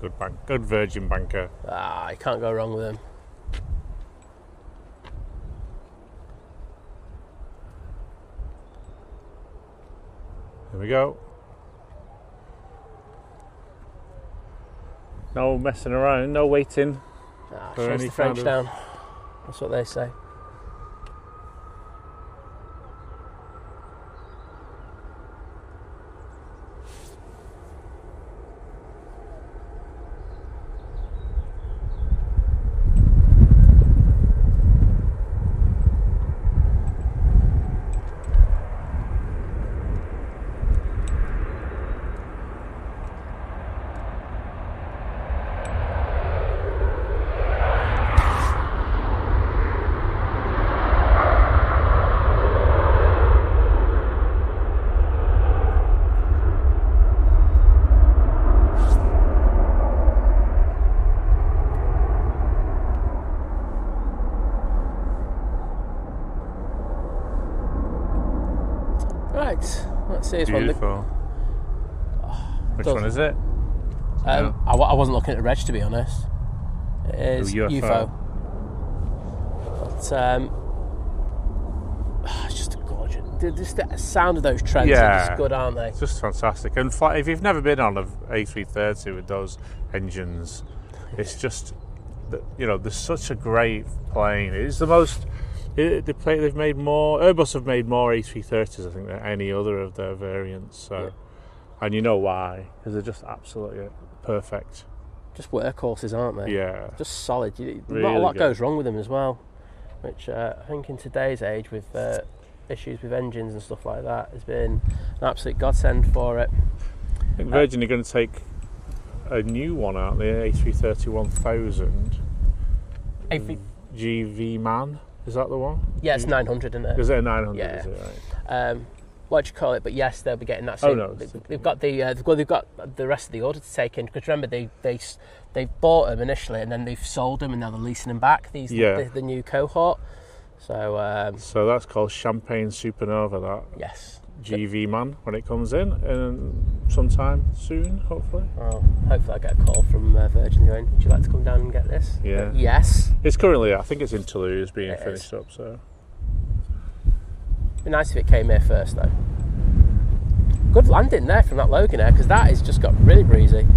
good Virgin banker. You can't go wrong with them. Here we go. No messing around, no waiting. Chase the French down. That's what they say. Right, let's see this Beautiful. Which one is it? I wasn't looking at the reg, to be honest. It is UFO. But, it's just gorgeous. Just the sound of those trends are just good, aren't they? It's just fantastic. And if you've never been on an A330 with those engines, it's just, there's such a great plane. It's the most. They've made more. Airbus have made more A330s, I think, than any other of their variants. So, and you know why? Because they're just absolutely perfect. Just workhorses, aren't they? Yeah. Just solid. Really Not a lot good. goes wrong with them as well, which I think in today's age with issues with engines and stuff like that has been an absolute godsend for it. I think Virgin are going to take a new one out, the A330-1000 GV Man. Is that the one? Yeah, it's 900, isn't it? Is it a 900? Yeah. Is it, right? What do you call it? But yes, they'll be getting that soon. Oh no, they've got the rest of the order to take in, because remember they bought them initially and then they've sold them and now they're leasing them back. The new cohort. So that's called Champagne Supernova. That yes, GV Man when it comes in sometime soon, hopefully. Well, hopefully I get a call from Virgin going, would you like to come down and get this? Yeah. Yes. It's currently, I think it's in Toulouse being finished up. So. It'd be nice if it came here first, though. Good landing there from that Logan Air, because that has just got really breezy.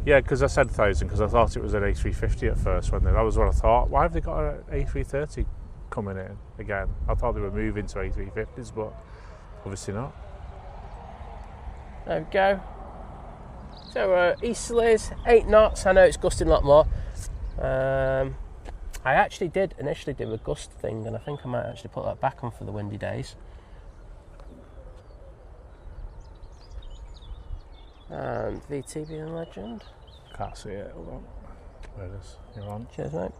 Yeah, because I said 1,000 because I thought it was an A350 at first. That was what I thought. Why have they got an A330 coming in again? I thought they were moving to A350s, but obviously not. There we go. So easterlies, 8 knots. I know it's gusting a lot more. I actually did initially do a gust thing, and I think I might actually put that back on for the windy days. And VT being a legend. Can't see it. Hold on. There it is. You're on. Cheers, mate.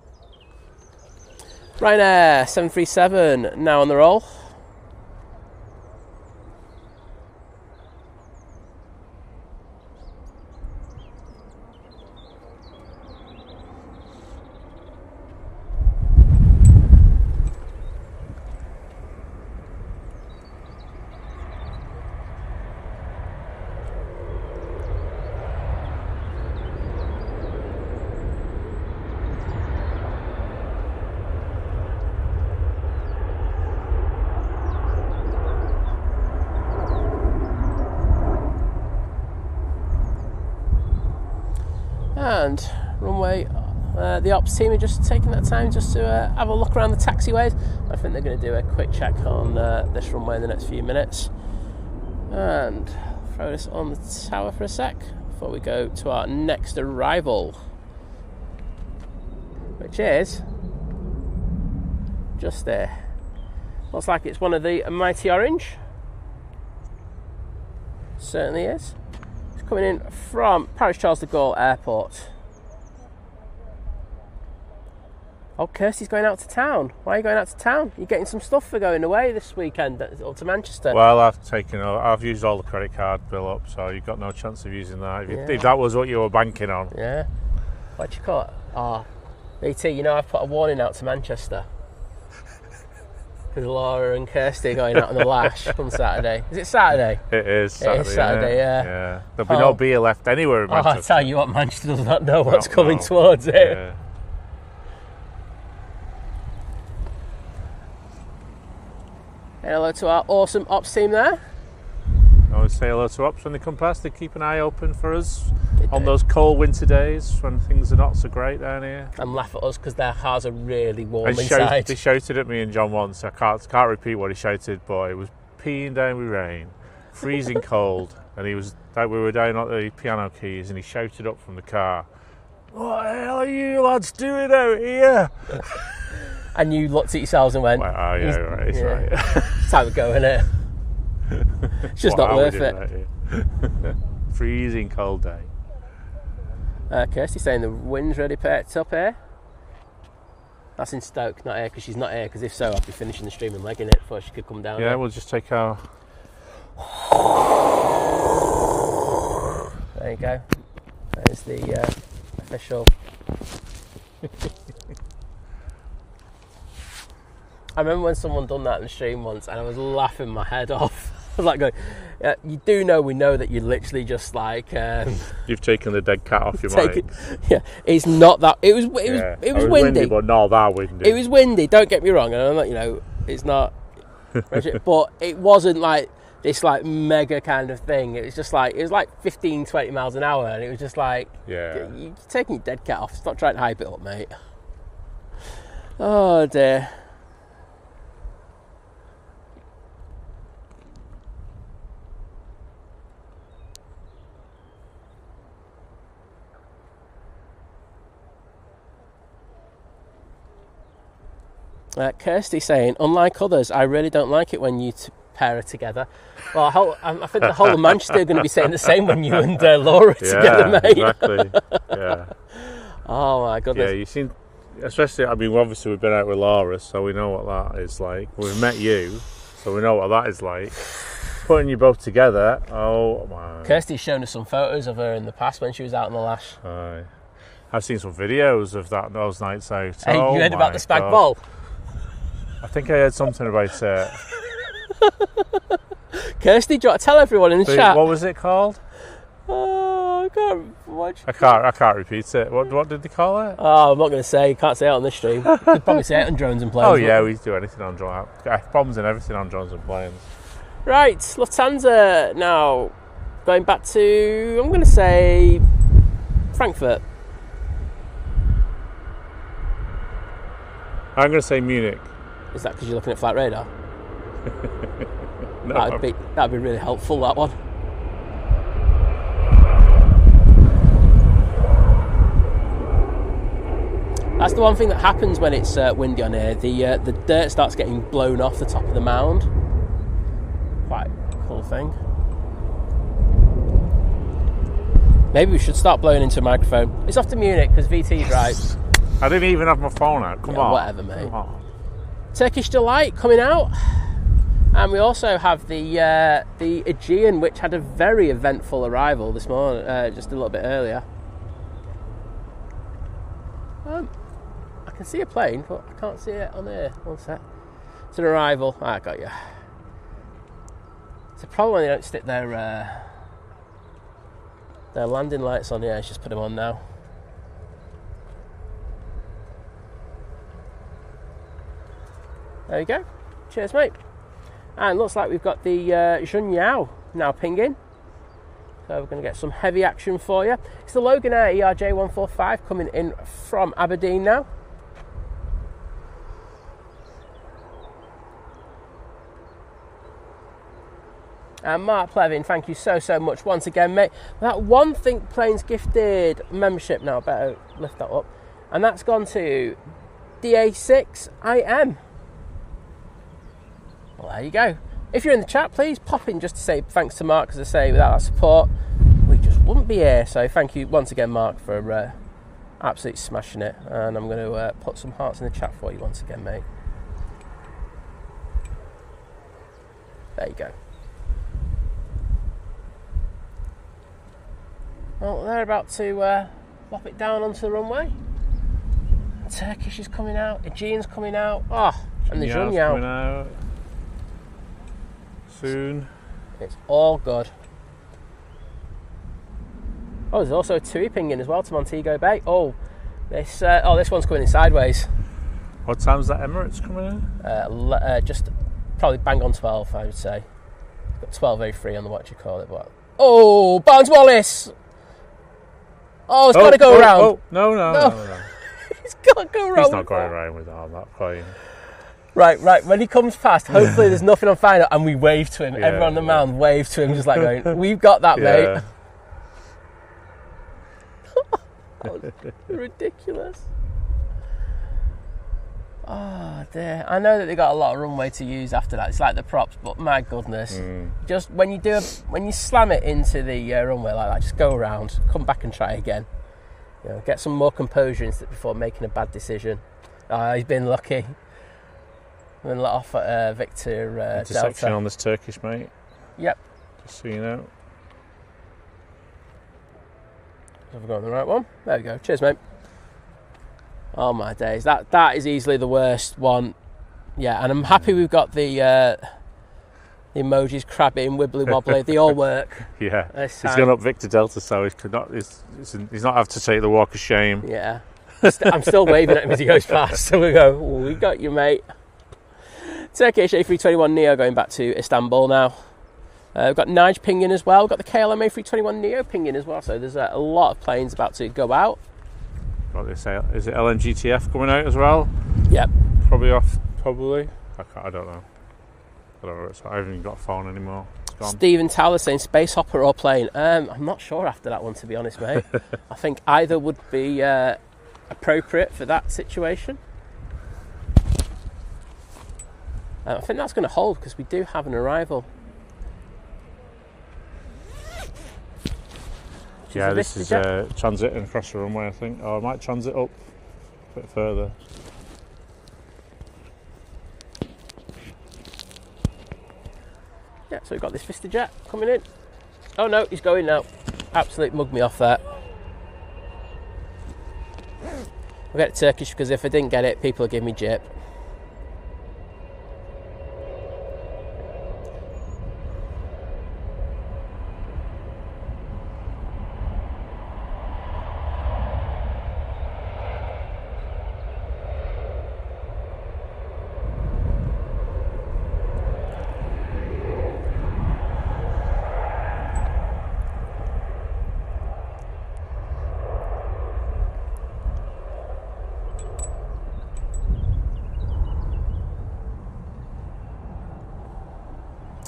Ryanair 737 now on the roll. And runway, the ops team are just taking that time just to have a look around the taxiways. I think they're going to do a quick check on this runway in the next few minutes. And throw this on the tower for a sec before we go to our next arrival, which is just there. Looks like it's one of the Mighty Orange. Certainly is. Coming in from Paris Charles de Gaulle Airport. Oh, Kirsty's going out to town. Why are you going out to town? You're getting some stuff for going away this weekend up to Manchester. Well, I've used all the credit card bill up, so you've got no chance of using that. If that was what you were banking on. Yeah. What'd you call it? BT, I've put a warning out to Manchester. Because Laura and Kirsty are going out on the lash on Saturday. Is it Saturday? It is Saturday. It is Saturday, yeah. There'll be no beer left anywhere in Manchester. I tell you what, Manchester does not know what's coming towards it. Yeah. Hello to our awesome ops team there. I always say hello to ops when they come past. They keep an eye open for us on those cold winter days when things are not so great down here. And laugh at us because their cars are really warm inside. They shouted at me and John once. I can't repeat what he shouted, but it was peeing down with rain, freezing cold, and we were down at the piano keys, and he shouted up from the car, "What the hell are you lads doing out here?" And you looked at yourselves and went, "Oh yeah, right, it's right." It's time to go, innit? It's just not worth it. Freezing cold day. Kirsty's saying the wind's really perked up here. That's in Stoke, not here, because she's not here, because if so, I'd be finishing the stream and legging it before she could come down. Yeah, here. We'll just take our... There you go. There's the official... I remember when someone done that in the stream once, and I was laughing my head off. I was like going, yeah, you do know, we know that you're literally just like... You've taken the dead cat off your mic. Yeah, it's not that... It was windy. But not that windy. It was windy, don't get me wrong. And I'm like, you know, it's not... but it wasn't like this like mega kind of thing. It was just like, it was like 15, 20 miles an hour. And it was just like, yeah, you're taking your dead cat off. Stop trying to hype it up, mate. Oh, dear. Kirsty saying, unlike others, I really don't like it when you pair are together. Well, I think the whole of Manchester are going to be saying the same when you and Laura are together, mate. Exactly. Yeah. Oh my goodness. Yeah, you seem, especially, I mean, obviously we've been out with Laura, so we know what that is like. We've met you, so we know what that is like. Putting you both together, oh man. Kirsty's shown us some photos of her in the past when she was out on the lash. I've seen some videos of those nights out. Hey, you heard about the spag bol? I think I heard something about it. Kirsty, do you want to tell everyone in the chat? What was it called? Oh, I can't watch. I can't repeat it. What did they call it? Oh, I'm not going to say. You can't say it on this stream. You could probably say it on drones and planes. Oh yeah, we do anything on drones. Bombs and everything on drones and planes. Right, Lufthansa now. Going back to, I'm going to say, Frankfurt. I'm going to say Munich. Is that because you're looking at flight radar? No, that'd be really helpful, that one. That's the one thing that happens when it's windy on here. The dirt starts getting blown off the top of the mound. Quite a cool thing. Maybe we should start blowing into a microphone. It's off to Munich because VT's right. I didn't even have my phone out. Come on. Whatever, mate. Turkish Delight coming out. And we also have the Aegean, which had a very eventful arrival this morning, just a little bit earlier. I can see a plane, but I can't see it on here. One sec. It's an arrival. I got you. It's a problem when they don't stick their landing lights on. Yeah, let's just put them on now. There you go. Cheers, mate. And looks like we've got the Junyao now pinging. So we're going to get some heavy action for you. It's the Logan Air ERJ145 coming in from Aberdeen now. And Mark Plevin, thank you so much once again, mate. That one Think Planes gifted membership now, better lift that up. And that's gone to DA6IM. Well, there you go. If you're in the chat, please pop in just to say thanks to Mark, as I say, without that support, we just wouldn't be here. So thank you once again, Mark, for absolutely smashing it. And I'm going to put some hearts in the chat for you once again, mate. There you go. Well, they're about to pop it down onto the runway. Turkish is coming out. Aegean's coming out. Oh, and the Junyao coming out soon. It's all good. Oh, there's also a TUI pinging as well to Montego Bay. Oh, this one's coming in sideways. What time's that Emirates coming in? Just probably bang on 12, I would say. Got 12:03 on the what you call it, but Barnes Wallace. Oh, it's got to go around. Oh, no. It's got to go around. He's not going around with all that plane. Right. When he comes past, hopefully there's nothing on final, and we wave to him. Yeah, everyone on the mound waves to him, just like going, "We've got that, mate." Ridiculous. Oh dear. I know that they got a lot of runway to use after that. It's like the props, but my goodness, just when you slam it into the runway like that, just go around, come back and try again. You know, get some more composure before making a bad decision. He's been lucky. Then let off at Victor intersection Delta. On this Turkish, mate. Yep. Just so you know. Have I got the right one? There we go. Cheers, mate. Oh my days, that is easily the worst one Yeah, and I'm happy we've got the emojis, crabbing, wibbly wobbly. They all work. Yeah, he's gone up Victor Delta, so he's not have to take the walk of shame. Yeah, I'm still waving at him as he goes past. So we go, oh, we got you, mate. Turkish A321 Neo going back to Istanbul now. We've got Nige pinging as well. We've got the KLM A321 Neo pinging as well. So there's a lot of planes about to go out. Got this, is it LMGTF coming out as well? Yep. Probably off. Probably. I don't know. I haven't even got a phone anymore. It's gone. Stephen Towler saying space hopper or plane. I'm not sure after that one, to be honest, mate. I think either would be appropriate for that situation. I think that's going to hold because we do have an arrival. Yeah, this is transiting across the runway, I think. Or I might transit up a bit further. Yeah, so we've got this VistaJet coming in. Oh no, he's going now. Absolutely mugged me off there. I'll get it Turkish because if I didn't get it, people will give me jip.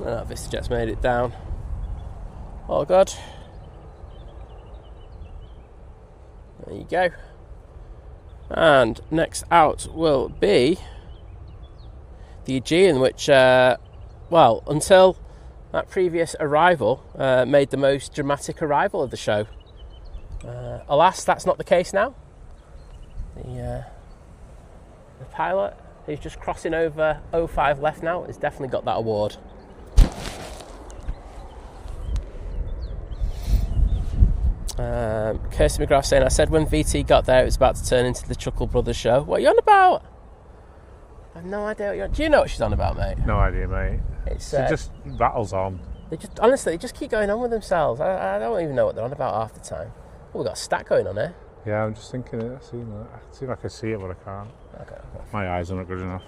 Oh, VistaJet's made it down. Oh god. There you go. And next out will be the Aegean, which, well, until that previous arrival, made the most dramatic arrival of the show. Alas, that's not the case now. The pilot, who's just crossing over 05 left now, has definitely got that award. Kirsty McGrath saying, I said when VT got there it was about to turn into the Chuckle Brothers show. What are you on about? I have no idea what you're on. Do you know what she's on about, mate? No idea, mate. It's she just rattles on. They just, honestly, they just keep going on with themselves. I don't even know what they're on about half the time. Oh, we've got a stack going on here. Yeah, I'm just thinking it. I see if I can see it, but I can't. Okay. My eyes are not good enough.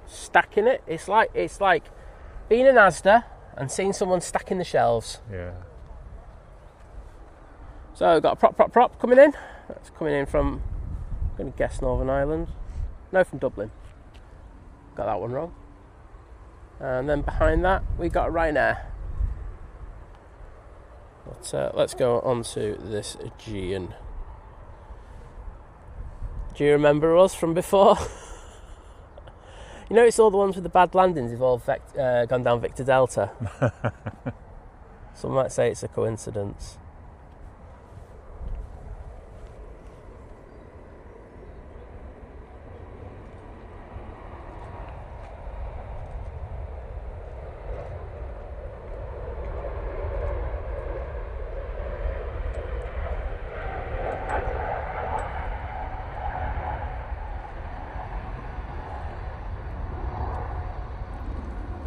Stacking it. It's like being an Asda and seeing someone stacking the shelves. Yeah. So we've got a prop coming in. That's coming in from, I'm going to guess Northern Ireland. No, from Dublin. Got that one wrong. And then behind that we got a Ryanair. But let's go on to this Aegean. Do you remember us from before? You know, it's all the ones with the bad landings have all gone down Victor Delta. Some might say it's a coincidence.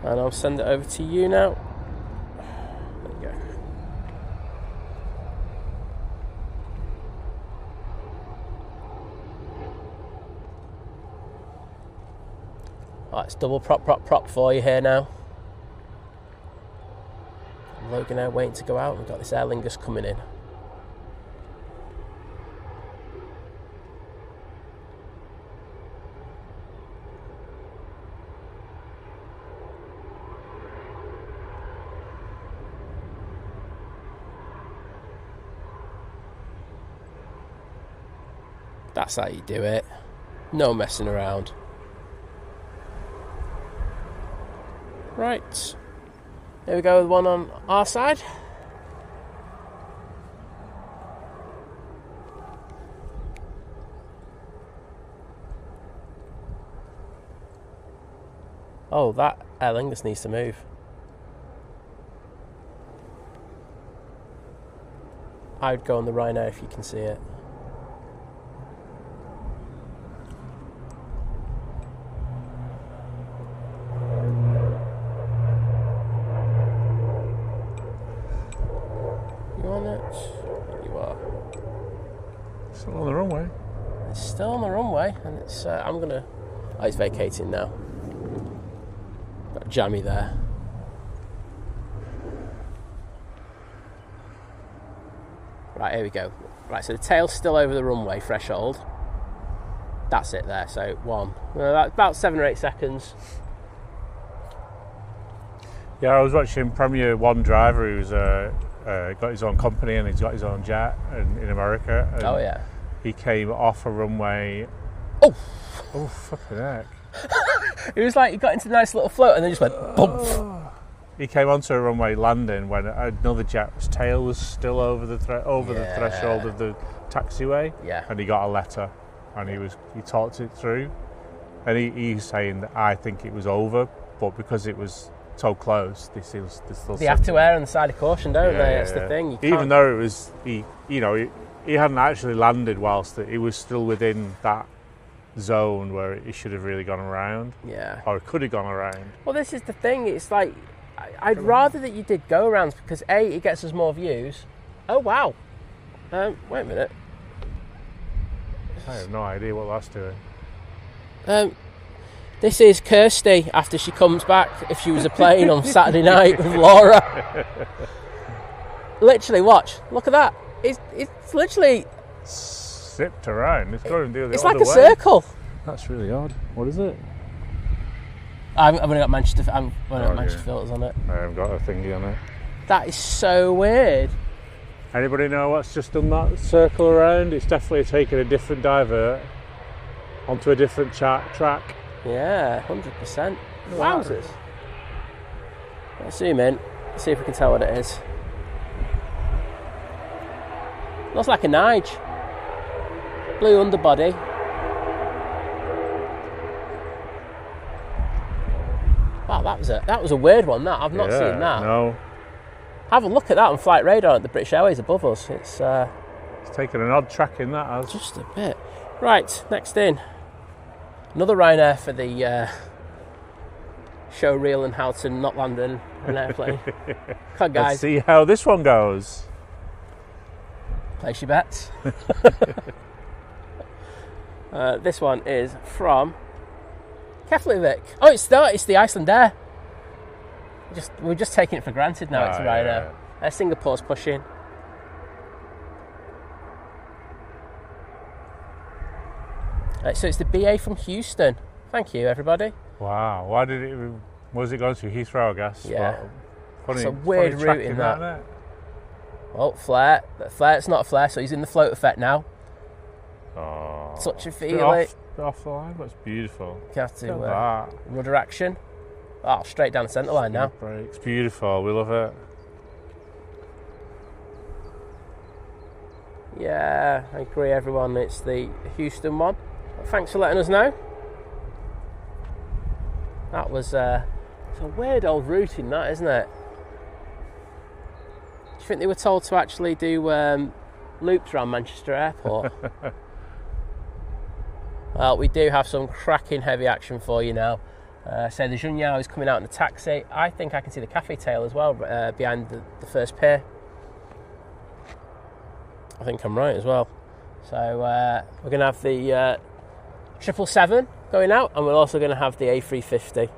And I'll send it over to you now. There you go. Right, it's double prop for you here now. Logan Air waiting to go out. We've got this Aer Lingus coming in. That's how you do it. No messing around. Right. Here we go with one on our side. Oh, that Aer Lingus needs to move. I'd go on the Ryanair if you can see it. Still on the runway. It's still on the runway, and it's. I'm gonna. Oh, it's vacating now. Got jammy there. Right, here we go. Right, so the tail's still over the runway threshold. That's it there. So about 7 or 8 seconds. Yeah, I was watching Premier One driver who's got his own company and he's got his own jet in America. And Oh yeah. he came off a runway. Oh, Fucking heck! it was like he got into a nice little float and then just went bump. He came onto a runway landing when another jet's tail was still over the the threshold of the taxiway. Yeah. And he got a letter, and he talked it through, and he's saying that I think it was over, but because it was so close, they still They have to err on the side of caution, don't they? That's the thing. Even though it was he hadn't actually landed whilst he was still within that zone where he should have really gone around. Yeah. Or it could have gone around. Well, this is the thing. It's like I'd rather that you did go arounds because A, it gets us more views. Oh wow. Wait a minute. I have no idea what that's doing. This is Kirsty after she comes back. If she was a plane on Saturday night with Laura. Literally, watch. Look at that. It's literally Zipped around. It's going the other way. It's like a circle. That's really odd. What is it? I've only got Manchester filters on it. I haven't got a thingy on it. That is so weird. Anybody know what's just done that circle around? It's definitely taken a different divert onto a different track. Yeah, 100%. Wowzers. Let's zoom in, see if we can tell what it is. Looks like a Nige. Blue underbody. Wow, that was a weird one. That I've not seen that. No. Have a look at that on flight radar at the British Airways above us. It's taken an odd track in that as. Just a bit. Right, next in. Another Ryanair for the show reel and how to not land in an airplane. Come on, guys. Let's see how this one goes. Place your bets. This one is from Keflavik. Oh, it's the Icelandair. We're just taking it for granted now. It's Ryanair. Singapore's pushing. So it's the BA from Houston. Thank you, everybody. Wow. Why did it? Was it going to Heathrow? I guess. Yeah. Funny, it's a weird route in that. Isn't it? Oh, flare. It's not a flare, so he's in the float effect now. Oh. Touch and feel it. Off the line. That's beautiful. You have to rudder action. Oh, straight down the centre line now. Brakes. Beautiful. We love it. Yeah, I agree, everyone. It's the Houston one. Thanks for letting us know. That was it's a weird old route in that, isn't it? Do you think they were told to actually do loops around Manchester Airport? Well, we do have some cracking heavy action for you now. So the Junyao is coming out in the taxi. I think I can see the cafe tail as well behind the first pier. I think I'm right as well. So we're going to have the 777 going out, and we're also going to have the A350.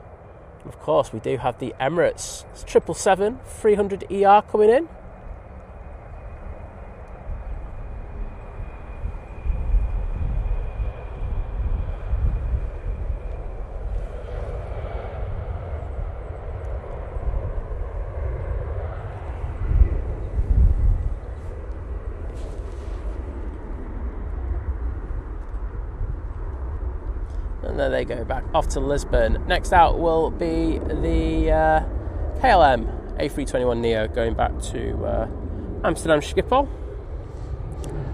Of course, we do have the Emirates 777 300ER coming in. And there they go, back off to Lisbon. Next out will be the KLM A321neo going back to Amsterdam Schiphol.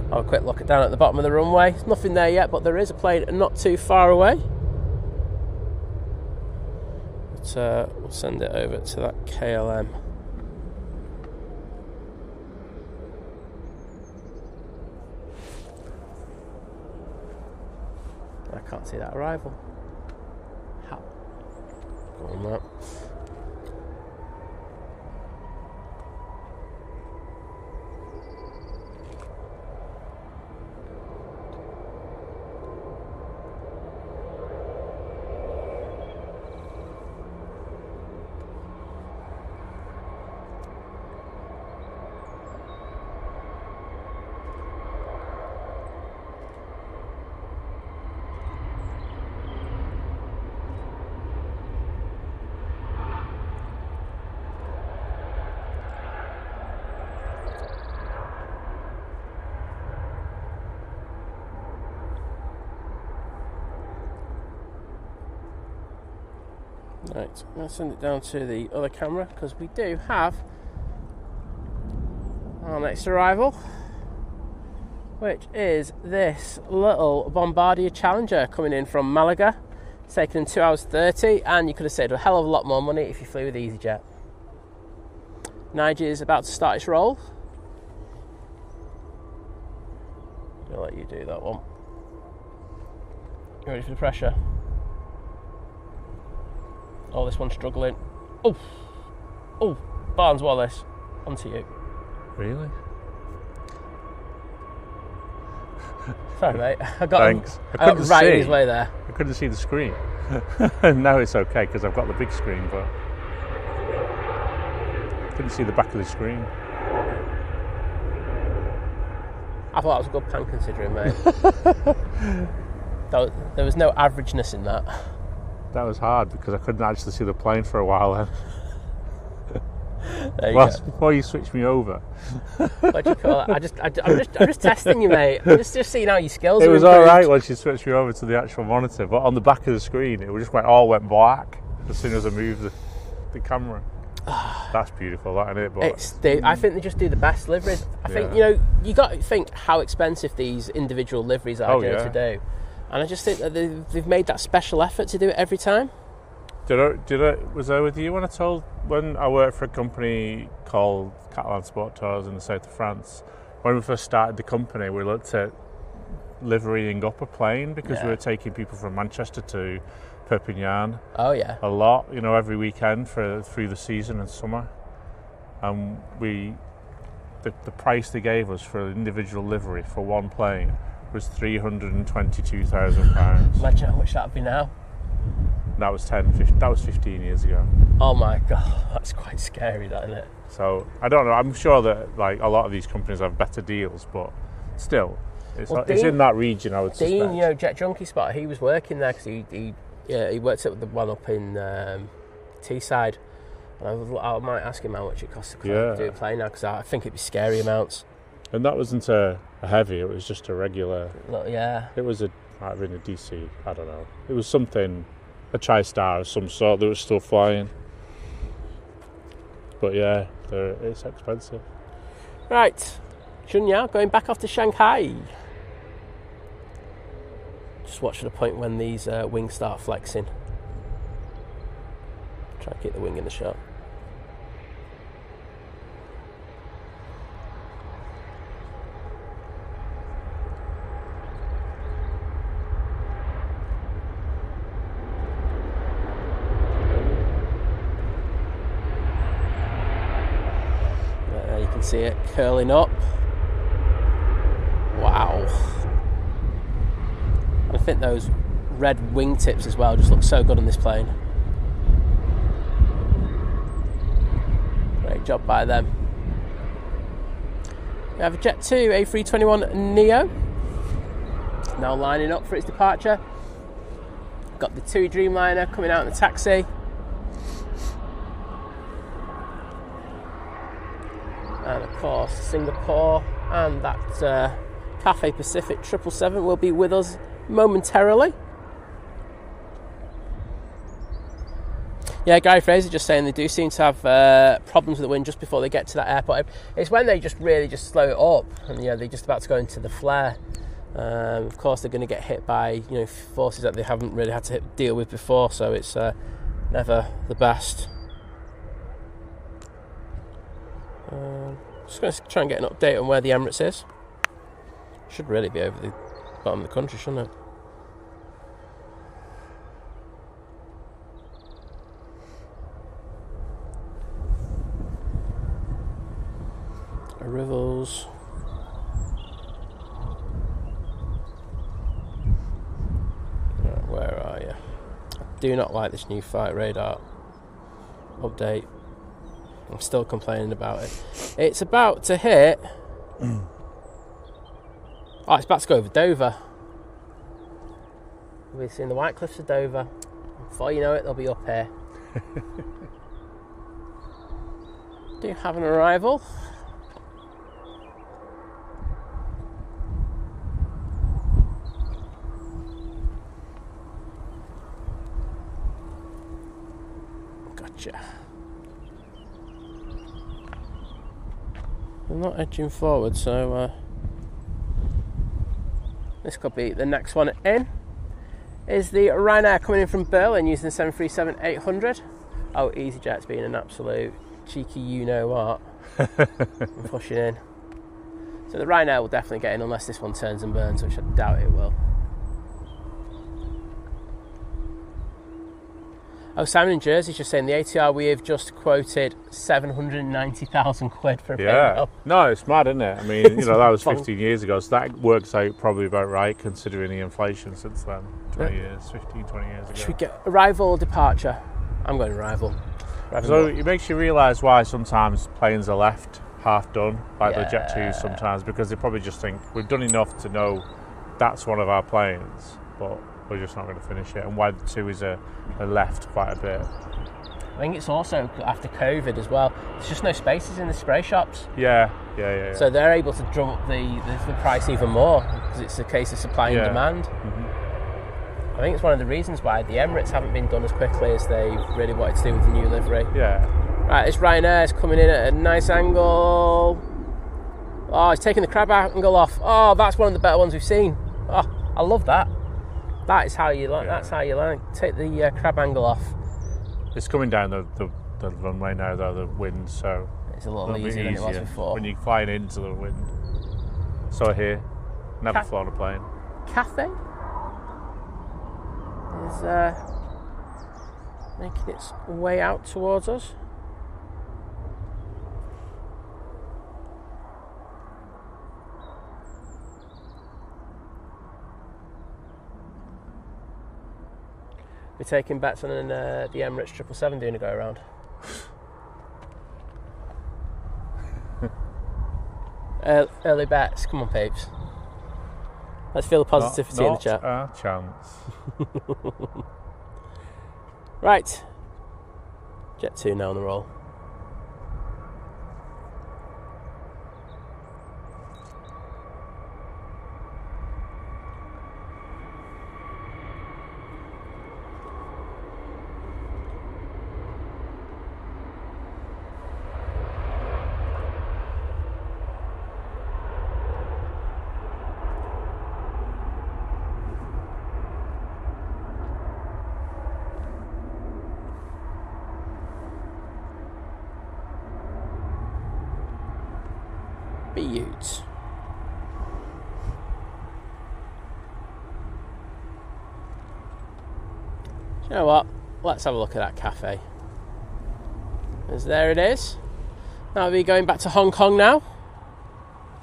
Have a quick look down at the bottom of the runway. There's nothing there yet, but there is a plane not too far away. But we'll send it over to that KLM. I can't see that arrival. How? Go on that. Right, I'm going to send it down to the other camera because we do have our next arrival, which is this little Bombardier Challenger coming in from Malaga. It's taken 2 hours 30, and you could have saved a hell of a lot more money if you flew with EasyJet. Nigel's about to start its roll. I'll let you do that one. You ready for the pressure? Oh, this one's struggling. Oh, oh, Barnes Wallace, onto you. Really? Sorry, mate. I got Thanks. him. I got right in his way there. I couldn't see the screen. Now it's okay because I've got the big screen, but I couldn't see the back of the screen. I thought that was a good pan considering, mate. There was no averageness in that. That was hard because I couldn't actually see the plane for a while then. There you Well, go. before you switched me over. What do you call it? I'm just testing you, mate. I'm just seeing how your skills It are was improved. alright once you switched me over to the actual monitor, but on the back of the screen it just all went black as soon as I moved the camera. That's beautiful, that, isn't it? But I think they just do the best liveries. I think, you got to think how expensive these individual liveries are to do. And I just think that they've made that special effort to do it every time. Was I with you when I worked for a company called Catalan Sport Tours in the south of France? When we first started the company, we looked at liverying up a plane because we were taking people from Manchester to Perpignan. Oh yeah. A lot, every weekend through the season and summer. And the price they gave us for an individual livery for one plane was £322,000. Imagine how much that'd be now. That was 15 years ago. Oh my god, that's quite scary, that, isn't it? So I don't know. I'm sure that like a lot of these companies have better deals, but still, it's in that region. I would suspect. Dean, Jet Junkie Spot, he was working there because he worked at the one up in Teesside. And I might ask him how much it costs to do a plane now because I think it'd be scary amounts. And that wasn't a heavy; it was just a regular. Yeah. It was might have been a DC. I don't know. It was something. A TriStar of some sort that was still flying. But yeah, it's expensive. Right, Chunya, going back off to Shanghai. Just watch for the point when these wings start flexing. Try to keep the wing in the shot. See it curling up. Wow. I think those red wingtips as well just look so good on this plane. Great job by them. We have a Jet 2 A321 Neo now lining up for its departure. Got the TUI Dreamliner coming out in the taxi. And of course Singapore and that Cathay Pacific 777 will be with us momentarily. Yeah, Gary Fraser just saying they do seem to have problems with the wind just before they get to that airport. It's when they just slow it up and they're just about to go into the flare. Of course they're going to get hit by forces that they haven't really had to deal with before, so it's never the best. Just going to try and get an update on where the Emirates is. Should really be over the bottom of the country, shouldn't it? Arrivals. Right, where are you? I do not like this new flight radar update. I'm still complaining about it. It's about to hit. Oh, it's about to go over Dover. We're seeing the White Cliffs of Dover. Before you know it, they'll be up here. Do have an arrival. departure. We're not edging forward, so this could be the next one in. Is the Ryanair coming in from Berlin using the 737-800. Oh, EasyJet's being an absolute cheeky you-know-what. I'm pushing in. So the Ryanair will definitely get in unless this one turns and burns, which I doubt it will. Oh, Simon in Jersey's just saying the ATR we have just quoted 790,000 quid for a payment. No, it's mad, isn't it? I mean, that was 15 years ago, so that works out probably about right considering the inflation since then. 20 years, 15, 20 years ago. Should we get arrival or departure? I'm going arrival. So it makes you realise why sometimes planes are left half done, like the Jet 2s sometimes, because they probably just think we've done enough to know that's one of our planes, but we're just not going to finish it. And why the 2s are left quite a bit. I think it's also after COVID as well. There's just no spaces in the spray shops. Yeah. So they're able to drum up the price even more because it's a case of supply and demand. Mm-hmm. I think it's one of the reasons why the Emirates haven't been done as quickly as they really wanted to do with the new livery. Yeah. Right, this Ryanair is coming in at a nice angle. Oh, it's taking the crab angle off. Oh, that's one of the better ones we've seen. Oh, I love that. That is how you like. That's how you like. Take the crab angle off. It's coming down the runway now, though, the wind, so it's a little easier than it was before. When you're flying into the wind. So here, never flown a plane. Cathay is making its way out towards us. We're taking bets on the Emirates 777 doing a go around. Early bets, come on, peeps. Let's feel the positivity in the chat. Not a chance. Right, Jet 2 now on the roll. Utes. Do you know what? Let's have a look at that cafe. As there it is. Now we're going back to Hong Kong now.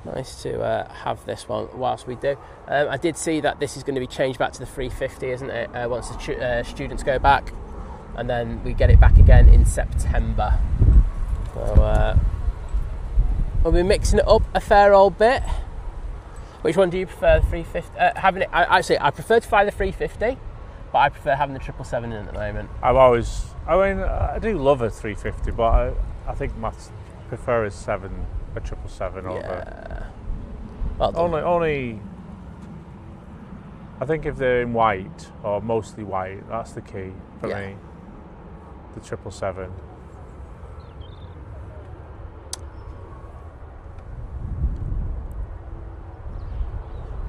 Nice to have this one whilst we do. I did see that this is going to be changed back to the 350, isn't it? Once the students go back, and then we get it back again in September. So we'll be mixing it up a fair old bit. Which one do you prefer, the 350? I prefer to fly the 350, but I prefer having the 777 in at the moment. I do love a 350, but I think I prefer a 777 over. Well done. Only. I think if they're in white or mostly white, that's the key for me. The 777.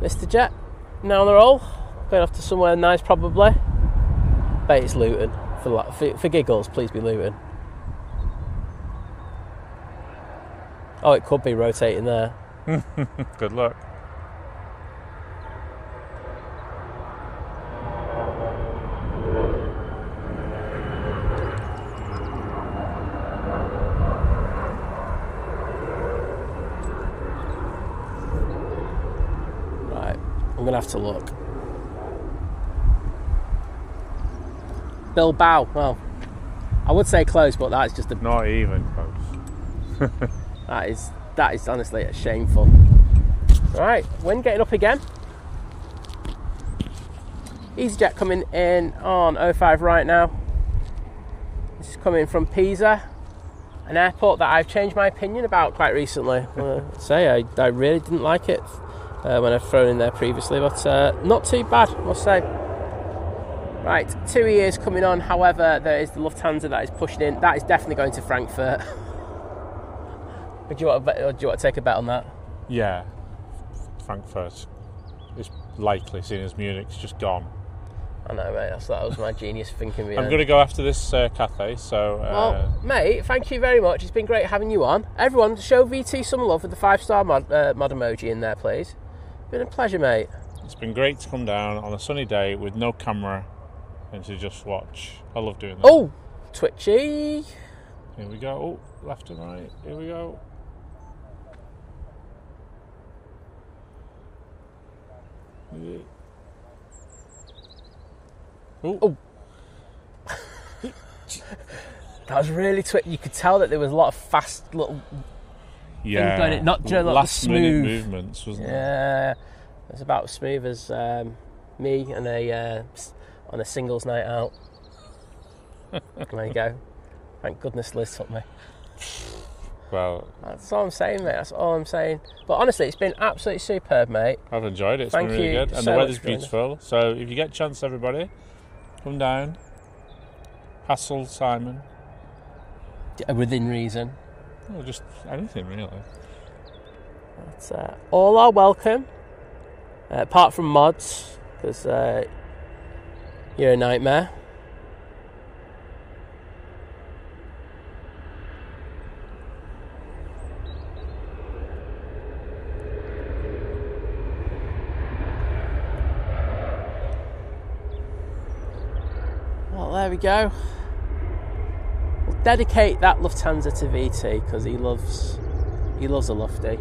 Mr. Jet, now on the roll. Going off to somewhere nice, probably. Bet it's Luton. For giggles, please be Luton. Oh, it could be rotating there. Good luck. I'm going to have to look. Bilbao. Well, I would say close, but that's just not even close. that is honestly shameful. Right, wind getting up again. EasyJet coming in on 05 right now. This is coming from Pisa, an airport that I've changed my opinion about quite recently. I really didn't like it when I've flown in there previously, but not too bad, I must say. Right, TUI is coming on. However, there is the Lufthansa that is pushing in. That is definitely going to Frankfurt. Do you want to take a bet on that? Yeah, Frankfurt is likely, seeing as Munich's just gone. I know, mate. That was my genius thinking behind. I'm going to go after this Cathay, so... Well, mate, thank you very much. It's been great having you on. Everyone, show VT some love with the 5-star mod emoji in there, please. It's been a pleasure, mate. It's been great to come down on a sunny day with no camera and to just watch. I love doing that. Oh, twitchy. Here we go. Oh, left and right. Here we go. Oh. That was really twitchy. You could tell that there was a lot of fast little things going in. Not just last smooth minute movements, wasn't it? Yeah. It was about as smooth as me and on a singles night out. There you go. Thank goodness Liz took me. Well, that's all I'm saying, mate. That's all I'm saying. But honestly, it's been absolutely superb, mate. I've enjoyed it. It's Thank been really you good. And so the weather's much for doing beautiful. So if you get a chance, everybody, come down. Hassle Simon. Within reason. Or just anything, really. But, all are welcome. Apart from mods, because you're a nightmare. Well, there we go. We'll dedicate that Lufthansa to VT because he loves a lofty.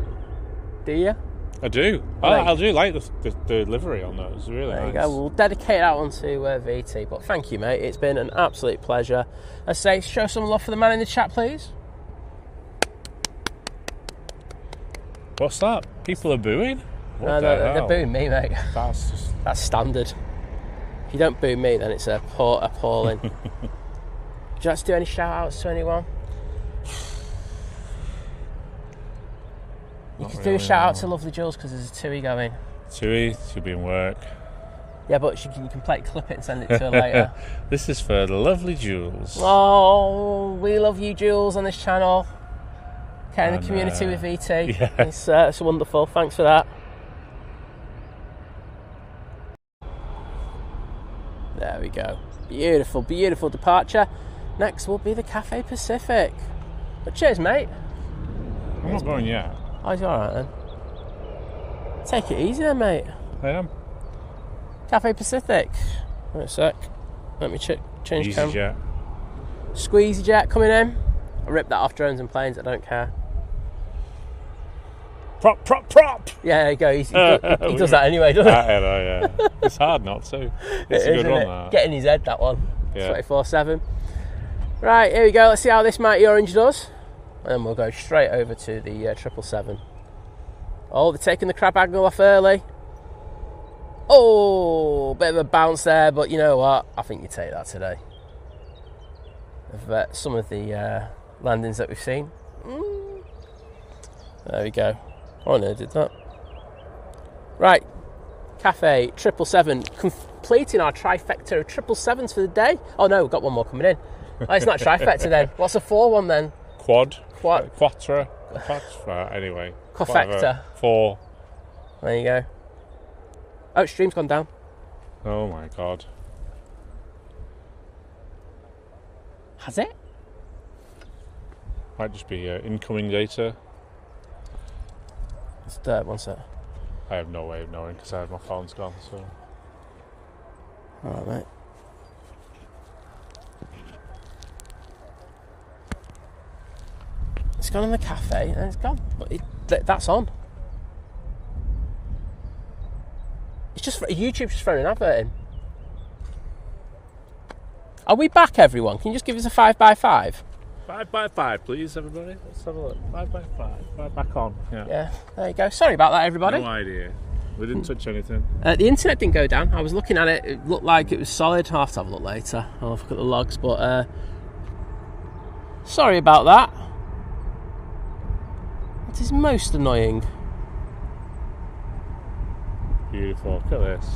Do you? I do. I do like the livery on those. Really there nice. You go. We'll dedicate that one to VT. But thank you, mate. It's been an absolute pleasure. I say, show some love for the man in the chat, please. What's that? People are booing? No, they're booing me, mate. That's standard. If you don't boo me, then it's appalling. Do you like to do any shout-outs to anyone? You could do a shout-out to Lovely Jules because there's a TUI going. TUI, she'll be in work. Yeah, but you can clip it and send it to her later. This is for the Lovely Jules. Oh, we love you, Jules, on this channel. Getting the community with VT. Yeah. It's wonderful. Thanks for that. There we go. Beautiful, beautiful departure. Next will be the Cathay Pacific. But cheers, mate. I'm not going yet. Oh, he's alright then. Take it easy then, mate. I am. Cathay Pacific. Wait a sec. Let me change camera. EasyJet. Squeezy jet coming in. I ripped that off drones and planes, I don't care. Prop! Yeah, there you go. He does that anyway, doesn't he? I know, yeah. It's hard not to. It's a good one, that. Get in his head, that one. Yeah. 24/7. Right, here we go. Let's see how this Mighty Orange does. And then we'll go straight over to the 777. Oh, they're taking the crab angle off early. Oh, bit of a bounce there, but you know what? I think you take that today. Of some of the landings that we've seen. There we go. Oh no, did that. Right, Cathay 777 completing our trifecta of 777s for the day. Oh no, we've got one more coming in. Oh, it's not trifecta then. What's a 4-1 then? Quatra. Anyway. Quafecta. 4. There you go. Oh, stream's gone down. Oh my god. Has it? Might just be incoming data. It's one sec. I have no way of knowing because my phone's gone. So. Alright, mate. It's gone on the Cathay and it's gone. But that's on. It's just YouTube's just throwing an advert in. Are we back, everyone? Can you just give us a 5x5? 5x5, please, everybody. Let's have a look. 5x5. Right back on. Yeah, there you go. Sorry about that, everybody. No idea. We didn't touch anything. The internet didn't go down. I was looking at it. It looked like it was solid. I'll have to have a look later. I'll look at the logs. But sorry about that. That is most annoying. Beautiful. Look at this.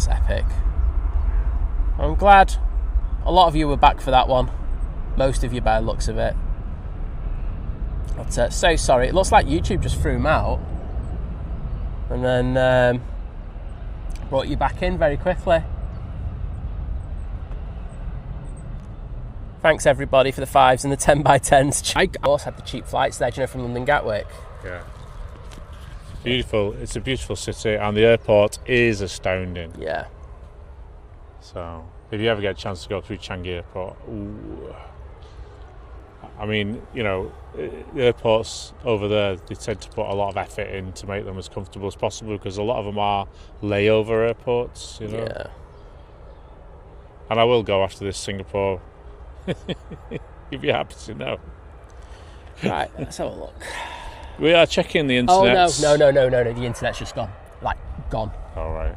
That's epic. I'm glad a lot of you were back for that one. Most of you by the looks of it. But so sorry. It looks like YouTube just threw them out and then brought you back in very quickly. Thanks everybody for the 5s and the 10x10s. I also had the cheap flights there, do you know, from London Gatwick. Yeah. Beautiful. It's a beautiful city and the airport is astounding. Yeah. So if you ever get a chance to go through Changi Airport, ooh. I mean, you know, the airports over there, they tend to put a lot of effort in to make them as comfortable as possible because a lot of them are layover airports, you know. Yeah. And I will go after this Singapore. You'd be happy to know. Right, let's have a look. We are checking the internet. Oh, no, the internet's just gone. Like, gone. All right.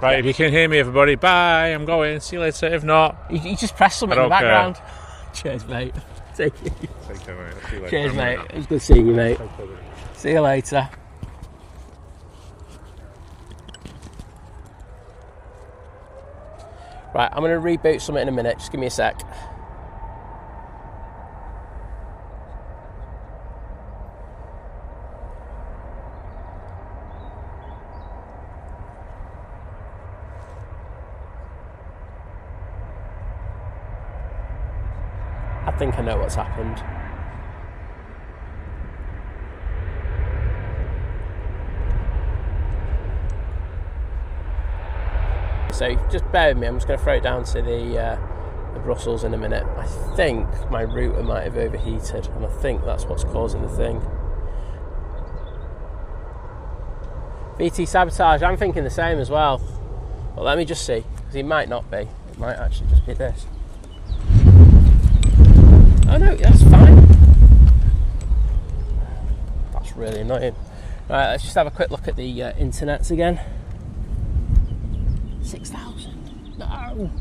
Right, yeah. If you can hear me, everybody, bye, I'm going. See you later. If not... You just press something in the background. Cheers, mate. Take care. Take care, mate. See you later. Cheers, mate. It was good seeing you, mate. See you later. Right, I'm going to reboot something in a minute. Just give me a sec. I think I know what's happened. So just bear with me, I'm just going to throw it down to the Brussels in a minute. I think my router might have overheated and I think that's what's causing the thing. VT sabotage, I'm thinking the same as well. But let me just see, because it might not be. It might actually just be this. Oh no, that's fine. That's really annoying. Right, let's just have a quick look at the internets again. 6,000. No.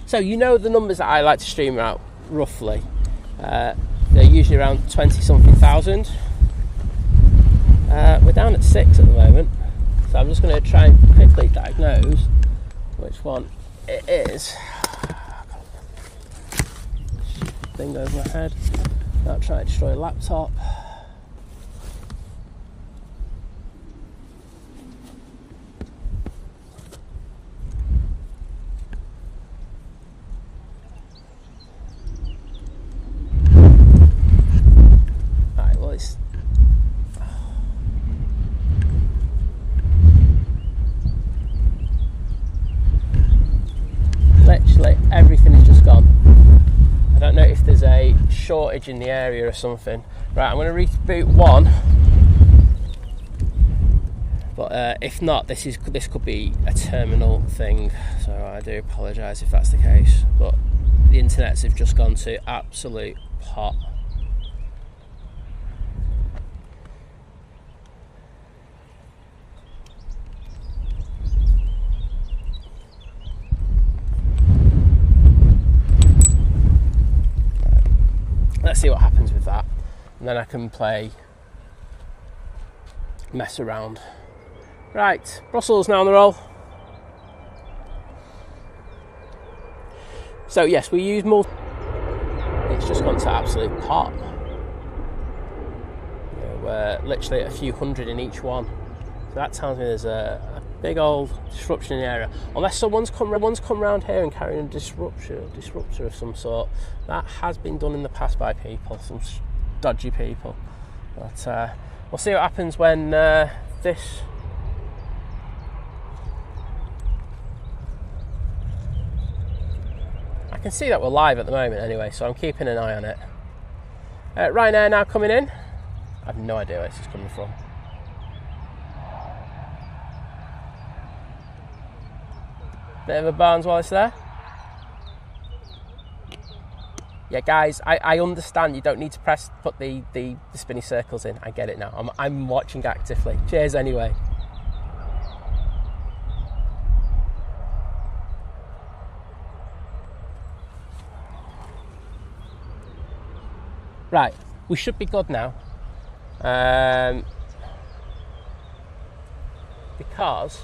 So you know the numbers that I like to stream out roughly. They're usually around 20 something thousand. We're down at 6 at the moment. So I'm just going to try and quickly diagnose which one it is. Thing over my head. Not trying to destroy a laptop. Right, well it's literally everything is just gone. I don't know if there's a shortage in the area or something. Right, I'm going to reboot one. But if not, this could be a terminal thing. So I do apologise if that's the case. But the internets have just gone to absolute pot. Let's see what happens with that, and then I can mess around. Right, Brussels now on the roll. So yes, we use multi. It's just gone to absolute pot. You know, we're literally at a few hundred in each one. So that tells me there's a big old disruption in the area. Unless someone's come round here and carrying a disruptor of some sort. That has been done in the past by people, some dodgy people. But we'll see what happens when this. I can see that we're live at the moment anyway, so I'm keeping an eye on it. Ryanair now coming in. I have no idea where this is coming from. Bit of a Barnes while it's there. Yeah, guys, I understand you don't need to put the spinny circles in. I get it now. I'm watching actively. Cheers anyway. Right, we should be good now. Because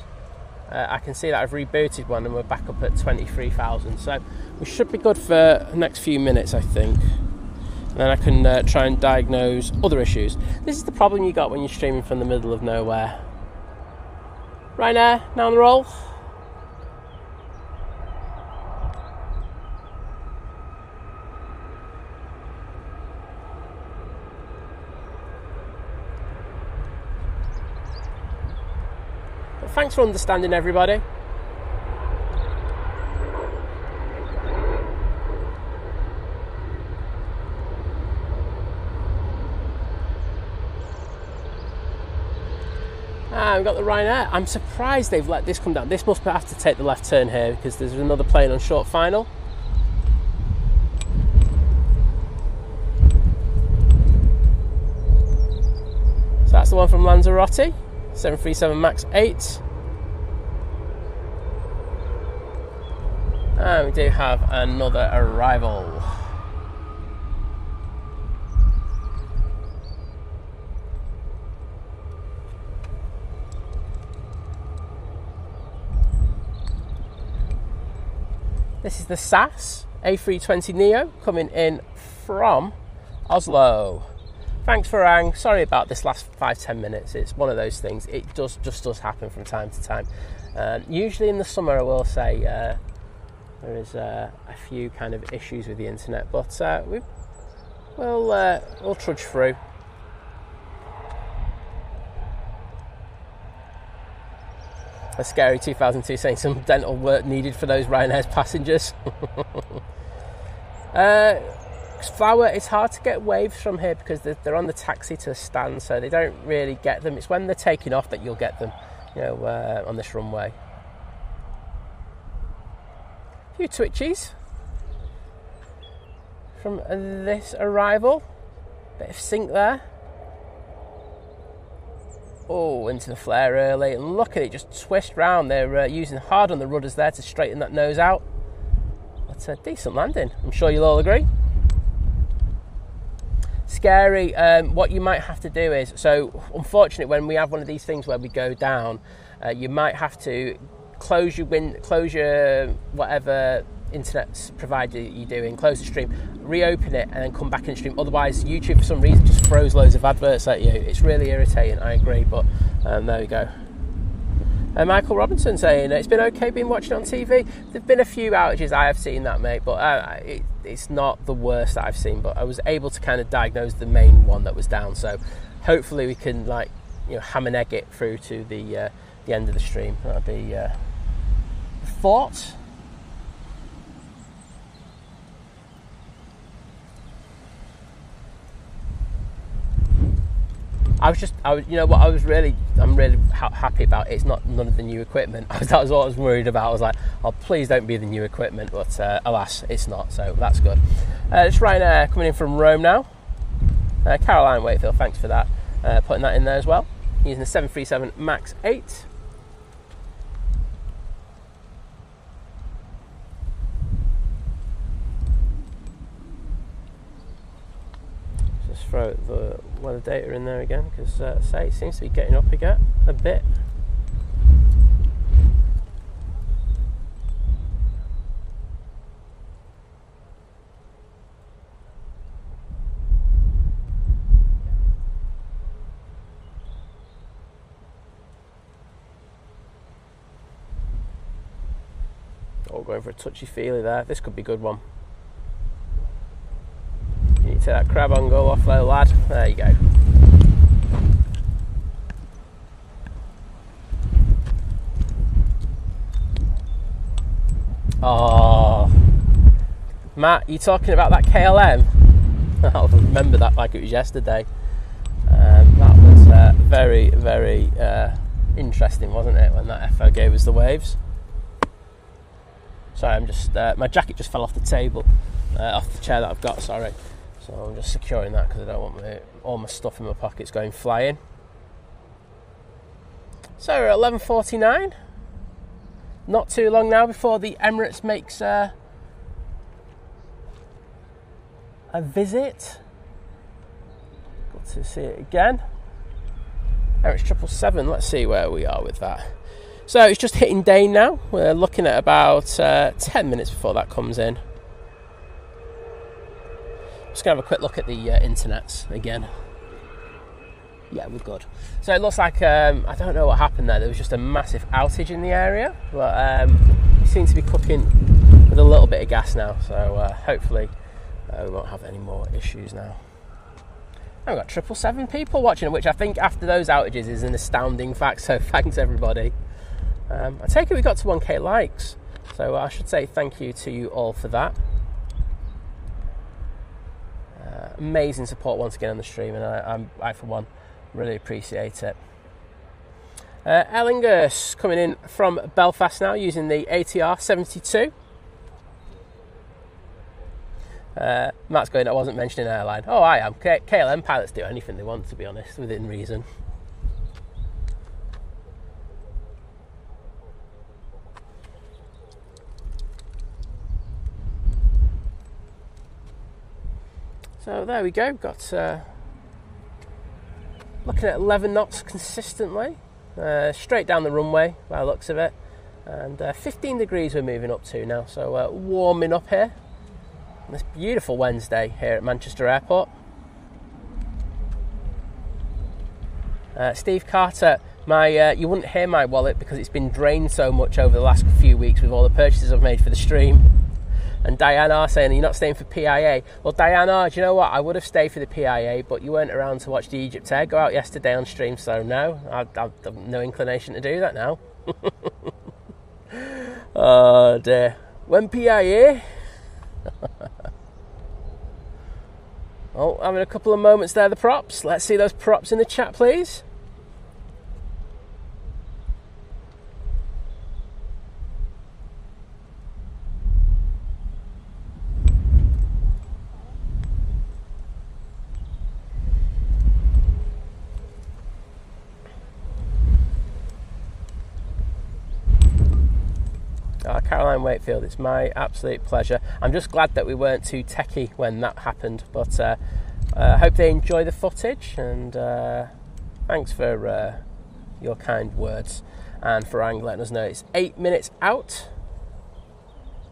I can see that I've rebooted one and we're back up at 23,000. So we should be good for the next few minutes, I think. And then I can try and diagnose other issues. This is the problem you got when you're streaming from the middle of nowhere. Ryanair, now on the roll. But thanks for understanding, everybody. We've got the Ryanair. I'm surprised they've let this come down. This must have to take the left turn here because there's another plane on short final. So that's the one from Lanzarote, 737 MAX 8. And we do have another arrival. This is the SAS A320neo coming in from Oslo. Thanks, Farang. Sorry about this last 5-10 minutes. It's one of those things. It just does happen from time to time. Usually in the summer, I will say, there is a few kind of issues with the internet, but we'll trudge through. A scary 2002 saying some dental work needed for those Ryanair's passengers. Flower, it's hard to get waves from here because they're on the taxi to a stand, so they don't really get them. It's when they're taking off that you'll get them, on this runway. A few twitchies from this arrival. Bit of sink there. Oh, into the flare early, and look at it just twist round. They're using hard on the rudders there to straighten that nose out. That's a decent landing, I'm sure you'll all agree. Scary. What you might have to do is, so unfortunately when we have one of these things where we go down, you might have to close your whatever internet provider you're doing, close the stream, reopen it and then come back in the stream. Otherwise YouTube for some reason just throws loads of adverts at you. It's really irritating, I agree, but there we go. Michael Robinson saying it's been okay being watching on TV. There've been a few outages, I have seen that, mate, but it's not the worst that I've seen, but I was able to kind of diagnose the main one that was down, so hopefully we can ham and egg it through to the end of the stream. That'll be the thought. I'm really happy about it. It's not none of the new equipment. That was what I was worried about. I was like, oh, please don't be the new equipment, but alas, it's not, so that's good. It's Ryanair coming in from Rome now. Caroline Wakefield, thanks for that. Putting that in there as well. Using the 737 MAX 8. Just throw the weather data in there again because it seems to be getting up again a bit. Oh, going for a touchy-feely there. This could be a good one. You need to take that crab angle off there, lad. There you go. Oh, Matt, you talking about that KLM? I'll remember that like it was yesterday. That was very, very interesting, wasn't it, when that FO gave us the waves? Sorry, I'm just my jacket just fell off the table, off the chair that I've got. Sorry, so I'm just securing that because I don't want all my stuff in my pockets going flying. So we're at 11:49. Not too long now before the Emirates makes a visit. Got to see it again. Emirates 777. Let's see where we are with that. So it's just hitting day now. We're looking at about 10 minutes before that comes in. Just going to have a quick look at the internets again. Yeah, we're good. So it looks like, I don't know what happened there. There was just a massive outage in the area. But we seem to be cooking with a little bit of gas now. So hopefully we won't have any more issues now. I've got 777 people watching, which I think after those outages is an astounding fact. So thanks everybody. I take it we got to 1k likes. So I should say thank you to you all for that. Amazing support once again on the stream, and I for one really appreciate it. Ellingers coming in from Belfast now using the ATR 72. Matt's going, I wasn't mentioning airline. Oh, I am. KLM pilots do anything they want, to be honest, within reason. So there we go. Got looking at 11 knots consistently, straight down the runway by the looks of it, and 15 degrees we're moving up to now. So warming up here on this beautiful Wednesday here at Manchester Airport. Steve Carter, you wouldn't hear my wallet because it's been drained so much over the last few weeks with all the purchases I've made for the stream. And Diane R saying, you're not staying for PIA. Well, Diane R, do you know what? I would have stayed for the PIA, but you weren't around to watch the Egypt Air go out yesterday on stream, so no, I've no inclination to do that now. Oh dear. When PIA? Oh, having a couple of moments there, the props. Let's see those props in the chat, please. Caroline Wakefield, it's my absolute pleasure. I'm just glad that we weren't too techie when that happened, but I hope they enjoy the footage, and thanks for your kind words, and for Ang letting us know it's 8 minutes out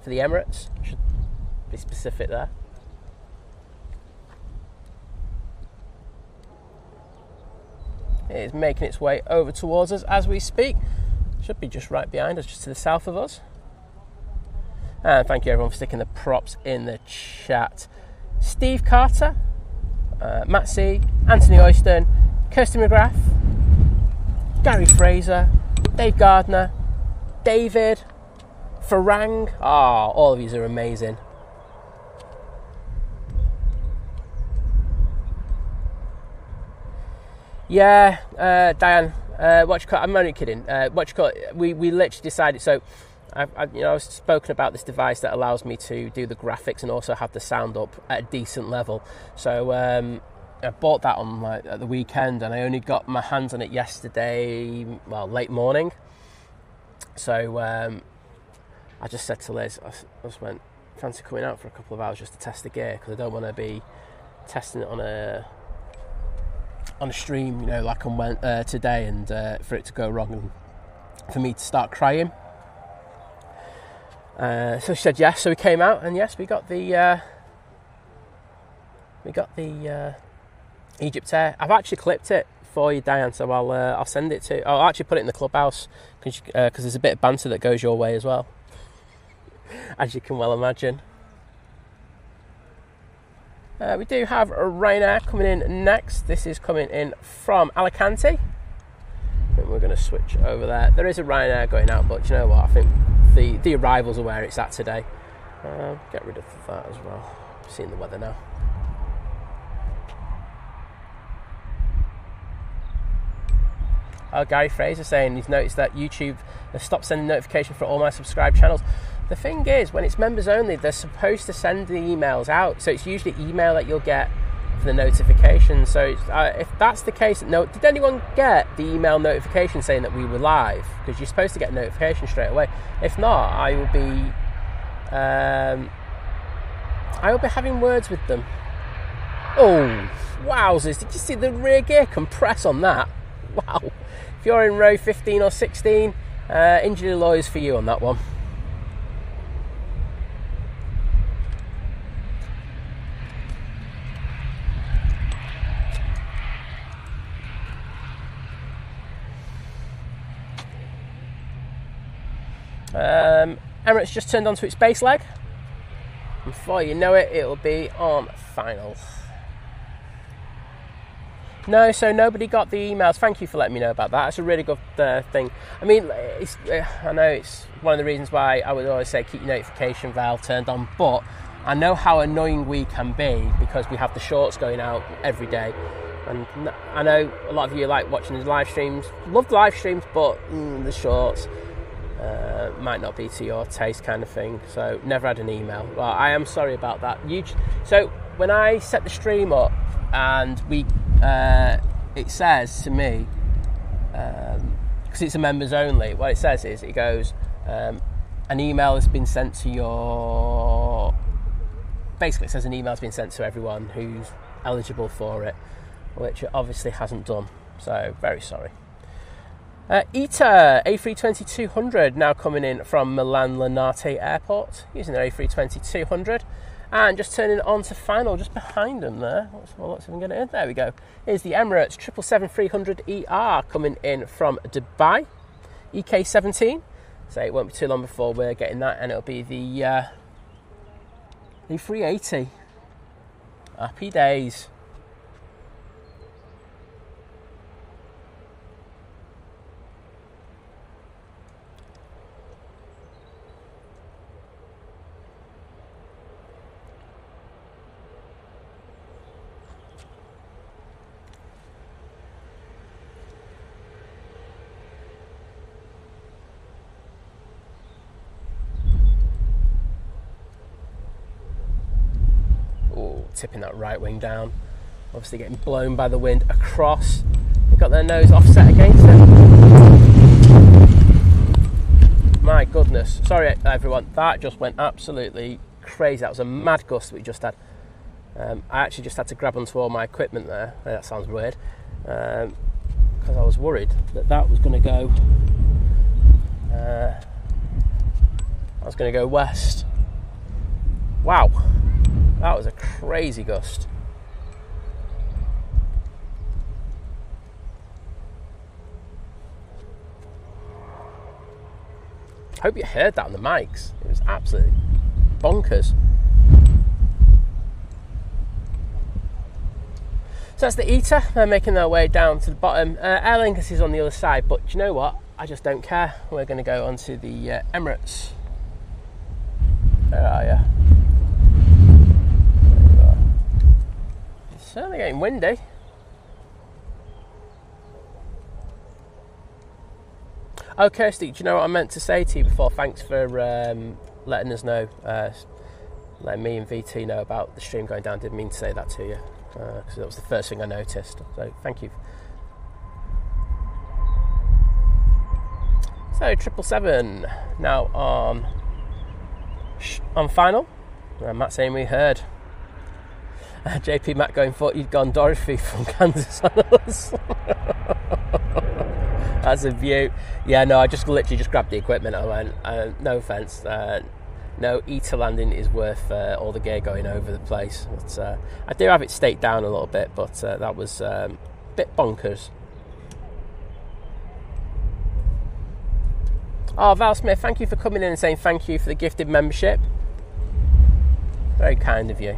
for the Emirates. Should be specific there. It is making its way over towards us as we speak. Should be just right behind us, just to the south of us. And thank you everyone for sticking the props in the chat. Steve Carter, Matt C, Anthony Oyston, Kirsty McGrath, Gary Fraser, Dave Gardner, David, Farang. All of you are amazing. Yeah, Diane, I'm only kidding. We literally decided, so I've spoken about this device that allows me to do the graphics and also have the sound up at a decent level. So I bought that on at the weekend, and I only got my hands on it yesterday, late morning. So I just said to Liz, I just went, fancy coming out for a couple of hours just to test the gear, because I don't want to be testing it on a stream, like on today, and for it to go wrong and for me to start crying. So she said yes. So we came out, and yes, we got the Egypt Air. I've actually clipped it for you, Diane. So I'll send it to. I'll actually put it in the clubhouse because there's a bit of banter that goes your way as well, as you can well imagine. We do have a Ryanair coming in next. This is coming in from Alicante. And we're going to switch over there. There is a Ryanair going out, but you know what? I think the arrivals are where it's at today. Get rid of that as well. Seeing the weather now. Gary Fraser saying he's noticed that YouTube has stopped sending notifications for all my subscribed channels. The thing is, when it's members only, they're supposed to send the emails out. So it's usually email that you'll get for the notification. So if that's the case, did anyone get the email notification saying that we were live? Because you're supposed to get a notification straight away. If not, I will be having words with them. Oh, wowzers! Did you see the rear gear compress on that? Wow! If you're in row 15 or 16, Injury lawyers for you on that one. Emirates just turned onto its base leg. Before you know it, it'll be on final. No, so nobody got the emails. Thank you for letting me know about that. It's a really good thing. I mean, I know it's one of the reasons why I would always say keep your notification valve turned on, but I know how annoying we can be because we have the shorts going out every day. And I know a lot of you like watching the live streams, love the live streams, but the shorts might not be to your taste kind of thing. So never had an email. Well, I am sorry about that. So when I set the stream up and it says to me, because it's a members only, what it says is, it goes, an email has been sent to your... Basically, it says an email has been sent to everyone who's eligible for it, which it obviously hasn't done. So, very sorry. ITA A320-200 now coming in from Milan Linate Airport using their A320-200 and just turning on to final just behind them there. Let's even get it in. There we go. Here's the Emirates 777-300ER coming in from Dubai, EK17. So it won't be too long before we're getting that, and it'll be the A380. Happy days. Tipping that right wing down, obviously getting blown by the wind across. They've got their nose offset against it. My goodness, sorry everyone, that just went absolutely crazy. That was a mad gust that we just had. I actually just had to grab onto all my equipment there. That sounds weird, because I was worried that was going to go west. Wow, that was a crazy gust. Hope you heard that on the mics. It was absolutely bonkers. So that's the ITA. They're making their way down to the bottom. Aer Lingus is on the other side, but do you know what? I just don't care. We're going to go onto the Emirates. Where are you? It's certainly getting windy. Oh, Kirsty, do you know what I meant to say to you before? Thanks for letting us know, letting me and VT know about the stream going down. Didn't mean to say that to you, because that was the first thing I noticed. So thank you. So 777 now on final. Matt saying we heard. JP Matt going, thought you'd gone Dorothy from Kansas on us. That's a view. Yeah, no, I just literally grabbed the equipment. I went, no offence, no, ITA landing is worth all the gear going over the place. But, I do have it staked down a little bit, but that was a bit bonkers. Oh, Val Smith, thank you for coming in and saying thank you for the gifted membership. Very kind of you.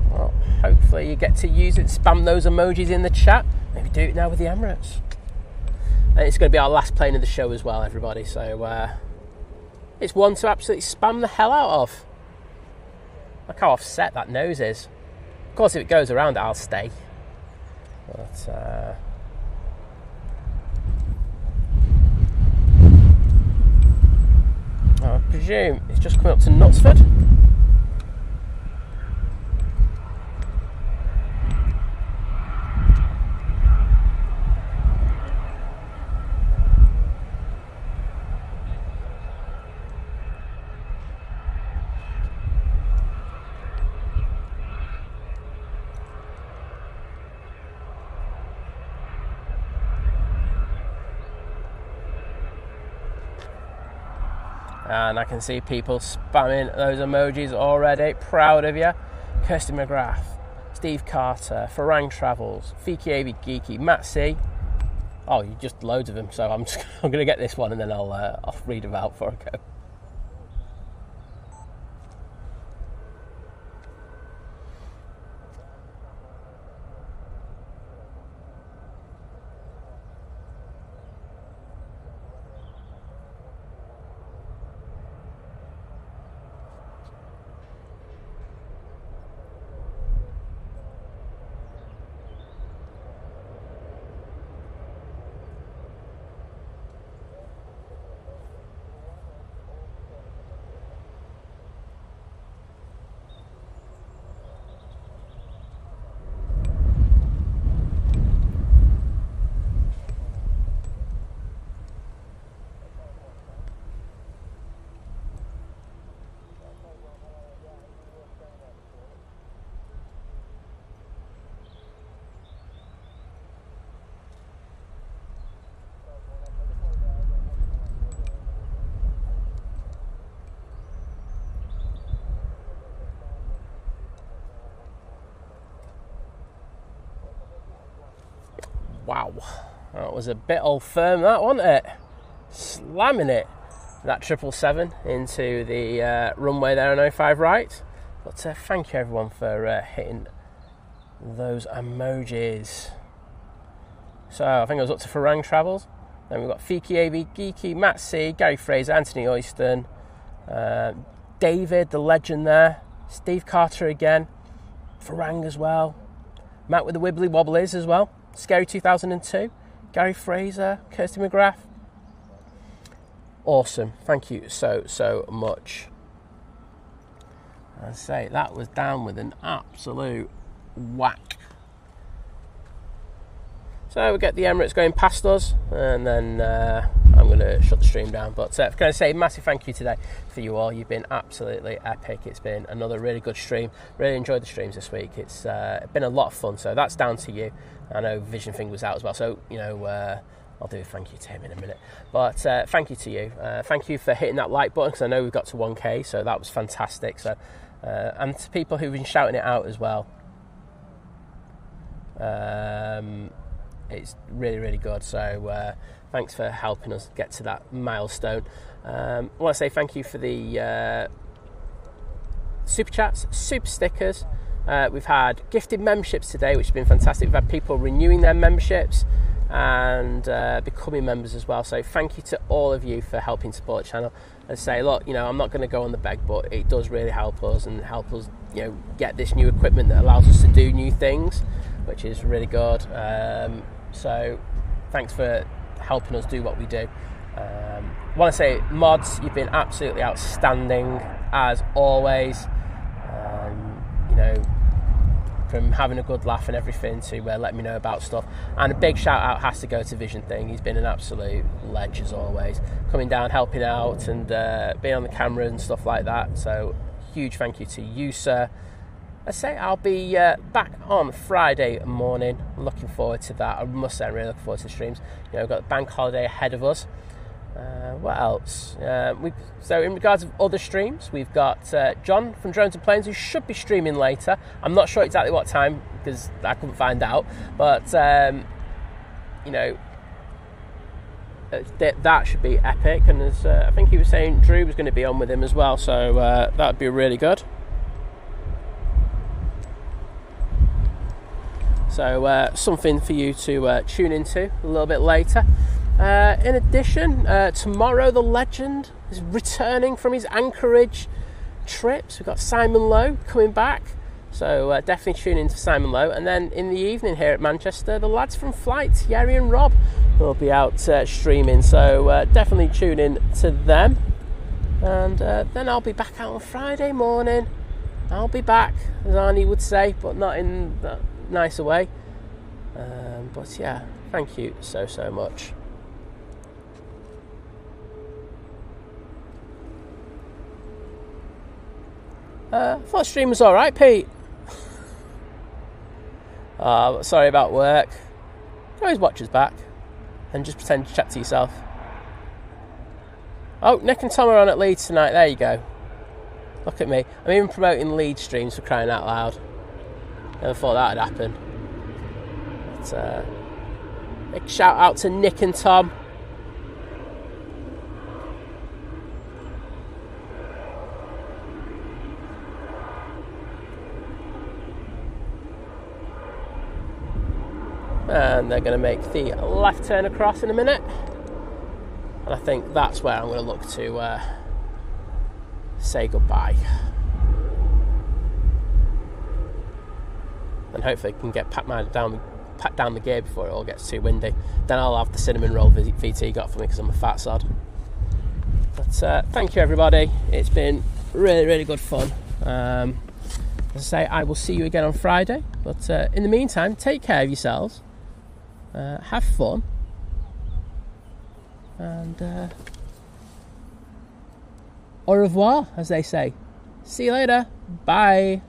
Well, hopefully you get to use it, spam those emojis in the chat. Maybe do it now with the Emirates. And it's going to be our last plane of the show as well, everybody. So it's one to absolutely spam the hell out of. Look how offset that nose is. Of course, if it goes around, I'll stay. But I presume it's just coming up to Knutsford. And I can see people spamming those emojis already. Proud of you. Kirsty McGrath, Steve Carter, Farang Travels, Fiki Geeky, Matt C. Oh, you just loads of them. So I'm going to get this one and then I'll read them out before I go. Wow, that was a bit old firm, that, wasn't it? Slamming it, that 777 into the runway there on 05 right. But thank you everyone for hitting those emojis. So I think I was up to Farang Travels. Then we've got Fiki AB, Geeky, Matt C, Gary Fraser, Anthony Oyston, David, the legend there, Steve Carter again, Farang as well, Matt with the Wibbly Wobblies as well, Scary 2002, Gary Fraser, Kirsty McGrath. Awesome, thank you so much. I say that was down with an absolute whack. So we get the Emirates going past us, and then I'm going to shut the stream down. But can I say a massive thank you today for you all. You've been absolutely epic. It's been another really good stream. Really enjoyed the streams this week. It's been a lot of fun. So that's down to you. I know Vision Thing was out as well. So I'll do a thank you to him in a minute. But thank you to you. Thank you for hitting that like button, because I know we've got to 1K. So that was fantastic. So and to people who've been shouting it out as well. It's really, really good. So thanks for helping us get to that milestone. I want to say thank you for the super chats, super stickers. We've had gifted memberships today, which has been fantastic. We've had people renewing their memberships and becoming members as well. So thank you to all of you for helping support the channel. And say, look, I'm not going to go on the beg, but it does really help us and help us, get this new equipment that allows us to do new things, which is really good. So thanks for helping us do what we do. I want to say, mods, you've been absolutely outstanding as always. From having a good laugh and everything to letting me know about stuff. And a big shout out has to go to Vision Thing. He's been an absolute ledge as always, coming down, helping out, and being on the camera and stuff like that. So huge thank you to you, sir. I say I'll be back on Friday morning. Looking forward to that. I must say I'm really looking forward to the streams. We've got the bank holiday ahead of us. What else? So in regards of other streams, we've got John from Drones and Planes, who should be streaming later. I'm not sure exactly what time because I couldn't find out. But that should be epic. And as I think he was saying, Drew was going to be on with him as well. So that'd be really good. So something for you to tune into a little bit later. In addition, tomorrow the legend is returning from his Anchorage trips. We've got Simon Lowe coming back, so definitely tune in to Simon Lowe. And then in the evening here at Manchester, the lads from Flight, Yerry and Rob, will be out streaming, so definitely tune in to them. And then I'll be back out on Friday morning. I'll be back, as Arnie would say, but not in that nicer way. But yeah, thank you so much. I thought the stream was alright, Pete. Sorry about work. You always watch us back and just pretend to chat to yourself. Oh, Nick and Tom are on at Leeds tonight. There you go. Look at me. I'm even promoting Leeds streams, for crying out loud. Never thought that would happen. But, big shout out to Nick and Tom. And they're going to make the left turn across in a minute. And I think that's where I'm going to look to say goodbye. And hopefully I can get packed down the gear before it all gets too windy. Then I'll have the cinnamon roll VT got for me because I'm a fat sod. But thank you everybody. It's been really, really good fun. As I say, I will see you again on Friday. But in the meantime, take care of yourselves. Have fun. And au revoir, as they say. See you later. Bye.